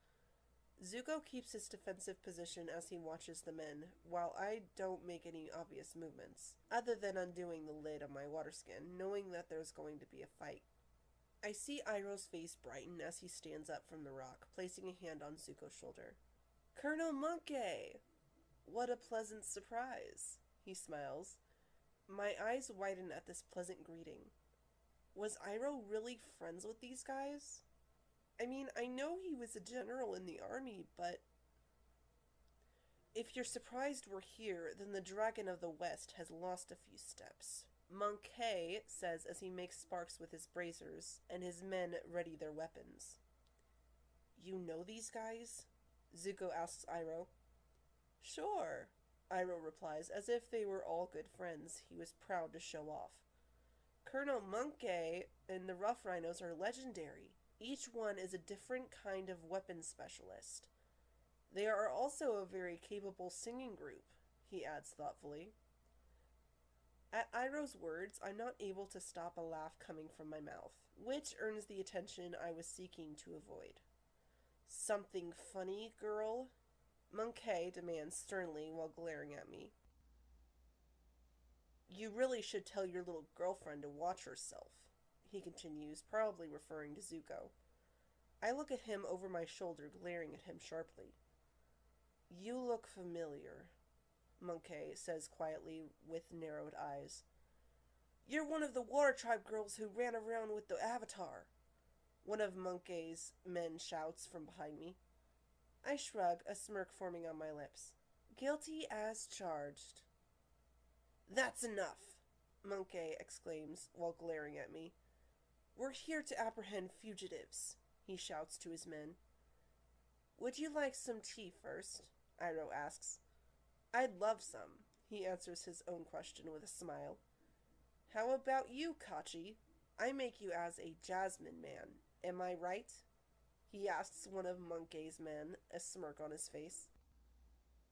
Zuko keeps his defensive position as he watches the men, while I don't make any obvious movements, other than undoing the lid of my water skin, knowing that there's going to be a fight. I see Iroh's face brighten as he stands up from the rock, placing a hand on Zuko's shoulder. Colonel Monkey! What a pleasant surprise, he smiles. My eyes widen at this pleasant greeting. Was Iroh really friends with these guys? I mean, I know he was a general in the army, but... If you're surprised we're here, then the Dragon of the West has lost a few steps. Monkey says as he makes sparks with his bracers, and his men ready their weapons. You know these guys? Zuko asks Iroh. Sure, Iroh replies, as if they were all good friends he was proud to show off. Colonel Monkey and the Rough Rhinos are legendary. Each one is a different kind of weapons specialist. They are also a very capable singing group, he adds thoughtfully. At Iroh's words, I'm not able to stop a laugh coming from my mouth, which earns the attention I was seeking to avoid. Something funny, girl? Monkey demands sternly while glaring at me. You really should tell your little girlfriend to watch herself, he continues, probably referring to Zuko. I look at him over my shoulder, glaring at him sharply. You look familiar, Monkey says quietly with narrowed eyes. You're one of the Water Tribe girls who ran around with the Avatar, one of Monkey's men shouts from behind me. I shrug, a smirk forming on my lips. Guilty as charged. That's enough, Monkey exclaims while glaring at me. We're here to apprehend fugitives, he shouts to his men. Would you like some tea first? Iroh asks. I'd love some, he answers his own question with a smile. How about you, Kachi? I make you as a Jasmine man, am I right? He asks one of Monkey's men, a smirk on his face.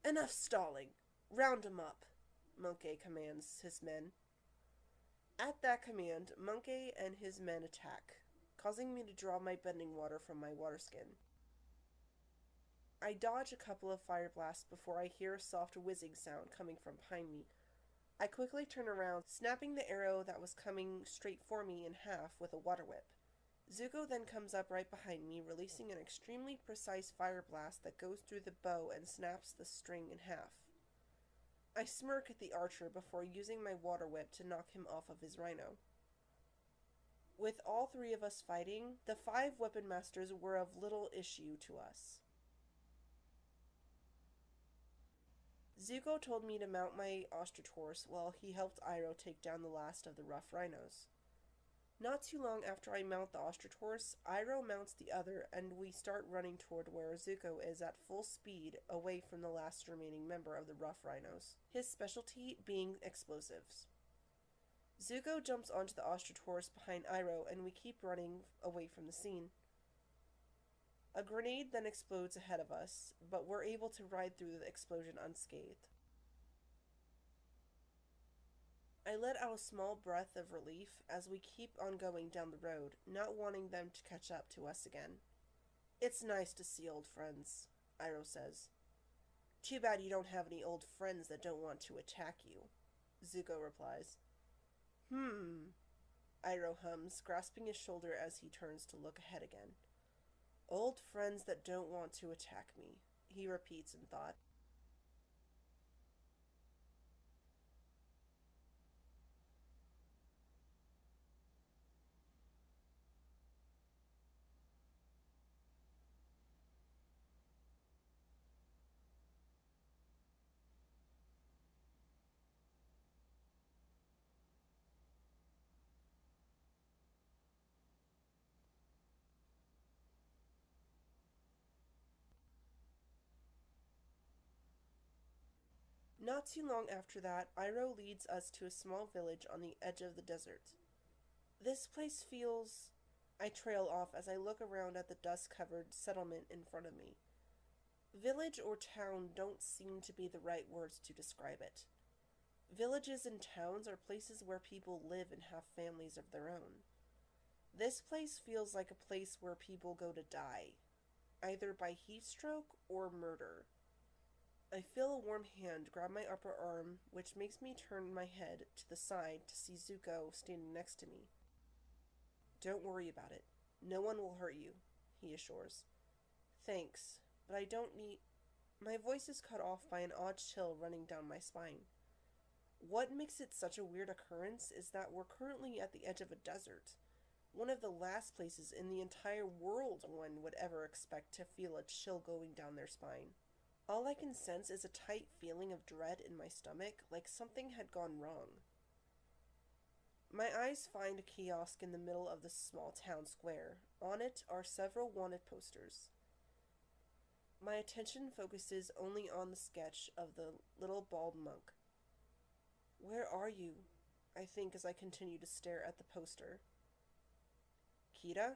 Enough stalling. Round 'em up, Monkey commands his men. At that command, Monkey and his men attack, causing me to draw my bending water from my water skin. I dodge a couple of fire blasts before I hear a soft whizzing sound coming from behind me. I quickly turn around, snapping the arrow that was coming straight for me in half with a water whip. Zuko then comes up right behind me, releasing an extremely precise fire blast that goes through the bow and snaps the string in half. I smirk at the archer before using my water whip to knock him off of his rhino. With all three of us fighting, the 5 weapon masters were of little issue to us. Zuko told me to mount my ostrich horse while he helped Iroh take down the last of the rough rhinos. Not too long after I mount the ostrich horse, Iroh mounts the other, and we start running toward where Zuko is at full speed away from the last remaining member of the rough rhinos, his specialty being explosives. Zuko jumps onto the ostrich horse behind Iroh, and we keep running away from the scene. A grenade then explodes ahead of us, but we're able to ride through the explosion unscathed. I let out a small breath of relief as we keep on going down the road, not wanting them to catch up to us again. It's nice to see old friends, Iroh says. Too bad you don't have any old friends that don't want to attack you, Zuko replies. Iroh hums, grasping his shoulder as he turns to look ahead again. Old friends that don't want to attack me, he repeats in thought. Not too long after that, Iroh leads us to a small village on the edge of the desert. This place feels... I trail off as I look around at the dust-covered settlement in front of me. Village or town don't seem to be the right words to describe it. Villages and towns are places where people live and have families of their own. This place feels like a place where people go to die, either by heat stroke or murder. I feel a warm hand grab my upper arm, which makes me turn my head to the side to see Zuko standing next to me. Don't worry about it. No one will hurt you, he assures. Thanks, but I don't need... My voice is cut off by an odd chill running down my spine. What makes it such a weird occurrence is that we're currently at the edge of a desert, one of the last places in the entire world one would ever expect to feel a chill going down their spine. All I can sense is a tight feeling of dread in my stomach, like something had gone wrong. My eyes find a kiosk in the middle of the small town square. On it are several wanted posters. My attention focuses only on the sketch of the little bald monk. Where are you? I think as I continue to stare at the poster. Kira?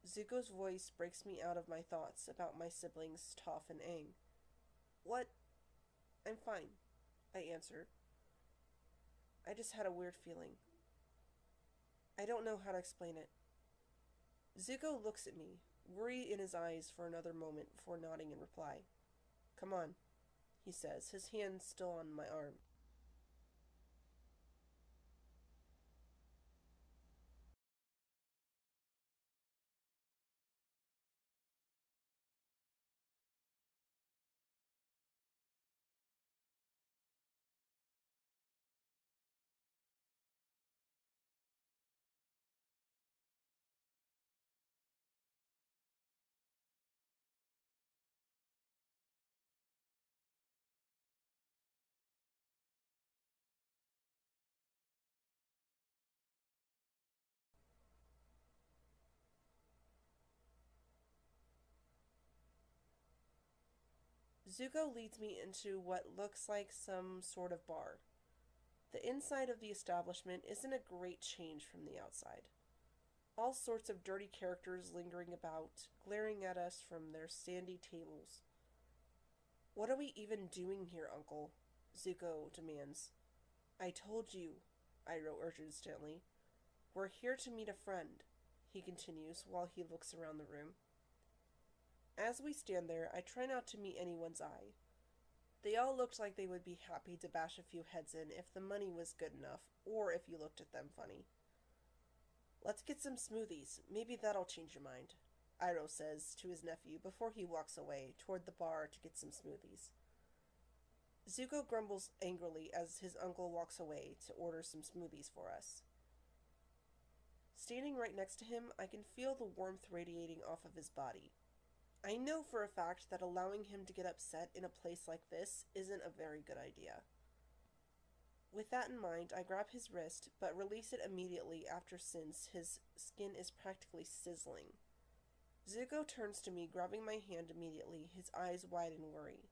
Zuko's voice breaks me out of my thoughts about my siblings Toph and Aang. What? I'm fine, I answer. I just had a weird feeling. I don't know how to explain it. Zuko looks at me, worry in his eyes for another moment before nodding in reply. Come on, he says, his hand still on my arm. Zuko leads me into what looks like some sort of bar. The inside of the establishment isn't a great change from the outside. All sorts of dirty characters lingering about, glaring at us from their sandy tables. What are we even doing here, Uncle? Zuko demands. I told you, Iroh urges gently. We're here to meet a friend, he continues while he looks around the room. As we stand there, I try not to meet anyone's eye. They all looked like they would be happy to bash a few heads in if the money was good enough, or if you looked at them funny. Let's get some smoothies. Maybe that'll change your mind, Iroh says to his nephew before he walks away toward the bar to get some smoothies. Zuko grumbles angrily as his uncle walks away to order some smoothies for us. Standing right next to him, I can feel the warmth radiating off of his body. I know for a fact that allowing him to get upset in a place like this isn't a very good idea. With that in mind, I grab his wrist, but release it immediately after since his skin is practically sizzling. Zuko turns to me, grabbing my hand immediately, his eyes wide in worry.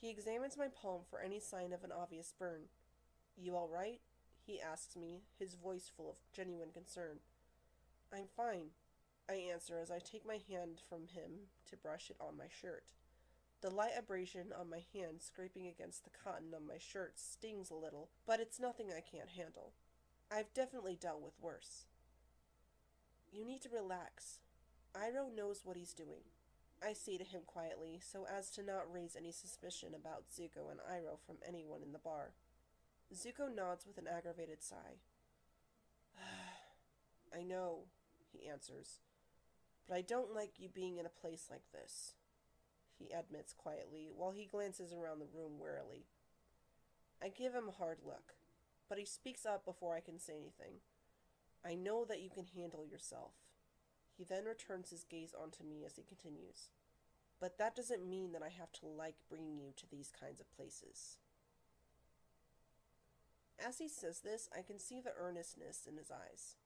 He examines my palm for any sign of an obvious burn. You all right? He asks me, his voice full of genuine concern. I'm fine, I answer as I take my hand from him to brush it on my shirt. The light abrasion on my hand scraping against the cotton on my shirt stings a little, but it's nothing I can't handle. I've definitely dealt with worse. You need to relax. Iroh knows what he's doing, I say to him quietly, so as to not raise any suspicion about Zuko and Iroh from anyone in the bar. Zuko nods with an aggravated sigh. I know, he answers. But I don't like you being in a place like this, he admits quietly, while he glances around the room warily. I give him a hard look, but he speaks up before I can say anything. I know that you can handle yourself. He then returns his gaze onto me as he continues. But that doesn't mean that I have to like bringing you to these kinds of places. As he says this, I can see the earnestness in his eyes.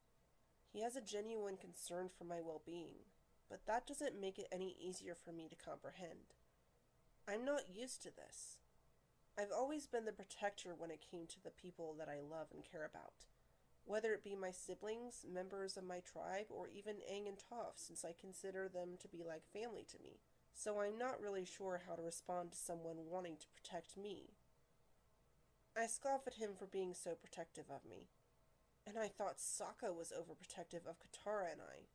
He has a genuine concern for my well-being, but that doesn't make it any easier for me to comprehend. I'm not used to this. I've always been the protector when it came to the people that I love and care about, whether it be my siblings, members of my tribe, or even Aang and Toph, since I consider them to be like family to me. So I'm not really sure how to respond to someone wanting to protect me. I scoff at him for being so protective of me. And I thought Sokka was overprotective of Katara and I.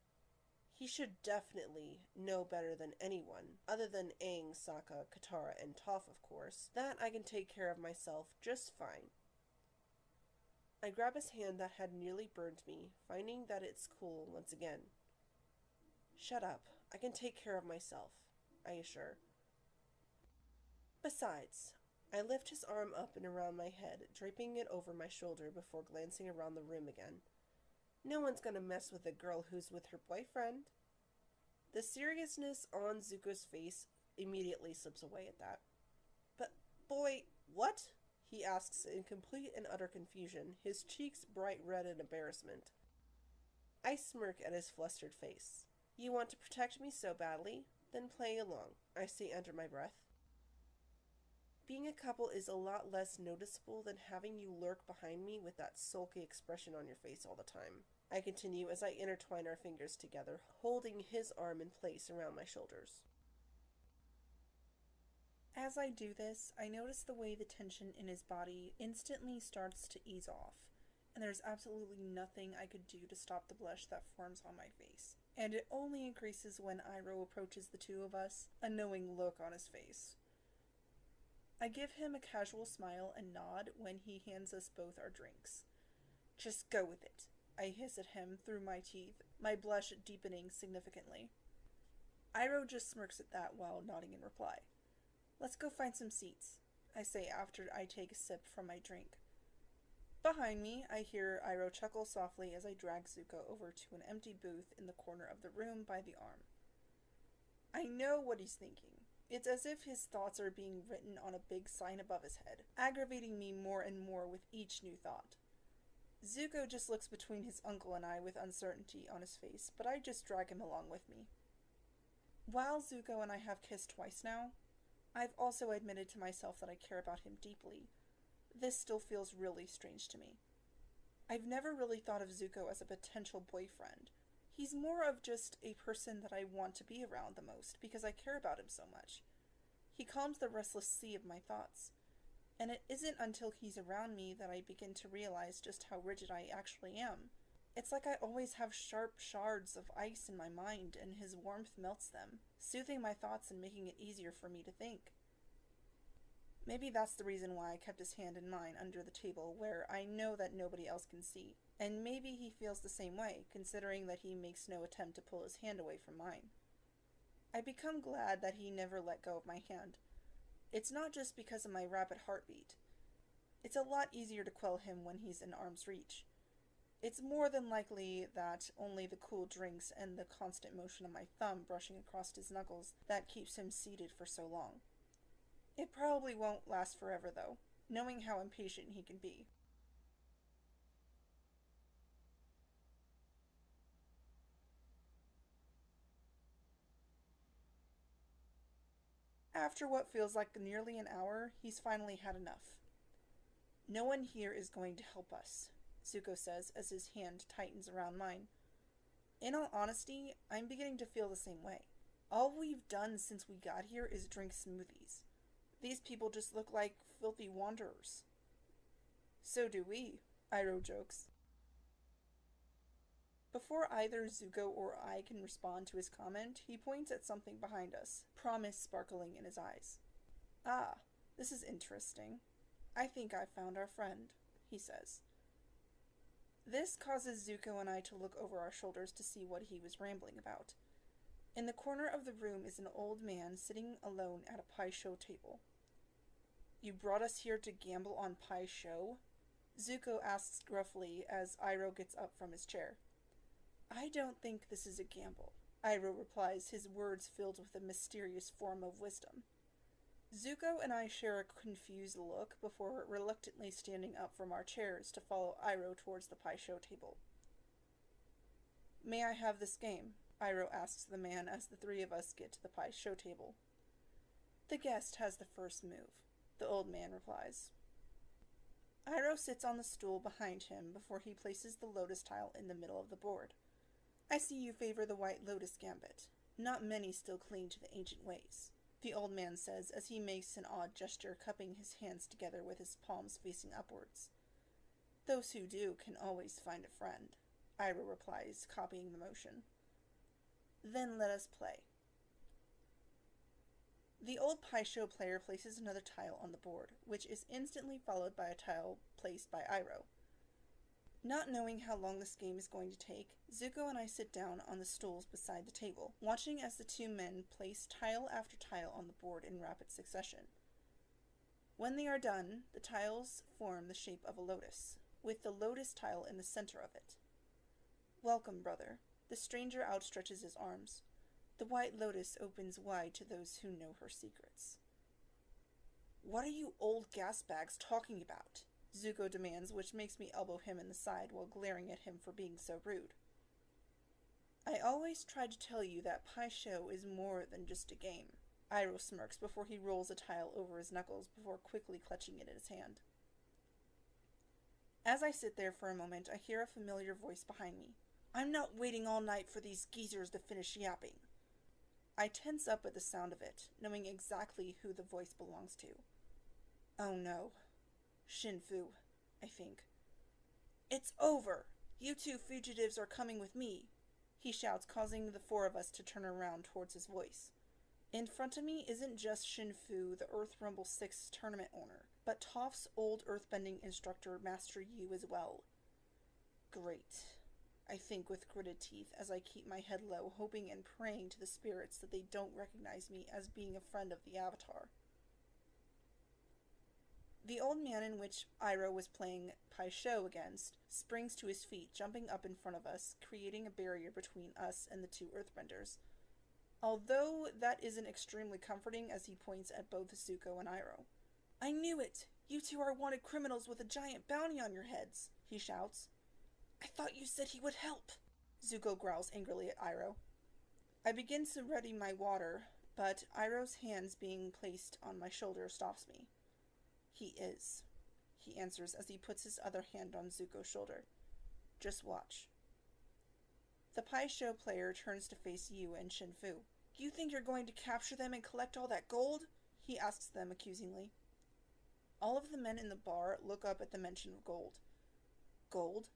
He should definitely know better than anyone, other than Aang, Sokka, Katara, and Toph, of course, that I can take care of myself just fine. I grab his hand that had nearly burned me, finding that it's cool once again. Shut up, I can take care of myself, I assure. Besides, I lift his arm up and around my head, draping it over my shoulder before glancing around the room again. No one's gonna mess with a girl who's with her boyfriend. The seriousness on Zuko's face immediately slips away at that. But, boy, what? He asks in complete and utter confusion, his cheeks bright red in embarrassment. I smirk at his flustered face. You want to protect me so badly? Then play along, I say under my breath. Being a couple is a lot less noticeable than having you lurk behind me with that sulky expression on your face all the time. I continue as I intertwine our fingers together, holding his arm in place around my shoulders. As I do this, I notice the way the tension in his body instantly starts to ease off, and there's absolutely nothing I could do to stop the blush that forms on my face. And it only increases when Iroh approaches the two of us, a knowing look on his face. I give him a casual smile and nod when he hands us both our drinks. "Just go with it," I hiss at him through my teeth, my blush deepening significantly. Iroh just smirks at that while nodding in reply. "Let's go find some seats," I say after I take a sip from my drink. Behind me, I hear Iroh chuckle softly as I drag Zuko over to an empty booth in the corner of the room by the arm. I know what he's thinking. It's as if his thoughts are being written on a big sign above his head, aggravating me more and more with each new thought. Zuko just looks between his uncle and I with uncertainty on his face, but I just drag him along with me. While Zuko and I have kissed twice now, I've also admitted to myself that I care about him deeply. This still feels really strange to me. I've never really thought of Zuko as a potential boyfriend. He's more of just a person that I want to be around the most because I care about him so much. He calms the restless sea of my thoughts, and it isn't until he's around me that I begin to realize just how rigid I actually am. It's like I always have sharp shards of ice in my mind, and his warmth melts them, soothing my thoughts and making it easier for me to think. Maybe that's the reason why I kept his hand in mine under the table where I know that nobody else can see, and maybe he feels the same way, considering that he makes no attempt to pull his hand away from mine. I become glad that he never let go of my hand. It's not just because of my rapid heartbeat. It's a lot easier to quell him when he's in arm's reach. It's more than likely that only the cool drinks and the constant motion of my thumb brushing across his knuckles that keeps him seated for so long. It probably won't last forever, though, knowing how impatient he can be. After what feels like nearly an hour, he's finally had enough. "No one here is going to help us," Zuko says as his hand tightens around mine. In all honesty, I'm beginning to feel the same way. All we've done since we got here is drink smoothies. These people just look like filthy wanderers. "So do we," Iroh jokes. Before either Zuko or I can respond to his comment, he points at something behind us, promise sparkling in his eyes. "Ah, this is interesting. I think I've found our friend," he says. This causes Zuko and I to look over our shoulders to see what he was rambling about. In the corner of the room is an old man sitting alone at a Pai Sho table. "You brought us here to gamble on Pai Sho?" Zuko asks gruffly as Iroh gets up from his chair. "I don't think this is a gamble," Iroh replies, his words filled with a mysterious form of wisdom. Zuko and I share a confused look before reluctantly standing up from our chairs to follow Iroh towards the Pai Sho table. "May I have this game?" Iroh asks the man as the three of us get to the Pai Sho table. "The guest has the first move," the old man replies. Iroh sits on the stool behind him before he places the lotus tile in the middle of the board. "I see you favor the white lotus gambit. Not many still cling to the ancient ways," the old man says as he makes an odd gesture, cupping his hands together with his palms facing upwards. "Those who do can always find a friend," Iroh replies, copying the motion. "Then let us play." The old Pai Sho player places another tile on the board, which is instantly followed by a tile placed by Iroh. Not knowing how long this game is going to take, Zuko and I sit down on the stools beside the table, watching as the two men place tile after tile on the board in rapid succession. When they are done, the tiles form the shape of a lotus, with the lotus tile in the center of it. "Welcome, brother." The stranger outstretches his arms. The white lotus opens wide to those who know her secrets. "What are you old gasbags talking about?" Zuko demands, which makes me elbow him in the side while glaring at him for being so rude. I always tried to tell you that Pai-Sho is more than just a game. Iroh smirks before he rolls a tile over his knuckles before quickly clutching it in his hand. As I sit there for a moment, I hear a familiar voice behind me. I'm not waiting all night for these geezers to finish yapping. I tense up at the sound of it, knowing exactly who the voice belongs to. Oh no. Shin-Fu, I think. It's over! You two fugitives are coming with me, he shouts, causing the four of us to turn around towards his voice. In front of me isn't just Shin-Fu, the Earth Rumble 6 tournament owner, but Toph's old earthbending instructor, Master Yu, as well. Great, I think with gritted teeth as I keep my head low, hoping and praying to the spirits that they don't recognize me as being a friend of the Avatar. The old man in which Iroh was playing Pai-Sho against springs to his feet, jumping up in front of us, creating a barrier between us and the two earthbenders. Although that isn't extremely comforting as he points at both Zuko and Iroh. I knew it! You two are wanted criminals with a giant bounty on your heads, he shouts. I thought you said he would help, Zuko growls angrily at Iroh. I begin to ready my water, but Iroh's hands being placed on my shoulder stops me. He is, he answers as he puts his other hand on Zuko's shoulder. Just watch. The Pai-Sho player turns to face Yu and Shin-Fu. You think you're going to capture them and collect all that gold? He asks them accusingly. All of the men in the bar look up at the mention of gold. Gold?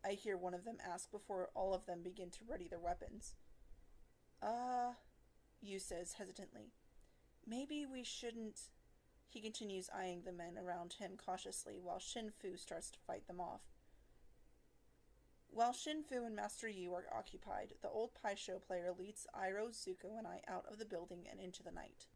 I hear one of them ask before all of them begin to ready their weapons. Yu says hesitantly. Maybe we shouldn't... He continues eyeing the men around him cautiously while Shin-Fu starts to fight them off. While Shin-Fu and Master Yu are occupied, the old Pai-Sho player leads Iroh, Zuko, and I out of the building and into the night.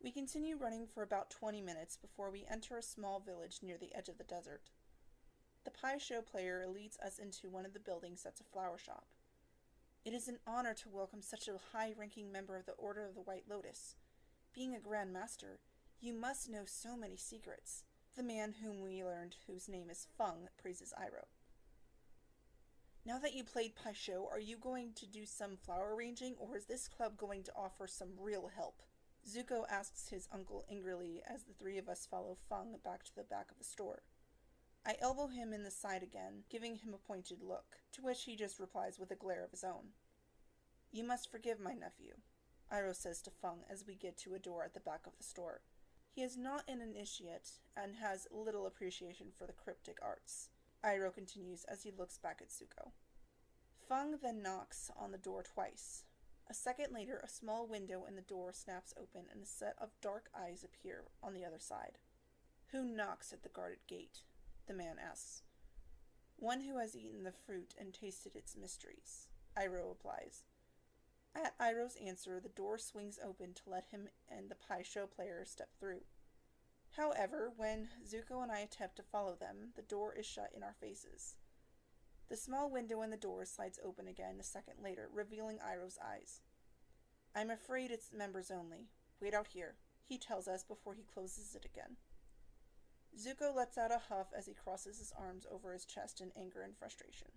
We continue running for about 20 minutes before we enter a small village near the edge of the desert. The Pai-Sho player leads us into one of the buildings that's a flower shop. It is an honor to welcome such a high-ranking member of the Order of the White Lotus. Being a Grand Master, you must know so many secrets. The man whom we learned, whose name is Feng, praises Iroh. Now that you played Pai-Sho, are you going to do some flower arranging, or is this club going to offer some real help? Zuko asks his uncle angrily as the three of us follow Feng back to the back of the store. I elbow him in the side again, giving him a pointed look, to which he just replies with a glare of his own. You must forgive my nephew, Iroh says to Feng as we get to a door at the back of the store. He is not an initiate and has little appreciation for the cryptic arts, Iroh continues as he looks back at Zuko. Feng then knocks on the door twice. A second later, a small window in the door snaps open and a set of dark eyes appear on the other side. Who knocks at the guarded gate? The man asks. One who has eaten the fruit and tasted its mysteries, Iroh replies. At Iroh's answer, the door swings open to let him and the Pai-Sho player step through. However, when Zuko and I attempt to follow them, the door is shut in our faces. The small window in the door slides open again a second later, revealing Iroh's eyes. I'm afraid it's members only. Wait out here, he tells us before he closes it again. Zuko lets out a huff as he crosses his arms over his chest in anger and frustration.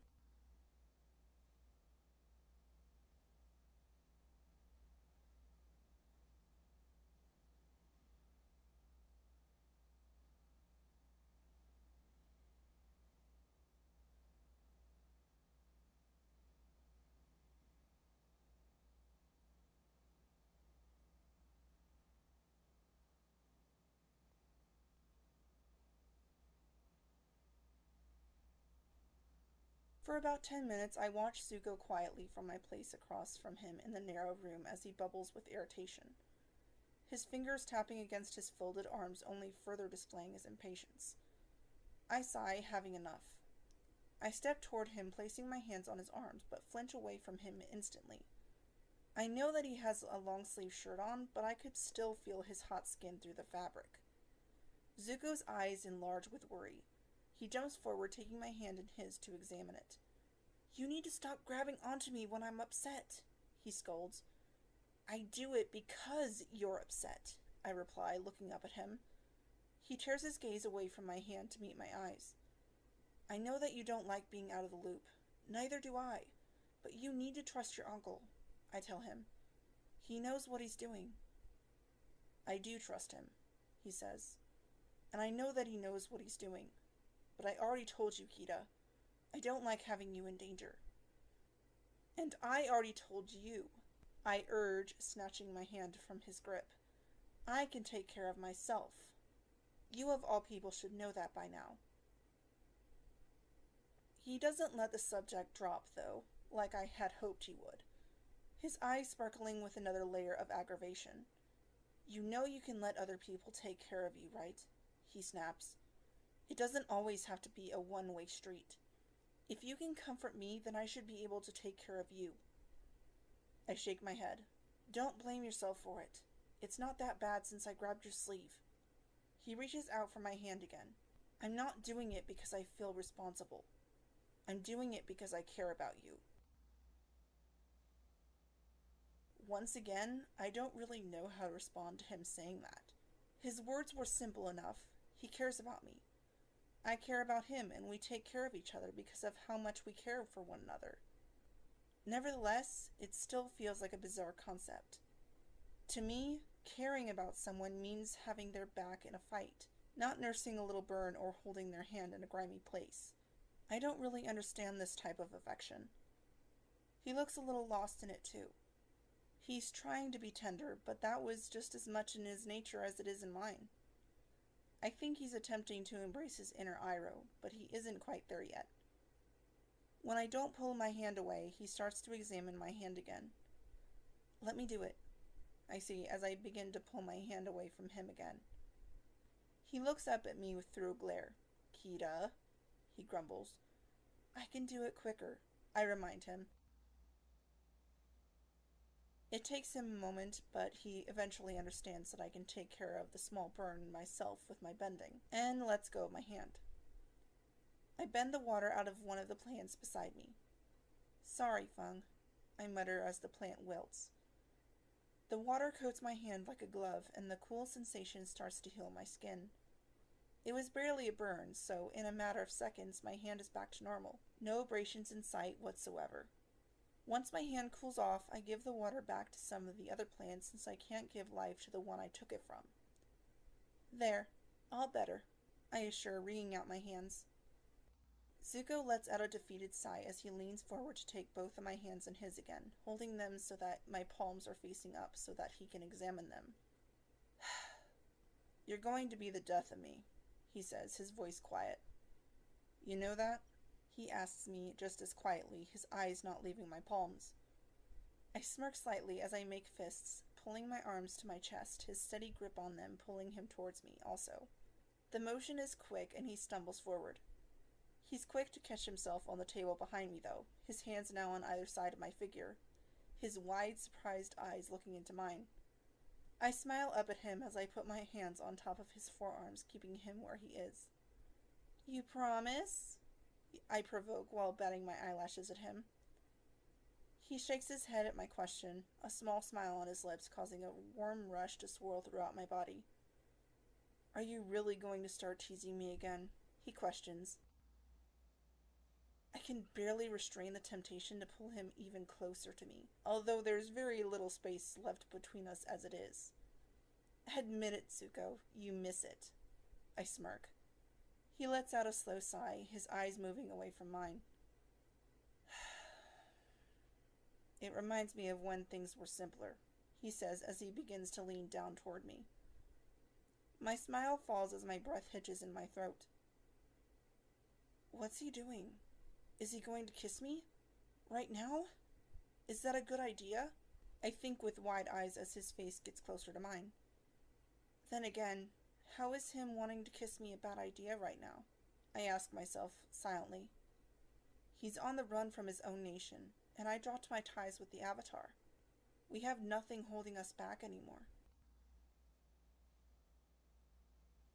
For about 10 minutes, I watch Zuko quietly from my place across from him in the narrow room as he bubbles with irritation, his fingers tapping against his folded arms only further displaying his impatience. I sigh, having enough. I step toward him, placing my hands on his arms, but flinch away from him instantly. I know that he has a long-sleeve shirt on, but I could still feel his hot skin through the fabric. Zuko's eyes enlarge with worry. He jumps forward, taking my hand in his to examine it. "You need to stop grabbing onto me when I'm upset," he scolds. "I do it because you're upset," I reply, looking up at him. He tears his gaze away from my hand to meet my eyes. "I know that you don't like being out of the loop. Neither do I. But you need to trust your uncle," I tell him. "He knows what he's doing." "I do trust him," he says. "And I know that he knows what he's doing. But I already told you, Kida. I don't like having you in danger." "And I already told you," I urge, snatching my hand from his grip. "I can take care of myself. You of all people should know that by now." He doesn't let the subject drop, though, like I had hoped he would, his eyes sparkling with another layer of aggravation. "You know you can let other people take care of you, right?" he snaps. "It doesn't always have to be a one-way street. If you can comfort me, then I should be able to take care of you." I shake my head. "Don't blame yourself for it. It's not that bad since I grabbed your sleeve." He reaches out for my hand again. "I'm not doing it because I feel responsible. I'm doing it because I care about you." Once again, I don't really know how to respond to him saying that. His words were simple enough. He cares about me. I care about him, and we take care of each other because of how much we care for one another. Nevertheless, it still feels like a bizarre concept. To me, caring about someone means having their back in a fight, not nursing a little burn or holding their hand in a grimy place. I don't really understand this type of affection. He looks a little lost in it too. He's trying to be tender, but that was just as much in his nature as it is in mine. I think he's attempting to embrace his inner Iroh, but he isn't quite there yet. When I don't pull my hand away, he starts to examine my hand again. "Let me do it," I say as I begin to pull my hand away from him again. He looks up at me through a glare. "Kida," he grumbles. "I can do it quicker," I remind him. It takes him a moment, but he eventually understands that I can take care of the small burn myself with my bending, and lets go of my hand. I bend the water out of one of the plants beside me. "Sorry, Feng," I mutter as the plant wilts. The water coats my hand like a glove, and the cool sensation starts to heal my skin. It was barely a burn, so in a matter of seconds my hand is back to normal. No abrasions in sight whatsoever. Once my hand cools off, I give the water back to some of the other plants since I can't give life to the one I took it from. "There, all better," I assure, wringing out my hands. Zuko lets out a defeated sigh as he leans forward to take both of my hands in his again, holding them so that my palms are facing up so that he can examine them. "You're going to be the death of me," he says, his voice quiet. "You know that?" he asks me just as quietly, his eyes not leaving my palms. I smirk slightly as I make fists, pulling my arms to my chest, his steady grip on them pulling him towards me also. The motion is quick and he stumbles forward. He's quick to catch himself on the table behind me though, his hands now on either side of my figure, his wide, surprised eyes looking into mine. I smile up at him as I put my hands on top of his forearms, keeping him where he is. "You promise?" I provoke while batting my eyelashes at him. He shakes his head at my question, a small smile on his lips causing a warm rush to swirl throughout my body. "Are you really going to start teasing me again?" he questions. I can barely restrain the temptation to pull him even closer to me, although there's very little space left between us as it is. "Admit it, Zuko, you miss it," I smirk. He lets out a slow sigh, his eyes moving away from mine. "It reminds me of when things were simpler," he says as he begins to lean down toward me. My smile falls as my breath hitches in my throat. What's he doing? Is he going to kiss me? Right now? Is that a good idea? I think with wide eyes as his face gets closer to mine. Then again, how is him wanting to kiss me a bad idea right now? I ask myself silently. He's on the run from his own nation, and I dropped my ties with the Avatar. We have nothing holding us back anymore.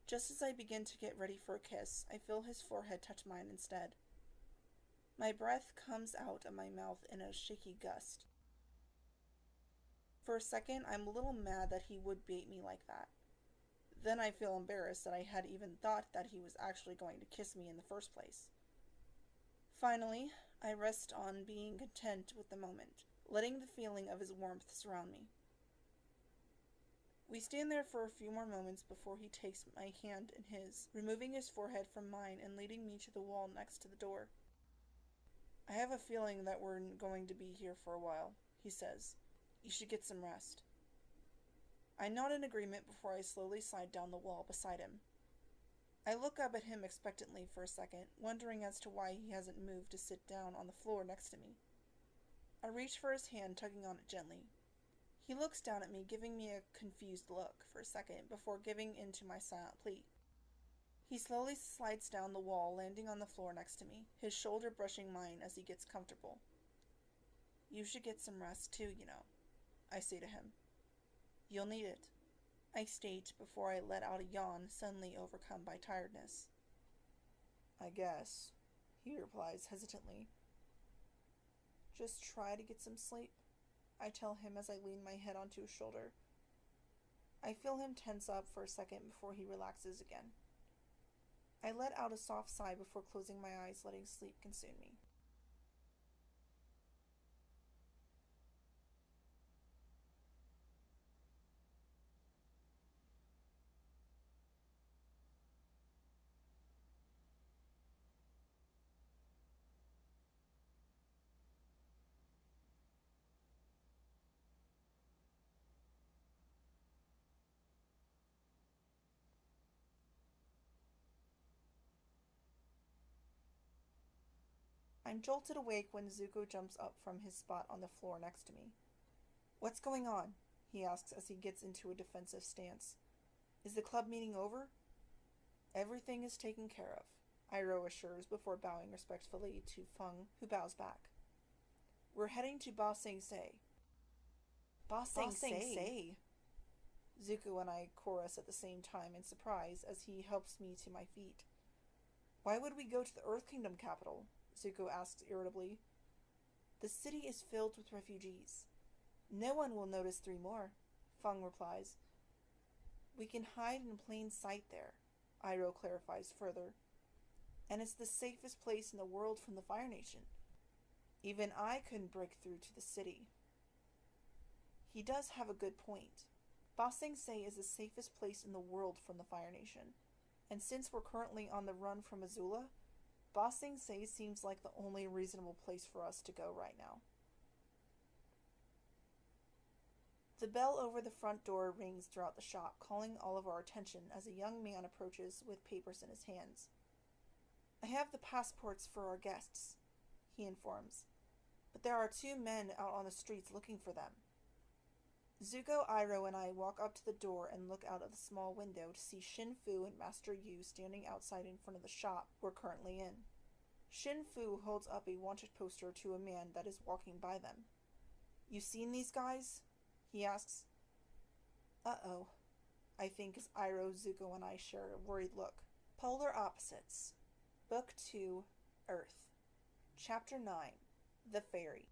Just as I begin to get ready for a kiss, I feel his forehead touch mine instead. My breath comes out of my mouth in a shaky gust. For a second, I'm a little mad that he would bait me like that. Then I feel embarrassed that I had even thought that he was actually going to kiss me in the first place. Finally, I rest on being content with the moment, letting the feeling of his warmth surround me. We stand there for a few more moments before he takes my hand in his, removing his forehead from mine and leading me to the wall next to the door. I have a feeling that we're going to be here for a while, he says. You should get some rest. I nod in agreement before I slowly slide down the wall beside him. I look up at him expectantly for a second, wondering as to why he hasn't moved to sit down on the floor next to me. I reach for his hand, tugging on it gently. He looks down at me, giving me a confused look for a second before giving in to my silent plea. He slowly slides down the wall, landing on the floor next to me, his shoulder brushing mine as he gets comfortable. You should get some rest too, you know, I say to him. You'll need it, I state before I let out a yawn, suddenly overcome by tiredness. I guess, he replies hesitantly. Just try to get some sleep, I tell him as I lean my head onto his shoulder. I feel him tense up for a second before he relaxes again. I let out a soft sigh before closing my eyes, letting sleep consume me. I'm jolted awake when Zuko jumps up from his spot on the floor next to me. What's going on? He asks as he gets into a defensive stance. Is the club meeting over? Everything is taken care of, Iroh assures before bowing respectfully to Feng, who bows back. We're heading to Ba Sing Se. Ba Sing Se? Zuko and I chorus at the same time in surprise as he helps me to my feet. Why would we go to the Earth Kingdom capital? Zuko asks irritably. The city is filled with refugees. No one will notice 3 more, Feng replies. We can hide in plain sight there, Iroh clarifies further. And it's the safest place in the world from the Fire Nation. Even I couldn't break through to the city. He does have a good point. Ba Sing Se is the safest place in the world from the Fire Nation, and since we're currently on the run from Azula, Ba Sing Se seems like the only reasonable place for us to go right now. The bell over the front door rings throughout the shop, calling all of our attention as a young man approaches with papers in his hands. I have the passports for our guests, he informs, but there are 2 men out on the streets looking for them. Zuko, Iroh, and I walk up to the door and look out of the small window to see Shin Fu and Master Yu standing outside in front of the shop we're currently in. Shin Fu holds up a wanted poster to a man that is walking by them. You seen these guys? He asks. Uh-oh, I think as Iroh, Zuko, and I share a worried look. Polar Opposites. Book 2, Earth. Chapter 9, The Ferry.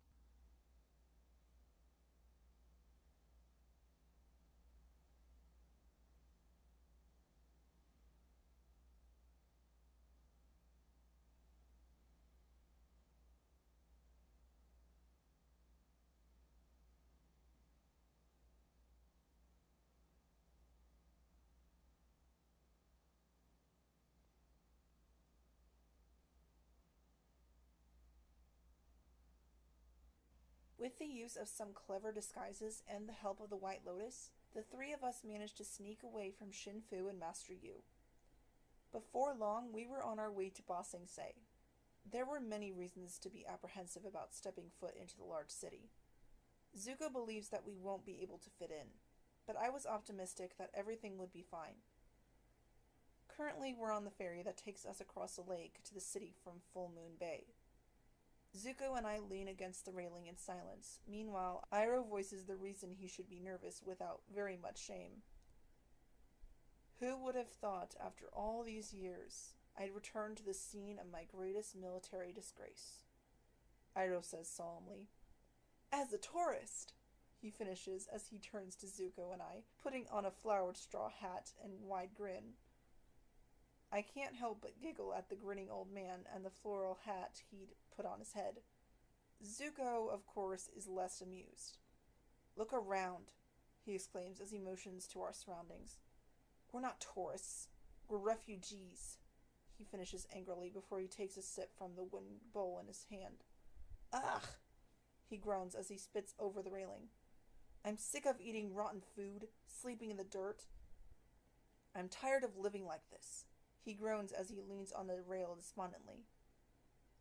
With the use of some clever disguises and the help of the White Lotus, the 3 of us managed to sneak away from Shin Fu and Master Yu. Before long, we were on our way to Ba Sing Se. There were many reasons to be apprehensive about stepping foot into the large city. Zuko believes that we won't be able to fit in, but I was optimistic that everything would be fine. Currently, we're on the ferry that takes us across the lake to the city from Full Moon Bay. Zuko and I lean against the railing in silence. Meanwhile, Iroh voices the reason he should be nervous without very much shame. Who would have thought, after all these years, I'd return to the scene of my greatest military disgrace? Iroh says solemnly. As a tourist, he finishes as he turns to Zuko and I, putting on a flowered straw hat and wide grin. I can't help but giggle at the grinning old man and the floral hat he'd put on his head. Zuko, of course, is less amused. Look around, he exclaims as he motions to our surroundings. We're not tourists. We're refugees, he finishes angrily before he takes a sip from the wooden bowl in his hand. Ugh, he groans as he spits over the railing. I'm sick of eating rotten food, sleeping in the dirt. I'm tired of living like this, he groans as he leans on the rail despondently.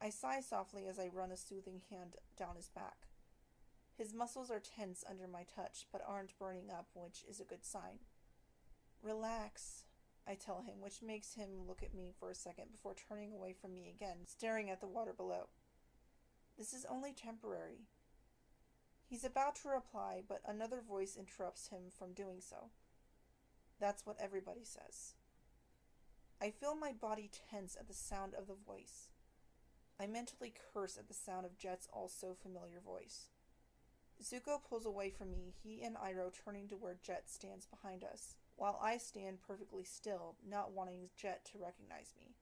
I sigh softly as I run a soothing hand down his back. His muscles are tense under my touch, but aren't burning up, which is a good sign. Relax, I tell him, which makes him look at me for a second before turning away from me again, staring at the water below. This is only temporary. He's about to reply, but another voice interrupts him from doing so. That's what everybody says. I feel my body tense at the sound of the voice. I mentally curse at the sound of Jet's all-so-familiar voice. Zuko pulls away from me, he and Iroh turning to where Jet stands behind us, while I stand perfectly still, not wanting Jet to recognize me.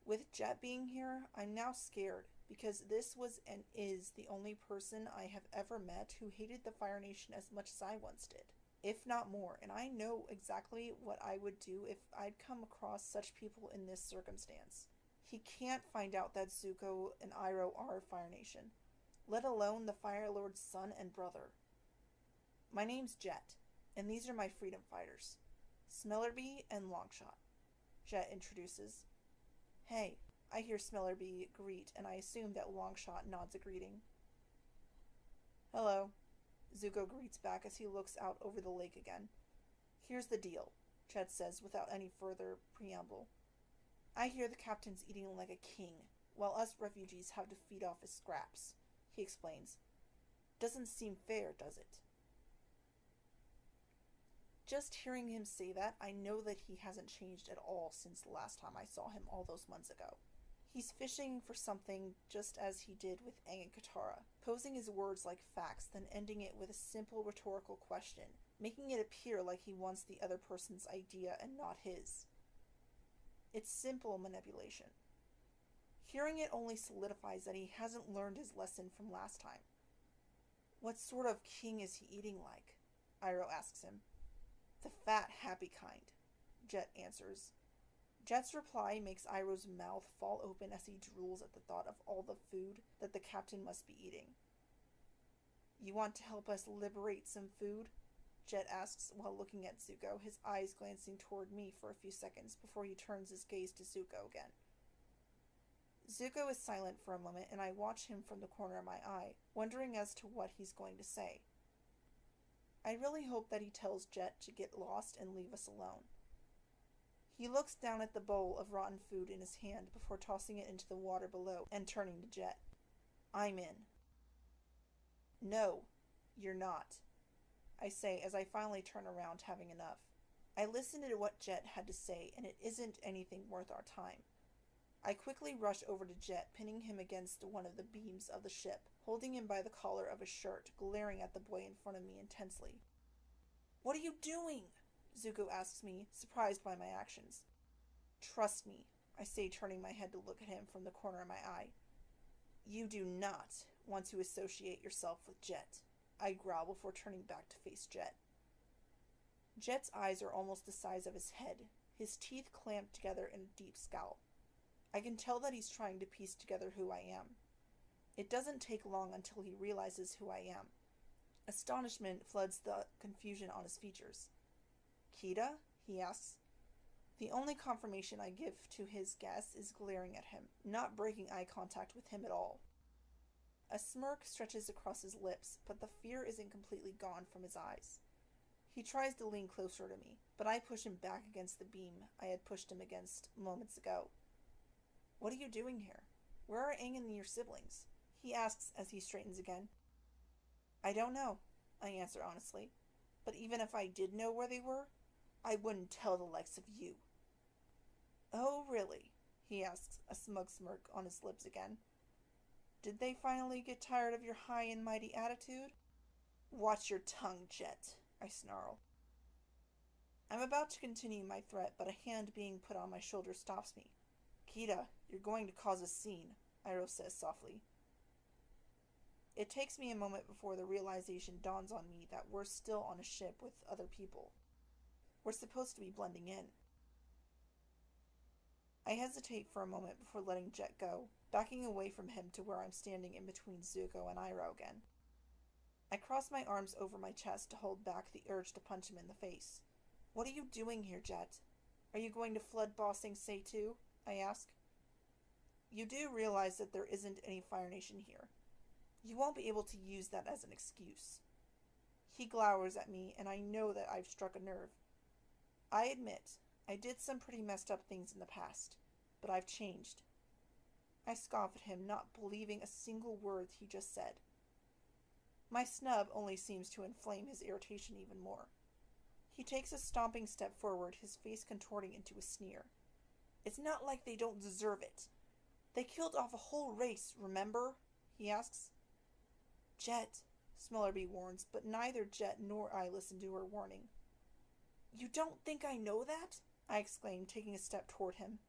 With Jet being here, I'm now scared, because this was and is the only person I have ever met who hated the Fire Nation as much as I once did, if not more, and I know exactly what I would do if I'd come across such people in this circumstance. He can't find out that Zuko and Iroh are Fire Nation, let alone the Fire Lord's son and brother. My name's Jet, and these are my freedom fighters, Smellerbee and Longshot, Jet introduces. Hey, I hear Smellerbee greet, and I assume that Longshot nods a greeting. Hello, Zuko greets back as he looks out over the lake again. Here's the deal, Jet says without any further preamble. I hear the captain's eating like a king, while us refugees have to feed off his scraps, he explains. Doesn't seem fair, does it? Just hearing him say that, I know that he hasn't changed at all since the last time I saw him all those months ago. He's fishing for something just as he did with Aang and Katara, posing his words like facts, then ending it with a simple rhetorical question, making it appear like he wants the other person's idea and not his. It's simple manipulation. Hearing it only solidifies that he hasn't learned his lesson from last time. What sort of king is he eating like? Iroh asks him. The fat, happy kind, Jet answers. Jet's reply makes Iroh's mouth fall open as he drools at the thought of all the food that the captain must be eating. You want to help us liberate some food? Jet asks while looking at Zuko, his eyes glancing toward me for a few seconds before he turns his gaze to Zuko again. Zuko is silent for a moment, and I watch him from the corner of my eye, wondering as to what he's going to say. I really hope that he tells Jet to get lost and leave us alone. He looks down at the bowl of rotten food in his hand before tossing it into the water below and turning to Jet. I'm in. No, you're not, I say as I finally turn around, having enough. I listen to what Jet had to say, and it isn't anything worth our time. I quickly rush over to Jet, pinning him against one of the beams of the ship, holding him by the collar of his shirt, glaring at the boy in front of me intensely. What are you doing? Zuko asks me, surprised by my actions. Trust me, I say, turning my head to look at him from the corner of my eye. You do not want to associate yourself with Jet, I growl before turning back to face Jet. Jet's eyes are almost the size of his head, his teeth clamped together in a deep scowl. I can tell that he's trying to piece together who I am. It doesn't take long until he realizes who I am. Astonishment floods the confusion on his features. Kida? He asks. The only confirmation I give to his guess is glaring at him, not breaking eye contact with him at all. A smirk stretches across his lips, but the fear isn't completely gone from his eyes. He tries to lean closer to me, but I push him back against the beam I had pushed him against moments ago. What are you doing here? Where are Aang and your siblings? He asks as he straightens again. I don't know, I answer honestly. But even if I did know where they were, I wouldn't tell the likes of you. Oh, really? He asks, a smug smirk on his lips again. Did they finally get tired of your high and mighty attitude? Watch your tongue, Jet, I snarl. I'm about to continue my threat, but a hand being put on my shoulder stops me. Kida, you're going to cause a scene, Iroh says softly. It takes me a moment before the realization dawns on me that we're still on a ship with other people. We're supposed to be blending in. I hesitate for a moment before letting Jet go, backing away from him to where I'm standing in between Zuko and Iroh again. I cross my arms over my chest to hold back the urge to punch him in the face. What are you doing here, Jet? Are you going to flood Ba Sing Se too? I ask. You do realize that there isn't any Fire Nation here. You won't be able to use that as an excuse. He glowers at me, and I know that I've struck a nerve. I admit, I did some pretty messed up things in the past, but I've changed. I scoff at him, not believing a single word he just said. My snub only seems to inflame his irritation even more. He takes a stomping step forward, his face contorting into a sneer. It's not like they don't deserve it. They killed off a whole race, remember? He asks. Jet, Smillerby warns, but neither Jet nor I listen to her warning. You don't think I know that? I exclaim, taking a step toward him.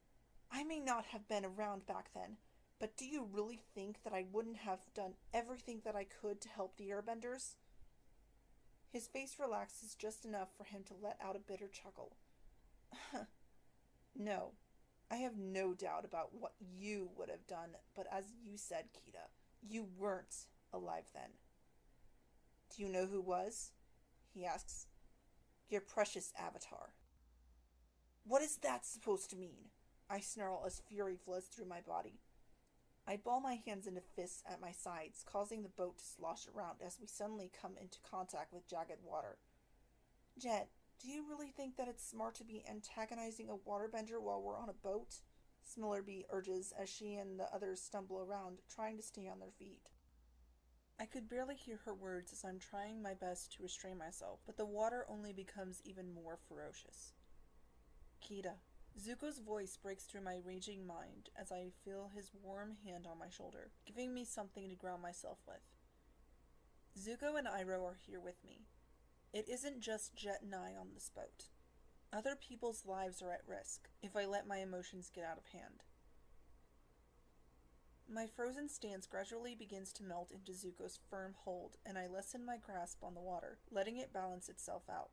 I may not have been around back then, but do you really think that I wouldn't have done everything that I could to help the Airbenders? His face relaxes just enough for him to let out a bitter chuckle. No, I have no doubt about what you would have done, but as you said, Kida, you weren't alive then. Do you know who was? He asks. Your precious Avatar. What is that supposed to mean? I snarl as fury flows through my body. I ball my hands into fists at my sides, causing the boat to slosh around as we suddenly come into contact with jagged water. Jet, do you really think that it's smart to be antagonizing a waterbender while we're on a boat? Smillerby urges as she and the others stumble around, trying to stay on their feet. I could barely hear her words as I'm trying my best to restrain myself, but the water only becomes even more ferocious. Kida. Zuko's voice breaks through my raging mind as I feel his warm hand on my shoulder, giving me something to ground myself with. Zuko and Iroh are here with me. It isn't just Jet and I on this boat. Other people's lives are at risk if I let my emotions get out of hand. My frozen stance gradually begins to melt into Zuko's firm hold, and I lessen my grasp on the water, letting it balance itself out.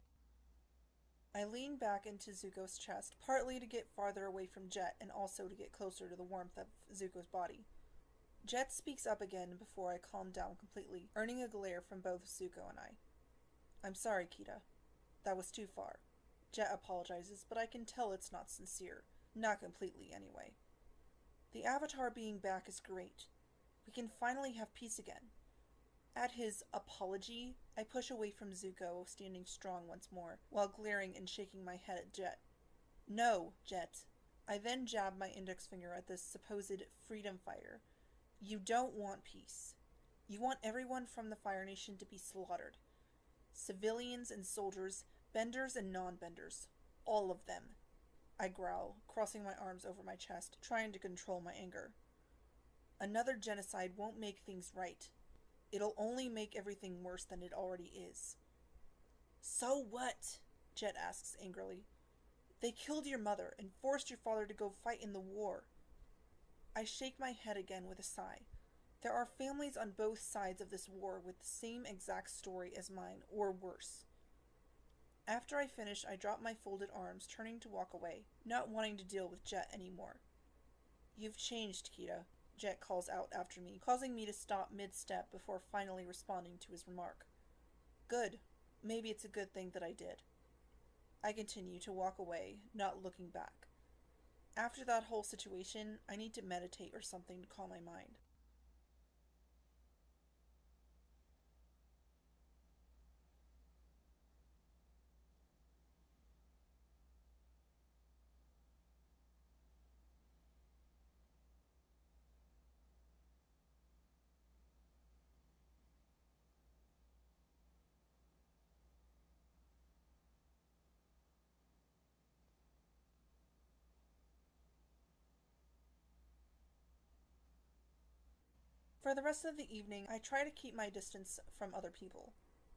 I lean back into Zuko's chest, partly to get farther away from Jet and also to get closer to the warmth of Zuko's body. Jet speaks up again before I calm down completely, earning a glare from both Zuko and I. I'm sorry, Kida. That was too far. Jet apologizes, but I can tell it's not sincere. Not completely, anyway. The Avatar being back is great. We can finally have peace again. At his apology, I push away from Zuko, standing strong once more, while glaring and shaking my head at Jet. No, Jet. I then jab my index finger at this supposed freedom fighter. You don't want peace. You want everyone from the Fire Nation to be slaughtered. Civilians and soldiers, benders and non-benders. All of them. I growl, crossing my arms over my chest, trying to control my anger. Another genocide won't make things right. It'll only make everything worse than it already is. So what? Jet asks angrily. They killed your mother and forced your father to go fight in the war. I shake my head again with a sigh. There are families on both sides of this war with the same exact story as mine, or worse. After I finish, I drop my folded arms, turning to walk away, not wanting to deal with Jet anymore. You've changed, Kida, Jet calls out after me, causing me to stop mid-step before finally responding to his remark. Good. Maybe it's a good thing that I did. I continue to walk away, not looking back. After that whole situation, I need to meditate or something to calm my mind. For the rest of the evening, I try to keep my distance from other people.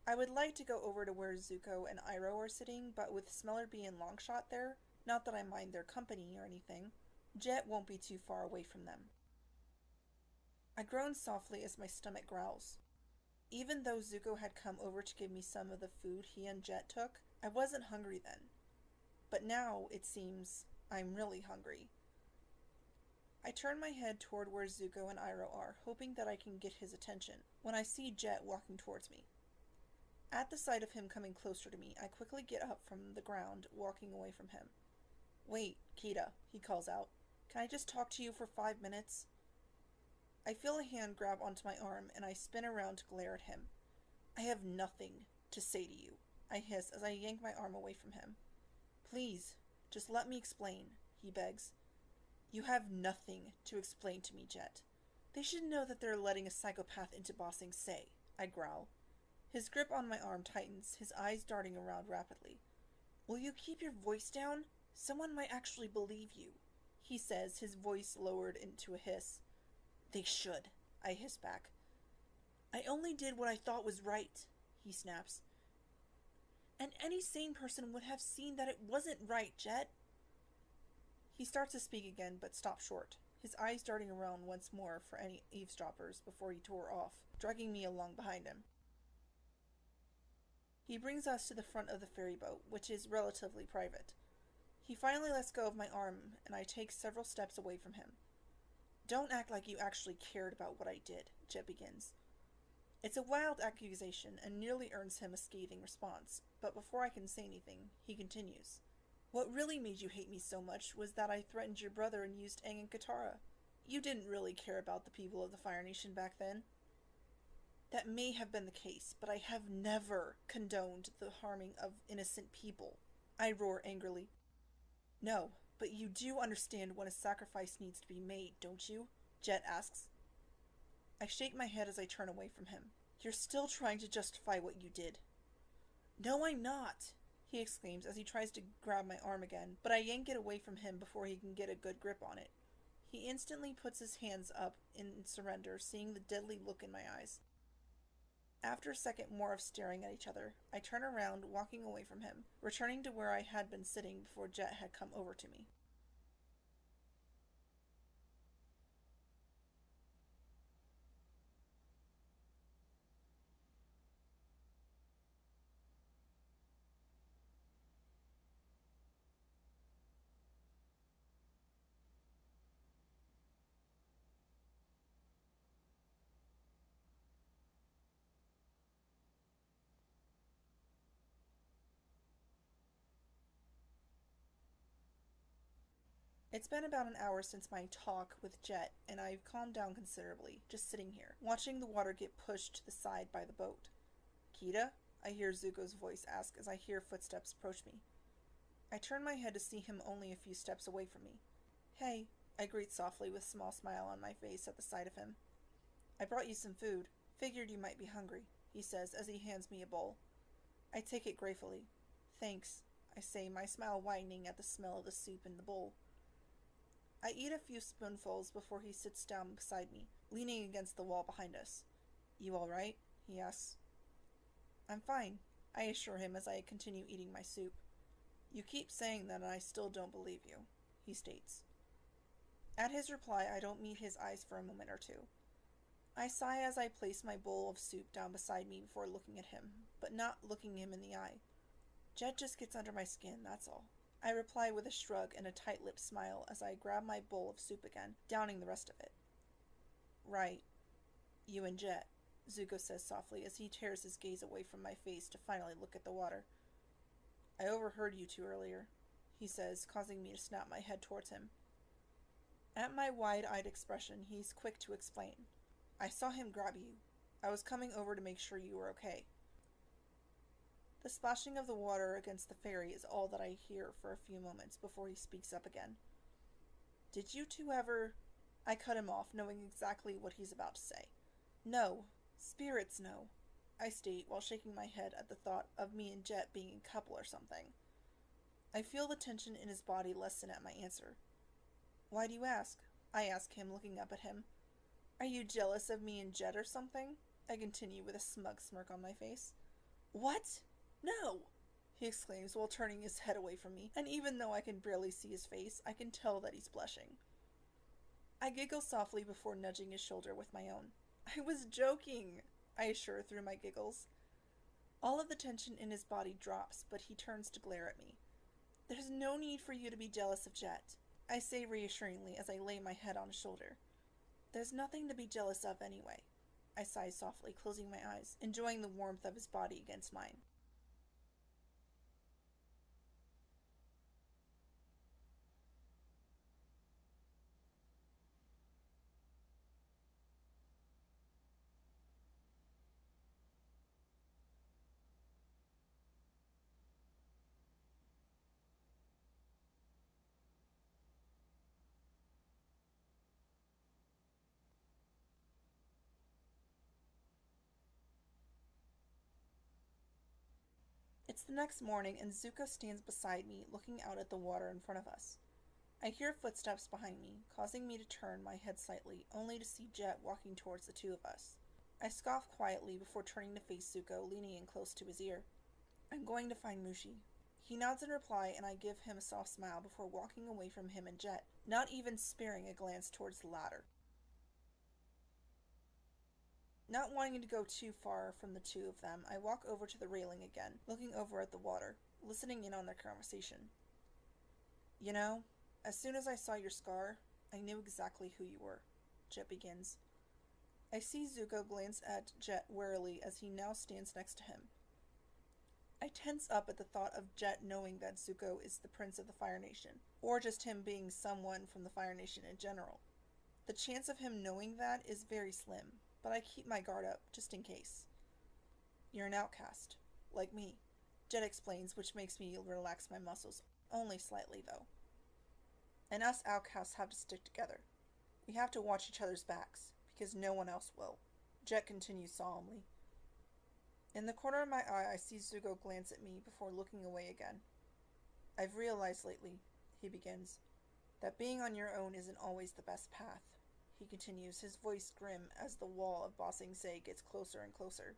I would like to go over to where Zuko and Iroh are sitting, but with Smellerbee and Longshot there, not that I mind their company or anything, Jet won't be too far away from them. I groan softly as my stomach growls. Even though Zuko had come over to give me some of the food he and Jet took, I wasn't hungry then. But now, it seems, I'm really hungry. I turn my head toward where Zuko and Iroh are, hoping that I can get his attention, when I see Jet walking towards me. At the sight of him coming closer to me, I quickly get up from the ground, walking away from him. "Wait, Kida," he calls out. "Can I just talk to you for 5 minutes?" I feel a hand grab onto my arm, and I spin around to glare at him. "I have nothing to say to you," I hiss as I yank my arm away from him. "Please, just let me explain," he begs. "You have nothing to explain to me, Jet. They should know that they're letting a psychopath into Ba Sing Se," I growl. His grip on my arm tightens, his eyes darting around rapidly. "Will you keep your voice down? Someone might actually believe you," he says, his voice lowered into a hiss. "They should," I hiss back. "I only did what I thought was right," he snaps. "And any sane person would have seen that it wasn't right, Jet." He starts to speak again, but stops short, his eyes darting around once more for any eavesdroppers before he tore off, dragging me along behind him. He brings us to the front of the ferry boat, which is relatively private. He finally lets go of my arm, and I take several steps away from him. "Don't act like you actually cared about what I did," Jet begins. It's a wild accusation and nearly earns him a scathing response, but before I can say anything, he continues. "What really made you hate me so much was that I threatened your brother and used Aang and Katara. You didn't really care about the people of the Fire Nation back then." "That may have been the case, but I have never condoned the harming of innocent people," I roar angrily. "No, but you do understand when a sacrifice needs to be made, don't you?" Jet asks. I shake my head as I turn away from him. "You're still trying to justify what you did." "No, I'm not," he exclaims as he tries to grab my arm again, but I yank it away from him before he can get a good grip on it. He instantly puts his hands up in surrender, seeing the deadly look in my eyes. After a second more of staring at each other, I turn around, walking away from him, returning to where I had been sitting before Jet had come over to me. It's been about an hour since my talk with Jet, and I've calmed down considerably, just sitting here, watching the water get pushed to the side by the boat. "Kida?" I hear Zuko's voice ask as I hear footsteps approach me. I turn my head to see him only a few steps away from me. "Hey," I greet softly with a small smile on my face at the sight of him. "I brought you some food. Figured you might be hungry," he says as he hands me a bowl. I take it gratefully. "Thanks," I say, my smile widening at the smell of the soup in the bowl. I eat a few spoonfuls before he sits down beside me, leaning against the wall behind us. "You all right?" he asks. "I'm fine," I assure him as I continue eating my soup. "You keep saying that and I still don't believe you," he states. At his reply, I don't meet his eyes for a moment or two. I sigh as I place my bowl of soup down beside me before looking at him, but not looking him in the eye. Jet just gets under my skin, that's all. I reply with a shrug and a tight-lipped smile as I grab my bowl of soup again, downing the rest of it. "Right. You and Jet," Zuko says softly as he tears his gaze away from my face to finally look at the water. "I overheard you two earlier," he says, causing me to snap my head towards him. At my wide-eyed expression, he's quick to explain. "I saw him grab you. I was coming over to make sure you were okay." The splashing of the water against the ferry is all that I hear for a few moments before he speaks up again. "Did you two ever—" I cut him off, knowing exactly what he's about to say. "No. Spirits no," I state while shaking my head at the thought of me and Jet being a couple or something. I feel the tension in his body lessen at my answer. "Why do you ask?" I ask him, looking up at him. Are you jealous of me and Jet or something? I continue with a smug smirk on my face. What? No! He exclaims while turning his head away from me, and even though I can barely see his face, I can tell that he's blushing. I giggle softly before nudging his shoulder with my own. I was joking, I assure through my giggles. All of the tension in his body drops, but he turns to glare at me. There's no need for you to be jealous of Jet, I say reassuringly as I lay my head on his shoulder. There's nothing to be jealous of anyway, I sigh softly, closing my eyes, enjoying the warmth of his body against mine. It's the next morning, and Zuko stands beside me, looking out at the water in front of us. I hear footsteps behind me, causing me to turn my head slightly, only to see Jet walking towards the two of us. I scoff quietly before turning to face Zuko, leaning in close to his ear. I'm going to find Mushi. He nods in reply, and I give him a soft smile before walking away from him and Jet, not even sparing a glance towards the latter. Not wanting to go too far from the two of them, I walk over to the railing again, looking over at the water, listening in on their conversation. You know, as soon as I saw your scar, I knew exactly who you were, Jet begins. I see Zuko glance at Jet warily as he now stands next to him. I tense up at the thought of Jet knowing that Zuko is the Prince of the Fire Nation, or just him being someone from the Fire Nation in general. The chance of him knowing that is very slim, but I keep my guard up, just in case. You're an outcast, like me, Jet explains, which makes me relax my muscles, only slightly though. And us outcasts have to stick together. We have to watch each other's backs, because no one else will, Jet continues solemnly. In the corner of my eye, I see Zuko glance at me before looking away again. I've realized lately, he begins, that being on your own isn't always the best path. He continues, his voice grim as the wall of Ba Sing Se gets closer and closer.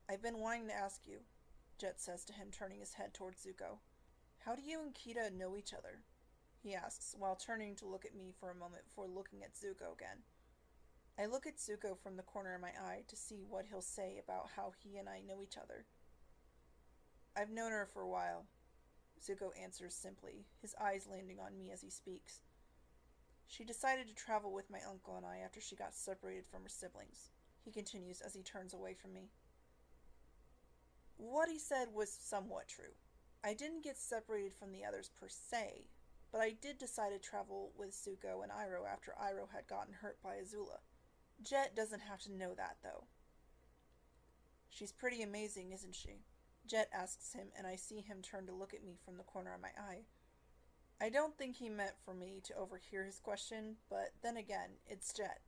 I've been wanting to ask you, Jet says to him, turning his head towards Zuko. How do you and Kida know each other? He asks, while turning to look at me for a moment before looking at Zuko again. I look at Zuko from the corner of my eye to see what he'll say about how he and I know each other. I've known her for a while, Zuko answers simply, his eyes landing on me as he speaks. She decided to travel with my uncle and I after she got separated from her siblings, he continues as he turns away from me. What he said was somewhat true. I didn't get separated from the others per se, but I did decide to travel with Zuko and Iroh after Iroh had gotten hurt by Azula. Jet doesn't have to know that, though. She's pretty amazing, isn't she? Jet asks him, and I see him turn to look at me from the corner of my eye. I don't think he meant for me to overhear his question, but then again, it's Jet.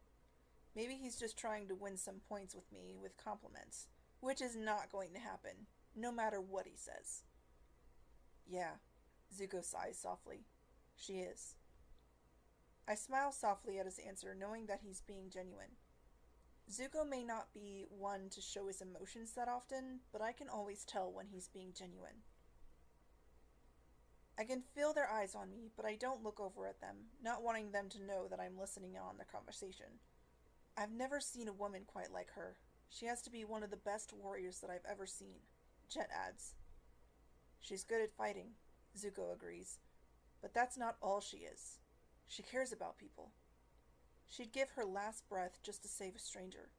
Maybe he's just trying to win some points with me with compliments, which is not going to happen, no matter what he says. Yeah, Zuko sighs softly. She is. I smile softly at his answer, knowing that he's being genuine. Zuko may not be one to show his emotions that often, but I can always tell when he's being genuine. I can feel their eyes on me, but I don't look over at them, not wanting them to know that I'm listening in on their conversation. I've never seen a woman quite like her. She has to be one of the best warriors that I've ever seen, Jet adds. She's good at fighting, Zuko agrees, but that's not all she is. She cares about people. She'd give her last breath just to save a stranger.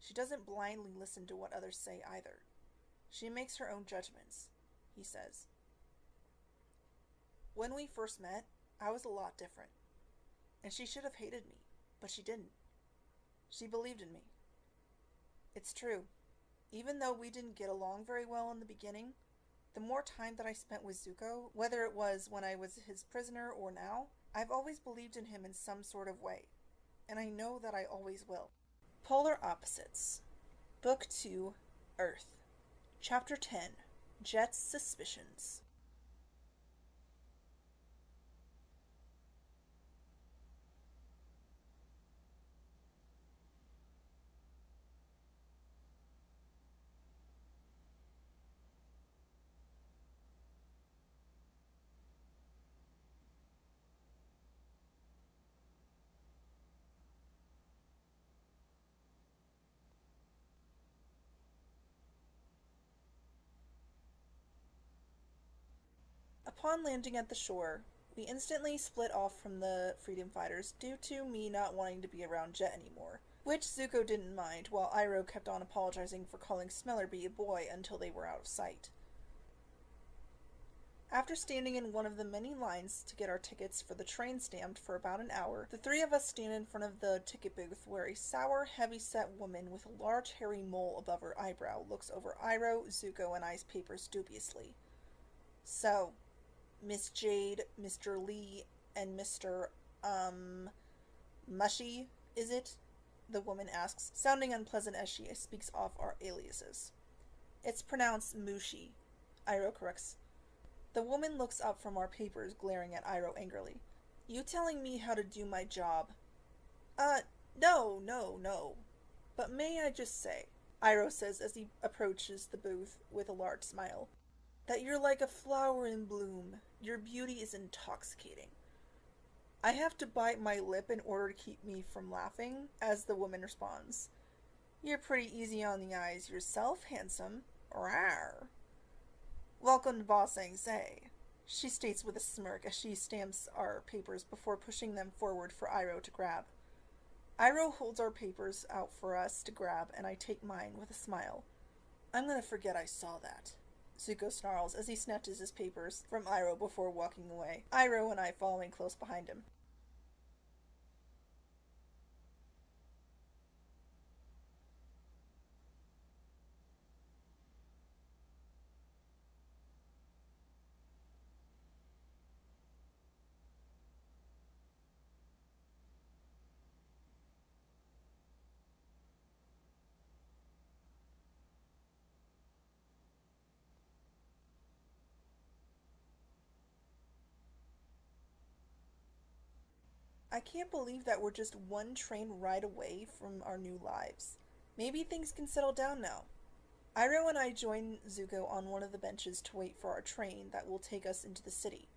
She doesn't blindly listen to what others say either. She makes her own judgments, he says. When we first met, I was a lot different, and she should have hated me, but she didn't. She believed in me. It's true. Even though we didn't get along very well in the beginning, the more time that I spent with Zuko, whether it was when I was his prisoner or now, I've always believed in him in some sort of way, and I know that I always will. Polar Opposites. Book 2, Earth. Chapter 10, Jet's Suspicions. Upon landing at the shore, we instantly split off from the freedom fighters due to me not wanting to be around Jet anymore, which Zuko didn't mind, while Iroh kept on apologizing for calling Smellerbee a boy until they were out of sight. After standing in one of the many lines to get our tickets for the train stamped for about an hour, the three of us stand in front of the ticket booth where a sour, heavy-set woman with a large hairy mole above her eyebrow looks over Iroh, Zuko, and I's papers dubiously. "So, Miss Jade, Mr. Lee, and Mr. Mushy, is it?" the woman asks, sounding unpleasant as she speaks off our aliases. "It's pronounced Mushi," Iroh corrects. The woman looks up from our papers, glaring at Iroh angrily. "You telling me how to do my job?" No. But may I just say," Iroh says as he approaches the booth with a large smile, "that you're like a flower in bloom. Your beauty is intoxicating." I have to bite my lip in order to keep me from laughing, as the woman responds, "You're pretty easy on the eyes yourself, handsome. Rawr." "Welcome to Ba Sing Se," she states with a smirk as she stamps our papers before pushing them forward for Iroh to grab. Iroh holds our papers out for us to grab, and I take mine with a smile. "I'm gonna forget I saw that," Zuko snarls as he snatches his papers from Iroh before walking away, Iroh and I following close behind him. I can't believe that we're just one train ride away from our new lives. Maybe things can settle down now. Iroh and I join Zuko on one of the benches to wait for our train that will take us into the city.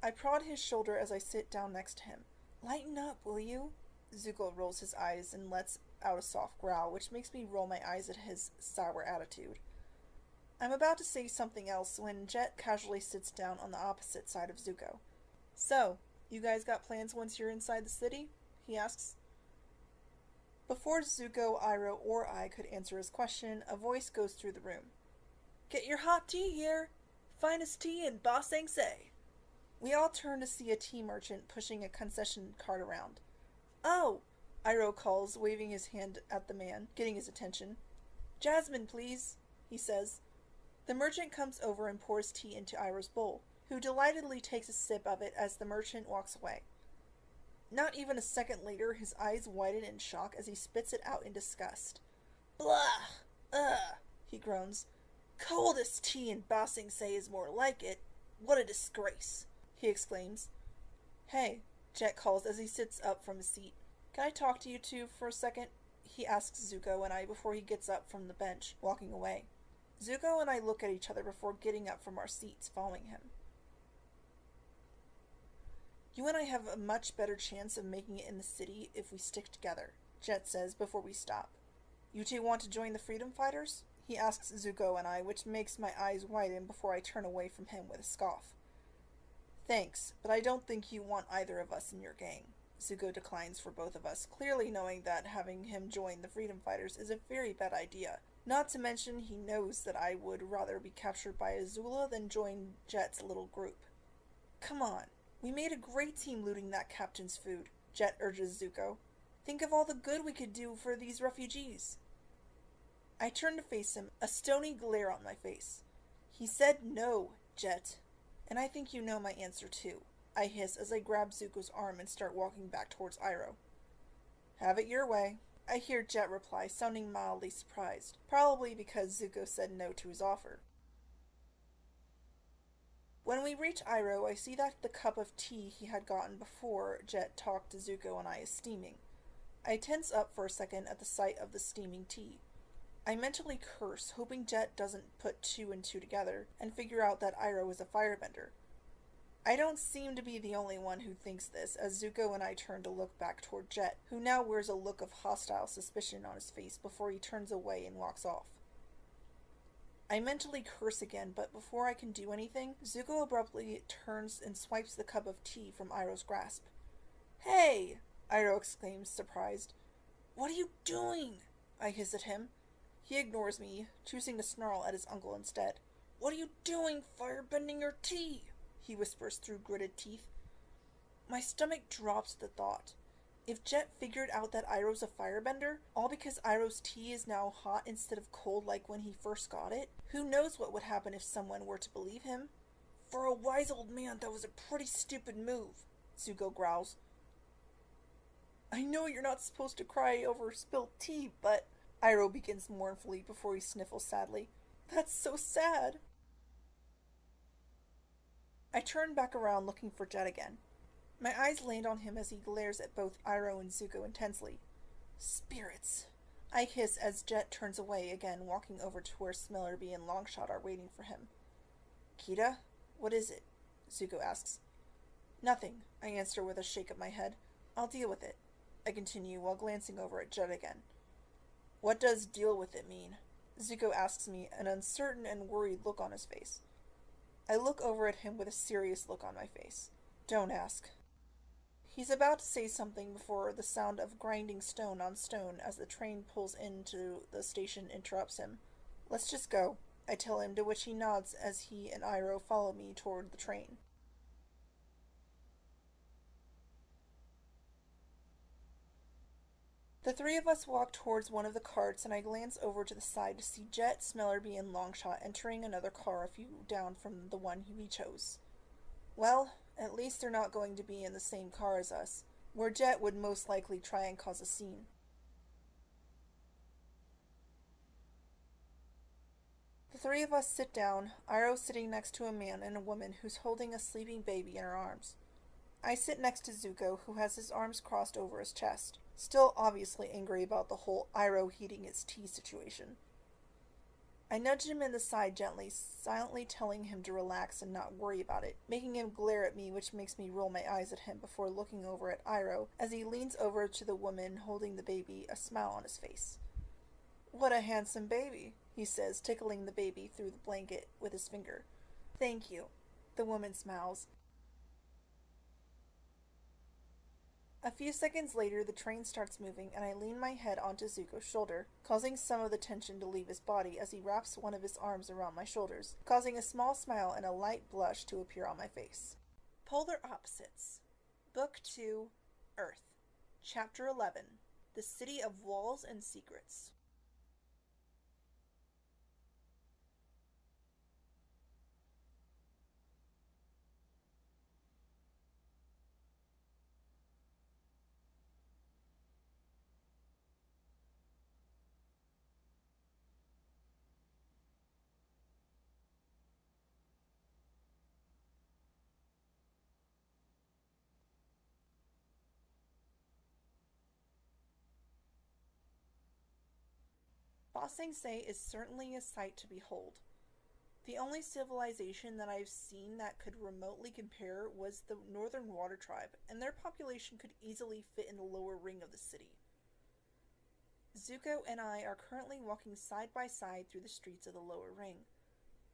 I prod his shoulder as I sit down next to him. "Lighten up, will you?" Zuko rolls his eyes and lets out a soft growl, which makes me roll my eyes at his sour attitude. I'm about to say something else when Jet casually sits down on the opposite side of Zuko. "So, you guys got plans once you're inside the city?" he asks. Before Zuko, Iroh, or I could answer his question, a voice goes through the room. "Get your hot tea here! Finest tea in Ba Sing Se!" We all turn to see a tea merchant pushing a concession cart around. "Oh!" Iroh calls, waving his hand at the man, getting his attention. "Jasmine, please," he says. The merchant comes over and pours tea into Iroh's bowl, who delightedly takes a sip of it as the merchant walks away. Not even a second later, his eyes widen in shock as he spits it out in disgust. "Blah! Ugh!" he groans. "Coldest tea in Ba Sing Se is more like it. What a disgrace!" he exclaims. "Hey," Jet calls as he sits up from his seat. "Can I talk to you two for a second?" he asks Zuko and I before he gets up from the bench, walking away. Zuko and I look at each other before getting up from our seats, following him. "You and I have a much better chance of making it in the city if we stick together," Jet says before we stop. "You two want to join the freedom fighters?" he asks Zuko and I, which makes my eyes widen before I turn away from him with a scoff. "Thanks, but I don't think you want either of us in your gang." Zuko declines for both of us, clearly knowing that having him join the freedom fighters is a very bad idea. Not to mention he knows that I would rather be captured by Azula than join Jet's little group. "Come on, we made a great team looting that captain's food," Jet urges Zuko. "Think of all the good we could do for these refugees." I turn to face him, a stony glare on my face. "He said no, Jet. And I think you know my answer too," I hiss as I grab Zuko's arm and start walking back towards Iroh. "Have it your way," I hear Jet reply, sounding mildly surprised, probably because Zuko said no to his offer. When we reach Iroh, I see that the cup of tea he had gotten before Jet talked to Zuko and I is steaming. I tense up for a second at the sight of the steaming tea. I mentally curse, hoping Jet doesn't put two and two together and figure out that Iroh is a firebender. I don't seem to be the only one who thinks this, as Zuko and I turn to look back toward Jet, who now wears a look of hostile suspicion on his face before he turns away and walks off. I mentally curse again, but before I can do anything, Zuko abruptly turns and swipes the cup of tea from Iroh's grasp. "Hey!" Iroh exclaims, surprised. "What are you doing?" I hiss at him. He ignores me, choosing to snarl at his uncle instead. "What are you doing, firebending your tea?" he whispers through gritted teeth. My stomach drops at the thought. If Jet figured out that Iroh's a firebender, all because Iroh's tea is now hot instead of cold like when he first got it, who knows what would happen if someone were to believe him? "For a wise old man, that was a pretty stupid move," Zuko growls. "I know you're not supposed to cry over spilled tea, but..." Iroh begins mournfully before he sniffles sadly. "That's so sad." I turn back around looking for Jet again. My eyes land on him as he glares at both Iroh and Zuko intensely. "Spirits," I hiss as Jet turns away again, walking over to where Smellerbee and Longshot are waiting for him. "Kida, what is it?" Zuko asks. "Nothing," I answer with a shake of my head. "I'll deal with it," I continue while glancing over at Jet again. "What does deal with it mean?" Zuko asks me, an uncertain and worried look on his face. I look over at him with a serious look on my face. "Don't ask." He's about to say something before the sound of grinding stone on stone as the train pulls into the station interrupts him. "Let's just go," I tell him, to which he nods as he and Iroh follow me toward the train. The three of us walk towards one of the carts, and I glance over to the side to see Jet, Smellerbee, and Longshot entering another car a few down from the one we chose. Well, at least they're not going to be in the same car as us, where Jet would most likely try and cause a scene. The three of us sit down, Iroh sitting next to a man and a woman who's holding a sleeping baby in her arms. I sit next to Zuko, who has his arms crossed over his chest, still obviously angry about the whole Iroh heating his tea situation. I nudge him in the side gently, silently telling him to relax and not worry about it, making him glare at me, which makes me roll my eyes at him before looking over at Iroh as he leans over to the woman holding the baby, a smile on his face. "What a handsome baby," he says, tickling the baby through the blanket with his finger. "Thank you." The woman smiles. A few seconds later, the train starts moving, and I lean my head onto Zuko's shoulder, causing some of the tension to leave his body as he wraps one of his arms around my shoulders, causing a small smile and a light blush to appear on my face. Polar Opposites. Book 2, Earth. Chapter 11. The City of Walls and Secrets. Ba Sing Se is certainly a sight to behold. The only civilization that I've seen that could remotely compare was the Northern Water Tribe, and their population could easily fit in the lower ring of the city. Zuko and I are currently walking side by side through the streets of the lower ring.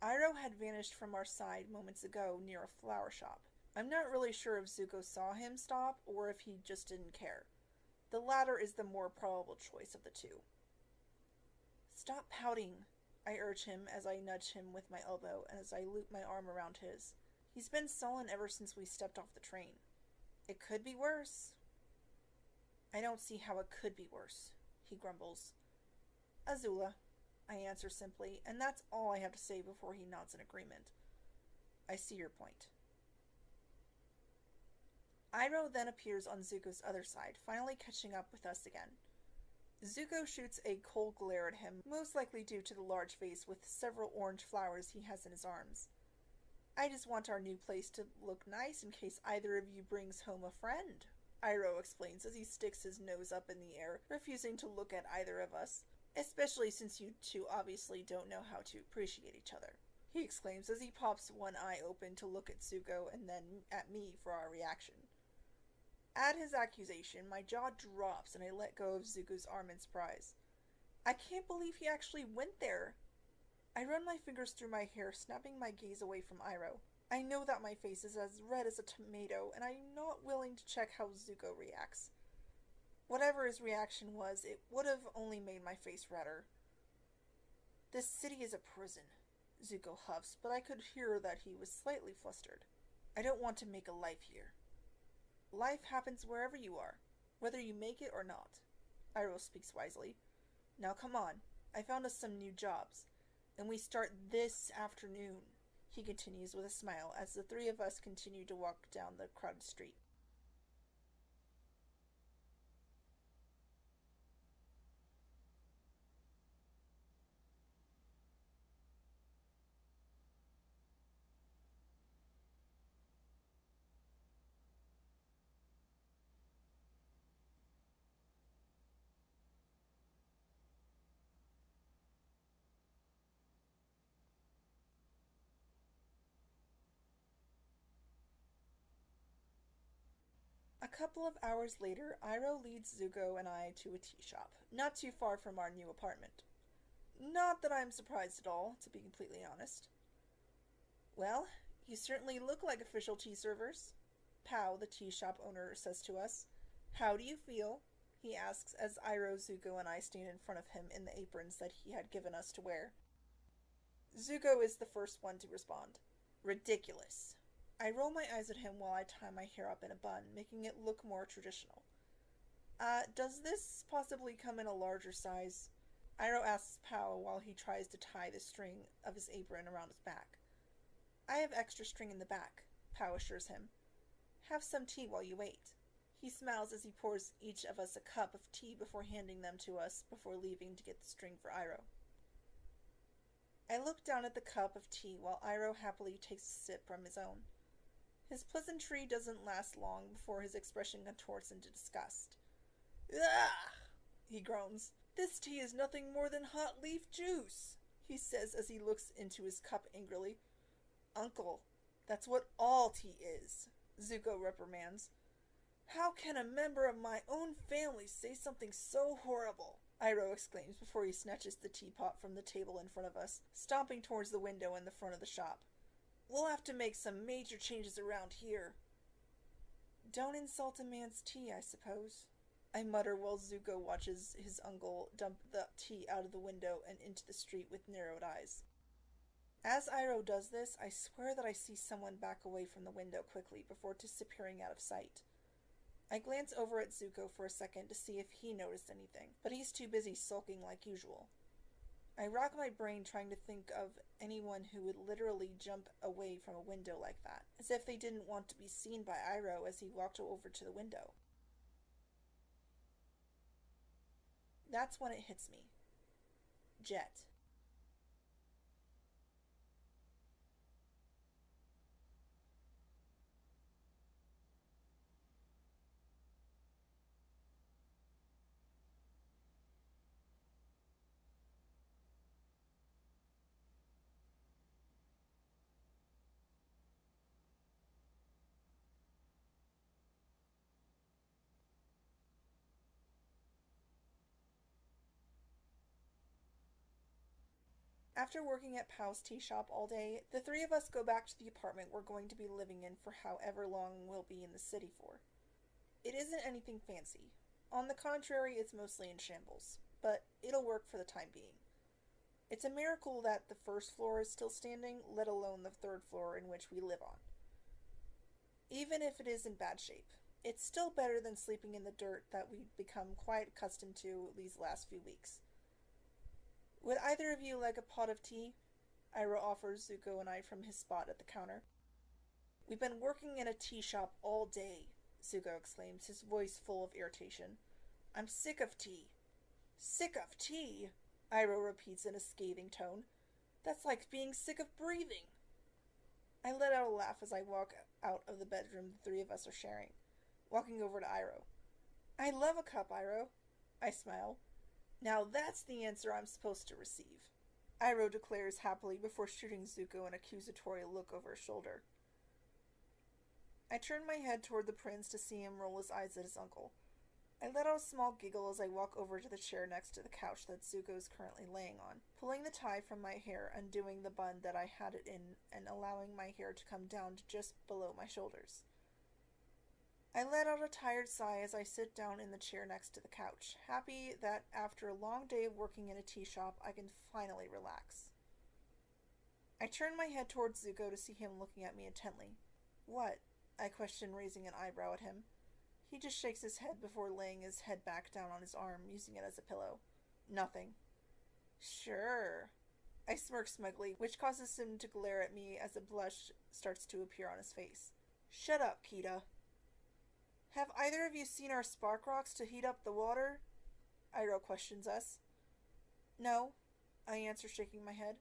Iroh had vanished from our side moments ago near a flower shop. I'm not really sure if Zuko saw him stop or if he just didn't care. The latter is the more probable choice of the two. "Stop pouting," I urge him as I nudge him with my elbow and as I loop my arm around his. He's been sullen ever since we stepped off the train. "It could be worse." "I don't see how it could be worse," he grumbles. "Azula," I answer simply, and that's all I have to say before he nods in agreement. "I see your point." Iroh then appears on Zuko's other side, finally catching up with us again. Zuko shoots a cold glare at him, most likely due to the large vase with several orange flowers he has in his arms. "I just want our new place to look nice in case either of you brings home a friend," Iroh explains as he sticks his nose up in the air, refusing to look at either of us, "especially since you two obviously don't know how to appreciate each other," he exclaims as he pops one eye open to look at Zuko and then at me for our reaction. At his accusation, my jaw drops and I let go of Zuko's arm in surprise. I can't believe he actually went there. I run my fingers through my hair, snapping my gaze away from Iroh. I know that my face is as red as a tomato, and I'm not willing to check how Zuko reacts. Whatever his reaction was, it would have only made my face redder. This city is a prison, Zuko huffs, but I could hear that he was slightly flustered. I don't want to make a life here. Life happens wherever you are, whether you make it or not. Iroh speaks wisely. Now come on, I found us some new jobs, and we start this afternoon, he continues with a smile as the three of us continue to walk down the crowded street. A couple of hours later, Iroh leads Zuko and I to a tea shop, not too far from our new apartment. Not that I'm surprised at all, to be completely honest. Well, you certainly look like official tea servers, Pow, the tea shop owner, says to us. How do you feel? He asks as Iroh, Zuko, and I stand in front of him in the aprons that he had given us to wear. Zuko is the first one to respond. Ridiculous. I roll my eyes at him while I tie my hair up in a bun, making it look more traditional. Does this possibly come in a larger size? Iroh asks Pow while he tries to tie the string of his apron around his back. I have extra string in the back, Pow assures him. Have some tea while you wait. He smiles as he pours each of us a cup of tea before handing them to us before leaving to get the string for Iroh. I look down at the cup of tea while Iroh happily takes a sip from his own. His pleasantry doesn't last long before his expression contorts into disgust. Ugh! He groans. This tea is nothing more than hot leaf juice, he says as he looks into his cup angrily. Uncle, that's what all tea is, Zuko reprimands. How can a member of my own family say something so horrible? Iroh exclaims before he snatches the teapot from the table in front of us, stomping towards the window in the front of the shop. We'll have to make some major changes around here. Don't insult a man's tea, I suppose, I mutter while Zuko watches his uncle dump the tea out of the window and into the street with narrowed eyes. As Iroh does this, I swear that I see someone back away from the window quickly before disappearing out of sight. I glance over at Zuko for a second to see if he noticed anything, but he's too busy sulking like usual. I rack my brain trying to think of anyone who would literally jump away from a window like that, as if they didn't want to be seen by Iroh as he walked over to the window. That's when it hits me. Jet. After working at Pow's tea shop all day, the three of us go back to the apartment we're going to be living in for however long we'll be in the city for. It isn't anything fancy. On the contrary, it's mostly in shambles, but it'll work for the time being. It's a miracle that the first floor is still standing, let alone the third floor in which we live on. Even if it is in bad shape, it's still better than sleeping in the dirt that we've become quite accustomed to these last few weeks. Would either of you like a pot of tea? Iroh offers Zuko and I from his spot at the counter. We've been working in a tea shop all day, Zuko exclaims, his voice full of irritation. I'm sick of tea. Sick of tea? Iroh repeats in a scathing tone. That's like being sick of breathing. I let out a laugh as I walk out of the bedroom the three of us are sharing, walking over to Iroh. I love a cup, Iroh. I smile. Now that's the answer I'm supposed to receive, Iroh declares happily before shooting Zuko an accusatory look over his shoulder. I turn my head toward the prince to see him roll his eyes at his uncle. I let out a small giggle as I walk over to the chair next to the couch that Zuko is currently laying on, pulling the tie from my hair, undoing the bun that I had it in, and allowing my hair to come down to just below my shoulders. I let out a tired sigh as I sit down in the chair next to the couch, happy that after a long day of working in a tea shop, I can finally relax. I turn my head towards Zuko to see him looking at me intently. "What?" I question, raising an eyebrow at him. He just shakes his head before laying his head back down on his arm, using it as a pillow. "Nothing." "Sure." I smirk smugly, which causes him to glare at me as a blush starts to appear on his face. "Shut up, Kida." "Have either of you seen our spark rocks to heat up the water?" Iroh questions us. "No," I answer, shaking my head.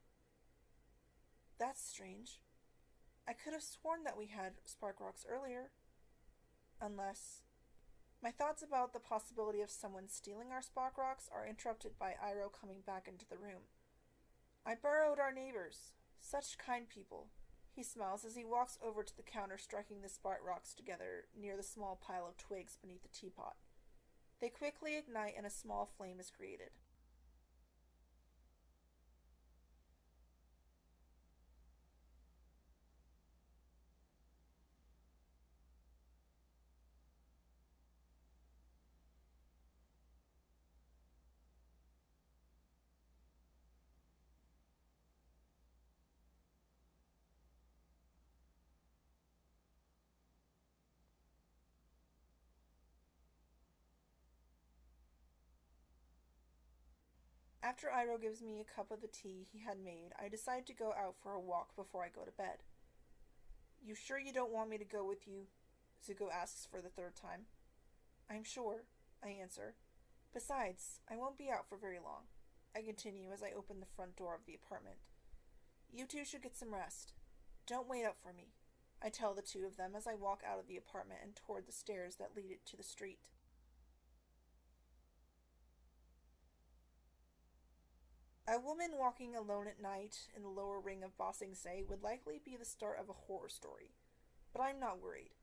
"That's strange. I could have sworn that we had spark rocks earlier. Unless..." My thoughts about the possibility of someone stealing our spark rocks are interrupted by Iroh coming back into the room. "I borrowed our neighbors. Such kind people." He smiles as he walks over to the counter, striking the spark rocks together near the small pile of twigs beneath the teapot. They quickly ignite and a small flame is created. After Iroh gives me a cup of the tea he had made, I decide to go out for a walk before I go to bed. "You sure you don't want me to go with you?" Zuko asks for the third time. "I'm sure," I answer. "Besides, I won't be out for very long," I continue as I open the front door of the apartment. "You two should get some rest. Don't wait up for me," I tell the two of them as I walk out of the apartment and toward the stairs that lead it to the street. A woman walking alone at night in the lower ring of Ba Sing Se would likely be the start of a horror story, but I'm not worried.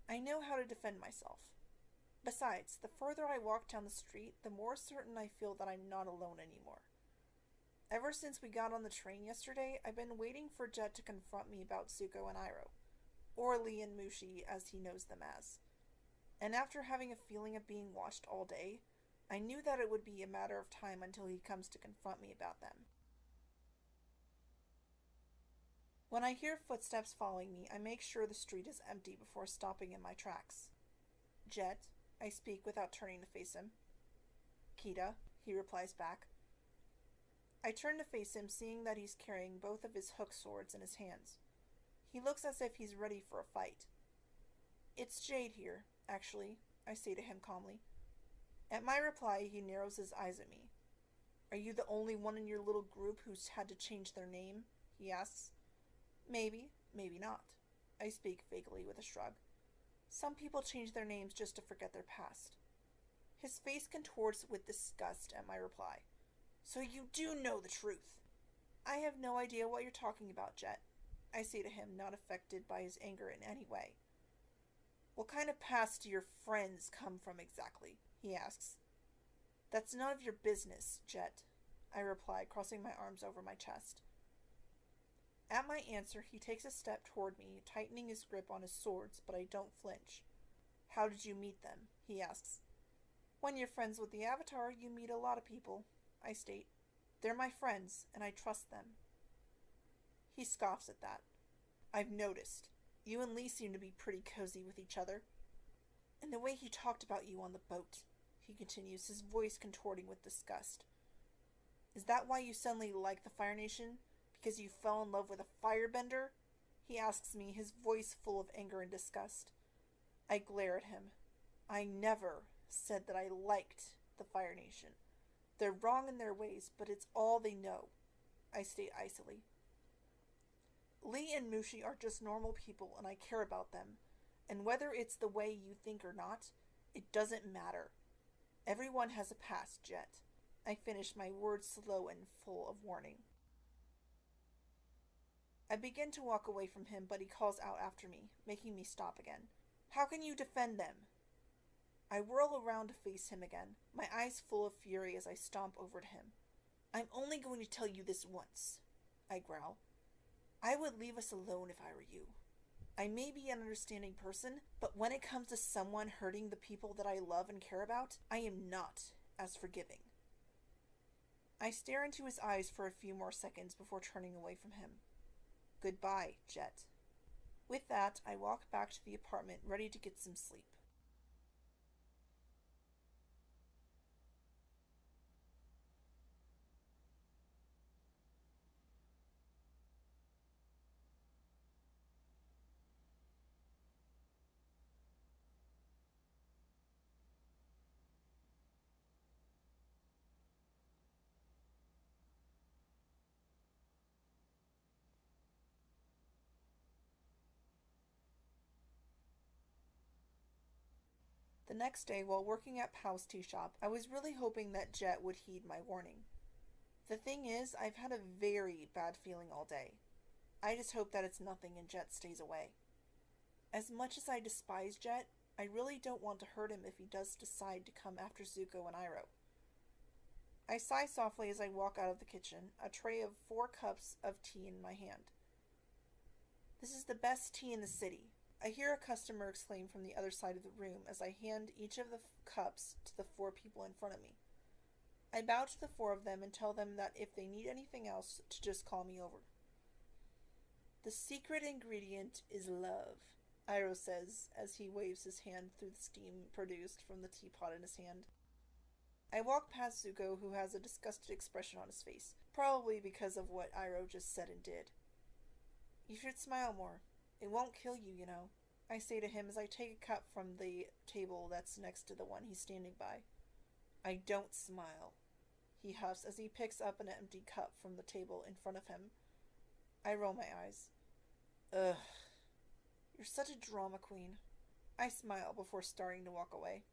I know how to defend myself. Besides, the further I walk down the street, the more certain I feel that I'm not alone anymore. Ever since we got on the train yesterday, I've been waiting for Jet to confront me about Zuko and Iroh, or Lee and Mushi as he knows them as. And after having a feeling of being watched all day, I knew that it would be a matter of time until he comes to confront me about them. When I hear footsteps following me, I make sure the street is empty before stopping in my tracks. "Jet," I speak without turning to face him. "Kida," he replies back. I turn to face him, seeing that he's carrying both of his hook swords in his hands. He looks as if he's ready for a fight. "It's Jade here, actually," I say to him calmly. At my reply, he narrows his eyes at me. "Are you the only one in your little group who's had to change their name?" he asks. "Maybe, maybe not," I speak vaguely with a shrug. "Some people change their names just to forget their past." His face contorts with disgust at my reply. "So you do know the truth." "I have no idea what you're talking about, Jet," I say to him, not affected by his anger in any way. "What kind of past do your friends come from exactly?" he asks. "That's none of your business, Jet," I reply, crossing my arms over my chest. At my answer, he takes a step toward me, tightening his grip on his swords, but I don't flinch. "How did you meet them?" he asks. "When you're friends with the Avatar, you meet a lot of people," I state. "They're my friends, and I trust them." He scoffs at that. "I've noticed. You and Lee seem to be pretty cozy with each other. And the way he talked about you on the boat," he continues, his voice contorting with disgust. "Is that why you suddenly like the Fire Nation? Because you fell in love with a firebender?" he asks me, his voice full of anger and disgust. I glare at him. "I never said that I liked the Fire Nation. They're wrong in their ways, but it's all they know," I state icily. "Lee and Mushi are just normal people, and I care about them. And whether it's the way you think or not, it doesn't matter. Everyone has a past, Jet." I finish my words slow and full of warning. I begin to walk away from him, but he calls out after me, making me stop again. "How can you defend them?" I whirl around to face him again, my eyes full of fury as I stomp over to him. I'm only going to tell you this once, I growl. I would leave us alone if I were you. I may be an understanding person, but when it comes to someone hurting the people that I love and care about, I am not as forgiving. I stare into his eyes for a few more seconds before turning away from him. Goodbye, Jet. With that, I walk back to the apartment, ready to get some sleep. The next day, while working at Pow's tea shop, I was really hoping that Jet would heed my warning. The thing is, I've had a very bad feeling all day. I just hope that it's nothing and Jet stays away. As much as I despise Jet, I really don't want to hurt him if he does decide to come after Zuko and Iroh. I sigh softly as I walk out of the kitchen, a tray of 4 cups of tea in my hand. This is the best tea in the city. I hear a customer exclaim from the other side of the room as I hand each of the cups to the 4 people in front of me. I bow to the 4 of them and tell them that if they need anything else, to just call me over. The secret ingredient is love, Iroh says as he waves his hand through the steam produced from the teapot in his hand. I walk past Zuko, who has a disgusted expression on his face, probably because of what Iroh just said and did. You should smile more. It won't kill you, you know, I say to him as I take a cup from the table that's next to the one he's standing by. I don't smile, he huffs as he picks up an empty cup from the table in front of him. I roll my eyes. Ugh. You're such a drama queen. I smile before starting to walk away.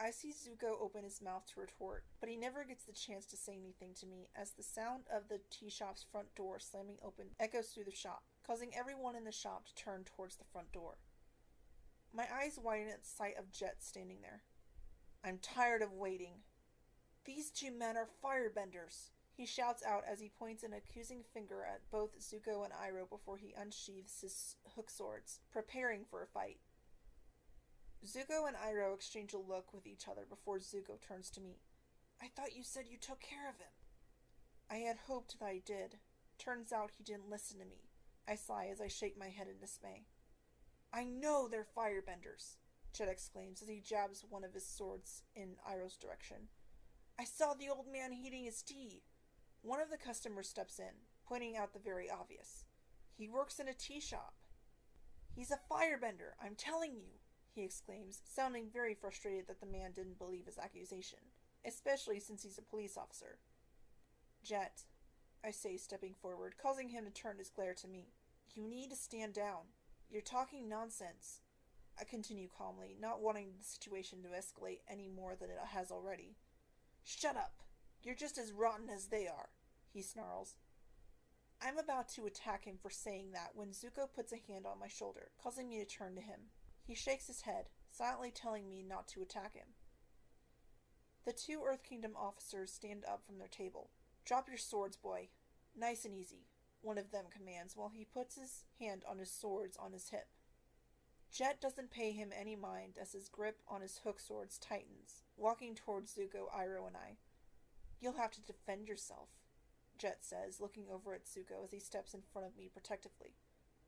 I see Zuko open his mouth to retort, but he never gets the chance to say anything to me as the sound of the tea shop's front door slamming open echoes through the shop, causing everyone in the shop to turn towards the front door. My eyes widen at the sight of Jet standing there. I'm tired of waiting. These 2 men are firebenders, he shouts out as he points an accusing finger at both Zuko and Iroh before he unsheathes his hook swords, preparing for a fight. Zuko and Iroh exchange a look with each other before Zuko turns to me. I thought you said you took care of him. I had hoped that I did. Turns out he didn't listen to me. I sigh as I shake my head in dismay. I know they're firebenders, Jet exclaims as he jabs one of his swords in Iroh's direction. I saw the old man heating his tea. One of the customers steps in, pointing out the very obvious. He works in a tea shop. He's a firebender, I'm telling you, he exclaims, sounding very frustrated that the man didn't believe his accusation, especially since he's a police officer. Jet, I say, stepping forward, causing him to turn his glare to me. You need to stand down. You're talking nonsense. I continue calmly, not wanting the situation to escalate any more than it has already. Shut up! You're just as rotten as they are, he snarls. I'm about to attack him for saying that when Zuko puts a hand on my shoulder, causing me to turn to him. He shakes his head, silently telling me not to attack him. The 2 Earth Kingdom officers stand up from their table. Drop your swords, boy. Nice and easy, one of them commands while he puts his hand on his swords on his hip. Jet doesn't pay him any mind as his grip on his hook swords tightens, walking towards Zuko, Iroh, and I. You'll have to defend yourself, Jet says, looking over at Zuko as he steps in front of me protectively.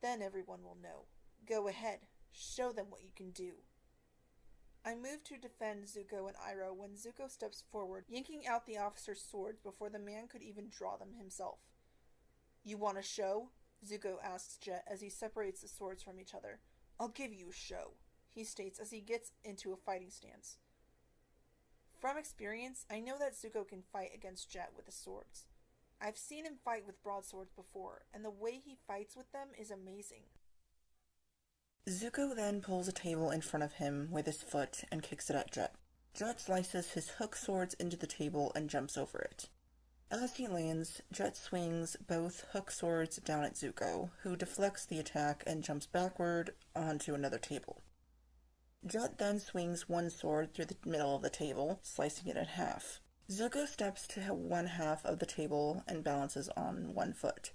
Then everyone will know. Go ahead. Show them what you can do. I move to defend Zuko and Iroh when Zuko steps forward, yanking out the officer's swords before the man could even draw them himself. You want a show? Zuko asks Jet as he separates the swords from each other. I'll give you a show, he states as he gets into a fighting stance. From experience, I know that Zuko can fight against Jet with the swords. I've seen him fight with broadswords before, and the way he fights with them is amazing. Zuko then pulls a table in front of him with his foot and kicks it at Jet. Jet slices his hook swords into the table and jumps over it. As he lands, Jet swings both hook swords down at Zuko, who deflects the attack and jumps backward onto another table. Jet then swings one sword through the middle of the table, slicing it in half. Zuko steps to one half of the table and balances on one foot.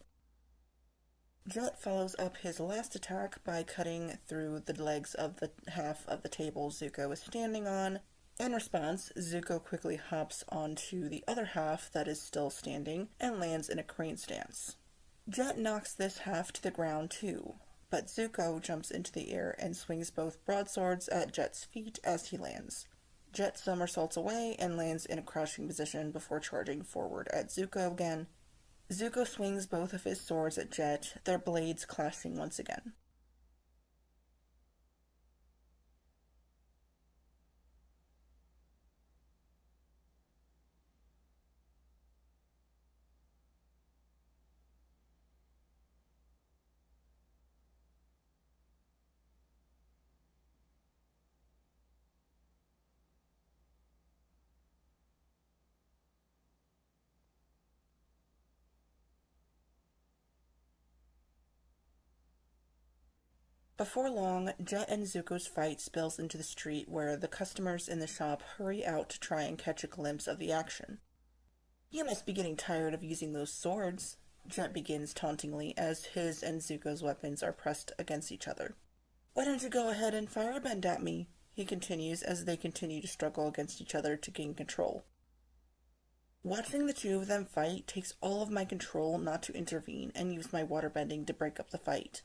Jet follows up his last attack by cutting through the legs of the half of the table Zuko is standing on. In response, Zuko quickly hops onto the other half that is still standing and lands in a crane stance. Jet knocks this half to the ground too, but Zuko jumps into the air and swings both broadswords at Jet's feet as he lands. Jet somersaults away and lands in a crouching position before charging forward at Zuko again. Zuko swings both of his swords at Jet, their blades clashing once again. Before long, Jet and Zuko's fight spills into the street where the customers in the shop hurry out to try and catch a glimpse of the action. "You must be getting tired of using those swords," Jet begins tauntingly as his and Zuko's weapons are pressed against each other. "Why don't you go ahead and firebend at me?" he continues as they continue to struggle against each other to gain control. Watching the two of them fight takes all of my control not to intervene and use my waterbending to break up the fight.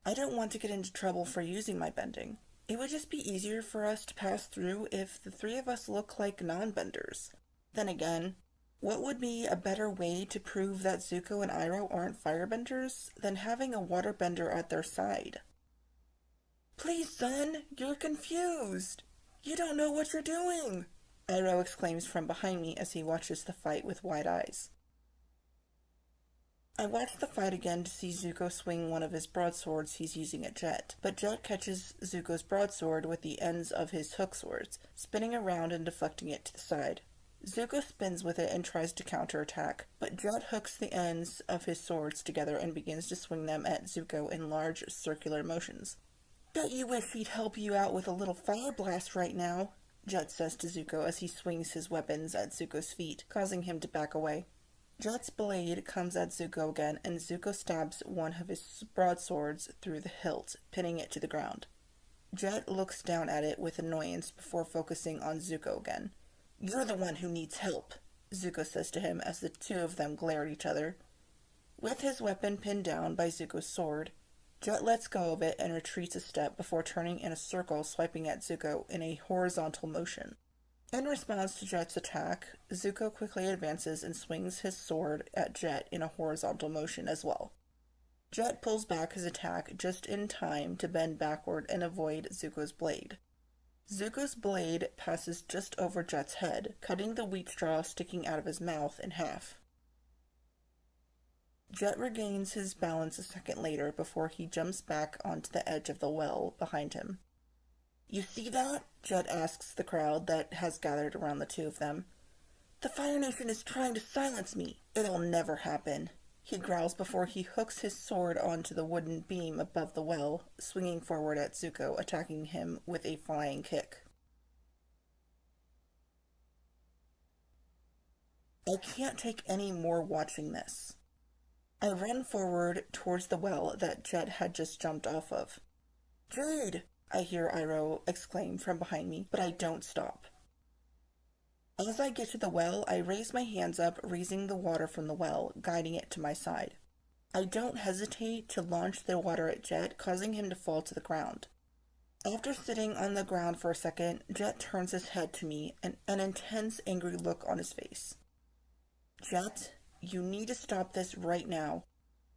I don't want to get into trouble for using my bending. It would just be easier for us to pass through if the three of us look like non-benders. Then again, what would be a better way to prove that Zuko and Iroh aren't firebenders than having a waterbender at their side? "Please, son, you're confused. You don't know what you're doing," Iroh exclaims from behind me as he watches the fight with wide eyes. I watch the fight again to see Zuko swing one of his broadswords he's using at Jet, but Jet catches Zuko's broadsword with the ends of his hook swords, spinning around and deflecting it to the side. Zuko spins with it and tries to counterattack, but Jet hooks the ends of his swords together and begins to swing them at Zuko in large circular motions. "Bet you wish he'd help you out with a little fire blast right now," Jet says to Zuko as he swings his weapons at Zuko's feet, causing him to back away. Jet's blade comes at Zuko again, and Zuko stabs one of his broadswords through the hilt, pinning it to the ground. Jet looks down at it with annoyance before focusing on Zuko again. "You're the one who needs help," Zuko says to him as the two of them glare at each other. With his weapon pinned down by Zuko's sword, Jet lets go of it and retreats a step before turning in a circle, swiping at Zuko in a horizontal motion. In response to Jet's attack, Zuko quickly advances and swings his sword at Jet in a horizontal motion as well. Jet pulls back his attack just in time to bend backward and avoid Zuko's blade. Zuko's blade passes just over Jet's head, cutting the wheat straw sticking out of his mouth in half. Jet regains his balance a second later before he jumps back onto the edge of the well behind him. "You see that?" Jet asks the crowd that has gathered around the two of them. "The Fire Nation is trying to silence me. It'll never happen," he growls before he hooks his sword onto the wooden beam above the well, swinging forward at Zuko, attacking him with a flying kick. I can't take any more watching this. I run forward towards the well that Jet had just jumped off of. "Jade!" I hear Iroh exclaim from behind me, but I don't stop. As I get to the well, I raise my hands up, raising the water from the well, guiding it to my side. I don't hesitate to launch the water at Jet, causing him to fall to the ground. After sitting on the ground for a second, Jet turns his head to me, an intense, angry look on his face. "Jet, you need to stop this right now,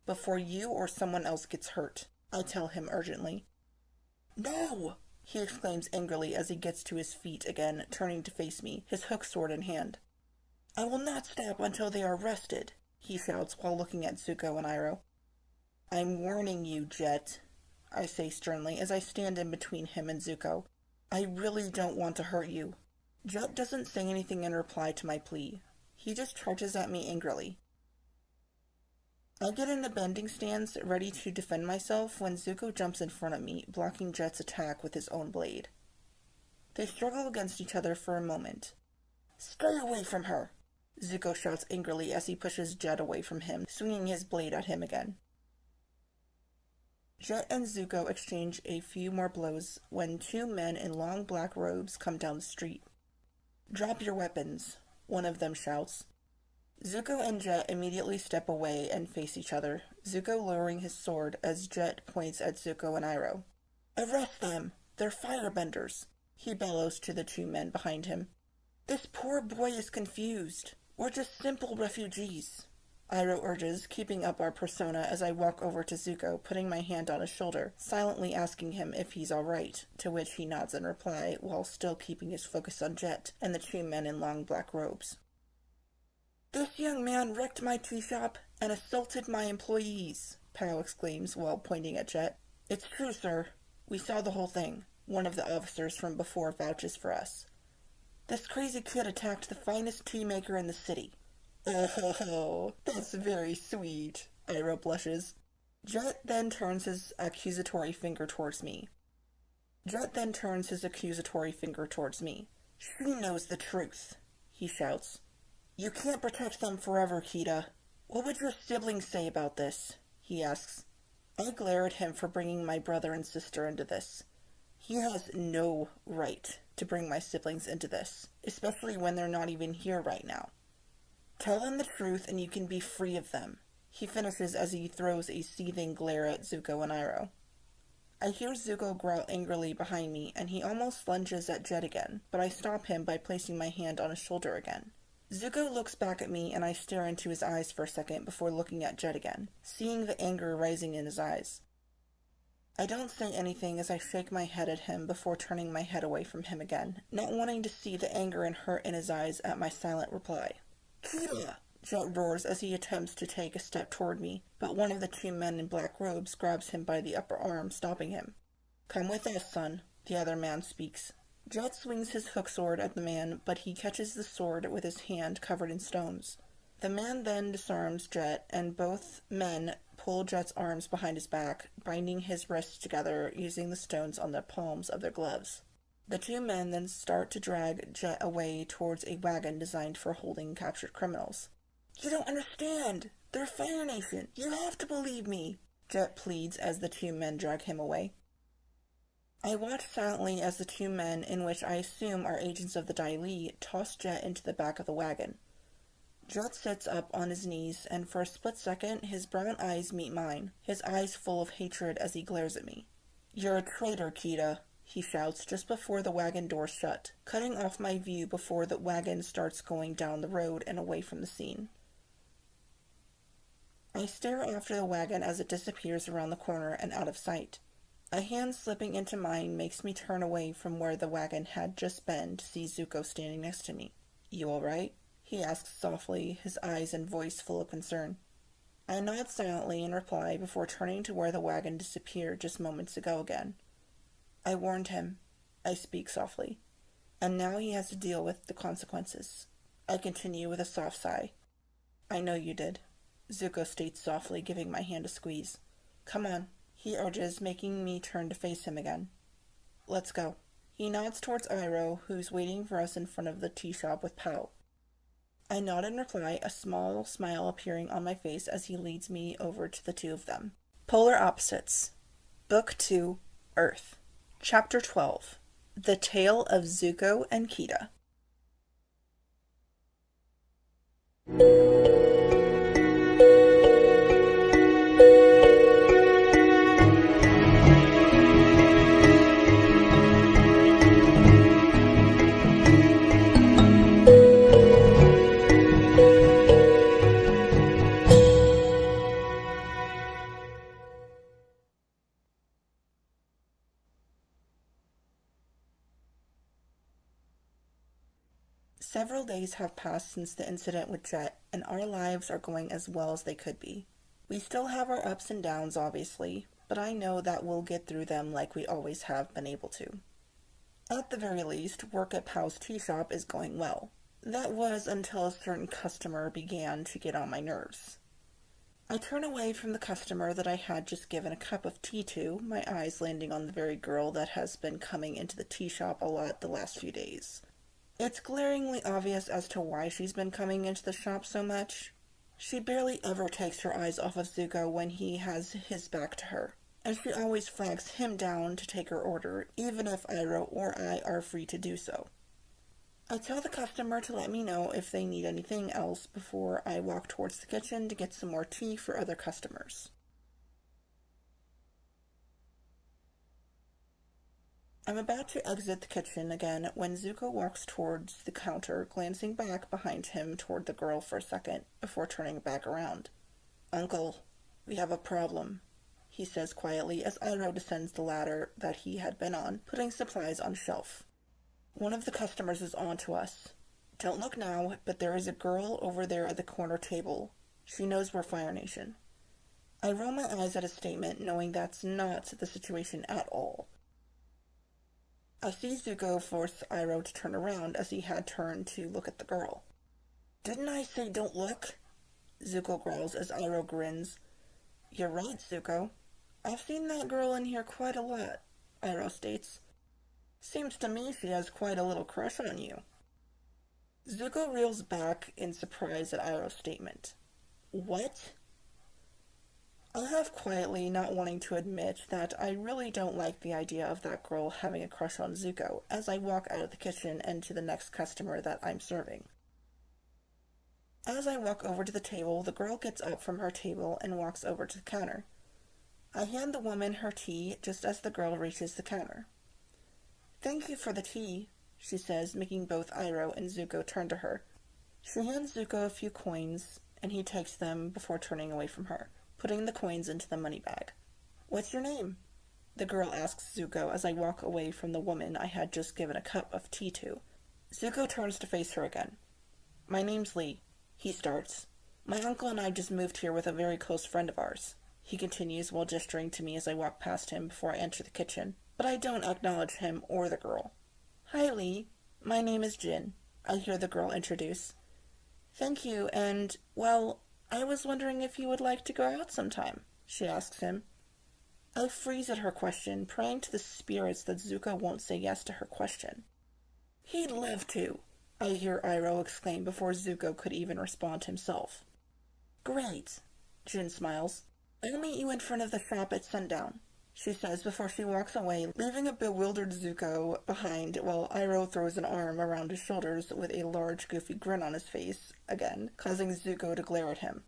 before you or someone else gets hurt," I tell him urgently. "No!" he exclaims angrily as he gets to his feet again, turning to face me, his hook sword in hand. "I will not stop until they are arrested," he shouts while looking at Zuko and Iroh. "I'm warning you, Jet," I say sternly as I stand in between him and Zuko. "I really don't want to hurt you." Jet doesn't say anything in reply to my plea. He just charges at me angrily. I get in the bending stance, ready to defend myself, when Zuko jumps in front of me, blocking Jet's attack with his own blade. They struggle against each other for a moment. "Stay away from her!" Zuko shouts angrily as he pushes Jet away from him, swinging his blade at him again. Jet and Zuko exchange a few more blows when two men in long black robes come down the street. "Drop your weapons," one of them shouts. Zuko and Jet immediately step away and face each other, Zuko lowering his sword as Jet points at Zuko and Iroh. "Arrest them! They're firebenders!" he bellows to the two men behind him. "This poor boy is confused. We're just simple refugees," Iroh urges, keeping up our persona as I walk over to Zuko, putting my hand on his shoulder, silently asking him if he's alright, to which he nods in reply, while still keeping his focus on Jet and the two men in long black robes. "This young man wrecked my tea shop and assaulted my employees," Pow exclaims while pointing at Jet. "It's true, sir. We saw the whole thing," one of the officers from before vouches for us. "This crazy kid attacked the finest tea maker in the city." "Oh, that's very sweet," Iroh blushes. Jet then turns his accusatory finger towards me. "She knows the truth," he shouts. "You can't protect them forever, Kida. What would your siblings say about this?" he asks. I glare at him for bringing my brother and sister into this. He has no right to bring my siblings into this, especially when they're not even here right now. "Tell them the truth and you can be free of them," he finishes as he throws a seething glare at Zuko and Iroh. I hear Zuko growl angrily behind me, and he almost lunges at Jet again, but I stop him by placing my hand on his shoulder again. Zuko looks back at me, and I stare into his eyes for a second before looking at Jet again, seeing the anger rising in his eyes. I don't say anything as I shake my head at him before turning my head away from him again, not wanting to see the anger and hurt in his eyes at my silent reply. "Kida!" Jet roars as he attempts to take a step toward me, but one of the two men in black robes grabs him by the upper arm, stopping him. "Come with us, son," the other man speaks. Jet swings his hook sword at the man, but he catches the sword with his hand covered in stones. The man then disarms Jet, and both men pull Jet's arms behind his back, binding his wrists together using the stones on the palms of their gloves. The two men then start to drag Jet away towards a wagon designed for holding captured criminals. "You don't understand! They're Fire Nation! You have to believe me!" Jet pleads as the two men drag him away. I watch silently as the two men, in which I assume are agents of the Dai Li, toss Jet into the back of the wagon. Jet sits up on his knees, and for a split second his brown eyes meet mine, his eyes full of hatred as he glares at me. "You're a traitor, Kida," he shouts just before the wagon doors shut, cutting off my view before the wagon starts going down the road and away from the scene. I stare after the wagon as it disappears around the corner and out of sight. A hand slipping into mine makes me turn away from where the wagon had just been to see Zuko standing next to me. "You all right?" he asks softly, his eyes and voice full of concern. I nod silently in reply before turning to where the wagon disappeared just moments ago again. "I warned him," I speak softly, "and now he has to deal with the consequences." I continue with a soft sigh. "I know you did," Zuko states softly, giving my hand a squeeze. "Come on," he urges, making me turn to face him again. "Let's go." He nods towards Iroh, who's waiting for us in front of the tea shop with Pow. I nod in reply, a small smile appearing on my face as he leads me over to the two of them. Polar Opposites. Book 2, Earth. Chapter 12. The Tale of Zuko and Kida. Several days have passed since the incident with Jet, and our lives are going as well as they could be. We still have our ups and downs, obviously, but I know that we'll get through them like we always have been able to. At the very least, work at Pow's tea shop is going well. That was until a certain customer began to get on my nerves. I turn away from the customer that I had just given a cup of tea to, my eyes landing on the very girl that has been coming into the tea shop a lot the last few days. It's glaringly obvious as to why she's been coming into the shop so much. She barely ever takes her eyes off of Zuko when he has his back to her, and she always flags him down to take her order, even if Iroh or I are free to do so. I tell the customer to let me know if they need anything else before I walk towards the kitchen to get some more tea for other customers. I'm about to exit the kitchen again when Zuko walks towards the counter, glancing back behind him toward the girl for a second before turning back around. "Uncle, we have a problem," he says quietly as Iroh descends the ladder that he had been on, putting supplies on a shelf. "One of the customers is on to us. Don't look now, but there is a girl over there at the corner table. She knows we're Fire Nation." I roll my eyes at his statement, knowing that's not the situation at all. I see Zuko force Iroh to turn around as he had turned to look at the girl. "Didn't I say don't look?" Zuko growls as Iroh grins. "You're right, Zuko. I've seen that girl in here quite a lot," Iroh states. "Seems to me she has quite a little crush on you." Zuko reels back in surprise at Iroh's statement. "What?" I laugh quietly, not wanting to admit that I really don't like the idea of that girl having a crush on Zuko, as I walk out of the kitchen and to the next customer that I'm serving. As I walk over to the table, the girl gets up from her table and walks over to the counter. I hand the woman her tea just as the girl reaches the counter. "Thank you for the tea," she says, making both Iroh and Zuko turn to her. She hands Zuko a few coins, and he takes them before turning away from her, putting the coins into the money bag. "What's your name?" the girl asks Zuko as I walk away from the woman I had just given a cup of tea to. Zuko turns to face her again. "My name's Lee," he starts. "My uncle and I just moved here with a very close friend of ours," he continues while gesturing to me as I walk past him before I enter the kitchen, but I don't acknowledge him or the girl. "Hi, Lee. My name is Jin," I hear the girl introduce. "Thank you, and, well, I was wondering if you would like to go out sometime," she asks him. I freeze at her question, praying to the spirits that Zuko won't say yes to her question. "He'd love to," I hear Iroh exclaim before Zuko could even respond himself. "Great," Jin smiles. "I'll meet you in front of the shop at sundown," she says before she walks away, leaving a bewildered Zuko behind while Iroh throws an arm around his shoulders with a large goofy grin on his face, again, causing Zuko to glare at him.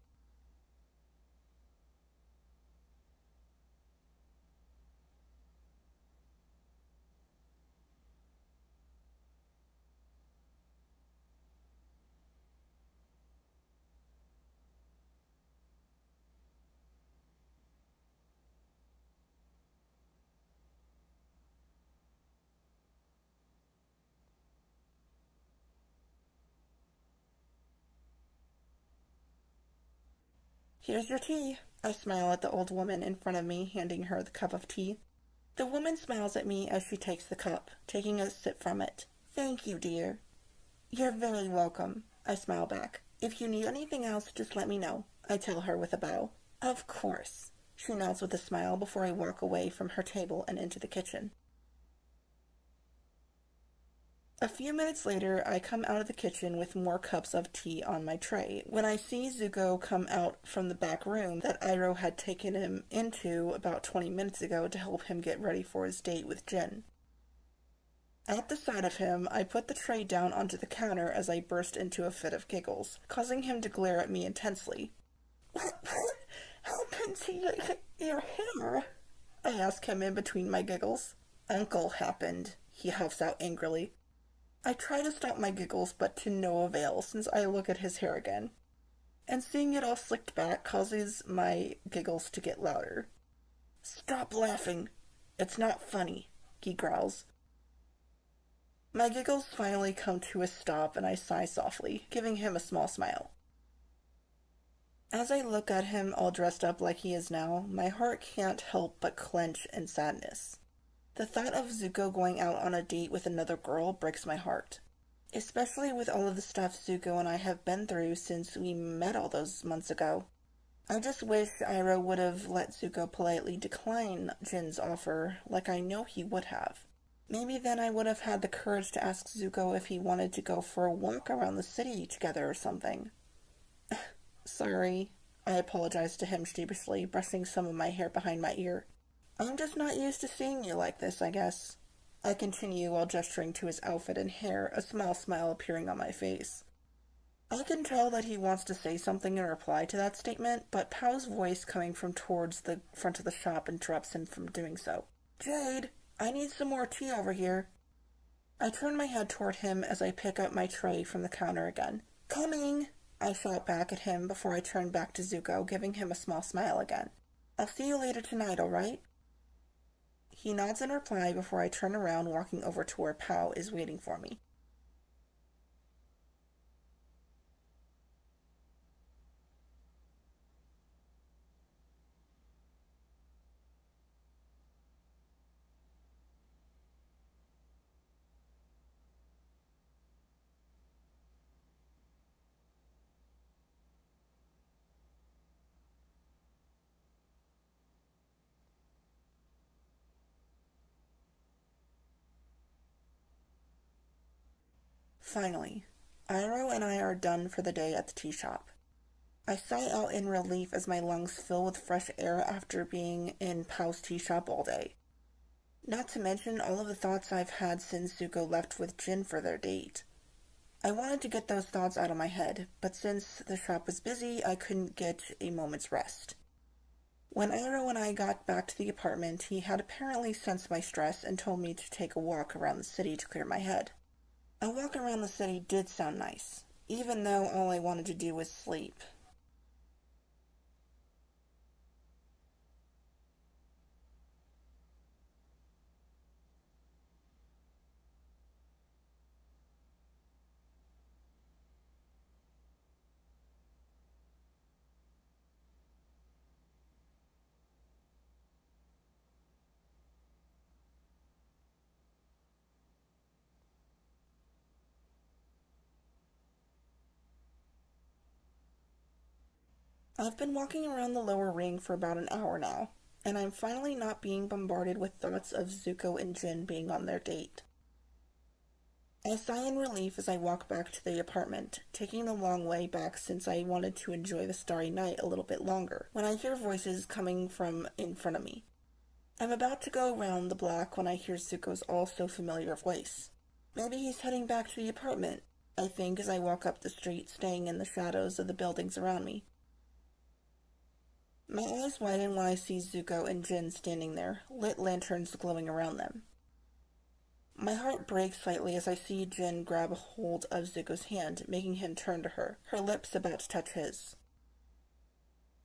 "Here's your tea," I smile at the old woman in front of me, handing her the cup of tea. The woman smiles at me as she takes the cup, taking a sip from it. "Thank you, dear." "You're very welcome," I smile back. "If you need anything else, just let me know," I tell her with a bow. "Of course," she nods with a smile before I walk away from her table and into the kitchen. A few minutes later, I come out of the kitchen with more cups of tea on my tray, when I see Zuko come out from the back room that Iroh had taken him into about 20 minutes ago to help him get ready for his date with Jin. At the sight of him, I put the tray down onto the counter as I burst into a fit of giggles, causing him to glare at me intensely. "What happened to your hair?" I ask him in between my giggles. "Uncle happened," he huffs out angrily. I try to stop my giggles, but to no avail, since I look at his hair again. And seeing it all slicked back causes my giggles to get louder. "Stop laughing. It's not funny," he growls. My giggles finally come to a stop and I sigh softly, giving him a small smile. As I look at him all dressed up like he is now, my heart can't help but clench in sadness. The thought of Zuko going out on a date with another girl breaks my heart, especially with all of the stuff Zuko and I have been through since we met all those months ago. I just wish Iroh would have let Zuko politely decline Jin's offer, like I know he would have. Maybe then I would have had the courage to ask Zuko if he wanted to go for a walk around the city together or something. Sorry, I apologized to him sheepishly, brushing some of my hair behind my ear. I'm just not used to seeing you like this, I guess. I continue while gesturing to his outfit and hair, a small smile appearing on my face. I can tell that he wants to say something in reply to that statement, but Pow's voice coming from towards the front of the shop interrupts him from doing so. Jade, I need some more tea over here. I turn my head toward him as I pick up my tray from the counter again. Coming! I shout back at him before I turn back to Zuko, giving him a small smile again. I'll see you later tonight, alright? He nods in reply before I turn around, walking over to where Pow is waiting for me. Finally, Iroh and I are done for the day at the tea shop. I sigh out in relief as my lungs fill with fresh air after being in Pow's tea shop all day. Not to mention all of the thoughts I've had since Zuko left with Jin for their date. I wanted to get those thoughts out of my head, but since the shop was busy, I couldn't get a moment's rest. When Iroh and I got back to the apartment, he had apparently sensed my stress and told me to take a walk around the city to clear my head. A walk around the city did sound nice, even though all I wanted to do was sleep. I've been walking around the lower ring for about an hour now, and I'm finally not being bombarded with thoughts of Zuko and Jin being on their date. I sigh in relief as I walk back to the apartment, taking the long way back since I wanted to enjoy the starry night a little bit longer, when I hear voices coming from in front of me. I'm about to go around the block when I hear Zuko's all-so-familiar voice. Maybe he's heading back to the apartment, I think as I walk up the street, staying in the shadows of the buildings around me. My eyes widen when I see Zuko and Jin standing there, lit lanterns glowing around them. My heart breaks slightly as I see Jin grab a hold of Zuko's hand, making him turn to her, her lips about to touch his.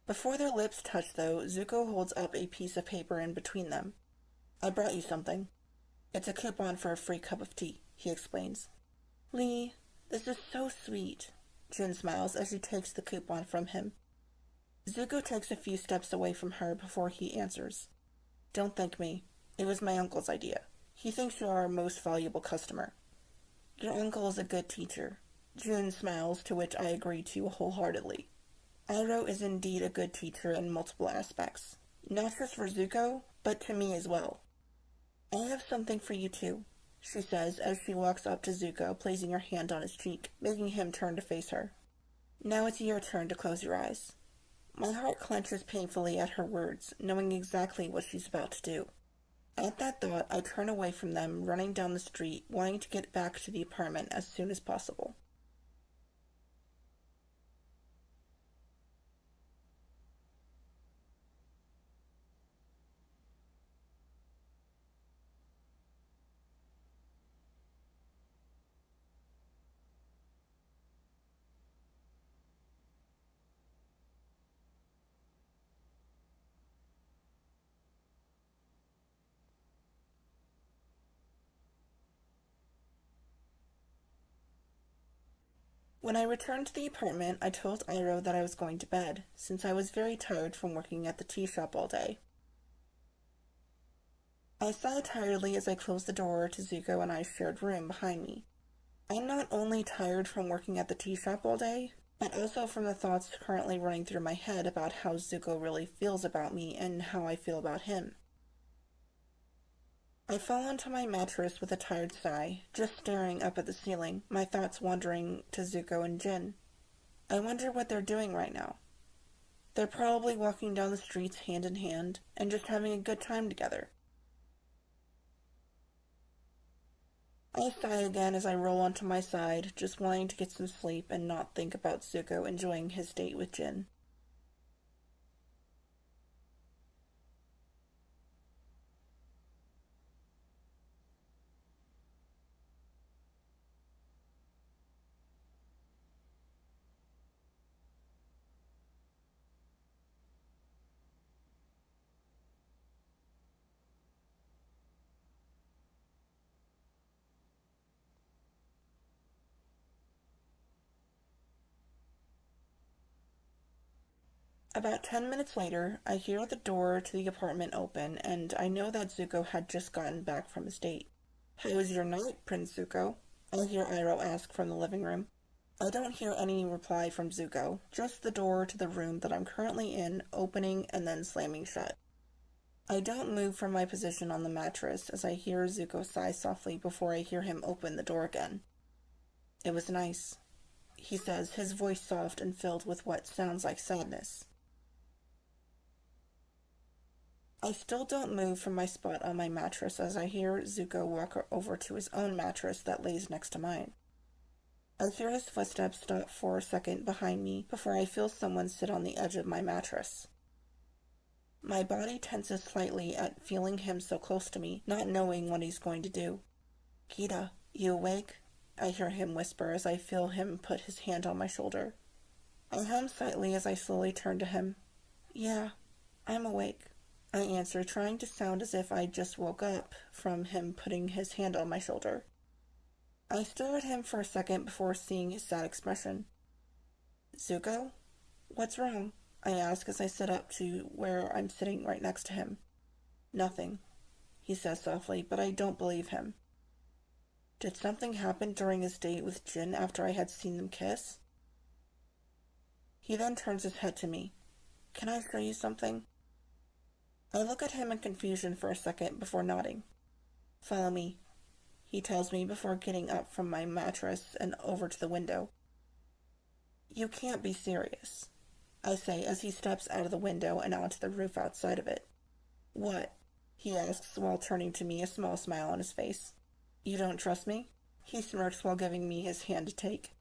Before their lips touch, though, Zuko holds up a piece of paper in between them. I brought you something. It's a coupon for a free cup of tea, he explains. Lee, this is so sweet, Jin smiles as she takes the coupon from him. Zuko takes a few steps away from her before he answers. Don't thank me. It was my uncle's idea. He thinks you are our most valuable customer. Your uncle is a good teacher. Jin smiles, to which I agree to wholeheartedly. Iroh is indeed a good teacher in multiple aspects. Not just for Zuko, but to me as well. I have something for you too, she says as she walks up to Zuko, placing her hand on his cheek, making him turn to face her. Now it's your turn to close your eyes. My heart clenches painfully at her words, knowing exactly what she's about to do. At that thought, I turn away from them, running down the street, wanting to get back to the apartment as soon as possible. When I returned to the apartment, I told Iroh that I was going to bed, since I was very tired from working at the tea shop all day. I sighed tiredly as I closed the door to Zuko and I's shared room behind me. I'm not only tired from working at the tea shop all day, but also from the thoughts currently running through my head about how Zuko really feels about me and how I feel about him. I fall onto my mattress with a tired sigh, just staring up at the ceiling, my thoughts wandering to Zuko and Jin. I wonder what they're doing right now. They're probably walking down the streets hand in hand and just having a good time together. I sigh again as I roll onto my side, just wanting to get some sleep and not think about Zuko enjoying his date with Jin. About 10 minutes later, I hear the door to the apartment open, and I know that Zuko had just gotten back from his date. "How was your night, Prince Zuko?" I hear Iroh ask from the living room. I don't hear any reply from Zuko, just the door to the room that I'm currently in opening and then slamming shut. I don't move from my position on the mattress as I hear Zuko sigh softly before I hear him open the door again. "It was nice," he says, his voice soft and filled with what sounds like sadness. I still don't move from my spot on my mattress as I hear Zuko walk over to his own mattress that lays next to mine. I hear his footsteps stop for a second behind me before I feel someone sit on the edge of my mattress. My body tenses slightly at feeling him so close to me, not knowing what he's going to do. "Gita, you awake?" I hear him whisper as I feel him put his hand on my shoulder. I hum slightly as I slowly turn to him. "Yeah, I'm awake," I answer, trying to sound as if I just woke up from him putting his hand on my shoulder. I stare at him for a second before seeing his sad expression. "Zuko? What's wrong?" I ask as I sit up to where I'm sitting right next to him. "Nothing," he says softly, but I don't believe him. Did something happen during his date with Jin after I had seen them kiss? He then turns his head to me. "Can I show you something?" I look at him in confusion for a second before nodding. "Follow me," he tells me before getting up from my mattress and over to the window. "You can't be serious," I say as he steps out of the window and onto the roof outside of it. "What?" he asks while turning to me, a small smile on his face. "You don't trust me?" He smirks while giving me his hand to take.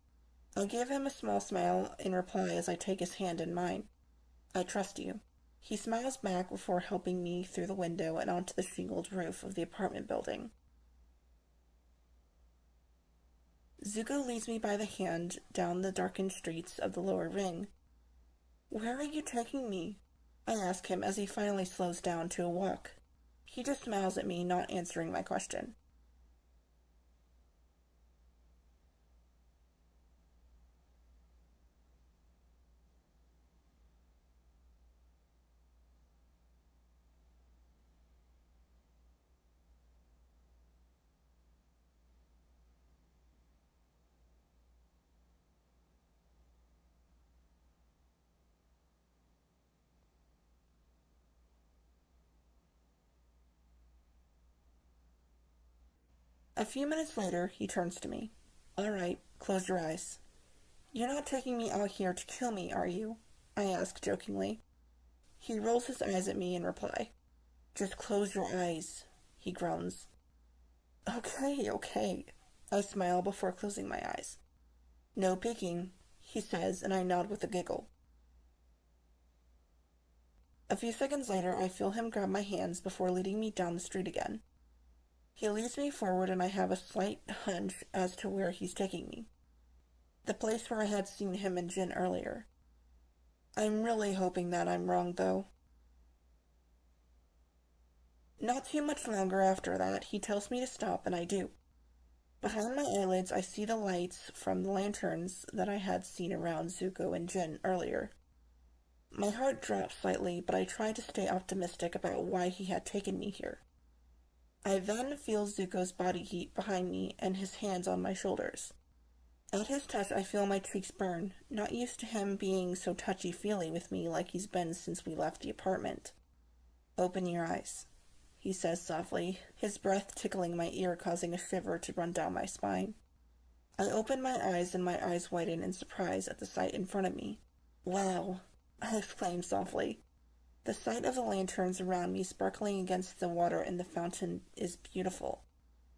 I give him a small smile in reply as I take his hand in mine. "I trust you." He smiles back before helping me through the window and onto the shingled roof of the apartment building. Zuko leads me by the hand down the darkened streets of the lower ring. "Where are you taking me?" I ask him as he finally slows down to a walk. He just smiles at me, not answering my question. A few minutes later, he turns to me. "All right, close your eyes." "You're not taking me out here to kill me, are you?" I ask jokingly. He rolls his eyes at me in reply. "Just close your eyes," he groans. Okay, I smile before closing my eyes. "No peeking," he says, and I nod with a giggle. A few seconds later, I feel him grab my hands before leading me down the street again. He leads me forward and I have a slight hunch as to where he's taking me. The place where I had seen him and Jin earlier. I'm really hoping that I'm wrong, though. Not too much longer after that, he tells me to stop, and I do. Behind my eyelids, I see the lights from the lanterns that I had seen around Zuko and Jin earlier. My heart drops slightly, but I try to stay optimistic about why he had taken me here. I then feel Zuko's body heat behind me and his hands on my shoulders. At his touch, I feel my cheeks burn, not used to him being so touchy-feely with me like he's been since we left the apartment. "Open your eyes," he says softly, his breath tickling my ear, causing a shiver to run down my spine. I open my eyes and my eyes widen in surprise at the sight in front of me. "Wow," I exclaim softly. The sight of the lanterns around me sparkling against the water in the fountain is beautiful.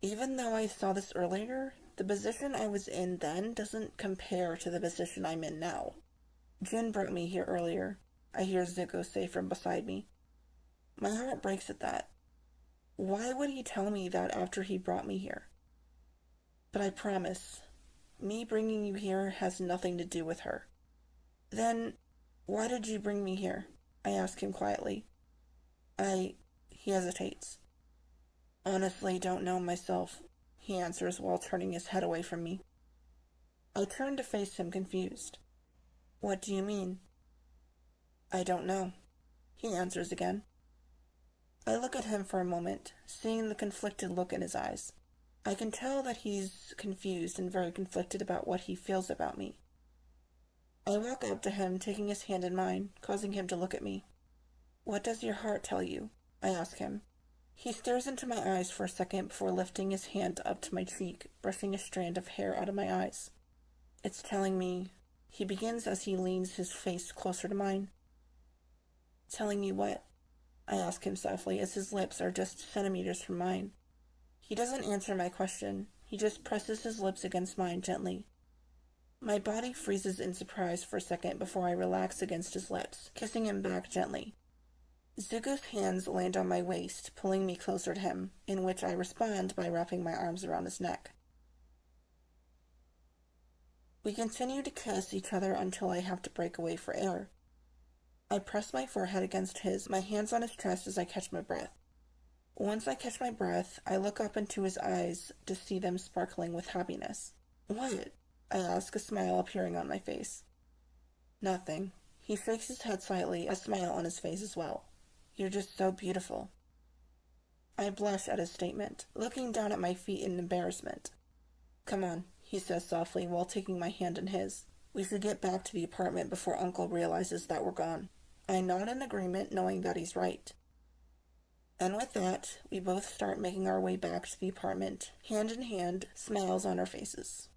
Even though I saw this earlier, the position I was in then doesn't compare to the position I'm in now. "Jin brought me here earlier," I hear Zuko say from beside me. My heart breaks at that. Why would he tell me that after he brought me here? But I promise, me bringing you here has nothing to do with her. "Then, why did you bring me here?" I ask him quietly. He hesitates. "Honestly, don't know myself," he answers while turning his head away from me. I turn to face him confused. "What do you mean?" "I don't know," he answers again. I look at him for a moment, seeing the conflicted look in his eyes. I can tell that he's confused and very conflicted about what he feels about me. I walk up to him, taking his hand in mine, causing him to look at me. "What does your heart tell you?" I ask him. He stares into my eyes for a second before lifting his hand up to my cheek, brushing a strand of hair out of my eyes. "It's telling me," he begins as he leans his face closer to mine. "Telling me what?" I ask him softly, as his lips are just centimeters from mine. He doesn't answer my question. He just presses his lips against mine gently. My body freezes in surprise for a second before I relax against his lips, kissing him back gently. Zuko's hands land on my waist, pulling me closer to him, in which I respond by wrapping my arms around his neck. We continue to kiss each other until I have to break away for air. I press my forehead against his, my hands on his chest as I catch my breath. Once I catch my breath, I look up into his eyes to see them sparkling with happiness. "What?" I ask, a smile appearing on my face. "Nothing." He shakes his head slightly, a smile on his face as well. "You're just so beautiful." I blush at his statement, looking down at my feet in embarrassment. "Come on," he says softly while taking my hand in his. "We should get back to the apartment before Uncle realizes that we're gone." I nod in agreement, knowing that he's right. And with that, we both start making our way back to the apartment, hand in hand, smiles on our faces.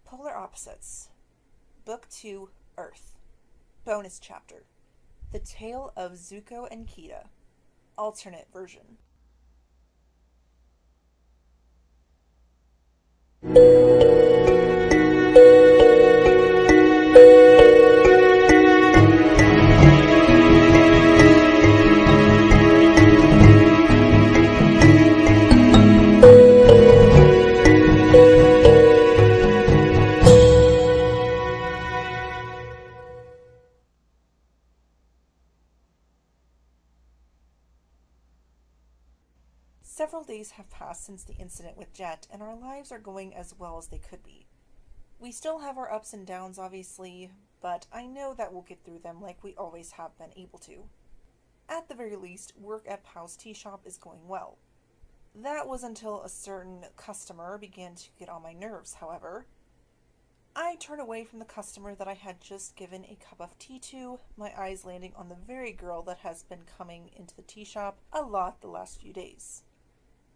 Polar Opposites. Book 2, Earth. Bonus chapter. The Tale of Zuko and Kida. Alternate version. Several days have passed since the incident with Jet, and our lives are going as well as they could be. We still have our ups and downs, obviously, but I know that we'll get through them like we always have been able to. At the very least, work at Pow's Tea Shop is going well. That was until a certain customer began to get on my nerves, however. I turn away from the customer that I had just given a cup of tea to, my eyes landing on the very girl that has been coming into the tea shop a lot the last few days.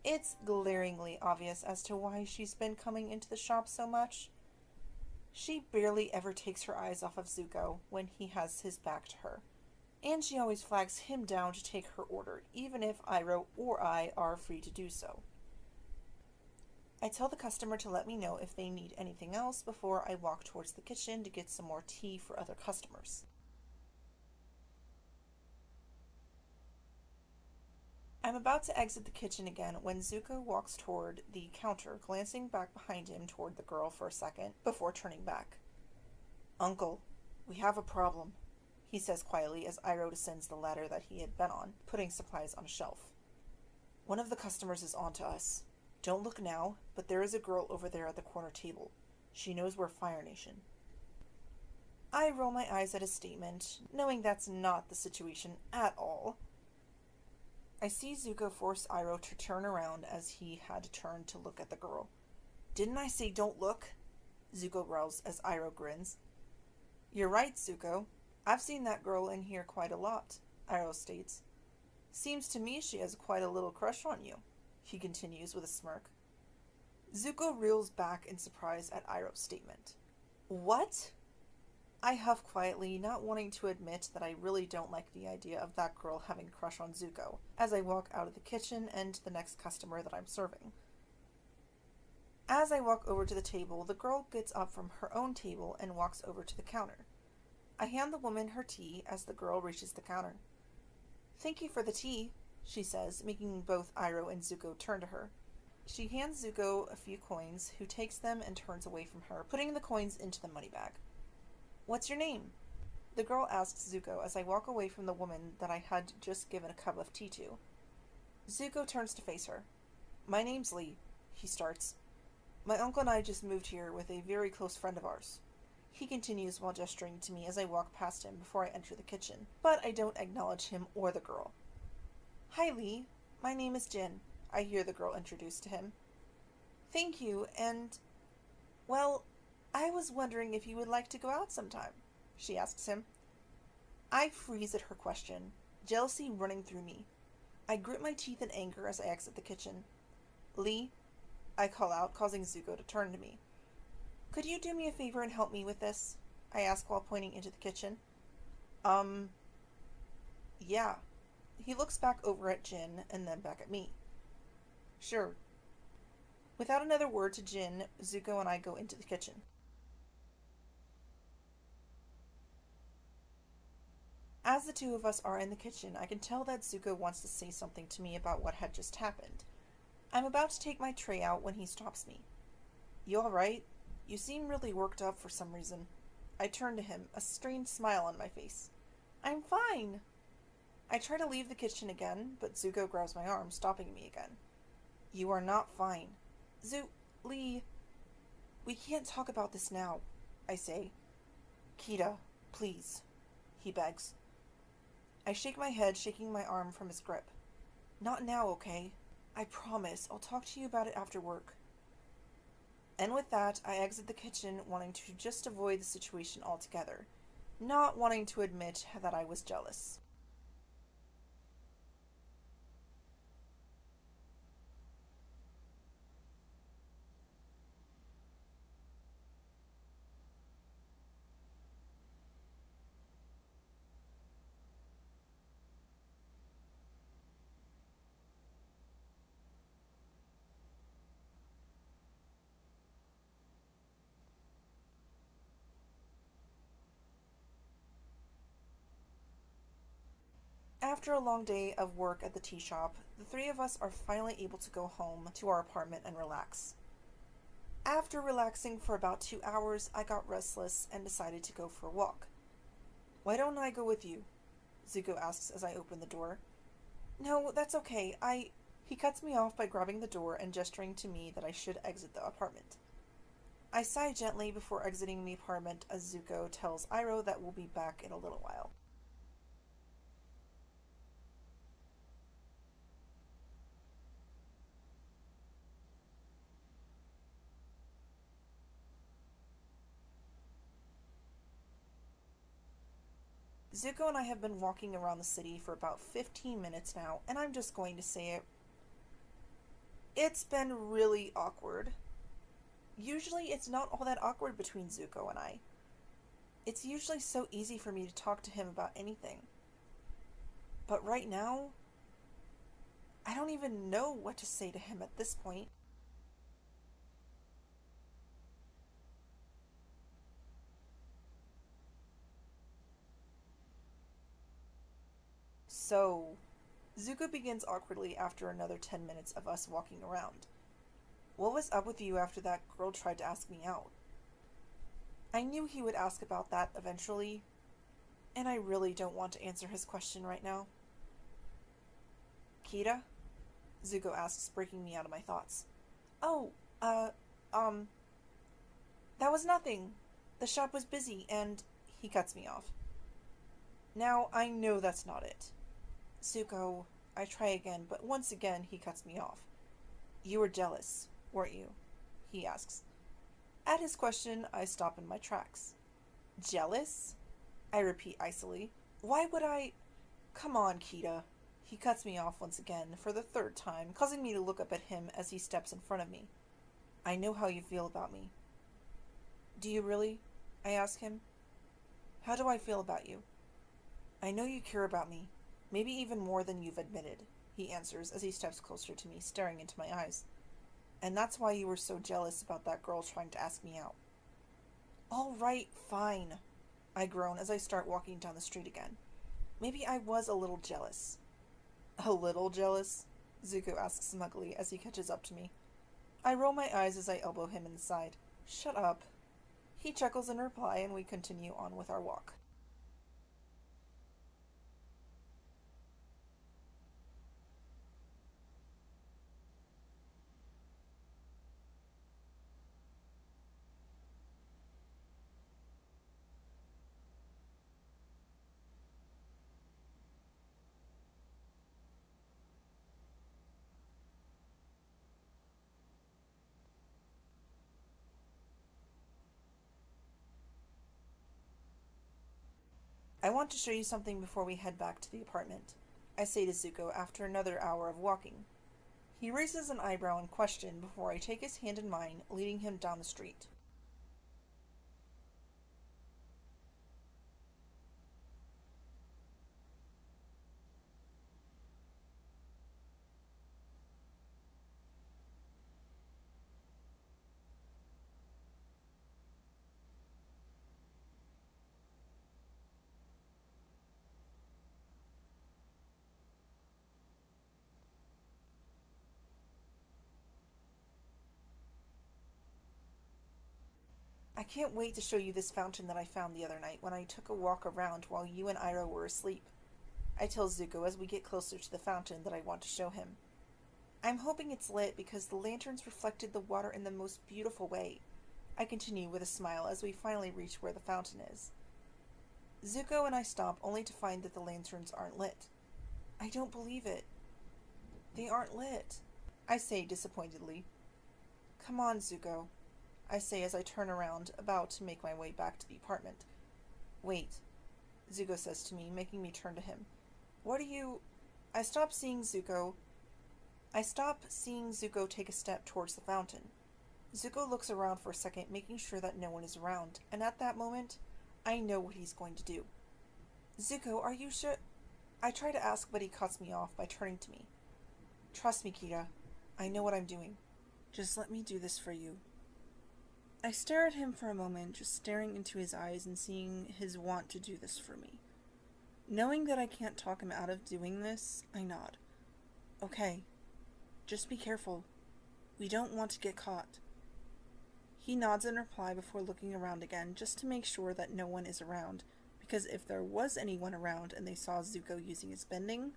It's glaringly obvious as to why she's been coming into the shop so much. She barely ever takes her eyes off of Zuko when he has his back to her, and she always flags him down to take her order, even if Iroh or I are free to do so. I tell the customer to let me know if they need anything else before I walk towards the kitchen to get some more tea for other customers. I'm about to exit the kitchen again when Zuko walks toward the counter, glancing back behind him toward the girl for a second before turning back. "Uncle, we have a problem," he says quietly as Iroh descends the ladder that he had been on, putting supplies on a shelf. "One of the customers is on to us. Don't look now, but there is a girl over there at the corner table. She knows we're Fire Nation." I roll my eyes at his statement, knowing that's not the situation at all. I see Zuko force Iroh to turn around as he had to turn to look at the girl. "Didn't I say don't look?" Zuko growls as Iroh grins. "You're right, Zuko. I've seen that girl in here quite a lot," Iroh states. "Seems to me she has quite a little crush on you," he continues with a smirk. Zuko reels back in surprise at Iroh's statement. "What?" I huff quietly, not wanting to admit that I really don't like the idea of that girl having a crush on Zuko, as I walk out of the kitchen and to the next customer that I'm serving. As I walk over to the table, the girl gets up from her own table and walks over to the counter. I hand the woman her tea as the girl reaches the counter. "Thank you for the tea," she says, making both Iroh and Zuko turn to her. She hands Zuko a few coins, who takes them and turns away from her, putting the coins into the money bag. "What's your name?" the girl asks Zuko as I walk away from the woman that I had just given a cup of tea to. Zuko turns to face her. "My name's Lee," he starts. "My uncle and I just moved here with a very close friend of ours," he continues while gesturing to me as I walk past him before I enter the kitchen, but I don't acknowledge him or the girl. "Hi, Lee. My name is Jin," I hear the girl introduce to him. "Thank you, and... well, I was wondering if you would like to go out sometime," she asks him. I freeze at her question, jealousy running through me. I grit my teeth in anger as I exit the kitchen. "Lee," I call out, causing Zuko to turn to me. "Could you do me a favor and help me with this?" I ask while pointing into the kitchen. Yeah." He looks back over at Jin and then back at me. "Sure." Without another word to Jin, Zuko and I go into the kitchen. As the two of us are in the kitchen, I can tell that Zuko wants to say something to me about what had just happened. I'm about to take my tray out when he stops me. "You alright? You seem really worked up for some reason." I turn to him, a strained smile on my face. "I'm fine." I try to leave the kitchen again, but Zuko grabs my arm, stopping me again. "You are not fine." Lee, we can't talk about this now," I say. "Kida, please," he begs. I shake my head, shaking my arm from his grip. "Not now, okay? I promise I'll talk to you about it after work." And with that, I exit the kitchen, wanting to just avoid the situation altogether, not wanting to admit that I was jealous. After a long day of work at the tea shop, the three of us are finally able to go home to our apartment and relax. After relaxing for about 2 hours, I got restless and decided to go for a walk. "Why don't I go with you?" Zuko asks as I open the door. "No, that's okay. He cuts me off by grabbing the door and gesturing to me that I should exit the apartment. I sigh gently before exiting the apartment as Zuko tells Iroh that we'll be back in a little while. Zuko and I have been walking around the city for about 15 minutes now, and I'm just going to say it. It's been really awkward. Usually it's not all that awkward between Zuko and I. It's usually so easy for me to talk to him about anything. But right now, I don't even know what to say to him at this point. "So, Zuko begins awkwardly after another 10 minutes of us walking around. What was up with you after that girl tried to ask me out? I knew he would ask about that eventually, and I really don't want to answer his question right now. Kida? Zuko asks, breaking me out of my thoughts. Oh, that was nothing. The shop was busy, and he cuts me off. Now, I know that's not it. Zuko, I try again, but once again he cuts me off. You were jealous, weren't you? He asks. At his question, I stop in my tracks. Jealous? I repeat icily. Why would I? Come on, Kida. He cuts me off once again, for the third time, causing me to look up at him as he steps in front of me. I know how you feel about me. Do you really? I ask him. How do I feel about you? I know you care about me, maybe even more than you've admitted, he answers as he steps closer to me, staring into my eyes. And that's why you were so jealous about that girl trying to ask me out. All right, fine, I groan as I start walking down the street again. Maybe I was a little jealous. A little jealous? Zuko asks smugly as he catches up to me. I roll my eyes as I elbow him in the side. Shut up. He chuckles in reply, and we continue on with our walk. I want to show you something before we head back to the apartment, I say to Zuko after another hour of walking. He raises an eyebrow in question before I take his hand in mine, leading him down the street. I can't wait to show you this fountain that I found the other night when I took a walk around while you and Iroh were asleep. I tell Zuko as we get closer to the fountain that I want to show him. I'm hoping it's lit because the lanterns reflected the water in the most beautiful way. I continue with a smile as we finally reach where the fountain is. Zuko and I stop only to find that the lanterns aren't lit. I don't believe it. They aren't lit, I say disappointedly. Come on, Zuko, I say as I turn around, about to make my way back to the apartment. Wait, Zuko says to me, making me turn to him. What are you... I stop seeing Zuko take a step towards the fountain. Zuko looks around for a second, making sure that no one is around, and at that moment, I know what he's going to do. Zuko, are you sure? I try to ask, but he cuts me off by turning to me. Trust me, Kida. I know what I'm doing. Just let me do this for you. I stare at him for a moment, just staring into his eyes and seeing his want to do this for me. Knowing that I can't talk him out of doing this, I nod. Okay. Just be careful. We don't want to get caught. He nods in reply before looking around again, just to make sure that no one is around, because if there was anyone around and they saw Zuko using his bending,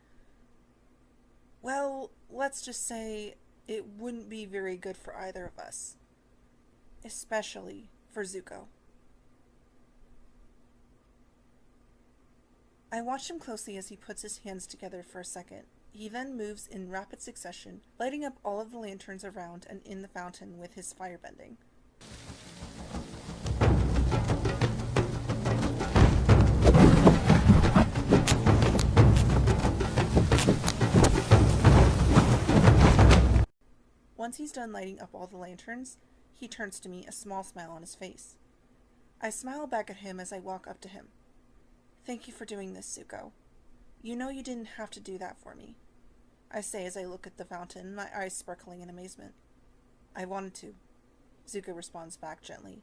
well, let's just say it wouldn't be very good for either of us. Especially for Zuko. I watch him closely as he puts his hands together for a second. He then moves in rapid succession, lighting up all of the lanterns around and in the fountain with his firebending. Once he's done lighting up all the lanterns, he turns to me, a small smile on his face. I smile back at him as I walk up to him. Thank you for doing this, Zuko. You know you didn't have to do that for me, I say as I look at the fountain, my eyes sparkling in amazement. I wanted to, Zuko responds back gently.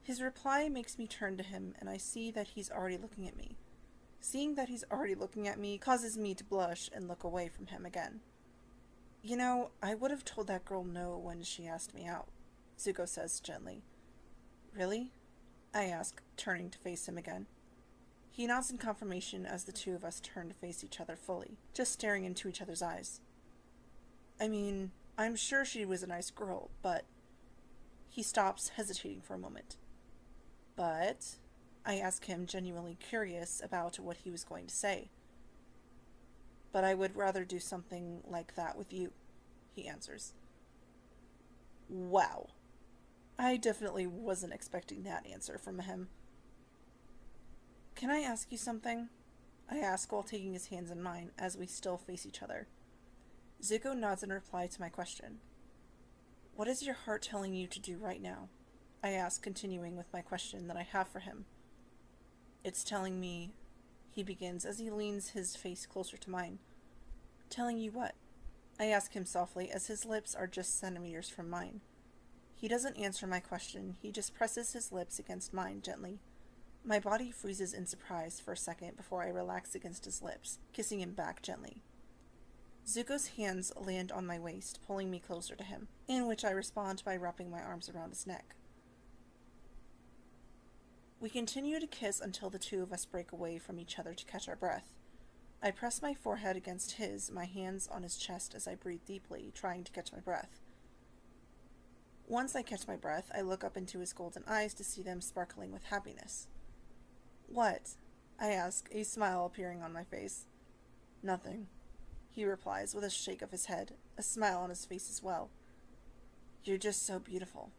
His reply makes me turn to him, and I see that he's already looking at me. Seeing that he's already looking at me causes me to blush and look away from him again. You know, I would have told that girl no when she asked me out, Zuko says gently. Really? I ask, turning to face him again. He nods in confirmation as the two of us turn to face each other fully, just staring into each other's eyes. I mean, I'm sure she was a nice girl, but... He stops, hesitating for a moment. But... I ask him, genuinely curious about what he was going to say. But I would rather do something like that with you, he answers. Wow. I definitely wasn't expecting that answer from him. Can I ask you something? I ask while taking his hands in mine as we still face each other. Zuko nods in reply to my question. What is your heart telling you to do right now? I ask, continuing with my question that I have for him. It's telling me, he begins as he leans his face closer to mine. Telling you what? I ask him softly as his lips are just centimeters from mine. He doesn't answer my question, he just presses his lips against mine gently. My body freezes in surprise for a second before I relax against his lips, kissing him back gently. Zuko's hands land on my waist, pulling me closer to him, in which I respond by wrapping my arms around his neck. We continue to kiss until the two of us break away from each other to catch our breath. I press my forehead against his, my hands on his chest as I breathe deeply, trying to catch my breath. Once I catch my breath, I look up into his golden eyes to see them sparkling with happiness. What? I ask, a smile appearing on my face. Nothing, he replies with a shake of his head, a smile on his face as well. You're just so beautiful.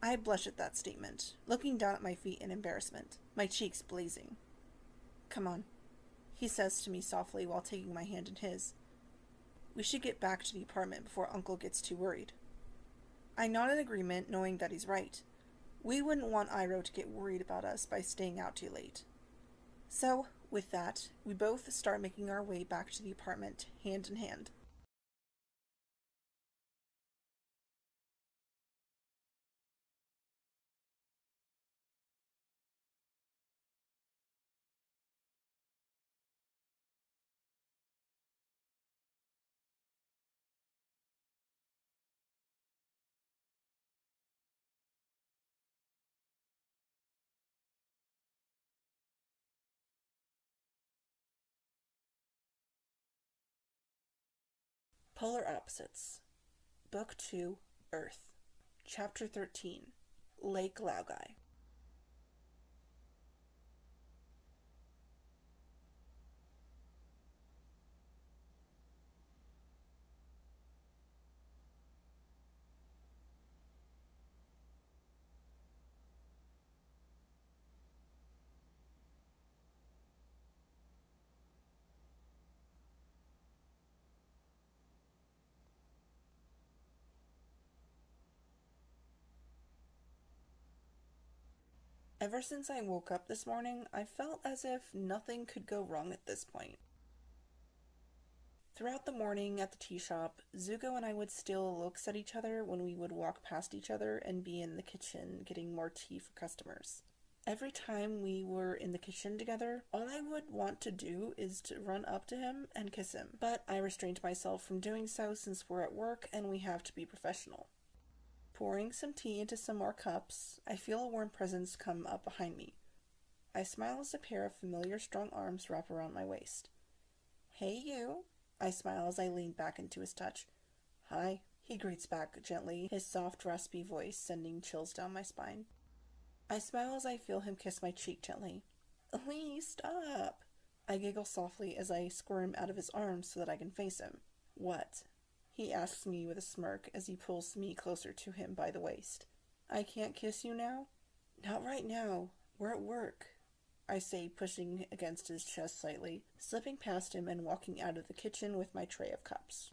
I blush at that statement, looking down at my feet in embarrassment, my cheeks blazing. Come on, he says to me softly while taking my hand in his. We should get back to the apartment before Uncle gets too worried. I nod in agreement, knowing that he's right. We wouldn't want Iroh to get worried about us by staying out too late. So, with that, we both start making our way back to the apartment, hand in hand. Polar Opposites. Book 2, Earth. Chapter 13, Lake Laogai. Ever since I woke up this morning, I felt as if nothing could go wrong at this point. Throughout the morning at the tea shop, Zuko and I would steal looks at each other when we would walk past each other and be in the kitchen getting more tea for customers. Every time we were in the kitchen together, all I would want to do is to run up to him and kiss him, but I restrained myself from doing so since we're at work and we have to be professional. Pouring some tea into some more cups, I feel a warm presence come up behind me. I smile as a pair of familiar strong arms wrap around my waist. Hey you, I smile as I lean back into his touch. Hi, he greets back gently, his soft raspy voice sending chills down my spine. I smile as I feel him kiss my cheek gently. Lee, stop! I giggle softly as I squirm out of his arms so that I can face him. What? He asks me with a smirk as he pulls me closer to him by the waist. I can't kiss you now? Not right now. We're at work, I say, pushing against his chest slightly, slipping past him and walking out of the kitchen with my tray of cups.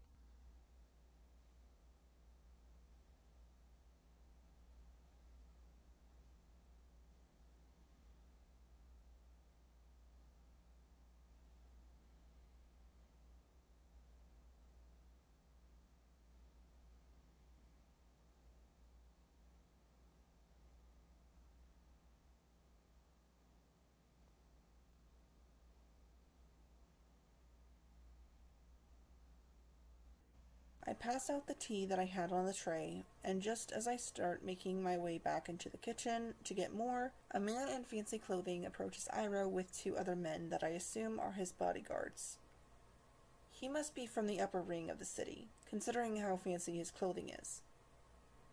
I pass out the tea that I had on the tray, and just as I start making my way back into the kitchen to get more, a man in fancy clothing approaches Iroh with 2 other men that I assume are his bodyguards. He must be from the upper ring of the city, considering how fancy his clothing is.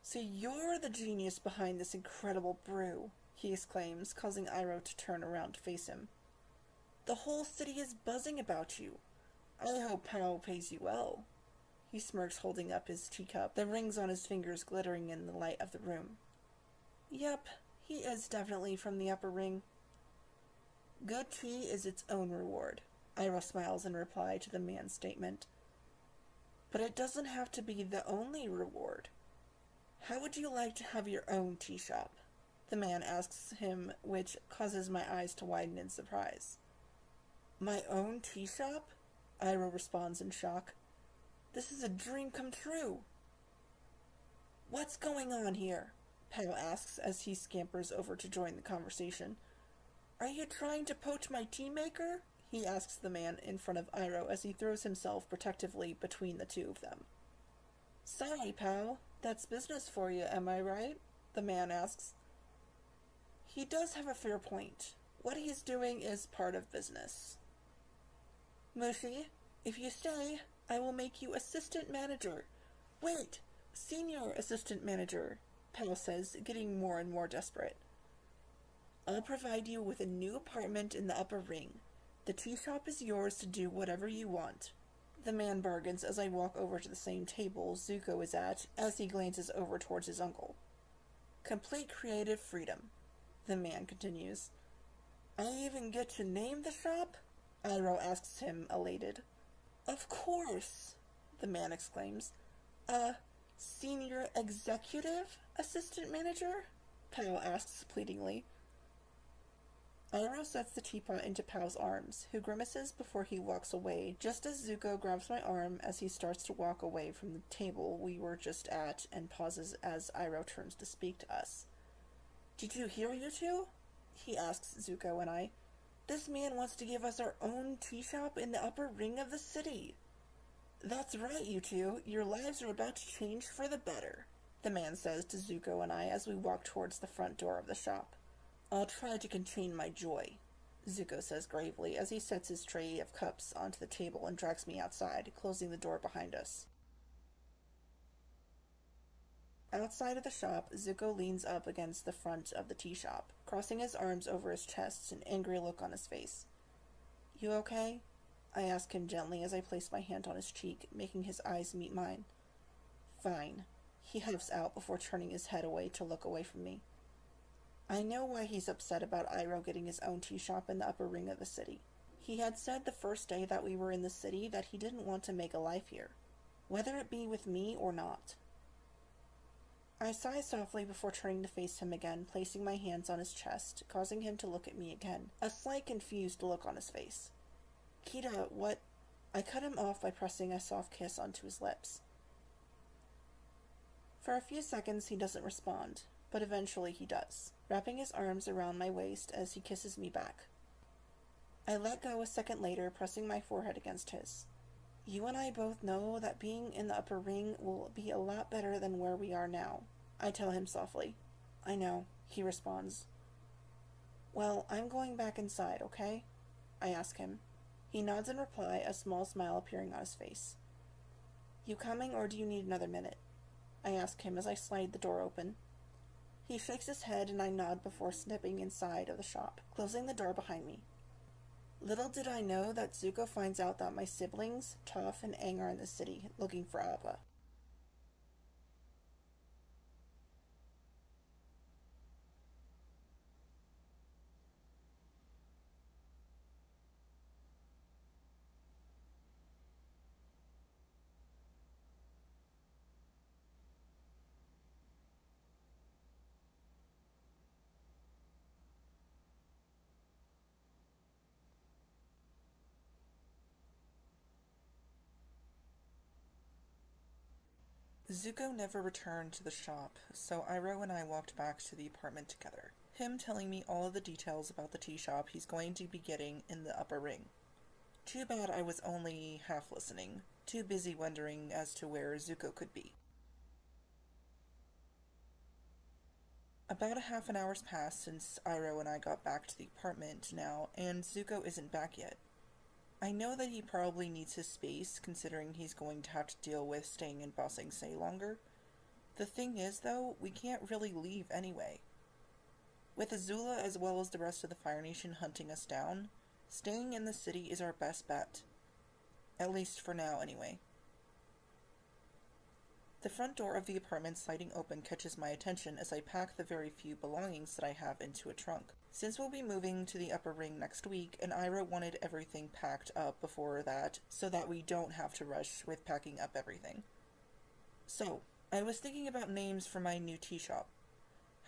"So you're the genius behind this incredible brew," he exclaims, causing Iroh to turn around to face him. "The whole city is buzzing about you. I hope Pao pays you well." He smirks, holding up his teacup, the rings on his fingers glittering in the light of the room. "Yep, he is definitely from the upper ring." "Good tea is its own reward," Iroh smiles in reply to the man's statement. "But it doesn't have to be the only reward. How would you like to have your own tea shop?" the man asks him, which causes my eyes to widen in surprise. "My own tea shop?" Iroh responds in shock. "This is a dream come true." "What's going on here?" Pao asks as he scampers over to join the conversation. "Are you trying to poach my tea maker?" he asks the man in front of Iroh as he throws himself protectively between the 2 of them. "Sorry, Pao, that's business for you, am I right?" the man asks. He does have a fair point. What he's doing is part of business. "Mushi, if you stay, I will make you assistant manager. Wait, senior assistant manager," Pao says, getting more and more desperate. "I'll provide you with a new apartment in the upper ring. The tea shop is yours to do whatever you want." The man bargains as I walk over to the same table Zuko is at as he glances over towards his uncle. "Complete creative freedom," the man continues. "I even get to name the shop?" Iroh asks him, elated. "Of course," the man exclaims. Senior executive assistant manager?" Pao asks pleadingly. Iroh sets the teapot into Pao's arms, who grimaces before he walks away, just as Zuko grabs my arm as he starts to walk away from the table we were just at and pauses as Iroh turns to speak to us. "Did you hear, you 2? He asks Zuko and I. "This man wants to give us our own tea shop in the upper ring of the city." "That's right, you 2. Your lives are about to change for the better," the man says to Zuko and I as we walk towards the front door of the shop. "I'll try to contain my joy," Zuko says gravely as he sets his tray of cups onto the table and drags me outside, closing the door behind us. Outside of the shop, Zuko leans up against the front of the tea shop, crossing his arms over his chest, an angry look on his face. "You okay?" I ask him gently as I place my hand on his cheek, making his eyes meet mine. "Fine," he huffs out before turning his head away to look away from me. I know why he's upset about Iroh getting his own tea shop in the upper ring of the city. He had said the first day that we were in the city that he didn't want to make a life here, whether it be with me or not. I sigh softly before turning to face him again, placing my hands on his chest, causing him to look at me again, a slight confused look on his face. "Kita, what—" I cut him off by pressing a soft kiss onto his lips. For a few seconds he doesn't respond, but eventually he does, wrapping his arms around my waist as he kisses me back. I let go a second later, pressing my forehead against his. "You and I both know that being in the upper ring will be a lot better than where we are now," I tell him softly. "I know," he responds. "Well, I'm going back inside, okay?" I ask him. He nods in reply, a small smile appearing on his face. "You coming, or do you need another minute?" I ask him as I slide the door open. He shakes his head and I nod before stepping inside of the shop, closing the door behind me. Little did I know that Zuko finds out that my siblings, Toph and Aang, are in the city, looking for Appa. Zuko never returned to the shop, so Iroh and I walked back to the apartment together, him telling me all of the details about the tea shop he's going to be getting in the upper ring. Too bad I was only half listening. too busy wondering as to where Zuko could be. About a half an hour's passed since Iroh and I got back to the apartment now, and Zuko isn't back yet. I know that he probably needs his space, considering he's going to have to deal with staying in Ba Sing Se longer. The thing is, though, we can't really leave anyway. With Azula as well as the rest of the Fire Nation hunting us down, staying in the city is our best bet. At least for now, anyway. The front door of the apartment sliding open catches my attention as I pack the very few belongings that I have into a trunk. Since we'll be moving to the upper ring next week, and Iroh wanted everything packed up before that, so that we don't have to rush with packing up everything. So, I was thinking about names for my new tea shop.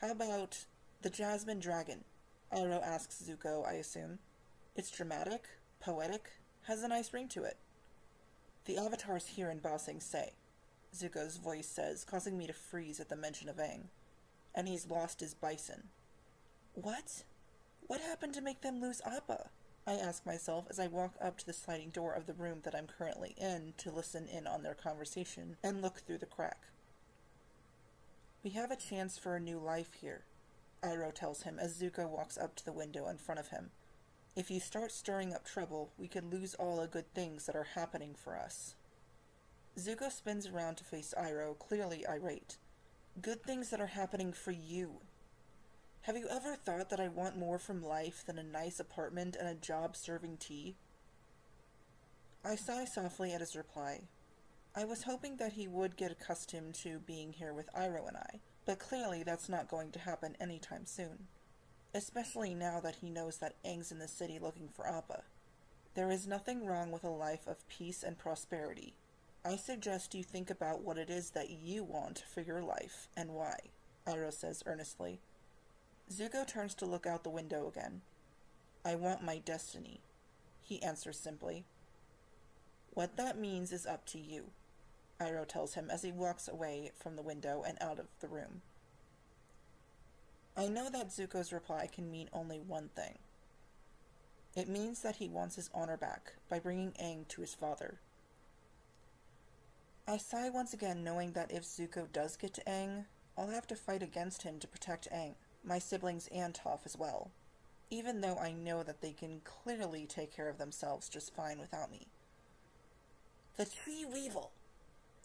How about the Jasmine Dragon? Iroh asks Zuko, I assume. It's dramatic, poetic, has a nice ring to it. The Avatar's here in Ba Sing Se, Zuko's voice says, causing me to freeze at the mention of Aang. And he's lost his bison. What? What happened to make them lose Appa? I ask myself as I walk up to the sliding door of the room that I'm currently in to listen in on their conversation and look through the crack. We have a chance for a new life here, Iroh tells him as Zuko walks up to the window in front of him. If you start stirring up trouble, we could lose all the good things that are happening for us. Zuko spins around to face Iroh, clearly irate. Good things that are happening for you. Have you ever thought that I want more from life than a nice apartment and a job serving tea? I sigh softly at his reply. I was hoping that he would get accustomed to being here with Iroh and I, but clearly that's not going to happen anytime soon. Especially now that he knows that Aang's in the city looking for Appa. There is nothing wrong with a life of peace and prosperity. I suggest you think about what it is that you want for your life, and why, Iroh says earnestly. Zuko turns to look out the window again. I want my destiny, he answers simply. What that means is up to you, Iroh tells him as he walks away from the window and out of the room. I know that Zuko's reply can mean only one thing. It means that he wants his honor back by bringing Aang to his father. I sigh once again, knowing that if Zuko does get to Aang, I'll have to fight against him to protect Aang, my siblings and Toph as well, even though I know that they can clearly take care of themselves just fine without me. The Tree Weevil!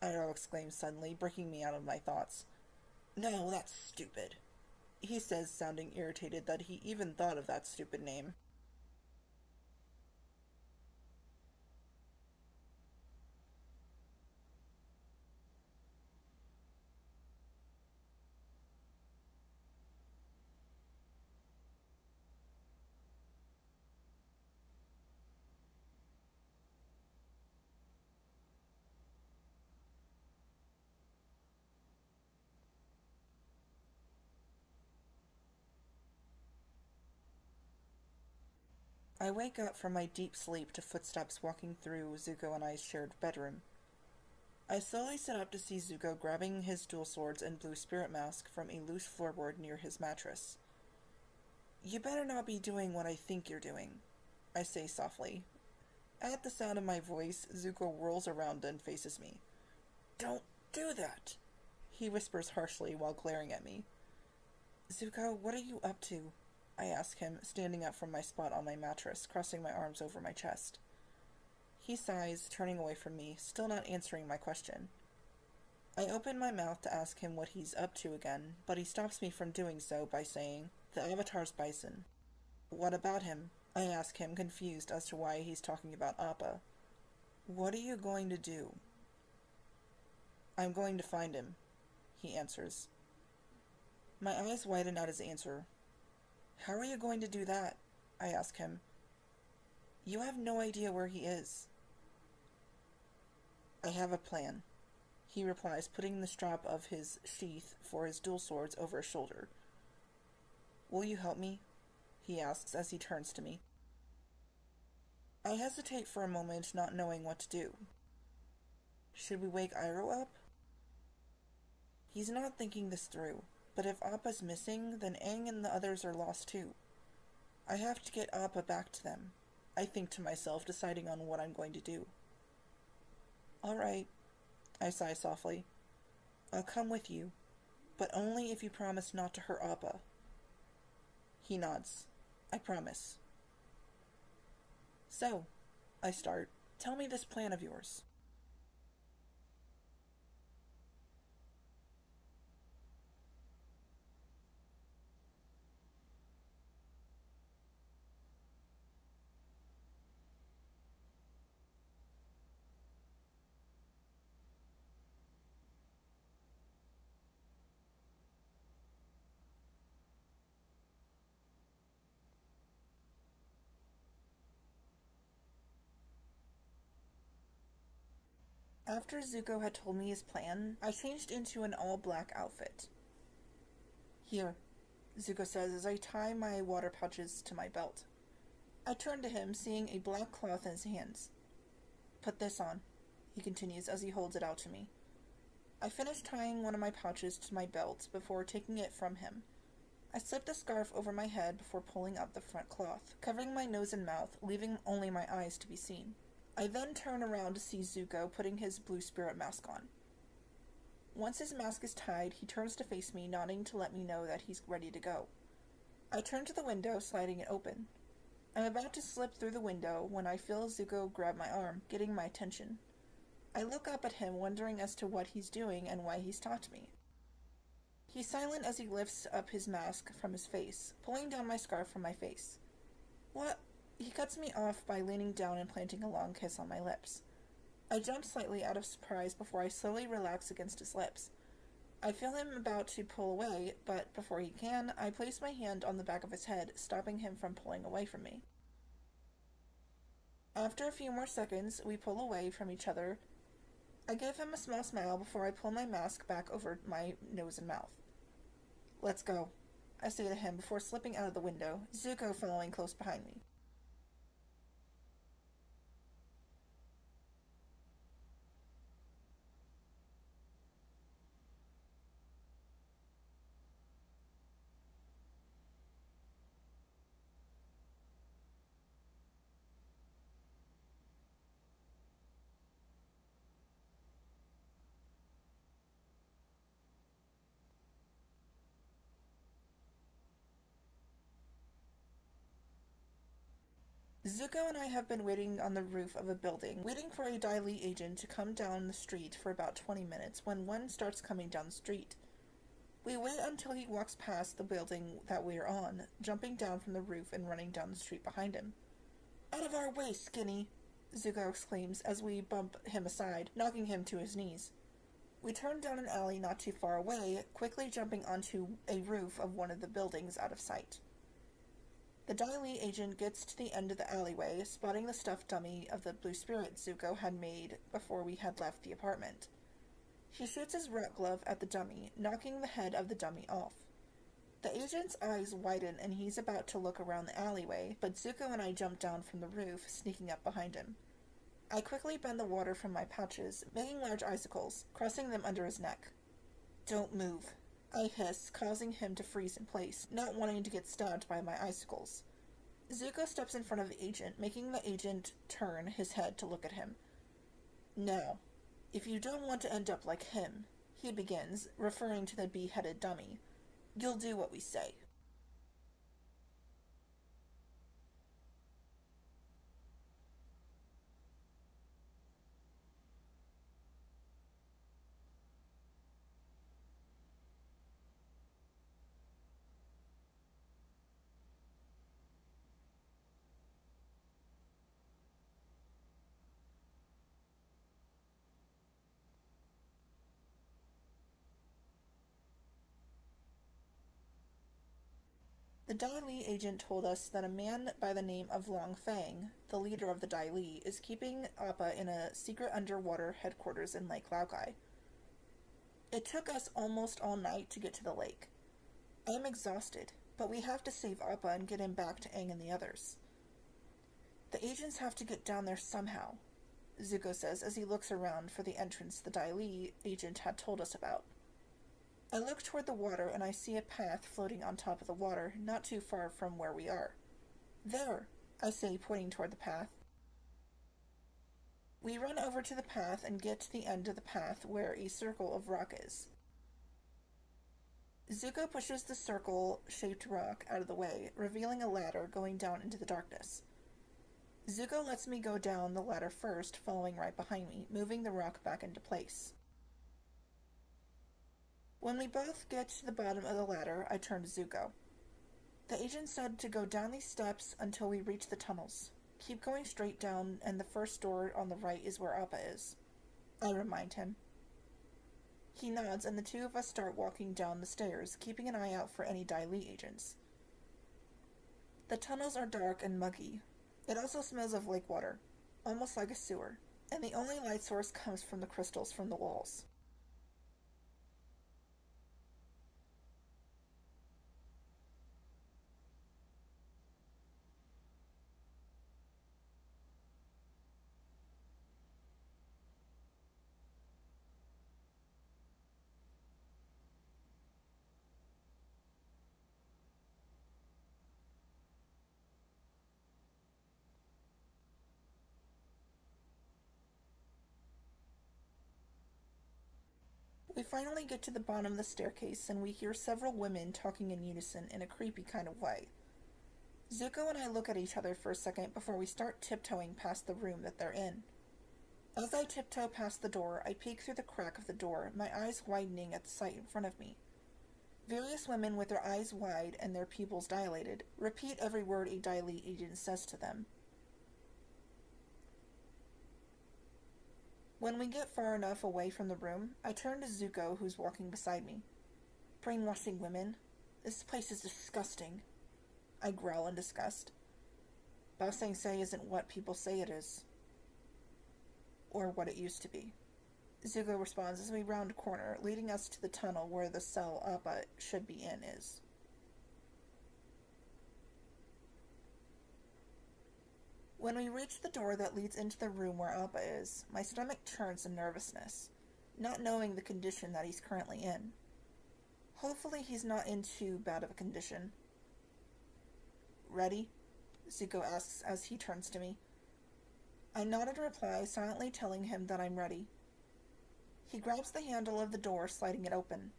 Iroh exclaims suddenly, breaking me out of my thoughts. No, that's stupid, he says, sounding irritated that he even thought of that stupid name. I wake up from my deep sleep to footsteps walking through Zuko and I's shared bedroom. I slowly sit up to see Zuko grabbing his dual swords and blue spirit mask from a loose floorboard near his mattress. You better not be doing what I think you're doing, I say softly. At the sound of my voice, Zuko whirls around and faces me. Don't do that, he whispers harshly while glaring at me. Zuko, what are you up to? I ask him, standing up from my spot on my mattress, crossing my arms over my chest. He sighs, turning away from me, still not answering my question. I open my mouth to ask him what he's up to again, but he stops me from doing so by saying, The Avatar's bison. What about him? I ask him, confused as to why he's talking about Appa. What are you going to do? I'm going to find him, he answers. My eyes widen at his answer. How are you going to do that? I ask him. You have no idea where he is. I have a plan, he replies, putting the strap of his sheath for his dual swords over his shoulder. Will you help me? He asks as he turns to me. I hesitate for a moment, not knowing what to do. Should we wake Iroh up? He's not thinking this through. But if Appa's missing, then Aang and the others are lost too. I have to get Appa back to them, I think to myself, deciding on what I'm going to do. All right, I sigh softly. I'll come with you, but only if you promise not to hurt Appa. He nods. I promise. So, I start. Tell me this plan of yours. After Zuko had told me his plan, I changed into an all-black outfit. Here, Zuko says as I tie my water pouches to my belt. I turn to him, seeing a black cloth in his hands. Put this on, he continues as he holds it out to me. I finish tying one of my pouches to my belt before taking it from him. I slip the scarf over my head before pulling up the front cloth, covering my nose and mouth, leaving only my eyes to be seen. I then turn around to see Zuko putting his blue spirit mask on. Once his mask is tied, he turns to face me, nodding to let me know that he's ready to go. I turn to the window, sliding it open. I'm about to slip through the window when I feel Zuko grab my arm, getting my attention. I look up at him, wondering as to what he's doing and why he's stopped me. He's silent as he lifts up his mask from his face, pulling down my scarf from my face. What? He cuts me off by leaning down and planting a long kiss on my lips. I jump slightly out of surprise before I slowly relax against his lips. I feel him about to pull away, but before he can, I place my hand on the back of his head, stopping him from pulling away from me. After a few more seconds, we pull away from each other. I give him a small smile before I pull my mask back over my nose and mouth. Let's go, I say to him before slipping out of the window, Zuko following close behind me. Zuko and I have been waiting on the roof of a building, waiting for a Dai Li agent to come down the street for about 20 minutes when one starts coming down the street. We wait until he walks past the building that we are on, jumping down from the roof and running down the street behind him. Out of our way, Skinny! Zuko exclaims as we bump him aside, knocking him to his knees. We turn down an alley not too far away, quickly jumping onto a roof of one of the buildings out of sight. The Dai Li agent gets to the end of the alleyway, spotting the stuffed dummy of the blue spirit Zuko had made before we had left the apartment. He shoots his rat glove at the dummy, knocking the head of the dummy off. The agent's eyes widen and he's about to look around the alleyway, but Zuko and I jump down from the roof, sneaking up behind him. I quickly bend the water from my pouches, making large icicles, crossing them under his neck. Don't move, I hiss, causing him to freeze in place, not wanting to get stabbed by my icicles. Zuko steps in front of the agent, making the agent turn his head to look at him. Now, if you don't want to end up like him, he begins, referring to the beheaded dummy, you'll do what we say. The Dai Li agent told us that a man by the name of Long Fang, the leader of the Dai Li, is keeping Appa in a secret underwater headquarters in Lake Laogai. It took us almost all night to get to the lake. I am exhausted, but we have to save Appa and get him back to Aang and the others. The agents have to get down there somehow, Zuko says as he looks around for the entrance the Dai Li agent had told us about. I look toward the water and I see a path floating on top of the water, not too far from where we are. There, I say, pointing toward the path. We run over to the path and get to the end of the path where a circle of rock is. Zuko pushes the circle-shaped rock out of the way, revealing a ladder going down into the darkness. Zuko lets me go down the ladder first, following right behind me, moving the rock back into place. When we both get to the bottom of the ladder, I turn to Zuko. The agent said to go down these steps until we reach the tunnels. Keep going straight down, and the first door on the right is where Appa is. I remind him. He nods, and the two of us start walking down the stairs, keeping an eye out for any Dai Li agents. The tunnels are dark and muggy. It also smells of lake water, almost like a sewer, and the only light source comes from the crystals from the walls. We finally get to the bottom of the staircase, and we hear several women talking in unison in a creepy kind of way. Zuko and I look at each other for a second before we start tiptoeing past the room that they're in. As I tiptoe past the door, I peek through the crack of the door, my eyes widening at the sight in front of me. Various women with their eyes wide and their pupils dilated repeat every word a Dai Li agent says to them. When we get far enough away from the room, I turn to Zuko, who's walking beside me. Brainwashing women. This place is disgusting. I growl in disgust. Ba Sing Se isn't what people say it is. Or what it used to be. Zuko responds as we round a corner, leading us to the tunnel where the cell Appa should be in is. When we reach the door that leads into the room where Appa is, my stomach churns in nervousness, not knowing the condition that he's currently in. Hopefully he's not in too bad of a condition. Ready? Zuko asks as he turns to me. I nod in reply, silently telling him that I'm ready. He grabs the handle of the door, sliding it open.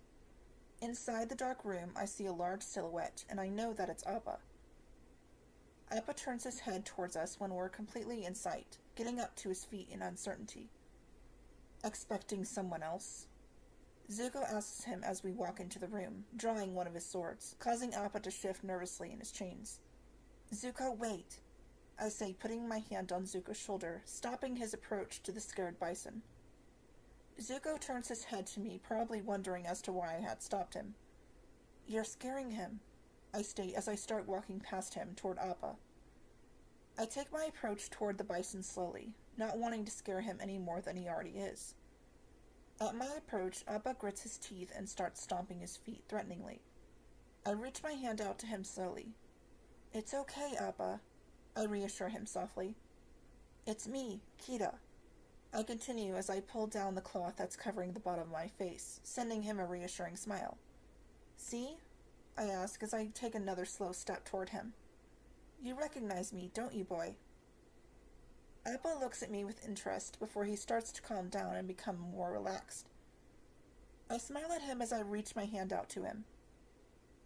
Inside the dark room, I see a large silhouette, and I know that it's Appa. Appa turns his head towards us when we're completely in sight, getting up to his feet in uncertainty. Expecting someone else? Zuko asks him as we walk into the room, drawing one of his swords, causing Appa to shift nervously in his chains. Zuko, wait! I say, putting my hand on Zuko's shoulder, stopping his approach to the scared bison. Zuko turns his head to me, probably wondering as to why I had stopped him. You're scaring him, I state as I start walking past him toward Appa. I take my approach toward the bison slowly, not wanting to scare him any more than he already is. At my approach, Appa grits his teeth and starts stomping his feet threateningly. I reach my hand out to him slowly. It's okay, Appa, I reassure him softly. It's me, Kida. I continue as I pull down the cloth that's covering the bottom of my face, sending him a reassuring smile. See? I ask as I take another slow step toward him. You recognize me, don't you, boy? Appa looks at me with interest before he starts to calm down and become more relaxed. I smile at him as I reach my hand out to him.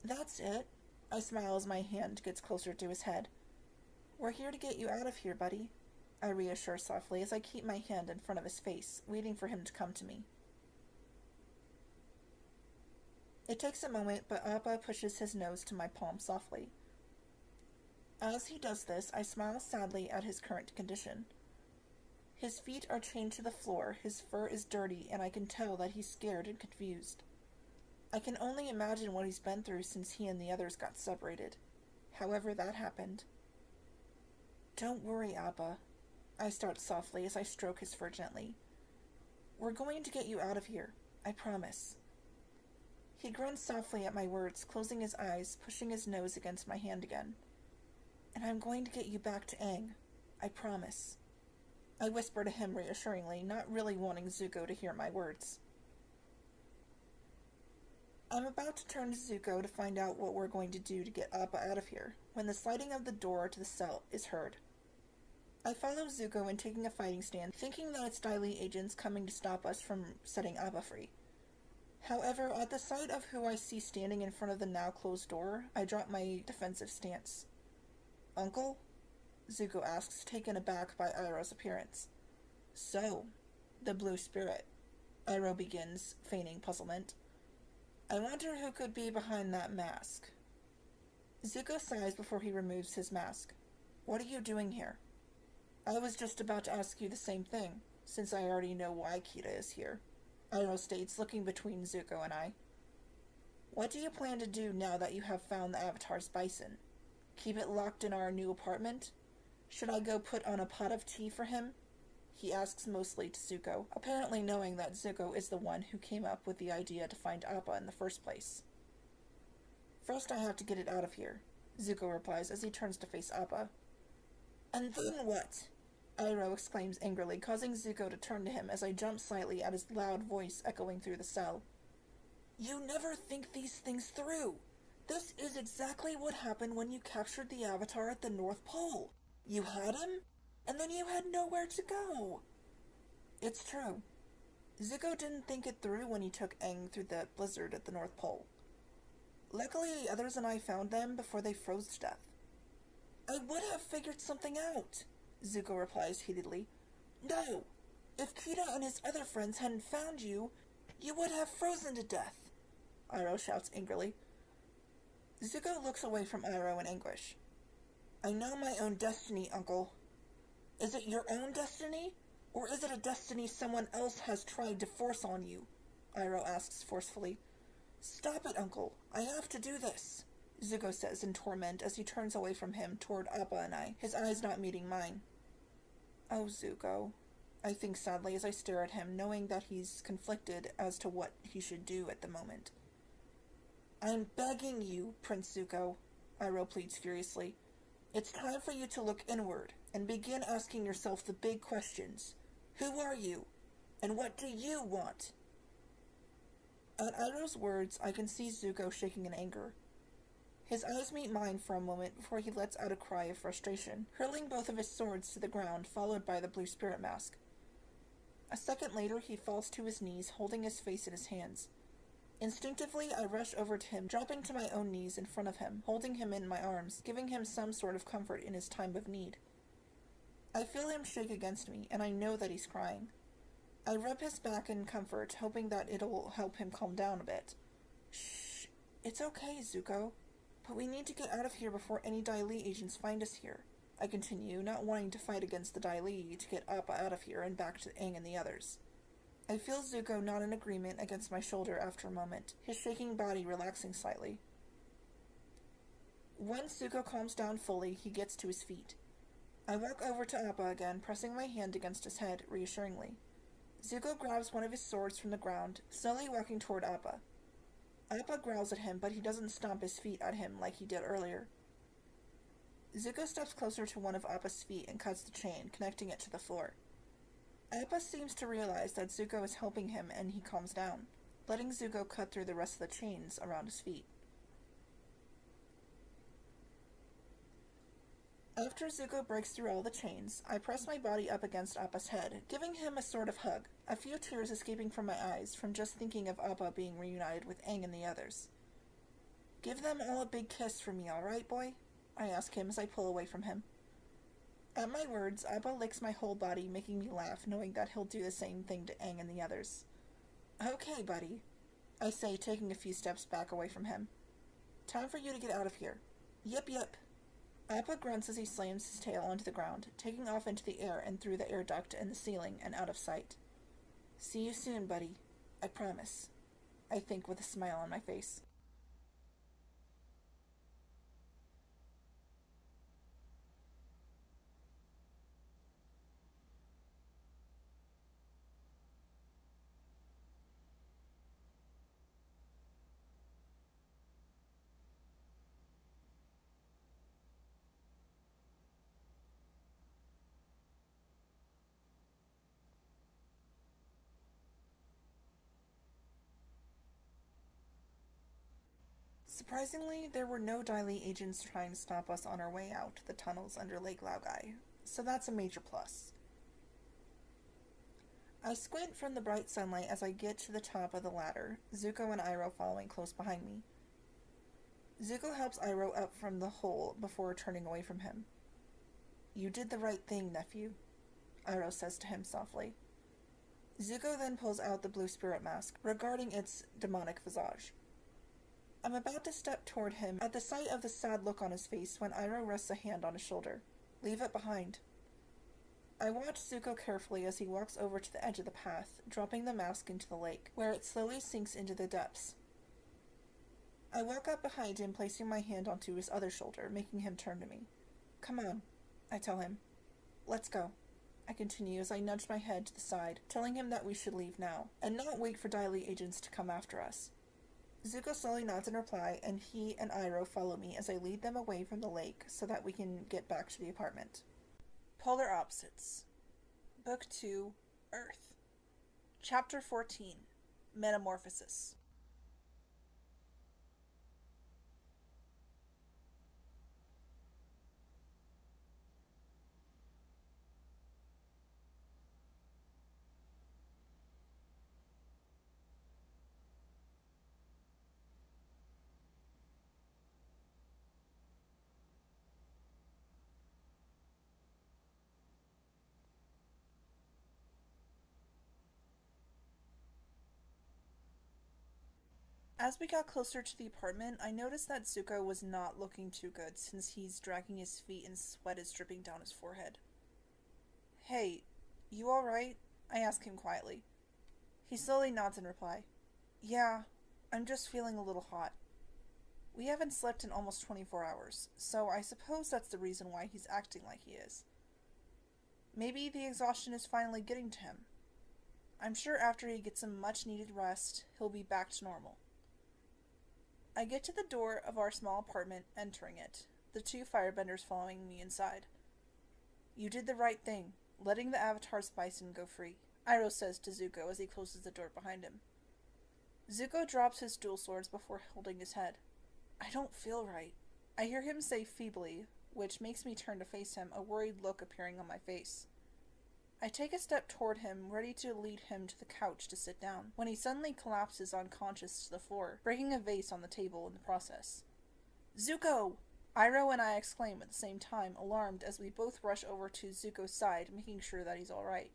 That's it, I smile as my hand gets closer to his head. We're here to get you out of here, buddy, I reassure softly as I keep my hand in front of his face, waiting for him to come to me. It takes a moment, but Appa pushes his nose to my palm softly. As he does this, I smile sadly at his current condition. His feet are chained to the floor, his fur is dirty, and I can tell that he's scared and confused. I can only imagine what he's been through since he and the others got separated. However that happened. Don't worry, Appa, I start softly as I stroke his fur gently. We're going to get you out of here, I promise. He grunts softly at my words, closing his eyes, pushing his nose against my hand again. And I'm going to get you back to Aang, I promise. I whisper to him reassuringly, not really wanting Zuko to hear my words. I'm about to turn to Zuko to find out what we're going to do to get Appa out of here, when the sliding of the door to the cell is heard. I follow Zuko in taking a fighting stand, thinking that it's Dai Li agents coming to stop us from setting Appa free. However, at the sight of who I see standing in front of the now closed door, I drop my defensive stance. "Uncle?" Zuko asks, taken aback by Iroh's appearance. "So, the Blue Spirit," Iroh begins, feigning puzzlement. "I wonder who could be behind that mask." Zuko sighs before he removes his mask. "What are you doing here?" "I was just about to ask you the same thing, since I already know why Kida is here," Iroh states, looking between Zuko and I. "What do you plan to do now that you have found the Avatar's bison? Keep it locked in our new apartment? Should I go put on a pot of tea for him?" he asks mostly to Zuko, apparently knowing that Zuko is the one who came up with the idea to find Appa in the first place. "First I have to get it out of here," Zuko replies as he turns to face Appa. "And then what?" Iroh exclaims angrily, causing Zuko to turn to him as I jump slightly at his loud voice echoing through the cell. "You never think these things through. This is exactly what happened when you captured the Avatar at the North Pole. You had him, and then you had nowhere to go." It's true. Zuko didn't think it through when he took Aang through the blizzard at the North Pole. Luckily, others and I found them before they froze to death. "I would have figured something out," Zuko replies heatedly. "No! If Kida and his other friends hadn't found you, you would have frozen to death," Iroh shouts angrily. Zuko looks away from Iroh in anguish. "I know my own destiny, Uncle." "Is it your own destiny? Or is it a destiny someone else has tried to force on you?" Iroh asks forcefully. "Stop it, Uncle. I have to do this," Zuko says in torment as he turns away from him toward Appa and I, his eyes not meeting mine. "Oh, Zuko," I think sadly as I stare at him, knowing that he's conflicted as to what he should do at the moment. "I'm begging you, Prince Zuko," Iroh pleads furiously. "It's time for you to look inward and begin asking yourself the big questions. Who are you? And what do you want?" At Iroh's words, I can see Zuko shaking in anger. His eyes meet mine for a moment before he lets out a cry of frustration, hurling both of his swords to the ground, followed by the Blue Spirit mask. A second later, he falls to his knees, holding his face in his hands. Instinctively, I rush over to him, dropping to my own knees in front of him, holding him in my arms, giving him some sort of comfort in his time of need. I feel him shake against me, and I know that he's crying. I rub his back in comfort, hoping that it'll help him calm down a bit. "Shh, it's okay, Zuko. But we need to get out of here before any Dai Li agents find us here," I continue, not wanting to fight against the Dai Li to get Appa out of here and back to Aang and the others. I feel Zuko nod in agreement against my shoulder after a moment, his shaking body relaxing slightly. Once Zuko calms down fully, he gets to his feet. I walk over to Appa again, pressing my hand against his head, reassuringly. Zuko grabs one of his swords from the ground, slowly walking toward Appa. Appa growls at him, but he doesn't stomp his feet at him like he did earlier. Zuko steps closer to one of Appa's feet and cuts the chain, connecting it to the floor. Appa seems to realize that Zuko is helping him, and he calms down, letting Zuko cut through the rest of the chains around his feet. After Zuko breaks through all the chains, I press my body up against Appa's head, giving him a sort of hug, a few tears escaping from my eyes from just thinking of Appa being reunited with Aang and the others. "Give them all a big kiss for me, alright, boy?" I ask him as I pull away from him. At my words, Appa licks my whole body, making me laugh, knowing that he'll do the same thing to Aang and the others. "Okay, buddy," I say, taking a few steps back away from him. "Time for you to get out of here." Yep. Appa grunts as he slams his tail onto the ground, taking off into the air and through the air duct in the ceiling and out of sight. "See you soon, buddy. I promise," I think with a smile on my face. Surprisingly, there were no Dai Li agents trying to stop us on our way out the tunnels under Lake Laogai. so that's a major plus. I squint from the bright sunlight as I get to the top of the ladder, Zuko and Iroh following close behind me. Zuko helps Iroh up from the hole before turning away from him. "You did the right thing, nephew," Iroh says to him softly. Zuko then pulls out the blue spirit mask, regarding its demonic visage. I'm about to step toward him at the sight of the sad look on his face when Iroh rests a hand on his shoulder. "Leave it behind." I watch Zuko carefully as he walks over to the edge of the path, dropping the mask into the lake, where it slowly sinks into the depths. I walk up behind him, placing my hand onto his other shoulder, making him turn to me. "Come on," I tell him. "Let's go," I continue as I nudge my head to the side, telling him that we should leave now, and not wait for Dai Li agents to come after us. Zuko slowly nods in reply, and he and Iroh follow me as I lead them away from the lake so that we can get back to the apartment. Polar Opposites. Book 2, Earth. Chapter 14, Metamorphosis. As we got closer to the apartment, I noticed that Zuko was not looking too good since he's dragging his feet and sweat is dripping down his forehead. "Hey, you alright?" I ask him quietly. He slowly nods in reply. "Yeah, I'm just feeling a little hot." We haven't slept in almost 24 hours, so I suppose that's the reason why he's acting like he is. Maybe the exhaustion is finally getting to him. I'm sure after he gets some much-needed rest, he'll be back to normal. I get to the door of our small apartment, entering it, the two firebenders following me inside. "You did the right thing, letting the Avatar's bison go free," Iroh says to Zuko as he closes the door behind him. Zuko drops his dual swords before holding his head. "I don't feel right," I hear him say feebly, which makes me turn to face him, a worried look appearing on my face. I take a step toward him, ready to lead him to the couch to sit down, when he suddenly collapses unconscious to the floor, breaking a vase on the table in the process. "Zuko!" Iroh and I exclaim at the same time, alarmed as we both rush over to Zuko's side, making sure that he's alright.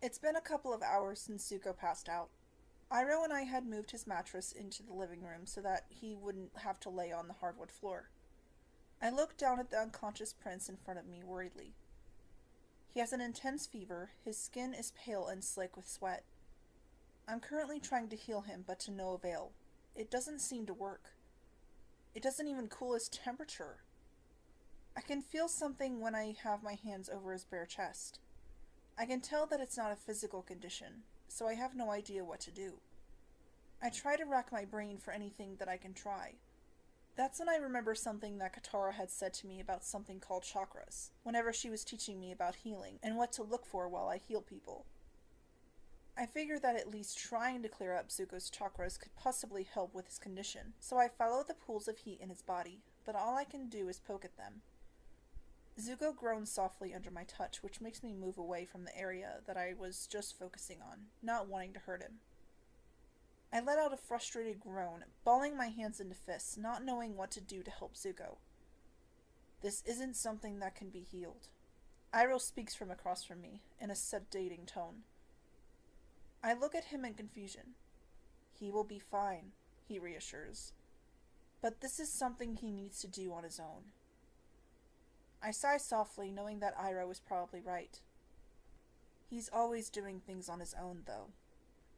It's been a couple of hours since Zuko passed out. Iroh and I had moved his mattress into the living room so that he wouldn't have to lay on the hardwood floor. I look down at the unconscious prince in front of me worriedly. He has an intense fever, his skin is pale and slick with sweat. I'm currently trying to heal him, but to no avail. It doesn't seem to work. It doesn't even cool his temperature. I can feel something when I have my hands over his bare chest. I can tell that it's not a physical condition, so I have no idea what to do. I try to rack my brain for anything that I can try. That's when I remember something that Katara had said to me about something called chakras, whenever she was teaching me about healing and what to look for while I heal people. I figured that at least trying to clear up Zuko's chakras could possibly help with his condition, so I follow the pools of heat in his body, but all I can do is poke at them. Zuko groans softly under my touch, which makes me move away from the area that I was just focusing on, not wanting to hurt him. I let out a frustrated groan, balling my hands into fists, not knowing what to do to help Zuko. This isn't something that can be healed. Iroh speaks from across from me, in a sedating tone. I look at him in confusion. He will be fine, he reassures. But this is something he needs to do on his own. I sigh softly, knowing that Iroh is probably right. He's always doing things on his own, though.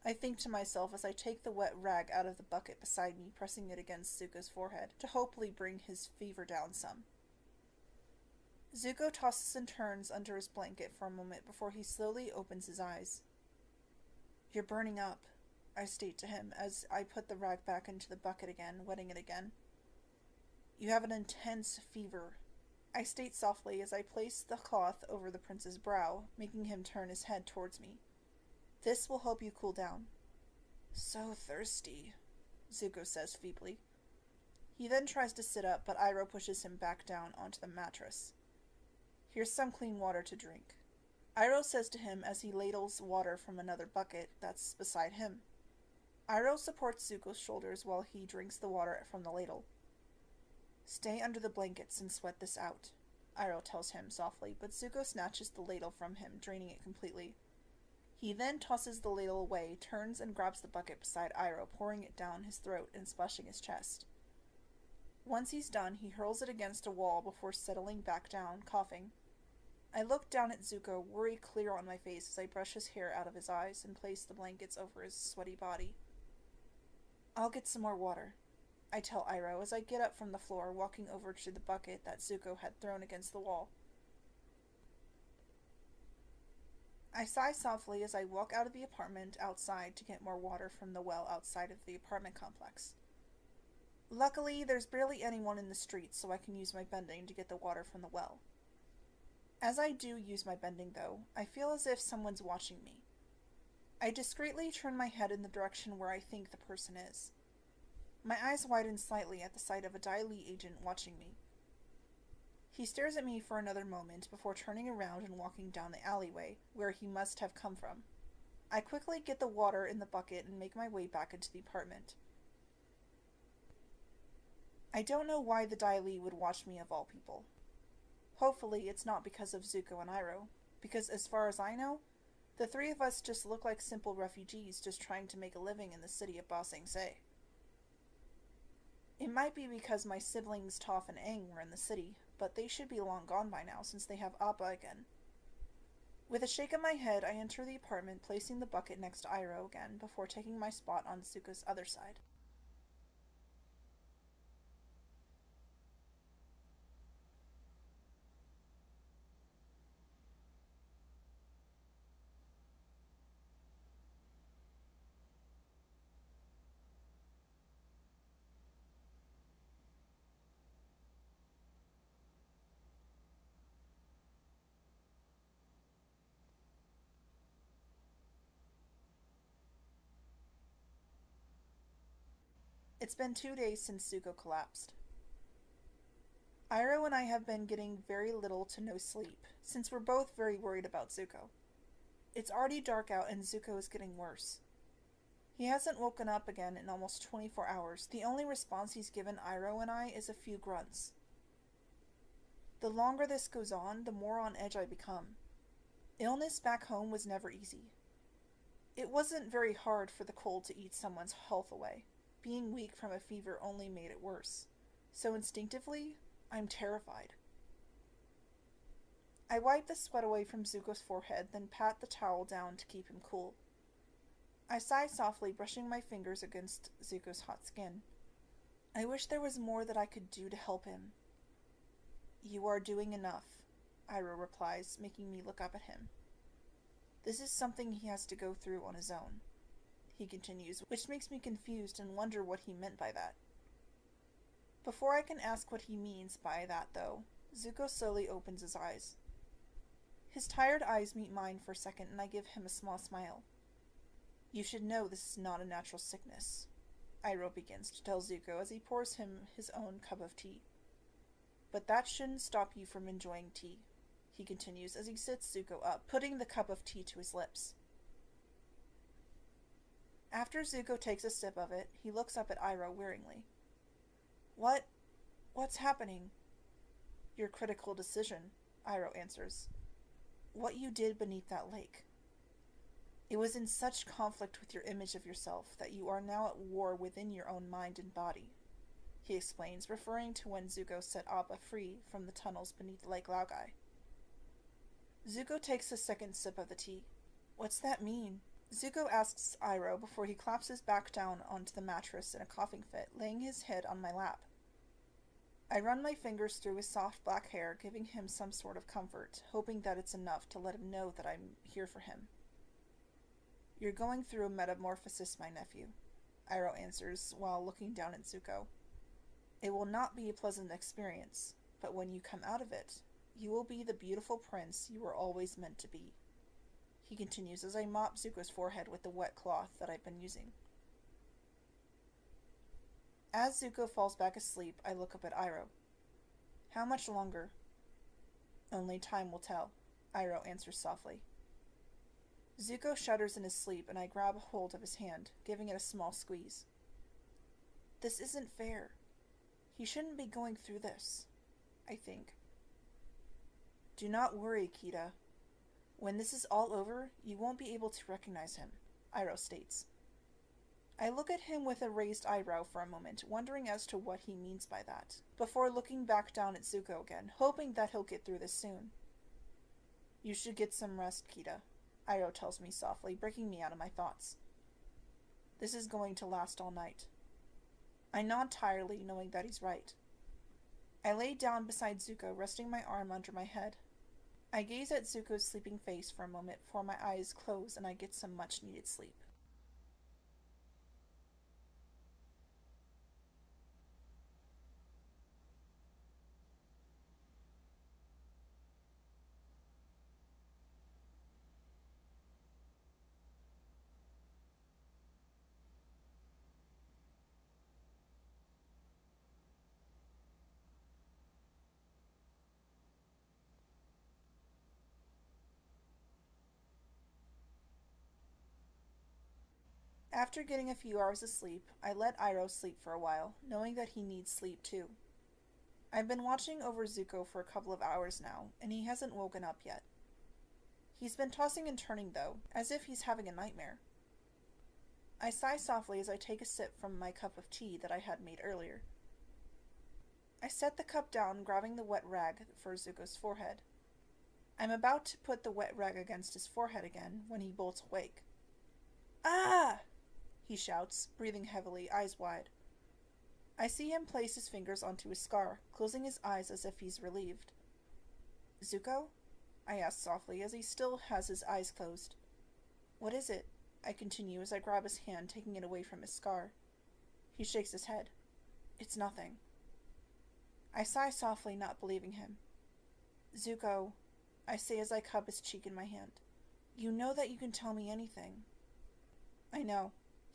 I think to myself as I take the wet rag out of the bucket beside me, pressing it against Zuko's forehead, to hopefully bring his fever down some. Zuko tosses and turns under his blanket for a moment before he slowly opens his eyes. "You're burning up," I state to him as I put the rag back into the bucket again, wetting it again. "You have an intense fever," I state softly as I place the cloth over the prince's brow, making him turn his head towards me. "This will help you cool down." "So thirsty," Zuko says feebly. He then tries to sit up, but Iroh pushes him back down onto the mattress. "Here's some clean water to drink," Iroh says to him as he ladles water from another bucket that's beside him. Iroh supports Zuko's shoulders while he drinks the water from the ladle. "Stay under the blankets and sweat this out," Iroh tells him softly, but Zuko snatches the ladle from him, draining it completely. He then tosses the ladle away, turns and grabs the bucket beside Iroh, pouring it down his throat and splashing his chest. Once he's done, he hurls it against a wall before settling back down, coughing. I look down at Zuko, worry clear on my face as I brush his hair out of his eyes and place the blankets over his sweaty body. "I'll get some more water," I tell Iroh as I get up from the floor, walking over to the bucket that Zuko had thrown against the wall. I sigh softly as I walk out of the apartment outside to get more water from the well outside of the apartment complex. Luckily, there's barely anyone in the street, so I can use my bending to get the water from the well. As I do use my bending, though, I feel as if someone's watching me. I discreetly turn my head in the direction where I think the person is. My eyes widen slightly at the sight of a Dai Li agent watching me. He stares at me for another moment before turning around and walking down the alleyway, where he must have come from. I quickly get the water in the bucket and make my way back into the apartment. I don't know why the Dai Li would watch me of all people. Hopefully it's not because of Zuko and Iroh, because as far as I know, the three of us just look like simple refugees just trying to make a living in the city of Ba Sing Se. It might be because my siblings Toph and Aang were in the city, but they should be long gone by now since they have Appa again. With a shake of my head, I enter the apartment, placing the bucket next to Iroh again before taking my spot on Zuko's other side. It's been 2 days since Zuko collapsed. Iroh and I have been getting very little to no sleep, since we're both very worried about Zuko. It's already dark out and Zuko is getting worse. He hasn't woken up again in almost 24 hours. The only response he's given Iroh and I is a few grunts. The longer this goes on, the more on edge I become. Illness back home was never easy. It wasn't very hard for the cold to eat someone's health away. Being weak from a fever only made it worse. So instinctively, I'm terrified. I wipe the sweat away from Zuko's forehead, then pat the towel down to keep him cool. I sigh softly, brushing my fingers against Zuko's hot skin. I wish there was more that I could do to help him. "You are doing enough," Iroh replies, making me look up at him. "This is something he has to go through on his own," he continues, which makes me confused and wonder what he meant by that. Before I can ask what he means by that, though, Zuko slowly opens his eyes. His tired eyes meet mine for a second, and I give him a small smile. "You should know this is not a natural sickness," Iroh begins to tell Zuko as he pours him his own cup of tea. "But that shouldn't stop you from enjoying tea," he continues as he sits Zuko up, putting the cup of tea to his lips. After Zuko takes a sip of it, he looks up at Iroh wearily. What's happening?" "Your critical decision," Iroh answers. "What you did beneath that lake. It was in such conflict with your image of yourself that you are now at war within your own mind and body," he explains, referring to when Zuko set Appa free from the tunnels beneath Lake Laogai. Zuko takes a second sip of the tea. "What's that mean?" Zuko asks Iroh before he collapses back down onto the mattress in a coughing fit, laying his head on my lap. I run my fingers through his soft black hair, giving him some sort of comfort, hoping that it's enough to let him know that I'm here for him. You're going through a metamorphosis, my nephew, Iroh answers while looking down at Zuko. It will not be a pleasant experience, but when you come out of it, you will be the beautiful prince you were always meant to be. He continues as I mop Zuko's forehead with the wet cloth that I've been using. As Zuko falls back asleep, I look up at Iroh. How much longer? Only time will tell, Iroh answers softly. Zuko shudders in his sleep, and I grab hold of his hand, giving it a small squeeze. This isn't fair. He shouldn't be going through this, I think. Do not worry, Kida. When this is all over, you won't be able to recognize him, Iroh states. I look at him with a raised eyebrow for a moment, wondering as to what he means by that, before looking back down at Zuko again, hoping that he'll get through this soon. You should get some rest, Kida, Iroh tells me softly, breaking me out of my thoughts. This is going to last all night. I nod tiredly, knowing that he's right. I lay down beside Zuko, resting my arm under my head. I gaze at Zuko's sleeping face for a moment before my eyes close and I get some much-needed sleep. After getting a few hours of sleep, I let Iroh sleep for a while, knowing that he needs sleep too. I've been watching over Zuko for a couple of hours now, and he hasn't woken up yet. He's been tossing and turning though, as if he's having a nightmare. I sigh softly as I take a sip from my cup of tea that I had made earlier. I set the cup down, grabbing the wet rag for Zuko's forehead. I'm about to put the wet rag against his forehead again when he bolts awake. Ah! He shouts, breathing heavily, eyes wide. I see him place his fingers onto his scar, closing his eyes as if he's relieved. Zuko? I ask softly as he still has his eyes closed. What is it? I continue as I grab his hand, taking it away from his scar. He shakes his head. It's nothing. I sigh softly, not believing him. Zuko, I say as I cup his cheek in my hand. You know that you can tell me anything. I know,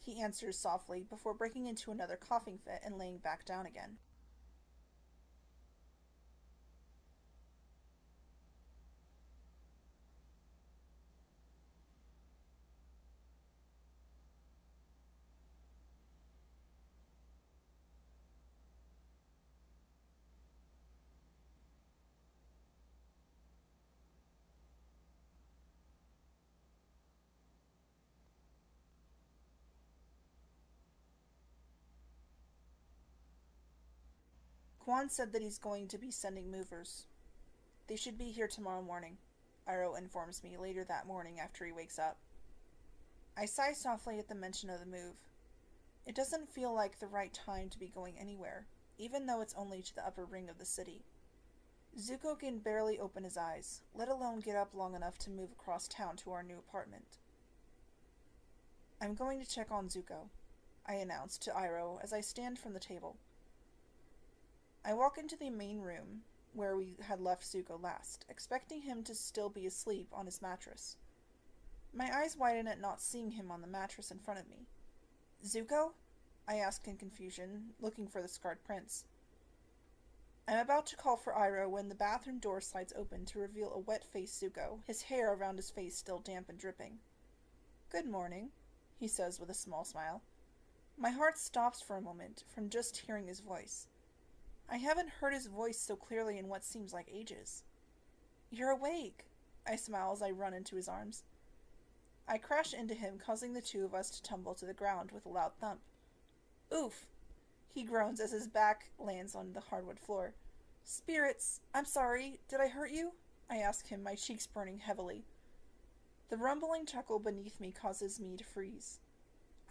he answers softly before breaking into another coughing fit and laying back down again. Quan said that he's going to be sending movers. They should be here tomorrow morning, Iroh informs me later that morning after he wakes up. I sigh softly at the mention of the move. It doesn't feel like the right time to be going anywhere, even though it's only to the upper ring of the city. Zuko can barely open his eyes, let alone get up long enough to move across town to our new apartment. I'm going to check on Zuko, I announce to Iroh as I stand from the table. I walk into the main room, where we had left Zuko last, expecting him to still be asleep on his mattress. My eyes widen at not seeing him on the mattress in front of me. Zuko? I ask in confusion, looking for the scarred prince. I'm about to call for Iroh when the bathroom door slides open to reveal a wet-faced Zuko, his hair around his face still damp and dripping. Good morning, he says with a small smile. My heart stops for a moment from just hearing his voice. I haven't heard his voice so clearly in what seems like ages. You're awake, I smile as I run into his arms. I crash into him, causing the two of us to tumble to the ground with a loud thump. Oof, he groans as his back lands on the hardwood floor. Spirits, I'm sorry, did I hurt you? I ask him, my cheeks burning heavily. The rumbling chuckle beneath me causes me to freeze.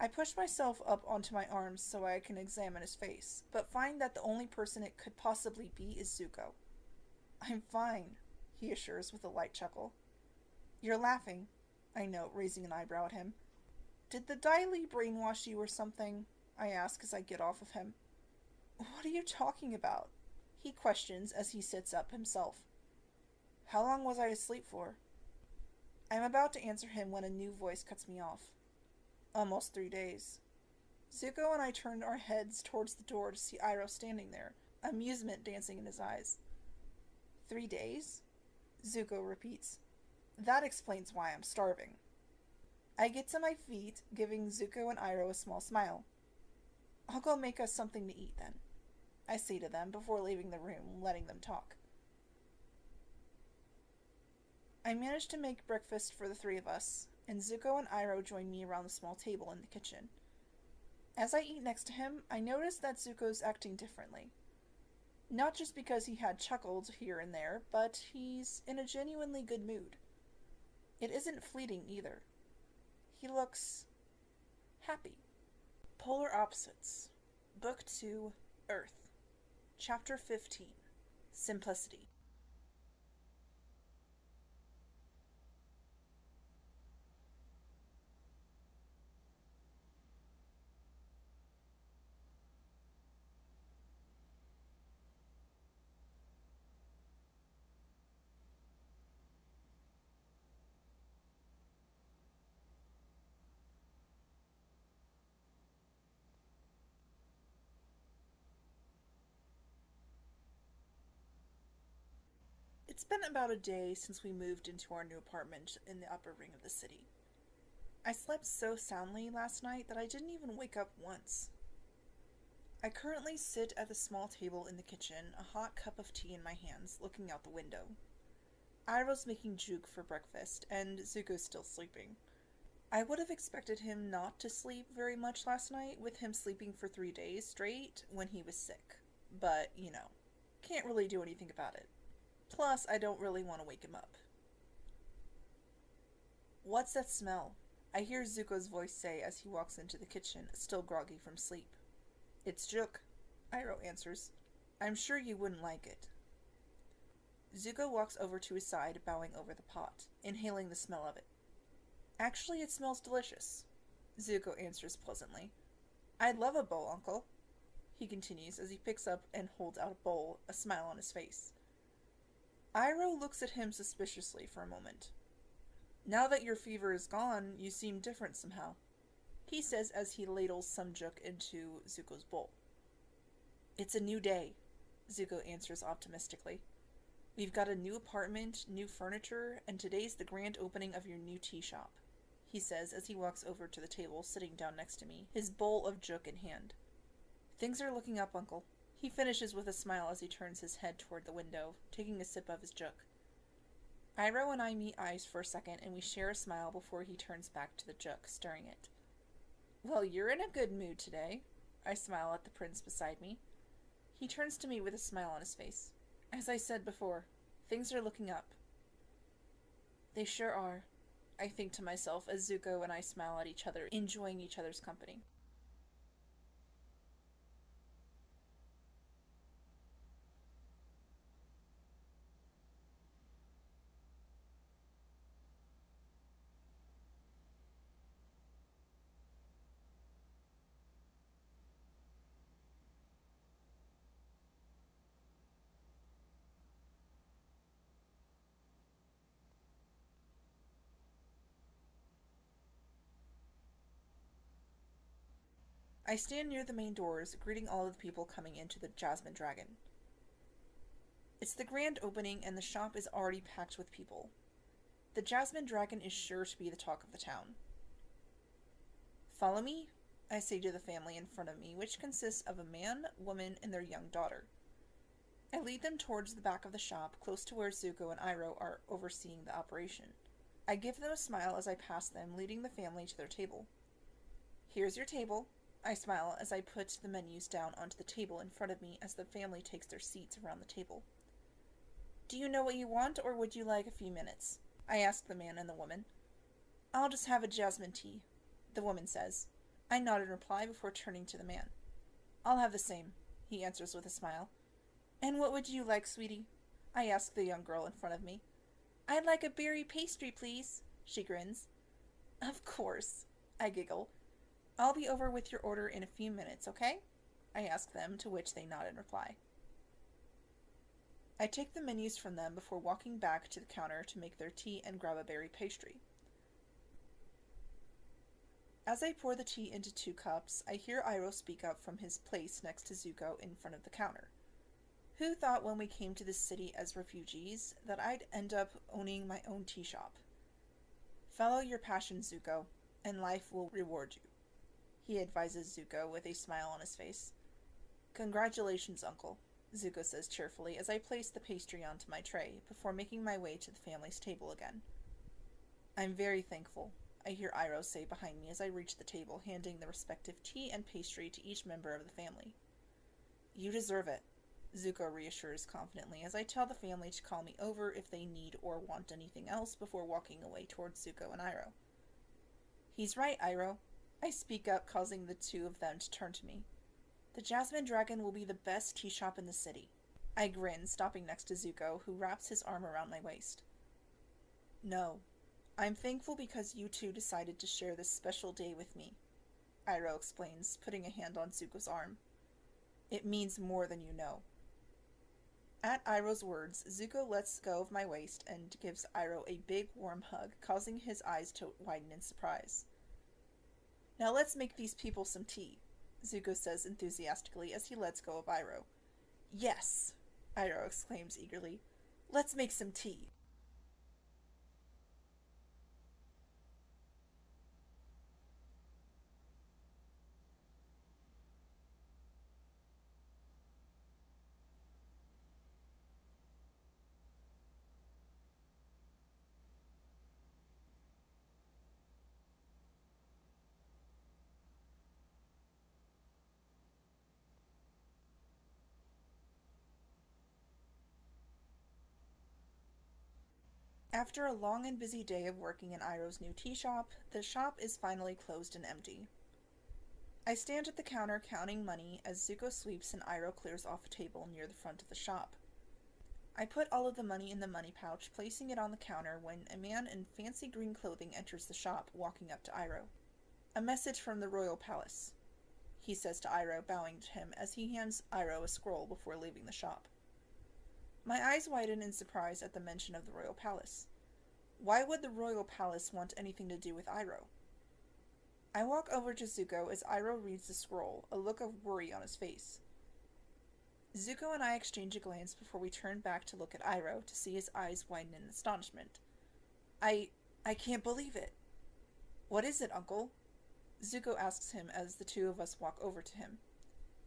I push myself up onto my arms so I can examine his face, but find that the only person it could possibly be is Zuko. I'm fine, he assures with a light chuckle. You're laughing, I note, raising an eyebrow at him. Did the Dai Li brainwash you or something? I ask as I get off of him. What are you talking about? He questions as he sits up himself. How long was I asleep for? I'm about to answer him when a new voice cuts me off. Almost 3 days. Zuko and I turned our heads towards the door to see Iroh standing there, amusement dancing in his eyes. 3 days? Zuko repeats. That explains why I'm starving. I get to my feet, giving Zuko and Iroh a small smile. I'll go make us something to eat then, I say to them before leaving the room, letting them talk. I manage to make breakfast for the three of us, and Zuko and Iroh join me around the small table in the kitchen. As I eat next to him, I notice that Zuko's acting differently. Not just because he had chuckled here and there, but he's in a genuinely good mood. It isn't fleeting either. He looks happy. Polar Opposites. Book 2, Earth. Chapter 15. Simplicity. It's been about a day since we moved into our new apartment in the upper ring of the city. I slept so soundly last night that I didn't even wake up once. I currently sit at the small table in the kitchen, a hot cup of tea in my hands, looking out the window. Iroh's making juke for breakfast, and Zuko's still sleeping. I would have expected him not to sleep very much last night, with him sleeping for 3 days straight when he was sick. But, can't really do anything about it. Plus, I don't really want to wake him up. What's that smell? I hear Zuko's voice say as he walks into the kitchen, still groggy from sleep. It's Juk, Iroh answers. I'm sure you wouldn't like it. Zuko walks over to his side, bowing over the pot, inhaling the smell of it. Actually, it smells delicious, Zuko answers pleasantly. I'd love a bowl, Uncle, he continues as he picks up and holds out a bowl, a smile on his face. Iroh looks at him suspiciously for a moment. Now that your fever is gone, you seem different somehow, he says as he ladles some juk into Zuko's bowl. It's a new day, Zuko answers optimistically. We've got a new apartment, new furniture, and today's the grand opening of your new tea shop, he says as he walks over to the table, sitting down next to me, his bowl of juk in hand. Things are looking up, Uncle. He finishes with a smile as he turns his head toward the window, taking a sip of his juk. Iroh and I meet eyes for a second, and we share a smile before he turns back to the juk, stirring it. Well, you're in a good mood today, I smile at the prince beside me. He turns to me with a smile on his face. As I said before, things are looking up. They sure are, I think to myself as Zuko and I smile at each other, enjoying each other's company. I stand near the main doors, greeting all of the people coming into the Jasmine Dragon. It's the grand opening, and the shop is already packed with people. The Jasmine Dragon is sure to be the talk of the town. Follow me, I say to the family in front of me, which consists of a man, woman, and their young daughter. I lead them towards the back of the shop, close to where Zuko and Iroh are overseeing the operation. I give them a smile as I pass them, leading the family to their table. Here's your table, I smile as I put the menus down onto the table in front of me as the family takes their seats around the table. Do you know what you want, or would you like a few minutes? I ask the man and the woman. I'll just have a jasmine tea, the woman says. I nod in reply before turning to the man. I'll have the same, he answers with a smile. And what would you like, sweetie? I ask the young girl in front of me. I'd like a berry pastry, please, she grins. Of course, I giggle. I'll be over with your order in a few minutes, okay? I ask them, to which they nod in reply. I take the menus from them before walking back to the counter to make their tea and grab a berry pastry. As I pour the tea into 2 cups, I hear Iroh speak up from his place next to Zuko in front of the counter. Who thought when we came to this city as refugees that I'd end up owning my own tea shop? Follow your passion, Zuko, and life will reward you, he advises Zuko with a smile on his face. Congratulations, Uncle, Zuko says cheerfully as I place the pastry onto my tray before making my way to the family's table again. I'm very thankful, I hear Iroh say behind me as I reach the table, handing the respective tea and pastry to each member of the family. You deserve it, Zuko reassures confidently as I tell the family to call me over if they need or want anything else before walking away towards Zuko and Iroh. He's right, Iroh, I speak up, causing the 2 of them to turn to me. The Jasmine Dragon will be the best tea shop in the city. I grin, stopping next to Zuko, who wraps his arm around my waist. No, I'm thankful because you 2 decided to share this special day with me, Iroh explains, putting a hand on Zuko's arm. It means more than you know. At Iroh's words, Zuko lets go of my waist and gives Iroh a big, warm hug, causing his eyes to widen in surprise. Now let's make these people some tea, Zuko says enthusiastically as he lets go of Iroh. Yes, Iroh exclaims eagerly. Let's make some tea. After a long and busy day of working in Iroh's new tea shop, the shop is finally closed and empty. I stand at the counter counting money as Zuko sweeps and Iroh clears off a table near the front of the shop. I put all of the money in the money pouch, placing it on the counter when a man in fancy green clothing enters the shop, walking up to Iroh. A message from the royal palace, he says to Iroh, bowing to him as he hands Iroh a scroll before leaving the shop. My eyes widen in surprise at the mention of the royal palace. Why would the royal palace want anything to do with Iroh? I walk over to Zuko as Iroh reads the scroll, a look of worry on his face. Zuko and I exchange a glance before we turn back to look at Iroh to see his eyes widen in astonishment. I can't believe it. What is it, Uncle? Zuko asks him as the 2 of us walk over to him.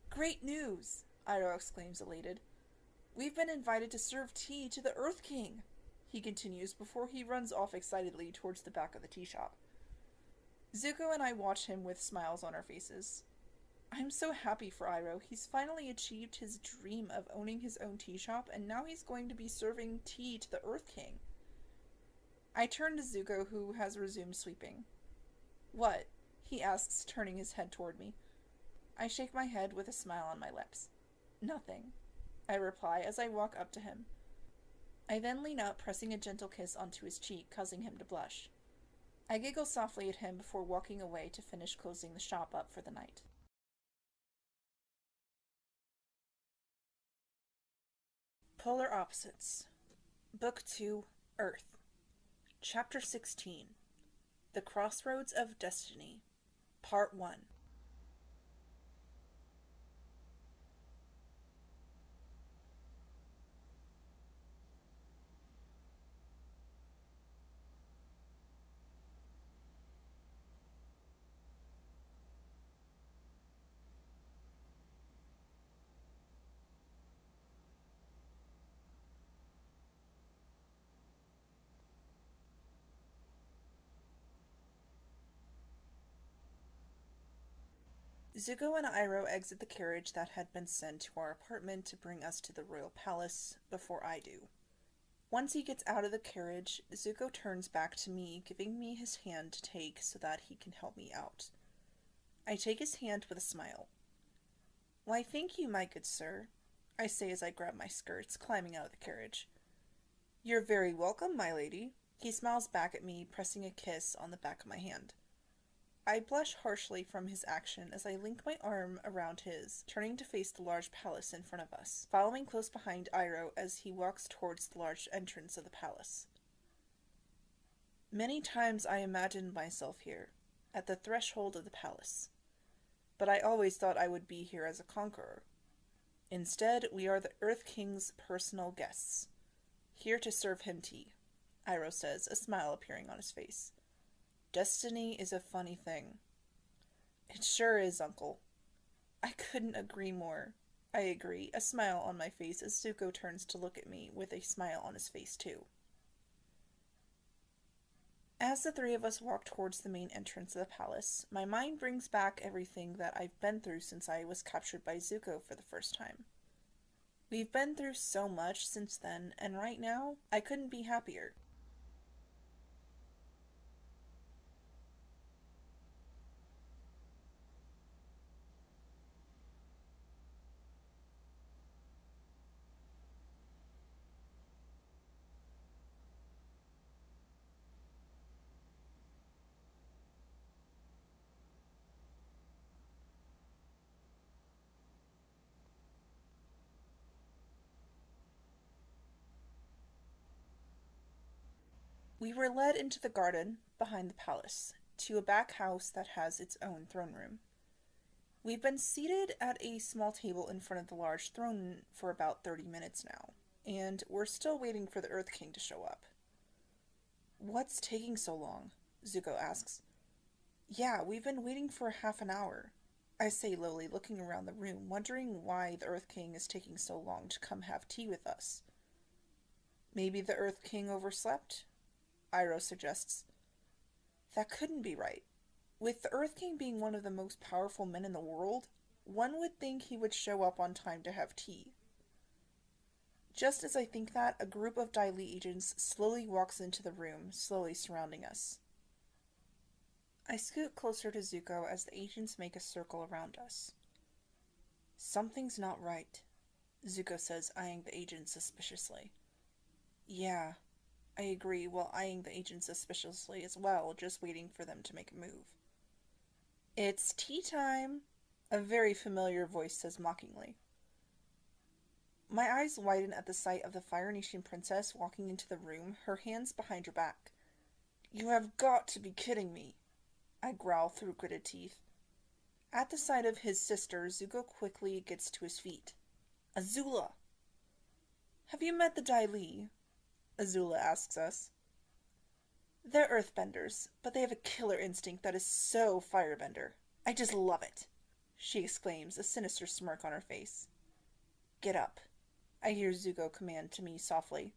Great news, Iroh exclaims elated. We've been invited to serve tea to the Earth King, he continues before he runs off excitedly towards the back of the tea shop. Zuko and I watch him with smiles on our faces. I'm so happy for Iroh. He's finally achieved his dream of owning his own tea shop, and now he's going to be serving tea to the Earth King. I turn to Zuko, who has resumed sweeping. What? He asks, turning his head toward me. I shake my head with a smile on my lips. Nothing, I reply as I walk up to him. I then lean up, pressing a gentle kiss onto his cheek, causing him to blush. I giggle softly at him before walking away to finish closing the shop up for the night. Polar Opposites. Book 2, Earth. Chapter 16. The Crossroads of Destiny. Part 1. Zuko and Iroh exit the carriage that had been sent to our apartment to bring us to the royal palace before I do. Once he gets out of the carriage, Zuko turns back to me, giving me his hand to take so that he can help me out. I take his hand with a smile. Why, thank you, my good sir, I say as I grab my skirts, climbing out of the carriage. You're very welcome, my lady. He smiles back at me, pressing a kiss on the back of my hand. I blush harshly from his action as I link my arm around his, turning to face the large palace in front of us, following close behind Iroh as he walks towards the large entrance of the palace. Many times I imagined myself here, at the threshold of the palace, but I always thought I would be here as a conqueror. Instead, we are the Earth King's personal guests, here to serve him tea, Iroh says, a smile appearing on his face. Destiny is a funny thing. It sure is, Uncle. I couldn't agree more. I agree, a smile on my face as Zuko turns to look at me with a smile on his face too. As the three of us walk towards the main entrance of the palace, my mind brings back everything that I've been through since I was captured by Zuko for the first time. We've been through so much since then, and right now, I couldn't be happier. We were led into the garden behind the palace, to a back house that has its own throne room. We've been seated at a small table in front of the large throne for about 30 minutes now, and we're still waiting for the Earth King to show up. What's taking so long? Zuko asks. Yeah, we've been waiting for half an hour, I say lowly, looking around the room, wondering why the Earth King is taking so long to come have tea with us. Maybe the Earth King overslept? Iroh suggests. That couldn't be right. With the Earth King being one of the most powerful men in the world, one would think he would show up on time to have tea. Just as I think that, a group of Dai Li agents slowly walks into the room, slowly surrounding us. I scoot closer to Zuko as the agents make a circle around us. Something's not right, Zuko says, eyeing the agents suspiciously. Yeah, I agree, while eyeing the agents suspiciously as well, just waiting for them to make a move. It's tea time, a very familiar voice says mockingly. My eyes widen at the sight of the Fire Nation princess walking into the room, her hands behind her back. You have got to be kidding me, I growl through gritted teeth. At the sight of his sister, Zuko quickly gets to his feet. Azula! Have you met the Dai Li? Azula asks us. They're earthbenders, but they have a killer instinct that is so firebender. I just love it, she exclaims, a sinister smirk on her face. Get up, I hear Zuko command to me softly.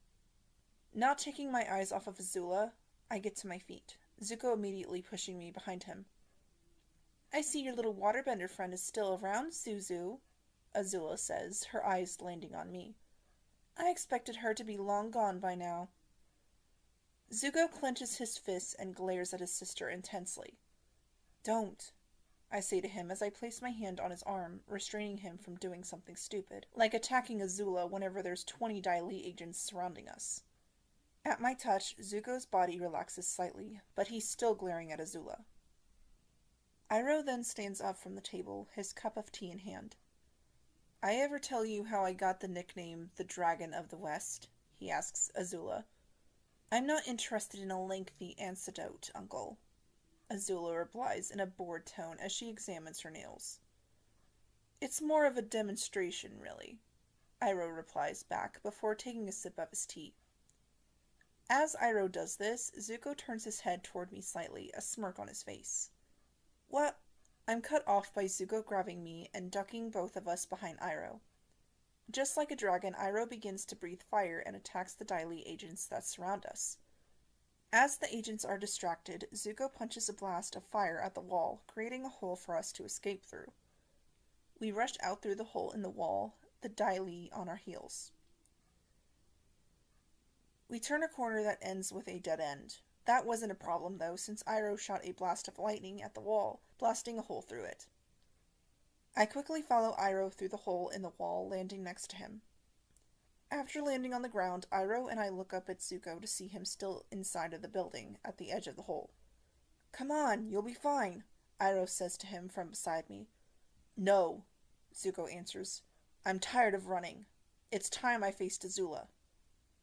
Not taking my eyes off of Azula, I get to my feet, Zuko immediately pushing me behind him. I see your little waterbender friend is still around, Zuzu, Azula says, her eyes landing on me. I expected her to be long gone by now. Zuko clenches his fists and glares at his sister intensely. Don't, I say to him as I place my hand on his arm, restraining him from doing something stupid, like attacking Azula whenever there's 20 Dai Li agents surrounding us. At my touch, Zuko's body relaxes slightly, but he's still glaring at Azula. Iroh then stands up from the table, his cup of tea in hand. I ever tell you how I got the nickname the Dragon of the West? He asks Azula. I'm not interested in a lengthy anecdote, Uncle, Azula replies in a bored tone as she examines her nails. It's more of a demonstration, really, Iroh replies back before taking a sip of his tea. As Iroh does this, Zuko turns his head toward me slightly, a smirk on his face. What? I'm cut off by Zuko grabbing me and ducking both of us behind Iroh. Just like a dragon, Iroh begins to breathe fire and attacks the Dai Li agents that surround us. As the agents are distracted, Zuko punches a blast of fire at the wall, creating a hole for us to escape through. We rush out through the hole in the wall, the Dai Li on our heels. We turn a corner that ends with a dead end. That wasn't a problem, though, since Iroh shot a blast of lightning at the wall, blasting a hole through it. I quickly follow Iroh through the hole in the wall, landing next to him. After landing on the ground, Iroh and I look up at Zuko to see him still inside of the building, at the edge of the hole. "Come on, you'll be fine," Iroh says to him from beside me. "No," Zuko answers. "I'm tired of running. It's time I faced Azula,"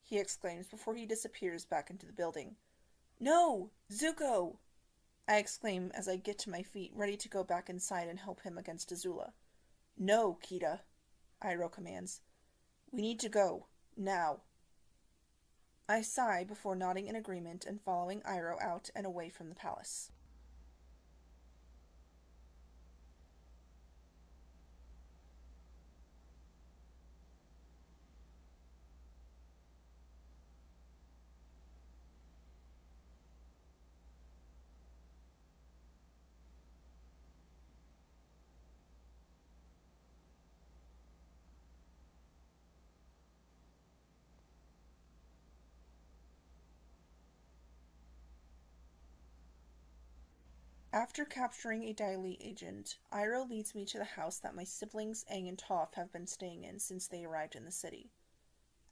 he exclaims before he disappears back into the building. "No! Zuko!" I exclaim as I get to my feet, ready to go back inside and help him against Azula. "No, Kida," Iroh commands. "We need to go. Now." I sigh before nodding in agreement and following Iroh out and away from the palace. After capturing a Dai Li agent, Iroh leads me to the house that my siblings Aang and Toph have been staying in since they arrived in the city.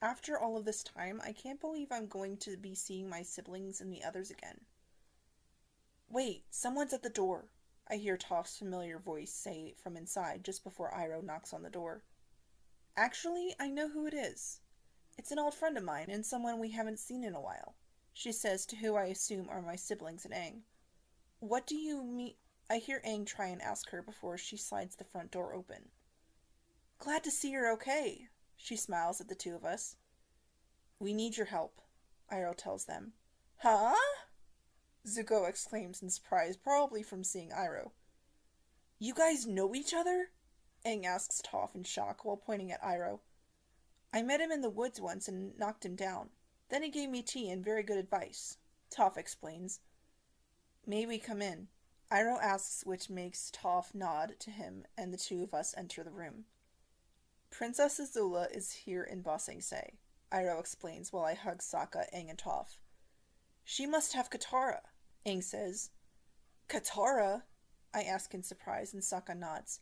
After all of this time, I can't believe I'm going to be seeing my siblings and the others again. "Wait, someone's at the door," I hear Toph's familiar voice say from inside just before Iroh knocks on the door. "Actually, I know who it is. It's an old friend of mine and someone we haven't seen in a while," she says to who I assume are my siblings and Aang. "What do you mean?" I hear Aang try and ask her before she slides the front door open. "Glad to see you're okay," she smiles at the two of us. "We need your help," Iroh tells them. "Huh?" Zuko exclaims in surprise, probably from seeing Iroh. "You guys know each other?" Aang asks Toph in shock while pointing at Iroh. "I met him in the woods once and knocked him down. Then he gave me tea and very good advice," Toph explains. "May we come in?" Iroh asks, which makes Toph nod to him, and the two of us enter the room. "Princess Azula is here in Ba Sing Se," Iroh explains while I hug Sokka, Aang, and Toph. "She must have Katara," Aang says. "Katara?" I ask in surprise, and Sokka nods.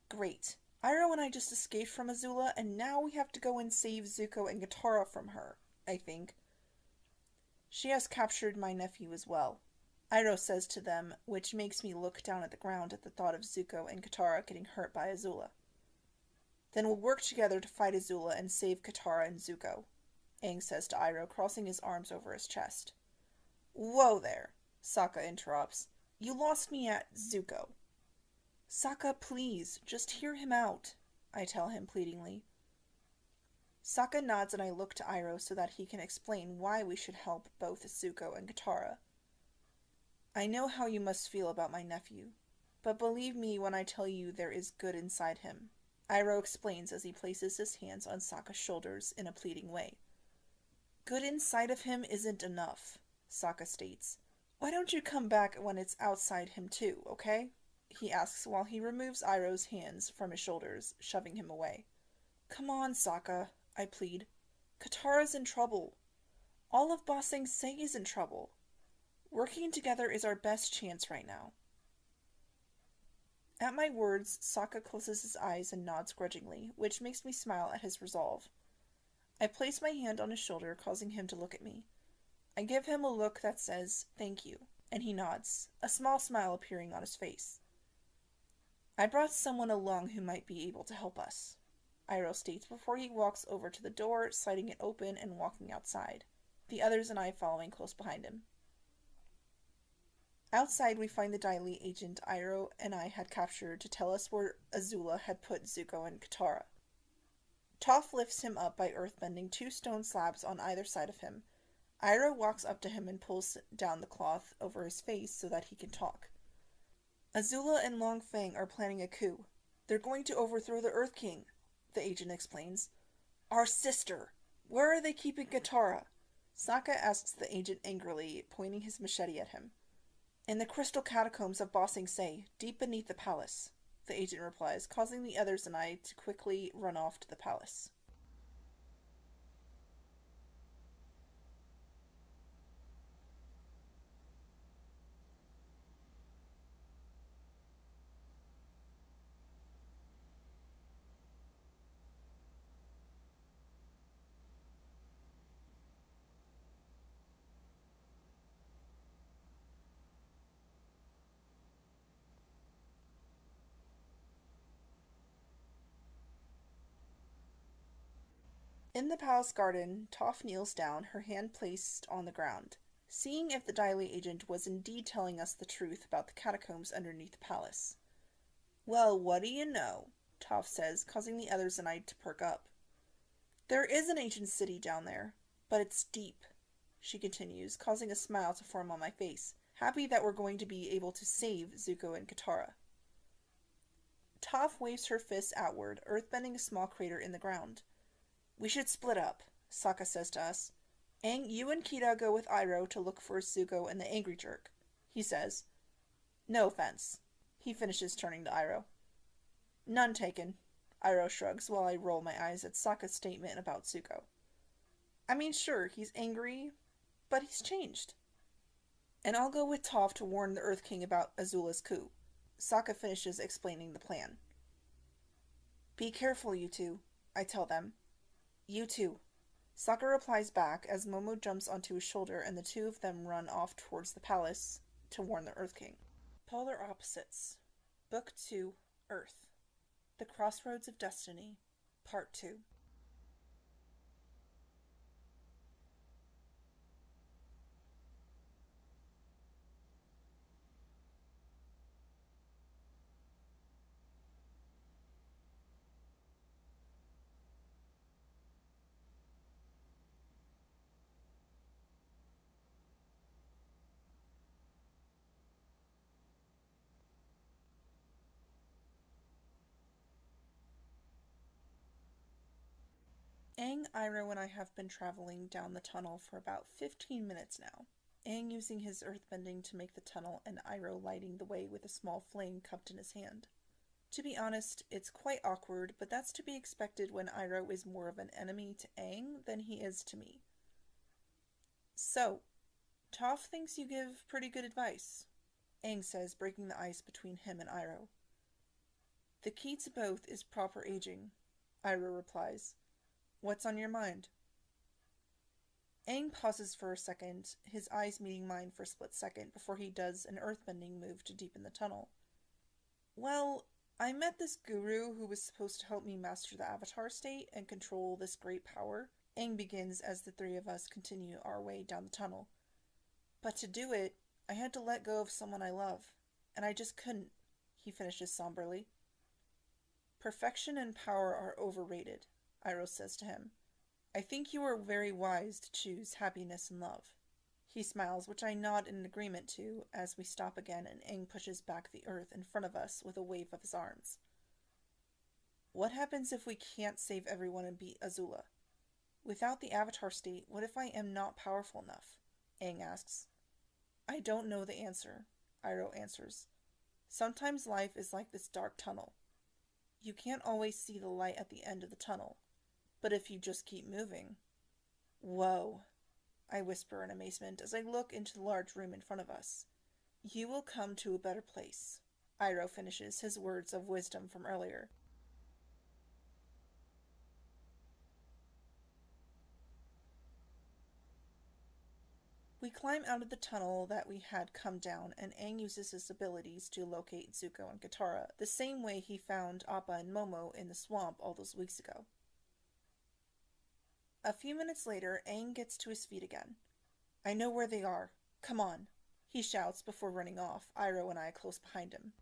"Great. Iroh and I just escaped from Azula, and now we have to go and save Zuko and Katara from her, I think. She has captured my nephew as well," Iroh says to them, which makes me look down at the ground at the thought of Zuko and Katara getting hurt by Azula. "Then we'll work together to fight Azula and save Katara and Zuko," Aang says to Iroh, crossing his arms over his chest. "Whoa there," Sokka interrupts. "You lost me at Zuko." "Sokka, please, just hear him out," I tell him pleadingly. Sokka nods and I look to Iroh so that he can explain why we should help both Zuko and Katara. "I know how you must feel about my nephew, but believe me when I tell you there is good inside him," Iroh explains as he places his hands on Sokka's shoulders in a pleading way. "Good inside of him isn't enough," Sokka states. "Why don't you come back when it's outside him too, okay?" he asks while he removes Iroh's hands from his shoulders, shoving him away. "Come on, Sokka," I plead. "Katara's in trouble. All of Ba Sing Se is in trouble. Working together is our best chance right now." At my words, Sokka closes his eyes and nods grudgingly, which makes me smile at his resolve. I place my hand on his shoulder, causing him to look at me. I give him a look that says, "Thank you," and he nods, a small smile appearing on his face. "I brought someone along who might be able to help us," Iroh states before he walks over to the door, sliding it open and walking outside, the others and I following close behind him. Outside, we find the Dai Li agent Iroh and I had captured to tell us where Azula had put Zuko and Katara. Toph lifts him up by earthbending 2 stone slabs on either side of him. Iroh walks up to him and pulls down the cloth over his face so that he can talk. "Azula and Long Feng are planning a coup. They're going to overthrow the Earth King," the agent explains. "Our sister! Where are they keeping Katara?" Sokka asks the agent angrily, pointing his machete at him. "In the crystal catacombs of Ba Sing Se, deep beneath the palace," the agent replies, causing the others and I to quickly run off to the palace. In the palace garden, Toph kneels down, her hand placed on the ground, seeing if the Diley agent was indeed telling us the truth about the catacombs underneath the palace. "Well, what do you know?" Toph says, causing the others and I to perk up. "There is an ancient city down there, but it's deep," she continues, causing a smile to form on my face, happy that we're going to be able to save Zuko and Katara. Toph waves her fists outward, earthbending a small crater in the ground. "We should split up," Sokka says to us. "Aang, you and Kida go with Iroh to look for Zuko and the Angry Jerk," he says. "No offense," he finishes, turning to Iroh. "None taken," Iroh shrugs while I roll my eyes at Sokka's statement about Zuko. "I mean, sure, he's angry, but he's changed. And I'll go with Toph to warn the Earth King about Azula's coup." Sokka finishes explaining the plan. "Be careful, you two," I tell them. "You too." Sokka replies back as Momo jumps onto his shoulder and the two of them run off towards the palace to warn the Earth King. Polar Opposites. Book 2, Earth. The Crossroads of Destiny. Part 2. Aang, Iroh, and I have been traveling down the tunnel for about 15 minutes now. Aang using his earthbending to make the tunnel and Iroh lighting the way with a small flame cupped in his hand. To be honest, it's quite awkward, but that's to be expected when Iroh is more of an enemy to Aang than he is to me. "So, Toph thinks you give pretty good advice," Aang says, breaking the ice between him and Iroh. "The key to both is proper aging," Iroh replies. "What's on your mind?" Aang pauses for a second, his eyes meeting mine for a split second before he does an earthbending move to deepen the tunnel. "Well, I met this guru who was supposed to help me master the Avatar state and control this great power," Aang begins as the three of us continue our way down the tunnel. "But to do it, I had to let go of someone I love, and I just couldn't," he finishes somberly. "Perfection and power are overrated," Iroh says to him. "I think you were very wise to choose happiness and love." He smiles, which I nod in agreement to, as we stop again and Aang pushes back the earth in front of us with a wave of his arms. "What happens if we can't save everyone and beat Azula? Without the Avatar state, what if I am not powerful enough?" Aang asks. "I don't know the answer," Iroh answers. "Sometimes life is like this dark tunnel. You can't always see the light at the end of the tunnel. But if you just keep moving—" "Whoa," I whisper in amazement as I look into the large room in front of us. "You will come to a better place," Iroh finishes his words of wisdom from earlier. We climb out of the tunnel that we had come down, and Aang uses his abilities to locate Zuko and Katara, the same way he found Appa and Momo in the swamp all those weeks ago. A few minutes later, Aang gets to his feet again. "I know where they are. Come on," he shouts before running off, Iroh and I close behind him.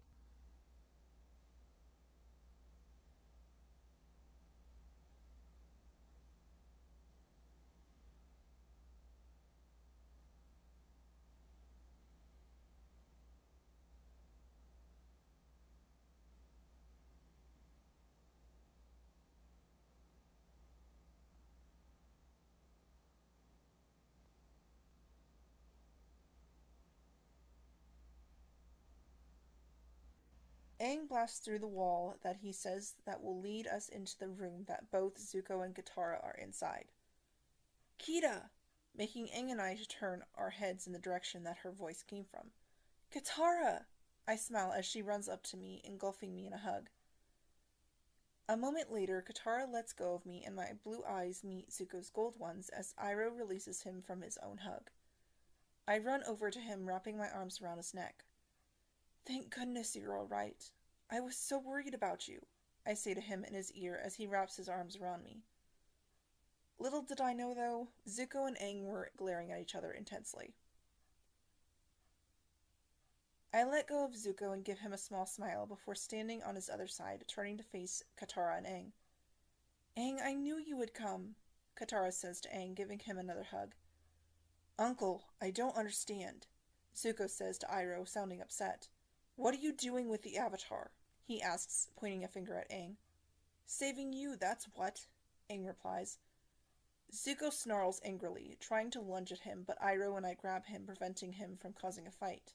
Aang blasts through the wall that he says that will lead us into the room that both Zuko and Katara are inside. "Kida!" making Aang and I turn our heads in the direction that her voice came from. "Katara!" I smile as she runs up to me, engulfing me in a hug. A moment later, Katara lets go of me and my blue eyes meet Zuko's gold ones as Iroh releases him from his own hug. I run over to him, wrapping my arms around his neck. "Thank goodness you're all right. I was so worried about you," I say to him in his ear as he wraps his arms around me. Little did I know, though, Zuko and Aang were glaring at each other intensely. I let go of Zuko and give him a small smile before standing on his other side, turning to face Katara and Aang. Aang, I knew you would come, Katara says to Aang, giving him another hug. Uncle, I don't understand, Zuko says to Iroh, sounding upset. What are you doing with the Avatar? He asks, pointing a finger at Aang. Saving you, that's what, Aang replies. Zuko snarls angrily, trying to lunge at him, but Iroh and I grab him, preventing him from causing a fight.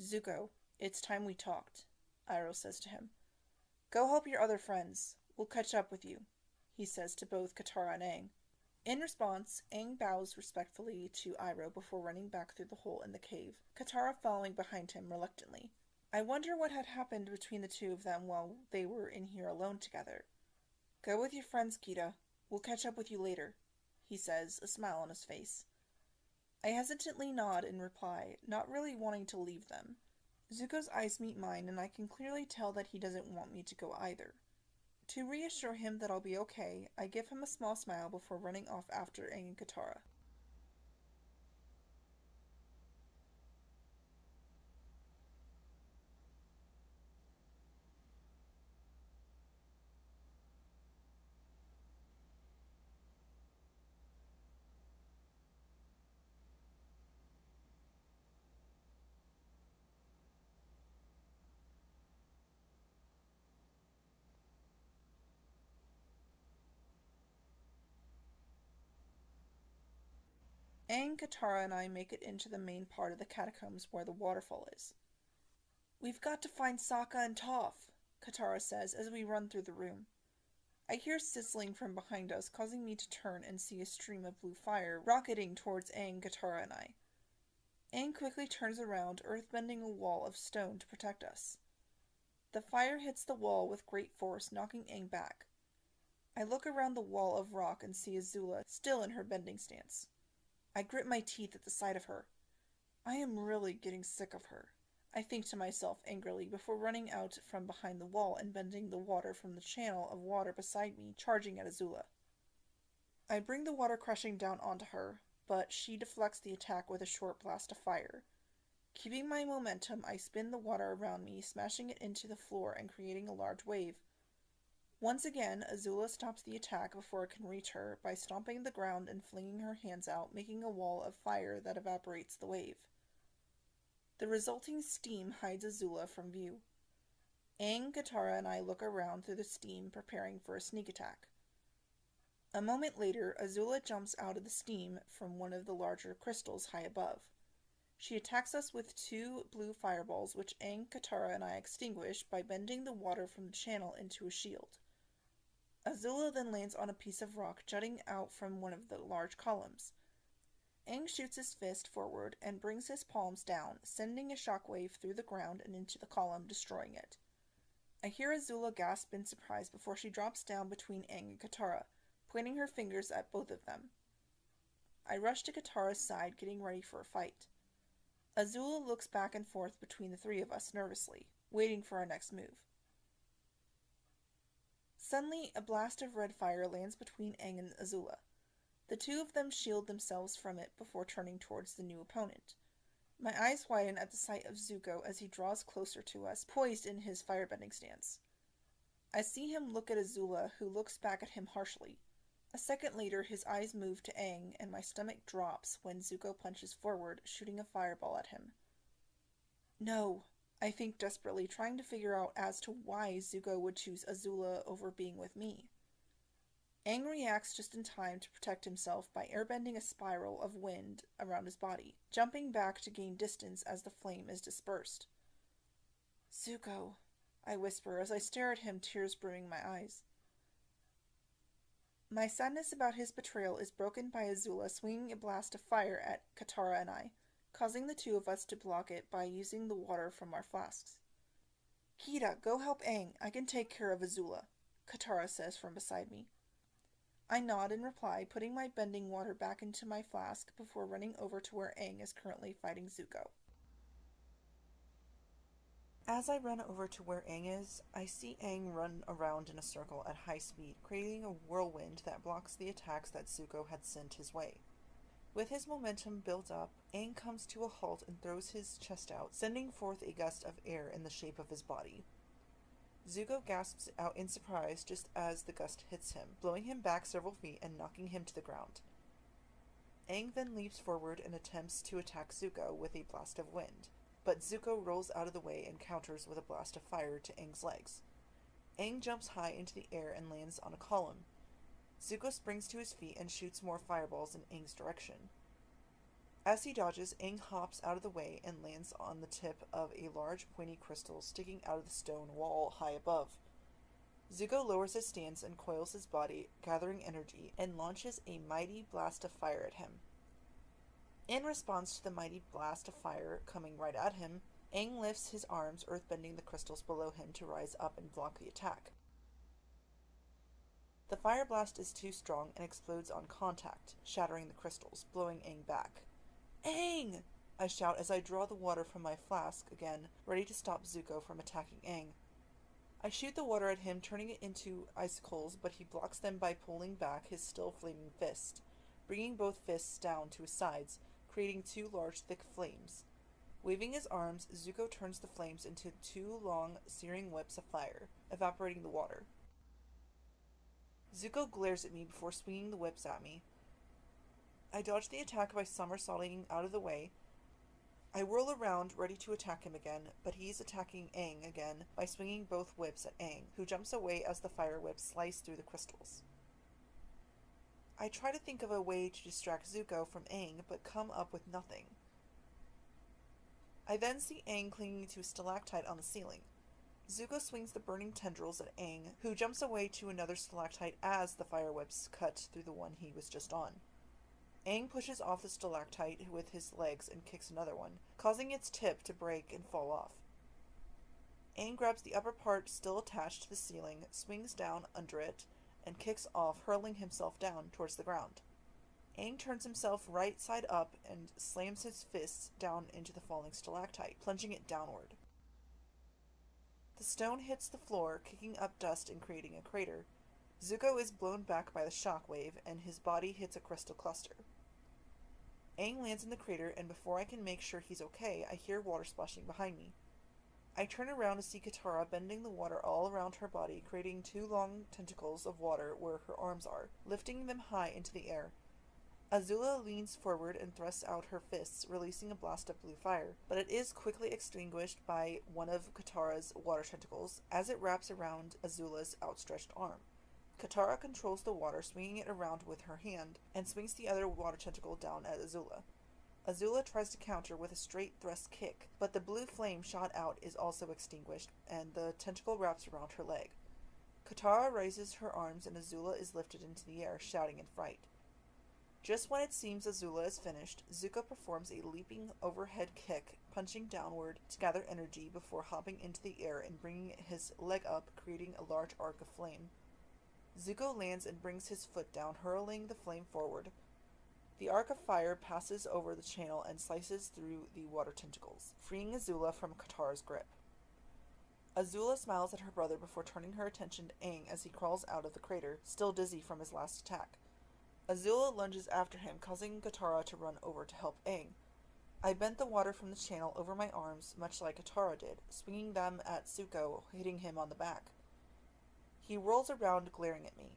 Zuko, it's time we talked, Iroh says to him. Go help your other friends. We'll catch up with you, he says to both Katara and Aang. In response, Aang bows respectfully to Iroh before running back through the hole in the cave, Katara following behind him reluctantly. I wonder what had happened between the two of them while they were in here alone together. Go with your friends, Kida. We'll catch up with you later, he says, a smile on his face. I hesitantly nod in reply, not really wanting to leave them. Zuko's eyes meet mine, and I can clearly tell that he doesn't want me to go either. To reassure him that I'll be okay, I give him a small smile before running off after Aang and Katara. Aang, Katara, and I make it into the main part of the catacombs where the waterfall is. We've got to find Sokka and Toph, Katara says as we run through the room. I hear sizzling from behind us, causing me to turn and see a stream of blue fire rocketing towards Aang, Katara, and I. Aang quickly turns around, earthbending a wall of stone to protect us. The fire hits the wall with great force, knocking Aang back. I look around the wall of rock and see Azula still in her bending stance. I grit my teeth at the sight of her. I am really getting sick of her, I think to myself angrily before running out from behind the wall and bending the water from the channel of water beside me, charging at Azula. I bring the water crushing down onto her, but she deflects the attack with a short blast of fire. Keeping my momentum, I spin the water around me, smashing it into the floor and creating a large wave. Once again, Azula stops the attack before it can reach her by stomping the ground and flinging her hands out, making a wall of fire that evaporates the wave. The resulting steam hides Azula from view. Aang, Katara, and I look around through the steam, preparing for a sneak attack. A moment later, Azula jumps out of the steam from one of the larger crystals high above. She attacks us with 2 blue fireballs, which Aang, Katara, and I extinguish by bending the water from the channel into a shield. Azula then lands on a piece of rock jutting out from one of the large columns. Aang shoots his fist forward and brings his palms down, sending a shockwave through the ground and into the column, destroying it. I hear Azula gasp in surprise before she drops down between Aang and Katara, pointing her fingers at both of them. I rush to Katara's side, getting ready for a fight. Azula looks back and forth between the 3 of us nervously, waiting for our next move. Suddenly, a blast of red fire lands between Aang and Azula. The 2 of them shield themselves from it before turning towards the new opponent. My eyes widen at the sight of Zuko as he draws closer to us, poised in his firebending stance. I see him look at Azula, who looks back at him harshly. A second later, his eyes move to Aang, and my stomach drops when Zuko punches forward, shooting a fireball at him. No, I think desperately, trying to figure out as to why Zuko would choose Azula over being with me. Aang reacts just in time to protect himself by airbending a spiral of wind around his body, jumping back to gain distance as the flame is dispersed. Zuko, I whisper as I stare at him, tears brimming my eyes. My sadness about his betrayal is broken by Azula swinging a blast of fire at Katara and I, causing the 2 of us to block it by using the water from our flasks. Kida, go help Aang. I can take care of Azula, Katara says from beside me. I nod in reply, putting my bending water back into my flask before running over to where Aang is currently fighting Zuko. As I run over to where Aang is, I see Aang run around in a circle at high speed, creating a whirlwind that blocks the attacks that Zuko had sent his way. With his momentum built up, Aang comes to a halt and throws his chest out, sending forth a gust of air in the shape of his body. Zuko gasps out in surprise just as the gust hits him, blowing him back several feet and knocking him to the ground. Aang then leaps forward and attempts to attack Zuko with a blast of wind, but Zuko rolls out of the way and counters with a blast of fire to Aang's legs. Aang jumps high into the air and lands on a column. Zuko springs to his feet and shoots more fireballs in Aang's direction. As he dodges, Aang hops out of the way and lands on the tip of a large pointy crystal sticking out of the stone wall high above. Zuko lowers his stance and coils his body, gathering energy, and launches a mighty blast of fire at him. In response to the mighty blast of fire coming right at him, Aang lifts his arms, earthbending the crystals below him to rise up and block the attack. The fire blast is too strong and explodes on contact, shattering the crystals, blowing Aang back. "Aang!" I shout as I draw the water from my flask again, ready to stop Zuko from attacking Aang. I shoot the water at him, turning it into icicles, but he blocks them by pulling back his still flaming fist, bringing both fists down to his sides, creating two large thick flames. Waving his arms, Zuko turns the flames into two long, searing whips of fire, evaporating the water. Zuko glares at me before swinging the whips at me. I dodge the attack by somersaulting out of the way. I whirl around, ready to attack him again, but he's attacking Aang again by swinging both whips at Aang, who jumps away as the fire whips slice through the crystals. I try to think of a way to distract Zuko from Aang, but come up with nothing. I then see Aang clinging to a stalactite on the ceiling. Zuko swings the burning tendrils at Aang, who jumps away to another stalactite as the fire whips cut through the one he was just on. Aang pushes off the stalactite with his legs and kicks another one, causing its tip to break and fall off. Aang grabs the upper part still attached to the ceiling, swings down under it, and kicks off, hurling himself down towards the ground. Aang turns himself right side up and slams his fists down into the falling stalactite, plunging it downward. The stone hits the floor, kicking up dust and creating a crater. Zuko is blown back by the shockwave, and his body hits a crystal cluster. Aang lands in the crater, and before I can make sure he's okay, I hear water splashing behind me. I turn around to see Katara bending the water all around her body, creating two long tentacles of water where her arms are, lifting them high into the air. Azula leans forward and thrusts out her fists, releasing a blast of blue fire, but it is quickly extinguished by one of Katara's water tentacles as it wraps around Azula's outstretched arm. Katara controls the water, swinging it around with her hand, and swings the other water tentacle down at Azula. Azula tries to counter with a straight thrust kick, but the blue flame shot out is also extinguished, and the tentacle wraps around her leg. Katara raises her arms and Azula is lifted into the air, shouting in fright. Just when it seems Azula is finished, Zuko performs a leaping overhead kick, punching downward to gather energy before hopping into the air and bringing his leg up, creating a large arc of flame. Zuko lands and brings his foot down, hurling the flame forward. The arc of fire passes over the channel and slices through the water tentacles, freeing Azula from Katara's grip. Azula smiles at her brother before turning her attention to Aang as he crawls out of the crater, still dizzy from his last attack. Azula lunges after him, causing Katara to run over to help Aang. I bent the water from the channel over my arms, much like Katara did, swinging them at Zuko, hitting him on the back. He whirls around, glaring at me.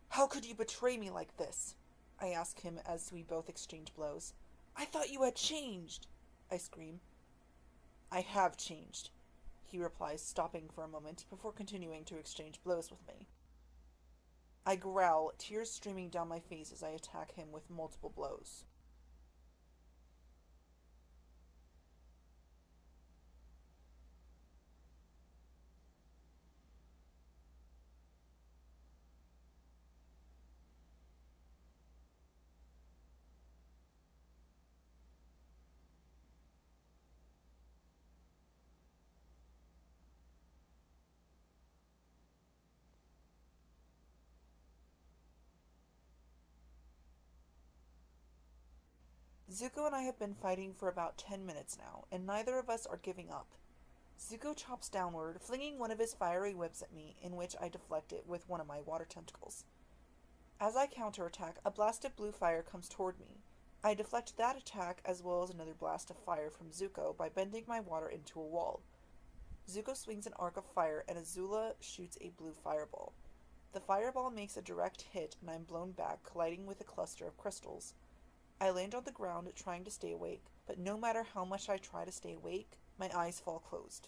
"How could you betray me like this?" I ask him as we both exchange blows. "I thought you had changed," I scream. "I have changed," he replies, stopping for a moment before continuing to exchange blows with me. I growl, tears streaming down my face as I attack him with multiple blows. Zuko and I have been fighting for about 10 minutes now, and neither of us are giving up. Zuko chops downward, flinging one of his fiery whips at me, in which I deflect it with one of my water tentacles. As I counterattack, a blast of blue fire comes toward me. I deflect that attack as well as another blast of fire from Zuko by bending my water into a wall. Zuko swings an arc of fire and Azula shoots a blue fireball. The fireball makes a direct hit and I'm blown back, colliding with a cluster of crystals. I land on the ground trying to stay awake, but no matter how much I try to stay awake, my eyes fall closed.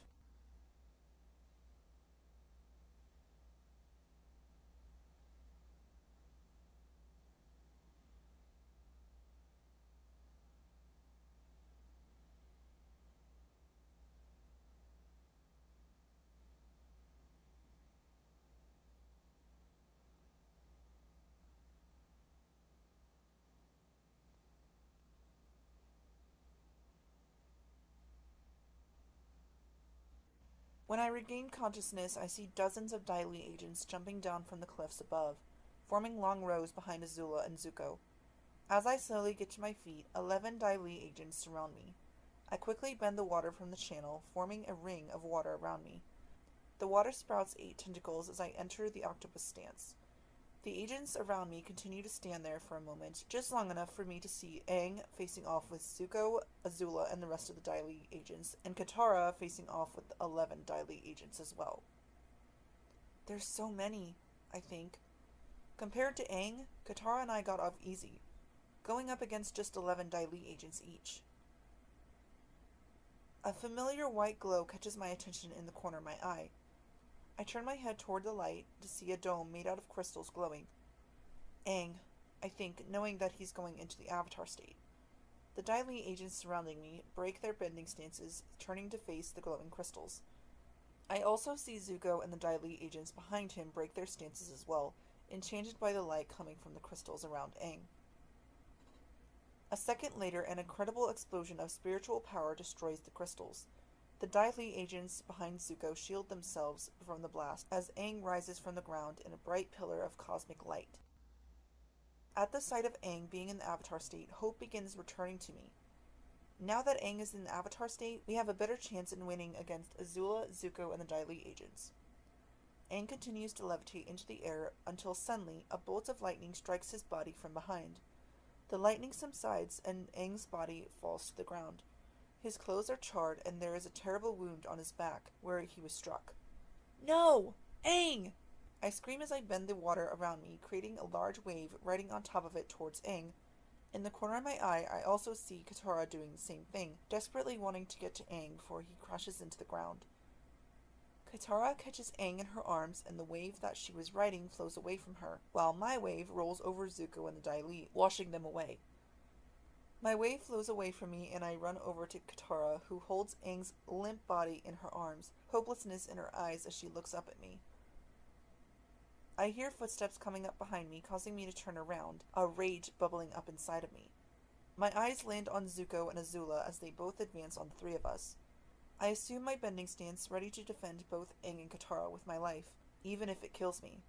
When I regain consciousness, I see dozens of Dai Li agents jumping down from the cliffs above, forming long rows behind Azula and Zuko. As I slowly get to my feet, 11 Dai Li agents surround me. I quickly bend the water from the channel, forming a ring of water around me. The water sprouts 8 tentacles as I enter the octopus stance. The agents around me continue to stand there for a moment, just long enough for me to see Aang facing off with Zuko, Azula, and the rest of the Dai Li agents, and Katara facing off with 11 Dai Li agents as well. There's so many, I think. Compared to Aang, Katara and I got off easy, going up against just 11 Dai Li agents each. A familiar white glow catches my attention in the corner of my eye. I turn my head toward the light to see a dome made out of crystals glowing. Aang, I think, knowing that he's going into the Avatar state. The Dai Li agents surrounding me break their bending stances, turning to face the glowing crystals. I also see Zuko and the Dai Li agents behind him break their stances as well, enchanted by the light coming from the crystals around Aang. A second later, an incredible explosion of spiritual power destroys the crystals. The Dai Li agents behind Zuko shield themselves from the blast as Aang rises from the ground in a bright pillar of cosmic light. At the sight of Aang being in the Avatar state, hope begins returning to me. Now that Aang is in the Avatar state, we have a better chance in winning against Azula, Zuko, and the Dai Li agents. Aang continues to levitate into the air until suddenly a bolt of lightning strikes his body from behind. The lightning subsides and Aang's body falls to the ground. His clothes are charred and there is a terrible wound on his back where he was struck. No! Aang! I scream as I bend the water around me, creating a large wave riding on top of it towards Aang. In the corner of my eye, I also see Katara doing the same thing, desperately wanting to get to Aang before he crashes into the ground. Katara catches Aang in her arms and the wave that she was riding flows away from her, while my wave rolls over Zuko and the Dai Li, washing them away. My wave flows away from me and I run over to Katara, who holds Aang's limp body in her arms, hopelessness in her eyes as she looks up at me. I hear footsteps coming up behind me, causing me to turn around, a rage bubbling up inside of me. My eyes land on Zuko and Azula as they both advance on the three of us. I assume my bending stance, ready to defend both Aang and Katara with my life, even if it kills me.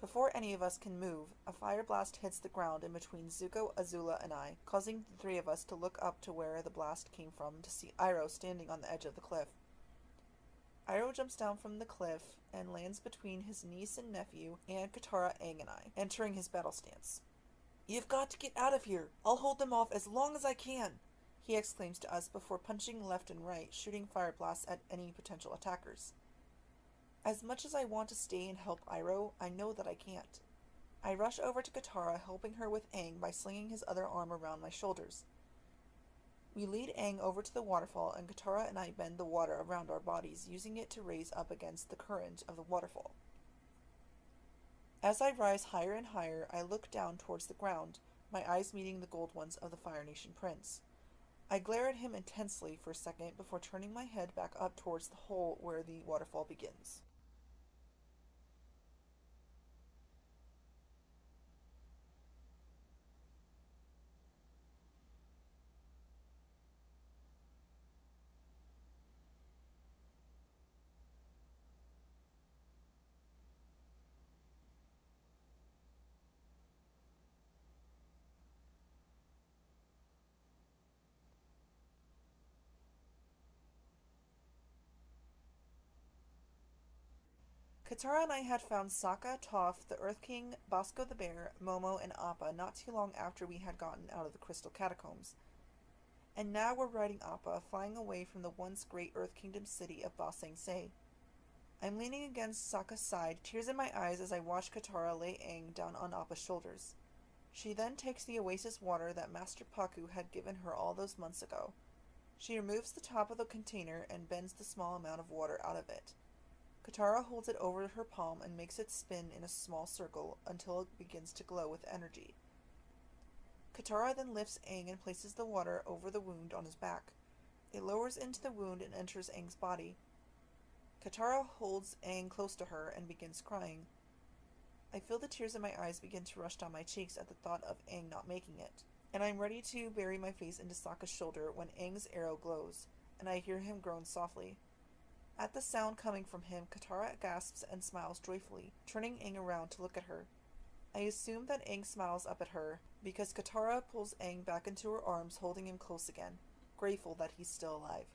Before any of us can move, a fire blast hits the ground in between Zuko, Azula, and I, causing the three of us to look up to where the blast came from to see Iroh standing on the edge of the cliff. Iroh jumps down from the cliff and lands between his niece and nephew and Katara, Aang, and I, entering his battle stance. "You've got to get out of here! I'll hold them off as long as I can!" he exclaims to us before punching left and right, shooting fire blasts at any potential attackers. As much as I want to stay and help Iroh, I know that I can't. I rush over to Katara, helping her with Aang by slinging his other arm around my shoulders. We lead Aang over to the waterfall, and Katara and I bend the water around our bodies, using it to raise up against the current of the waterfall. As I rise higher and higher, I look down towards the ground, my eyes meeting the gold ones of the Fire Nation Prince. I glare at him intensely for a second before turning my head back up towards the hole where the waterfall begins. Katara and I had found Sokka, Toph, the Earth King, Bosco the Bear, Momo, and Appa not too long after we had gotten out of the Crystal Catacombs. And now we're riding Appa, flying away from the once great Earth Kingdom city of Ba Sing Se. I'm leaning against Sokka's side, tears in my eyes as I watch Katara lay Aang down on Appa's shoulders. She then takes the oasis water that Master Pakku had given her all those months ago. She removes the top of the container and bends the small amount of water out of it. Katara holds it over her palm and makes it spin in a small circle until it begins to glow with energy. Katara then lifts Aang and places the water over the wound on his back. It lowers into the wound and enters Aang's body. Katara holds Aang close to her and begins crying. I feel the tears in my eyes begin to rush down my cheeks at the thought of Aang not making it, and I'm ready to bury my face into Sokka's shoulder when Aang's arrow glows, and I hear him groan softly. At the sound coming from him, Katara gasps and smiles joyfully, turning Aang around to look at her. I assume that Aang smiles up at her, because Katara pulls Aang back into her arms, holding him close again, grateful that he's still alive.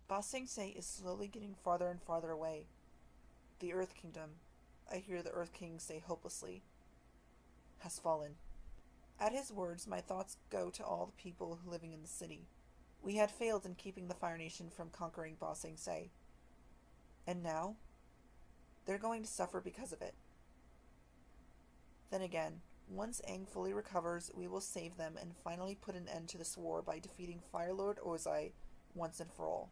Ba Sing Se is slowly getting farther and farther away. The Earth Kingdom, I hear the Earth King say hopelessly, has fallen. At his words, my thoughts go to all the people living in the city. We had failed in keeping the Fire Nation from conquering Ba Sing Se. And now, they're going to suffer because of it. Then again, once Aang fully recovers, we will save them and finally put an end to this war by defeating Fire Lord Ozai once and for all.